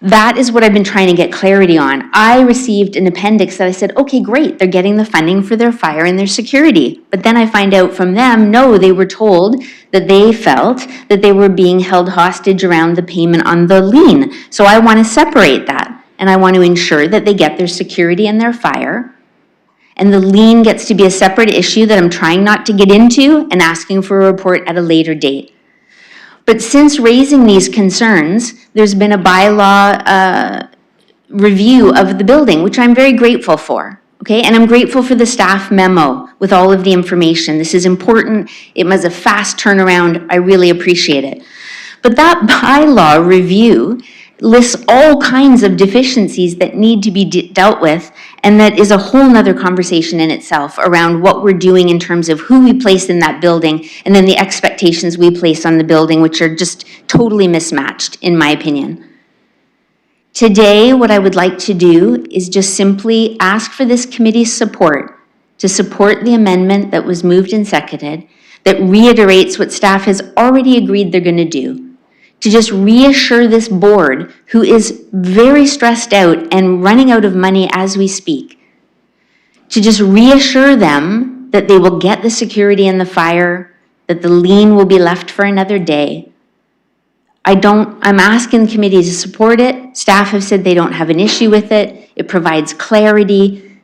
That is what I've been trying to get clarity on. I received an appendix that I said, okay, great, they're getting the funding for their fire and their security. But then I find out from them, no, they were told that they felt that they were being held hostage around the payment on the lien. So I want to separate that, and I want to ensure that they get their security and their fire. And the lien gets to be a separate issue that I'm trying not to get into and asking for a report at a later date. But since raising these concerns, there's been a bylaw review of the building, which I'm very grateful for, Okay, and I'm grateful for the staff memo with all of the information. This is important. It was a fast turnaround. I really appreciate it. But that bylaw review lists all kinds of deficiencies that need to be dealt with, and that is a whole nother conversation in itself around what we're doing in terms of who we place in that building, and then the expectations we place on the building, which are just totally mismatched, in my opinion. Today, what I would like to do is just simply ask for this committee's support to support the amendment that was moved and seconded, that reiterates what staff has already agreed they're going to do, to just reassure this board, who is very stressed out and running out of money as we speak, to just reassure them that they will get the security in the fire, that the lien will be left for another day. I'm asking the committee to support it. Staff have said they don't have an issue with it. It provides clarity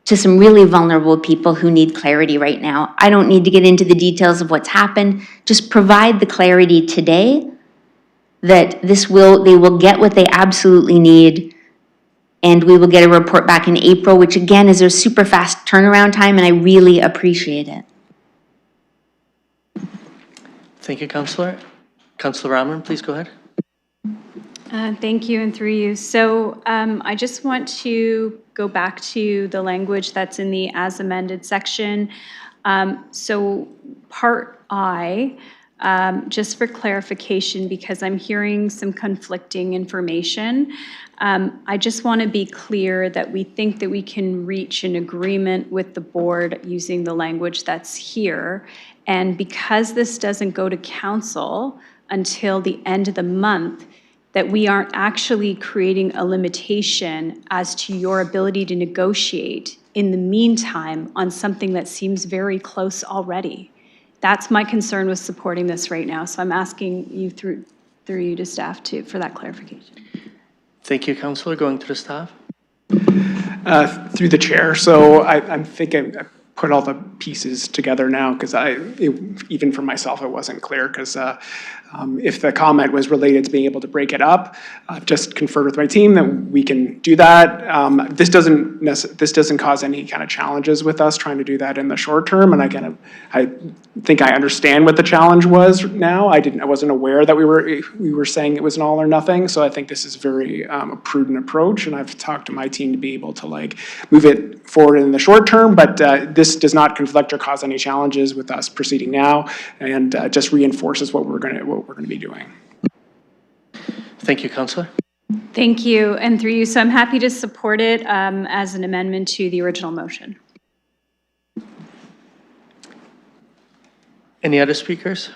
to some really vulnerable people who need clarity right now. I don't need to get into the details of what's happened. Just provide the clarity today that they will get what they absolutely need, and we will get a report back in April, which again is a super fast turnaround time, and I really appreciate it. Thank you, Councillor. Councillor Rahman, please go ahead. Thank you, and through you. So I just want to go back to the language that's in the as amended section. So part I, just for clarification, because I'm hearing some conflicting information, I just want to be clear that we think that we can reach an agreement with the board using the language that's here. And because this doesn't go to council until the end of the month, that we aren't actually creating a limitation as to your ability to negotiate in the meantime on something that seems very close already. That's my concern with supporting this right now. So I'm asking you through you to staff for that clarification. Thank you, Councillor. Going to the staff. Through the chair. So I'm thinking, I put all the pieces together now, because even for myself, it wasn't clear, because if the comment was related to being able to break it up, I've just conferred with my team that we can do that. This doesn't cause any kind of challenges with us trying to do that in the short term, and I think I understand what the challenge was now. I wasn't aware that we were saying it was an all or nothing, so I think this is very a prudent approach, and I've talked to my team to be able to move it forward in the short term, but this does not conflict or cause any challenges with us proceeding now, and just reinforces what we're going to be doing. Thank you, Councillor. Thank you, and through you. So I'm happy to support it as an amendment to the original motion. Any other speakers?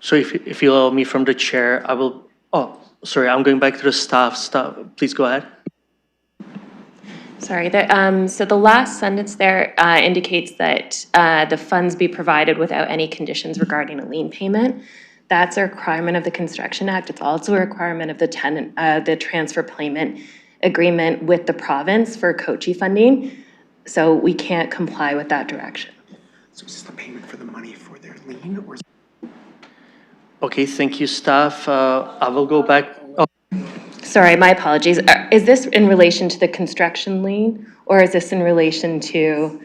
So if you allow me from the chair, I will, sorry, I'm going back to the staff. Please go ahead. Sorry, so the last sentence there indicates that the funds be provided without any conditions regarding a lien payment. That's a requirement of the Construction Act. It's also a requirement of the transfer payment agreement with the province for COCHI funding. So we can't comply with that direction. So is this the payment for the money for their lien, or? Okay, thank you, staff. I will go back. Sorry, my apologies. Is this in relation to the construction lien, or is this in relation to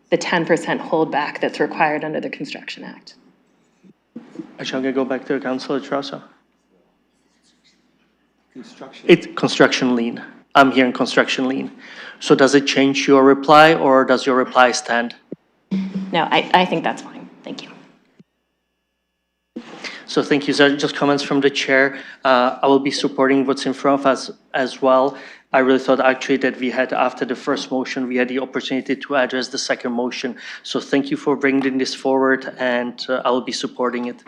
the 10% holdback that's required under the Construction Act? Actually, I'm going to go back to Councillor Trosso. Construction. It's construction lien. I'm hearing construction lien. So does it change your reply, or does your reply stand? No, I think that's fine. Thank you. So thank you, sir. Just comments from the chair. I will be supporting what's in front of us as well. I really thought actually that we had, after the first motion, we had the opportunity to address the second motion. So thank you for bringing this forward, and I will be supporting it.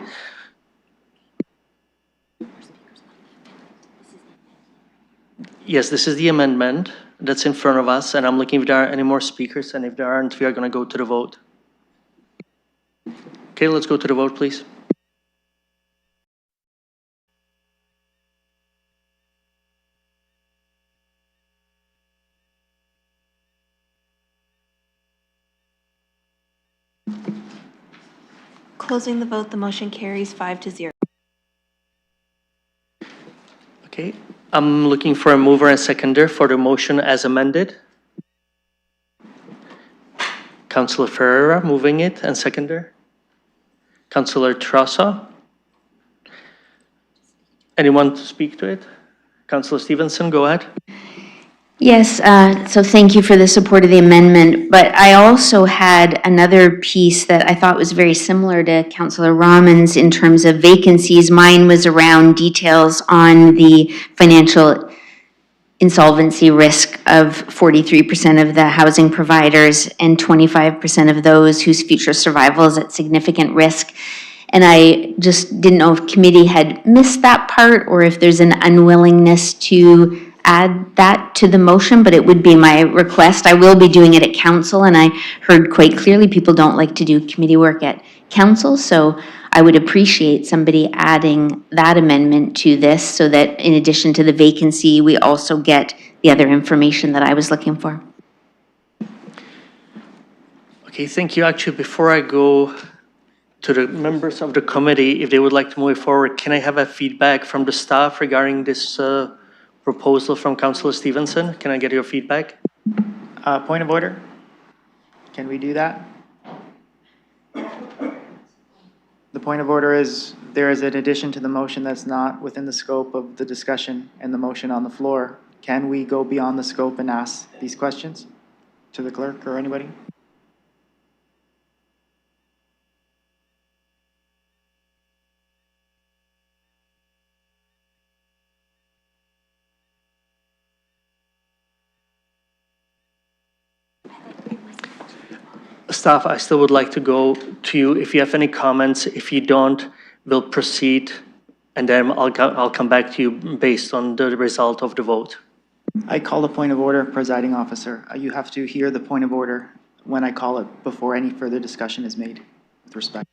Yes, this is the amendment that's in front of us, and I'm looking if there are any more speakers, and if there aren't, we are going to go to the vote. Okay, let's go to the vote, please. Closing the vote, the motion carries 5-0. Okay, I'm looking for a mover and seconder for the motion as amended. Councillor Ferreira moving it and seconder. Councillor Trossa. Anyone to speak to it? Councillor Stevenson, go ahead. Yes, so thank you for the support of the amendment, but I also had another piece that I thought was very similar to Councillor Rahman's in terms of vacancies. Mine was around details on the financial insolvency risk of 43% of the housing providers and 25% of those whose future survival is at significant risk. And I just didn't know if committee had missed that part or if there's an unwillingness to add that to the motion, but it would be my request. I will be doing it at council, and I heard quite clearly people don't like to do committee work at council, so I would appreciate somebody adding that amendment to this so that in addition to the vacancy, we also get the other information that I was looking for. Okay, thank you. Actually, before I go to the members of the committee, if they would like to move forward, can I have a feedback from the staff regarding this proposal from Councillor Stevenson? Can I get your feedback? Point of order? Can we do that? The point of order is there is an addition to the motion that's not within the scope of the discussion and the motion on the floor. Can we go beyond the scope and ask these questions to the clerk or anybody? Staff, I still would like to go to you if you have any comments. If you don't, we'll proceed, and then I'll come back to you based on the result of the vote. I call a point of order, presiding officer. You have to hear the point of order when I call it before any further discussion is made with respect.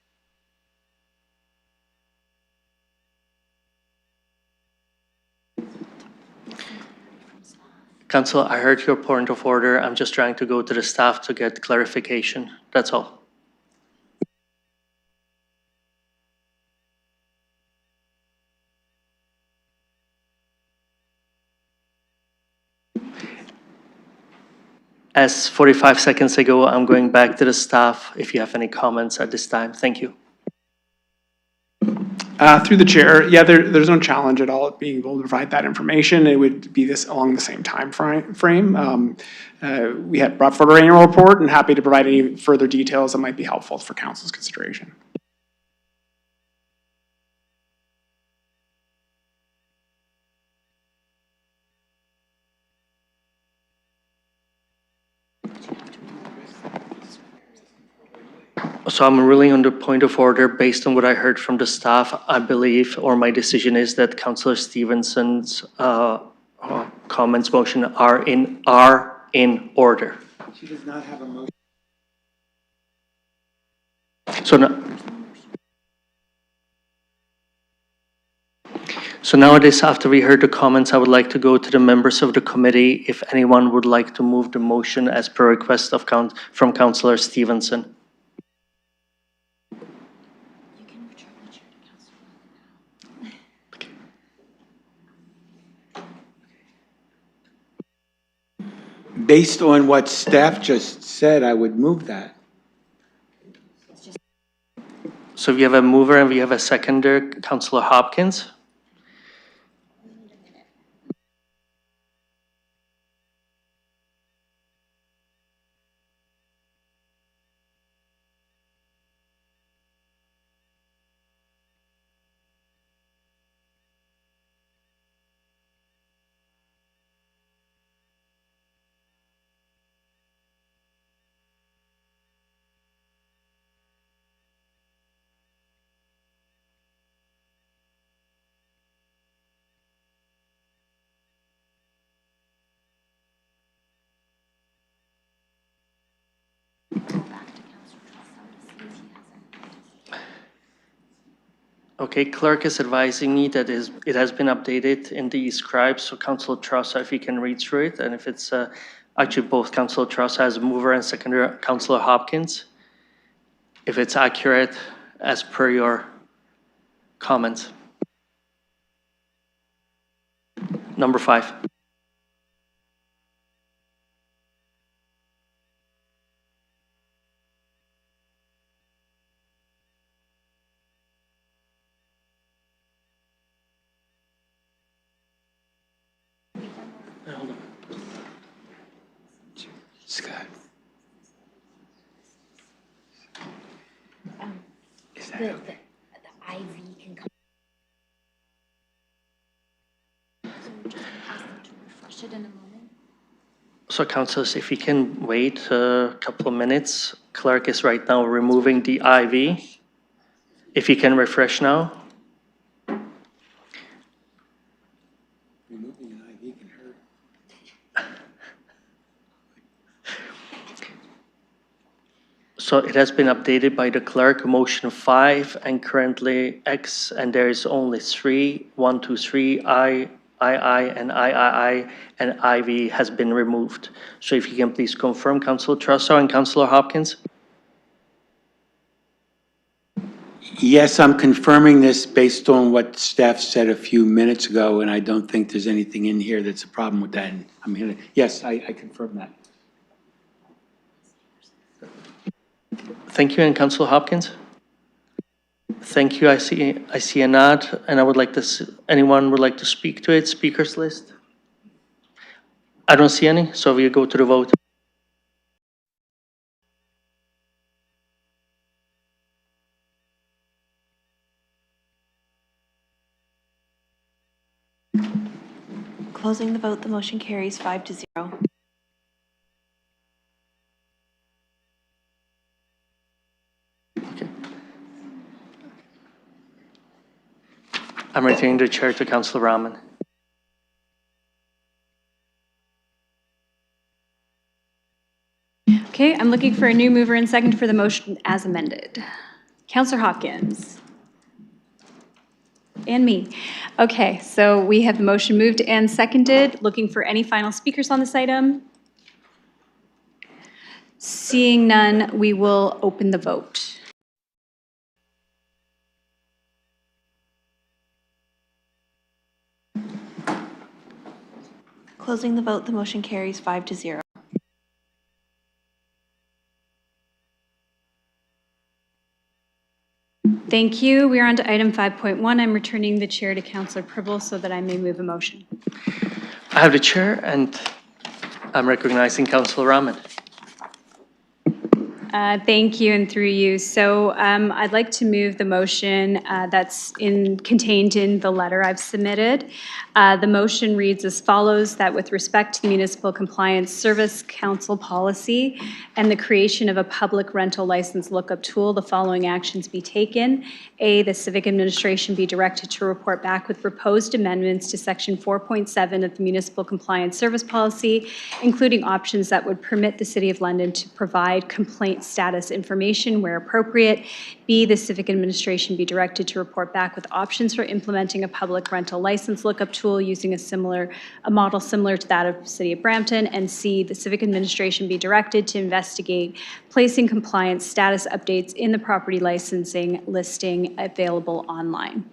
Council, I heard your point of order. I'm just trying to go to the staff to get clarification. That's all. As 45 seconds ago, I'm going back to the staff if you have any comments at this time. Thank you. Through the chair, yeah, there's no challenge at all at being able to provide that information. It would be this along the same time frame. We had brought forward our annual report and happy to provide any further details that might be helpful for council's consideration. So I'm ruling on the point of order based on what I heard from the staff. I believe, or my decision is that Councillor Stevenson's comments motion are in order. She does not have a motion. So nowadays, after we heard the comments, I would like to go to the members of the committee if anyone would like to move the motion as per request of from Councillor Stevenson. Based on what staff just said, I would move that. So we have a mover and we have a seconder, Councillor Hopkins. Okay, clerk is advising me that it has been updated in the scribe, so Councillor Trossa, if you can read through it, and if it's actually both Councillor Trossa as a mover and seconder, Councillor Hopkins, if it's accurate as per your comments. number 5. Scott. Is that okay? The IV can come. So just ask them to refresh it in a moment. So councillors, if you can wait a couple of minutes, clerk is right now removing the IV. If you can refresh now. Removing an IV can hurt. So it has been updated by the clerk, motion 5, and currently X, and there is only 3, 1, 2, 3, I, and III, and IV has been removed. So if you can please confirm, Councillor Trussell and Councillor Hopkins? Yes, I'm confirming this based on what staff said a few minutes ago, and I don't think there's anything in here that's a problem with that. And I'm gonna, yes, I confirm that. Thank you, and Councillor Hopkins? Thank you. I see a nod, and I would like to, anyone would like to speak to it? Speakers list? I don't see any, so we go to the vote. Closing the vote, the motion carries 5-0. I'm returning the chair to Councillor Rahman. Okay, I'm looking for a new mover and second for the motion as amended. Councillor Hopkins. And me. Okay, so we have the motion moved and seconded. Looking for any final speakers on this item? Seeing none, we will open the vote. Closing the vote, the motion carries 5-0. Thank you. We are on to item 5.1. I'm returning the chair to Councillor Pribble so that I may move a motion. I have the chair, and I'm recognizing Councillor Rahman. Thank you, and through you. So I'd like to move the motion that's contained in the letter I've submitted. The motion reads as follows, that with respect to the Municipal Compliance Service Council policy and the creation of a public rental license lookup tool, the following actions be taken. A, the Civic Administration be directed to report back with proposed amendments to Section 4.7 of the Municipal Compliance Service Policy, including options that would permit the City of London to provide complaint status information where appropriate. B, the Civic Administration be directed to report back with options for implementing a public rental license lookup tool using a model similar to that of the City of Brampton. And C, the Civic Administration be directed to investigate placing compliance status updates in the property licensing listing available online.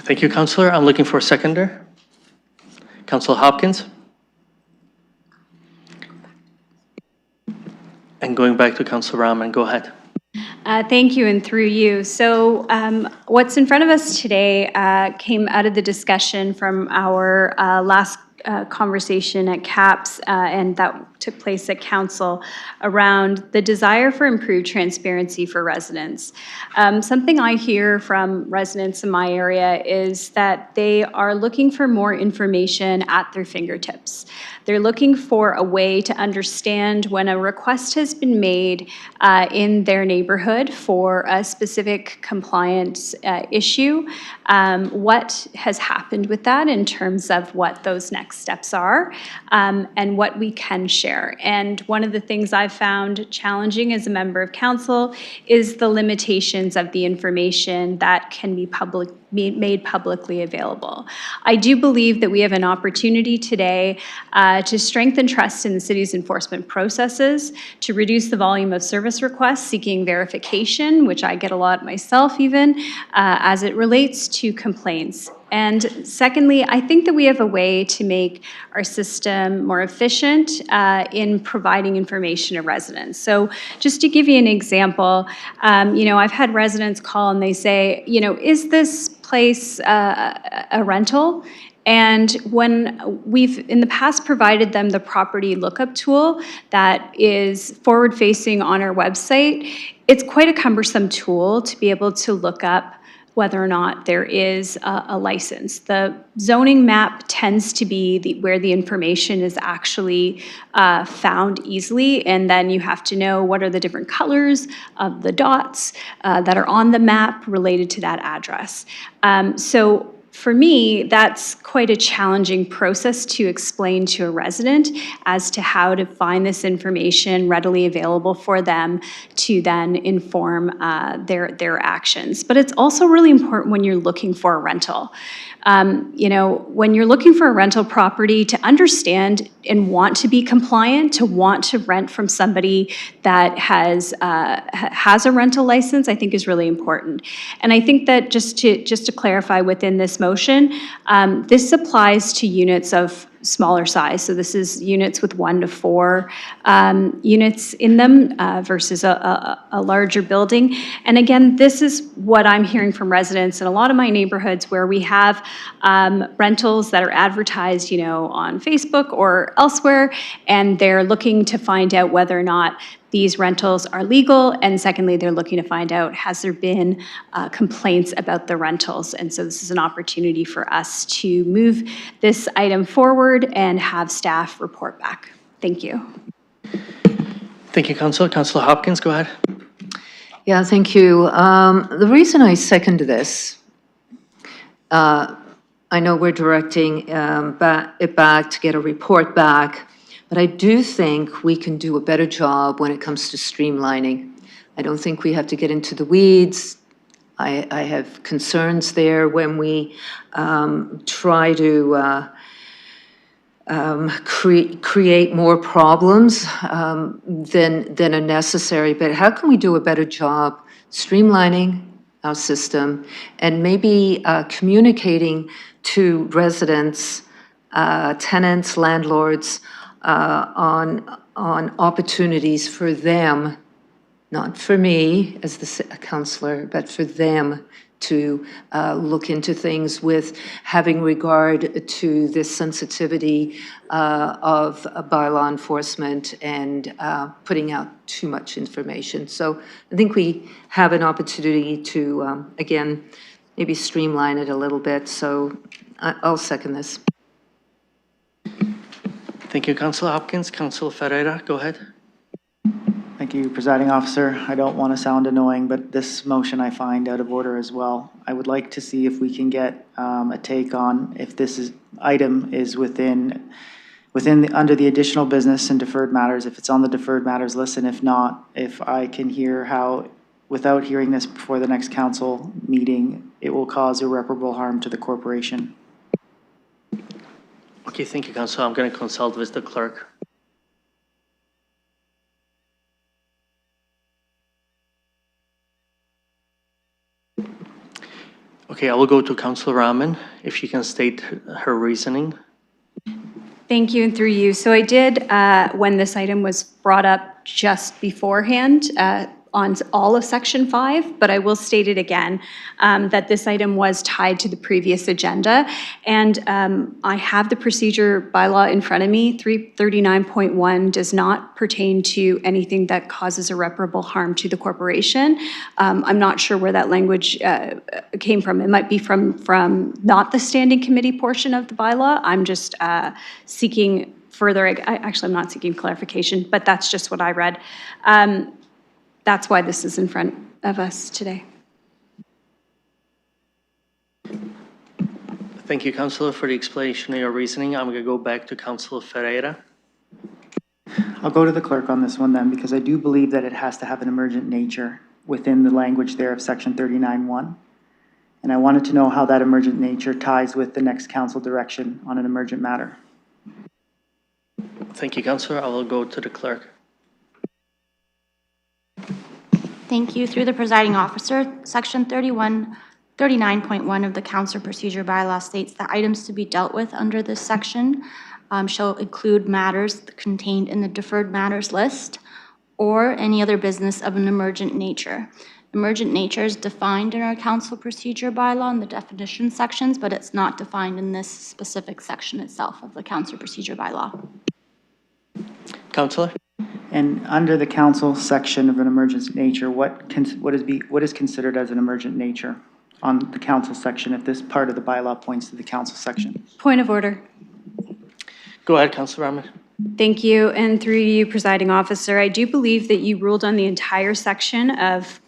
Thank you, Councillor. I'm looking for a seconder. Councillor Hopkins? And going back to Councillor Rahman, go ahead. Thank you, and through you. So what's in front of us today came out of the discussion from our last conversation at CAPS, and that took place at Council, around the desire for improved transparency for residents. Something I hear from residents in my area is that they are looking for more information at their fingertips. They're looking for a way to understand when a request has been made in their neighborhood for a specific compliance issue, what has happened with that in terms of what those next steps are, and what we can share. And one of the things I've found challenging as a member of council is the limitations of the information that can be made publicly available. I do believe that we have an opportunity today to strengthen trust in the city's enforcement processes, to reduce the volume of service requests seeking verification, which I get a lot myself even, as it relates to complaints. And secondly, I think that we have a way to make our system more efficient in providing information to residents. So just to give you an example, I've had residents call and they say, is this place a rental? And when we've in the past provided them the property lookup tool that is forward-facing on our website, it's quite a cumbersome tool to be able to look up whether or not there is a license. The zoning map tends to be where the information is actually found easily, and then you have to know what are the different colors of the dots that are on the map related to that address. So for me, that's quite a challenging process to explain to a resident as to how to find this information readily available for them to then inform their actions. But it's also really important when you're looking for a rental. When you're looking for a rental property, to understand and want to be compliant, to want to rent from somebody that has a rental license, I think is really important. And I think that just to clarify within this motion, this applies to units of smaller size. So this is units with 1 to 4 units in them versus a larger building. And again, this is what I'm hearing from residents in a lot of my neighborhoods where we have rentals that are advertised, on Facebook or elsewhere, and they're looking to find out whether or not these rentals are legal, and secondly, they're looking to find out, has there been complaints about the rentals? And so this is an opportunity for us to move this item forward and have staff report back. Thank you. Thank you, Councillor. Councillor Hopkins, go ahead. Yeah, thank you. The reason I second this, I know we're directing it back to get a report back, but I do think we can do a better job when it comes to streamlining. I don't think we have to get into the weeds. I have concerns there when we try to create more problems than are necessary. But how can we do a better job streamlining our system and maybe communicating to residents, tenants, landlords, on opportunities for them, not for me as the councillor, but for them to look into things with having regard to this sensitivity of bylaw enforcement and putting out too much information. So I think we have an opportunity to, again, maybe streamline it a little bit. So I'll second this. Thank you, Councillor Hopkins. Councillor Ferreira, go ahead. Thank you, Presiding Officer. I don't want to sound annoying, but this motion I find out of order as well. I would like to see if we can get a take on if this item is under the additional business and deferred matters, if it's on the deferred matters list, and if not, if I can hear how, without hearing this before the next council meeting, it will cause irreparable harm to the corporation. Okay, thank you, Councillor. I'm going to consult with the clerk. Okay, I will go to Councillor Rahman, if she can state her reasoning. Thank you, and through you. So I did, when this item was brought up just beforehand, on all of Section 5, but I will state it again, that this item was tied to the previous agenda. And I have the procedure bylaw in front of me. 339.1 does not pertain to anything that causes irreparable harm to the corporation. I'm not sure where that language came from. It might be from not the standing committee portion of the bylaw. I'm just seeking further, actually I'm not seeking clarification, but that's just what I read. That's why this is in front of us today. Thank you, Councillor, for the explanation of your reasoning. I'm going to go back to Councillor Ferreira. I'll go to the clerk on this one then, because I do believe that it has to have an emergent nature within the language there of Section 39.1. And I wanted to know how that emergent nature ties with the next council direction on an emergent matter. Thank you, Councillor. I will go to the clerk. Thank you. Through the presiding officer, Section 31 39.1 of the council procedure bylaw states that items to be dealt with under this section shall include matters contained in the deferred matters list or any other business of an emergent nature. Emergent nature is defined in our council procedure bylaw in the definition sections, but it's not defined in this specific section itself of the council procedure bylaw. Councillor? And under the council section of an emergent nature, what is considered as an emergent nature on the council section if this part of the bylaw points to the council section? Point of order. Go ahead, Councillor Rahman. Thank you, and through you, presiding officer, I do believe that you ruled on the entire section of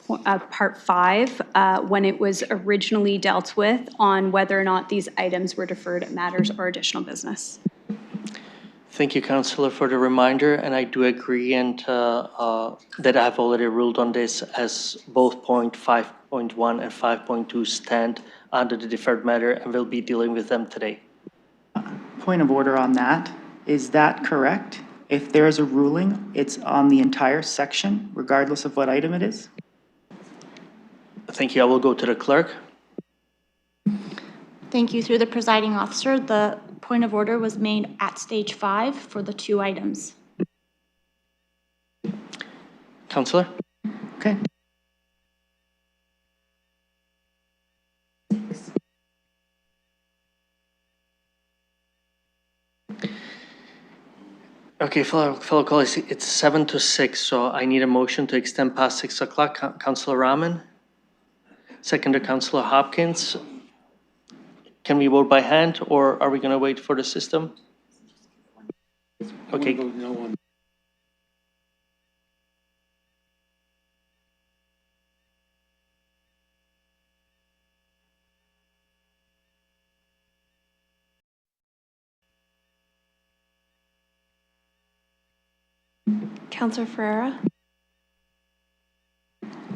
Part 5 when it was originally dealt with on whether or not these items were deferred matters or additional business. Thank you, Councillor, for the reminder, and I do agree and that I've already ruled on this as both point 5.1 and 5.2 stand under the deferred matter and will be dealing with them today. Point of order on that. Is that correct? If there is a ruling, it's on the entire section, regardless of what item it is? Thank you. I will go to the clerk. Thank you. Through the presiding officer, the point of order was made at stage 5 for the 2 items. Councillor? Okay. Okay, fellow colleagues, it's 7 to 6, so I need a motion to extend past 6 o'clock. Councillor Rahman, seconder Councillor Hopkins. Can we vote by hand, or are we going to wait for the system? Okay. Councillor Ferreira?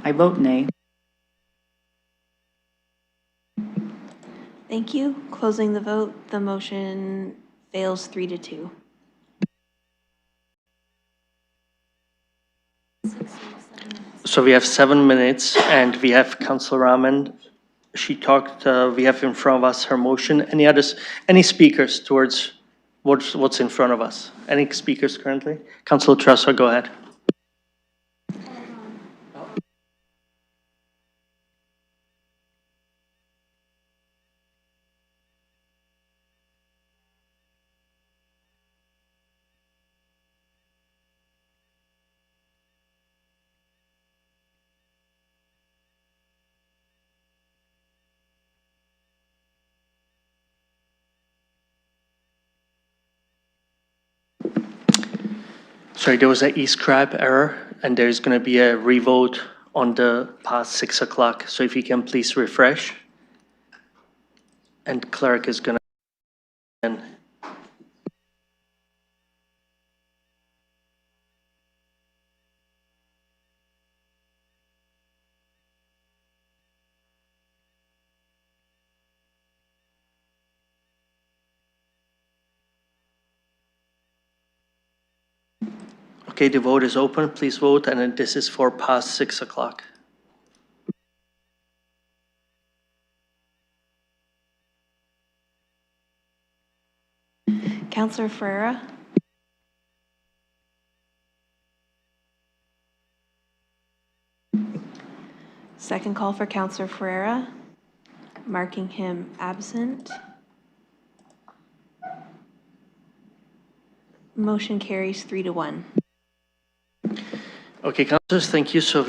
I vote nay. Thank you. Closing the vote, the motion fails 3 to 2. So we have 7 minutes, and we have Councillor Rahman. She talked, we have in front of us her motion. Any speakers towards what's in front of us? Any speakers currently? Councillor Tressa, go ahead. Sorry, there was an e-scribe error, and there's going to be a revote on the past 6 o'clock. So if you can please refresh. And clerk is going to... Okay, the vote is open. Please vote, and this is for past 6 o'clock. Councillor Ferreira? Second call for Councillor Ferreira, marking him absent. Motion carries 3 to 1. Okay, councillors, thank you. So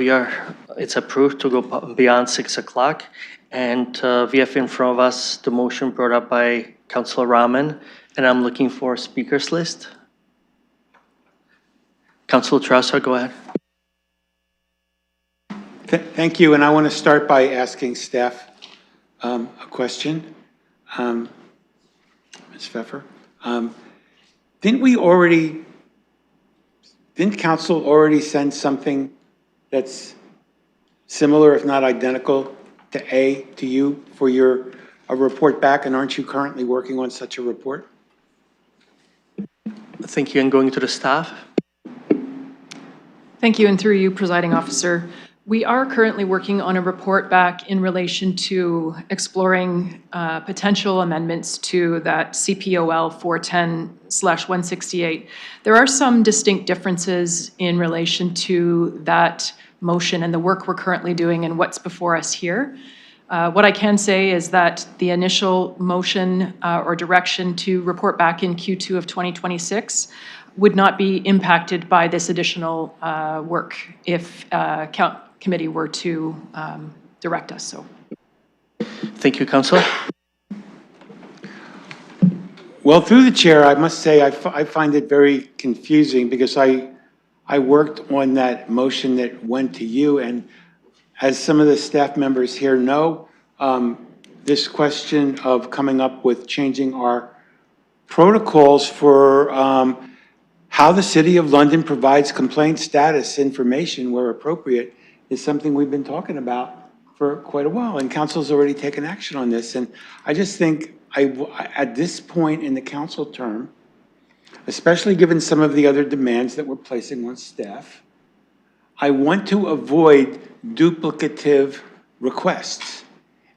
it's approved to go beyond 6 o'clock. And we have in front of us the motion brought up by Councillor Rahman, and I'm looking for a speakers list. Councillor Tressa, go ahead. Thank you, and I want to start by asking staff a question. Ms. Pfeffer, didn't council already send something that's similar, if not identical, to you for a report back, and aren't you currently working on such a report? Thank you, and going to the staff. Thank you, and through you, presiding officer. We are currently working on a report back in relation to exploring potential amendments to that CPOL 410/168. There are some distinct differences in relation to that motion and the work we're currently doing and what's before us here. What I can say is that the initial motion or direction to report back in Q2 of 2026 would not be impacted by this additional work if committee were to direct us so. Thank you, Councillor. Well, through the chair, I must say I find it very confusing because I worked on that motion that went to you, and as some of the staff members here know, this question of coming up with changing our protocols for how the City of London provides complaint status information where appropriate is something we've been talking about for quite a while, and council's already taken action on this. And I just think at this point in the council term, especially given some of the other demands that we're placing on staff, I want to avoid duplicative requests.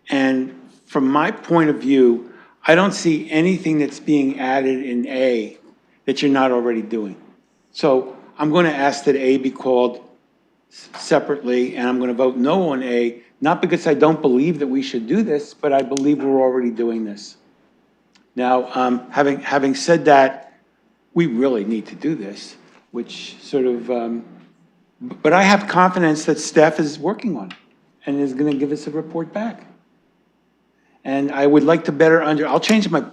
And from my point of view, I don't see anything that's being added in A that you're not already doing. So I'm going to ask that A be called separately, and I'm going to vote no on A, not because I don't believe that we should do this, but I believe we're already doing this. Now, having said that, we really need to do this, which sort of, but I have confidence that staff is working on it and is going to give us a report back. And I would like to better I'll change my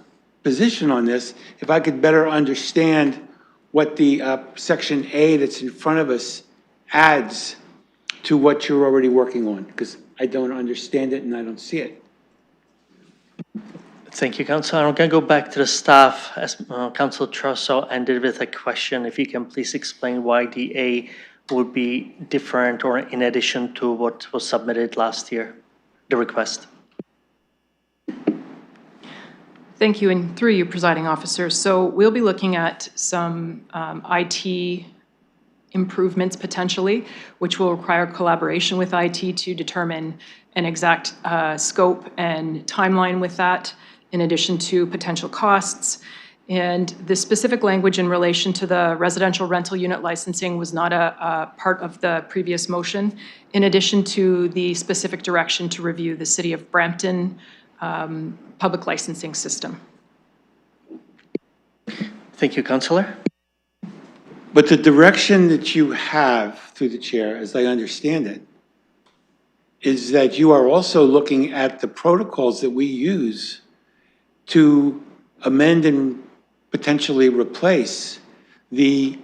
position on this if I could better understand what the section A that's in front of us adds to what you're already working on, because I don't understand it and I don't see it. Thank you, Councillor. I'm going to go back to the staff as Councillor Trosso ended with a question. If you can please explain why the A would be different or in addition to what was submitted last year, the request. Thank you, and through you, presiding officer. So we'll be looking at some IT improvements potentially, which will require collaboration with IT to determine an exact scope and timeline with that, in addition to potential costs. And the specific language in relation to the residential rental unit licensing was not a part of the previous motion, in addition to the specific direction to review the City of Brampton public licensing system. Thank you, Councillor. But the direction that you have through the chair, as I understand it, is that you are also looking at the protocols that we use to amend and potentially replace the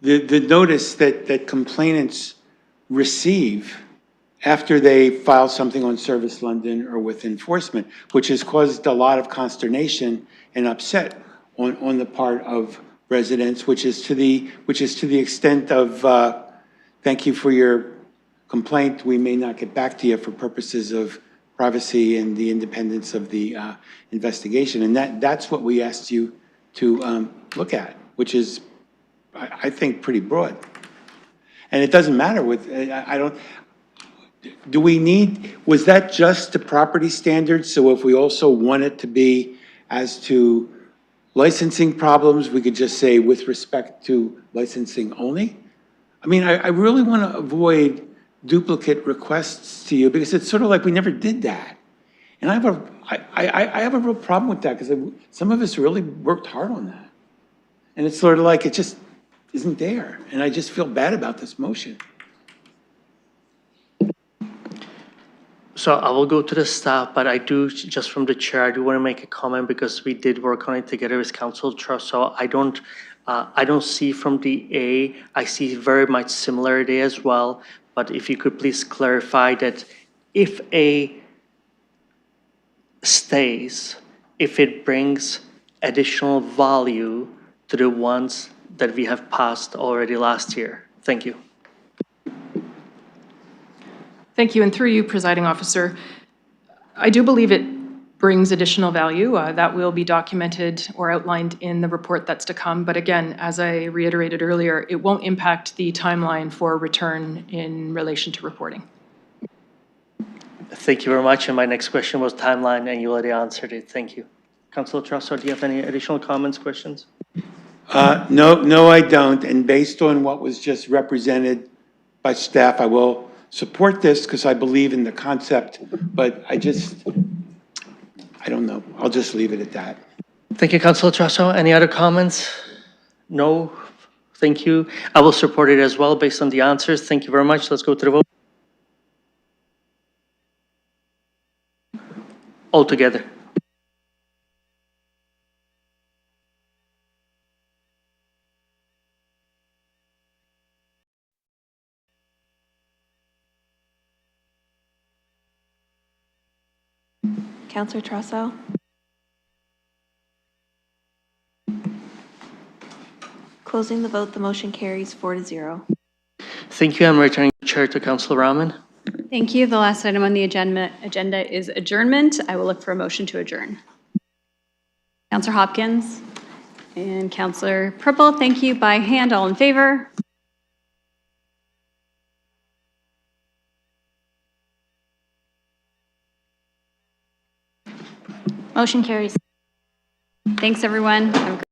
notice that complainants receive after they file something on Service London or with enforcement, which has caused a lot of consternation and upset on the part of residents, which is to the extent of thank you for your complaint. We may not get back to you for purposes of privacy and the independence of the investigation, and that's what we asked you to look at, which is, I think, pretty broad. And it doesn't matter with I don't. Do we need, was that just the property standards? So if we also want it to be as to licensing problems, we could just say with respect to licensing only? I mean, I really want to avoid duplicate requests to you because it's sort of like we never did that. And I have a real problem with that because some of us really worked hard on that. And it's sort of like it just isn't there. And I just feel bad about this motion. So I will go to the staff, but I do, just from the chair, I do want to make a comment because we did work on it together with Council Trust. So I don't see from the A, I see very much similarity as well. But if you could please clarify that if A stays, if it brings additional value to the ones that we have passed already last year. Thank you. Thank you, and through you, presiding officer, I do believe it brings additional value, that will be documented or outlined in the report that's to come. But again, as I reiterated earlier, it won't impact the timeline for return in relation to reporting. Thank you very much. And my next question was timeline, and you already answered it. Thank you. Councilor Trossard, do you have any additional comments, questions? No, I don't. And based on what was just represented by staff, I will support this because I believe in the concept, but I don't know. I'll just leave it at that. Thank you, Councilor Trossard. Any other comments? No? Thank you. I will support it as well based on the answers. Thank you very much. Let's go to the vote. All together. Councillor Trossel? Closing the vote, the motion carries 4-0. Thank you. I'm returning the chair to Councilor Rahman. Thank you. The last item on the agenda is adjournment. I will look for a motion to adjourn. Councillor Hopkins and Councillor Purple, thank you. By hand, all in favor? Motion carries. Thanks, everyone. Have a great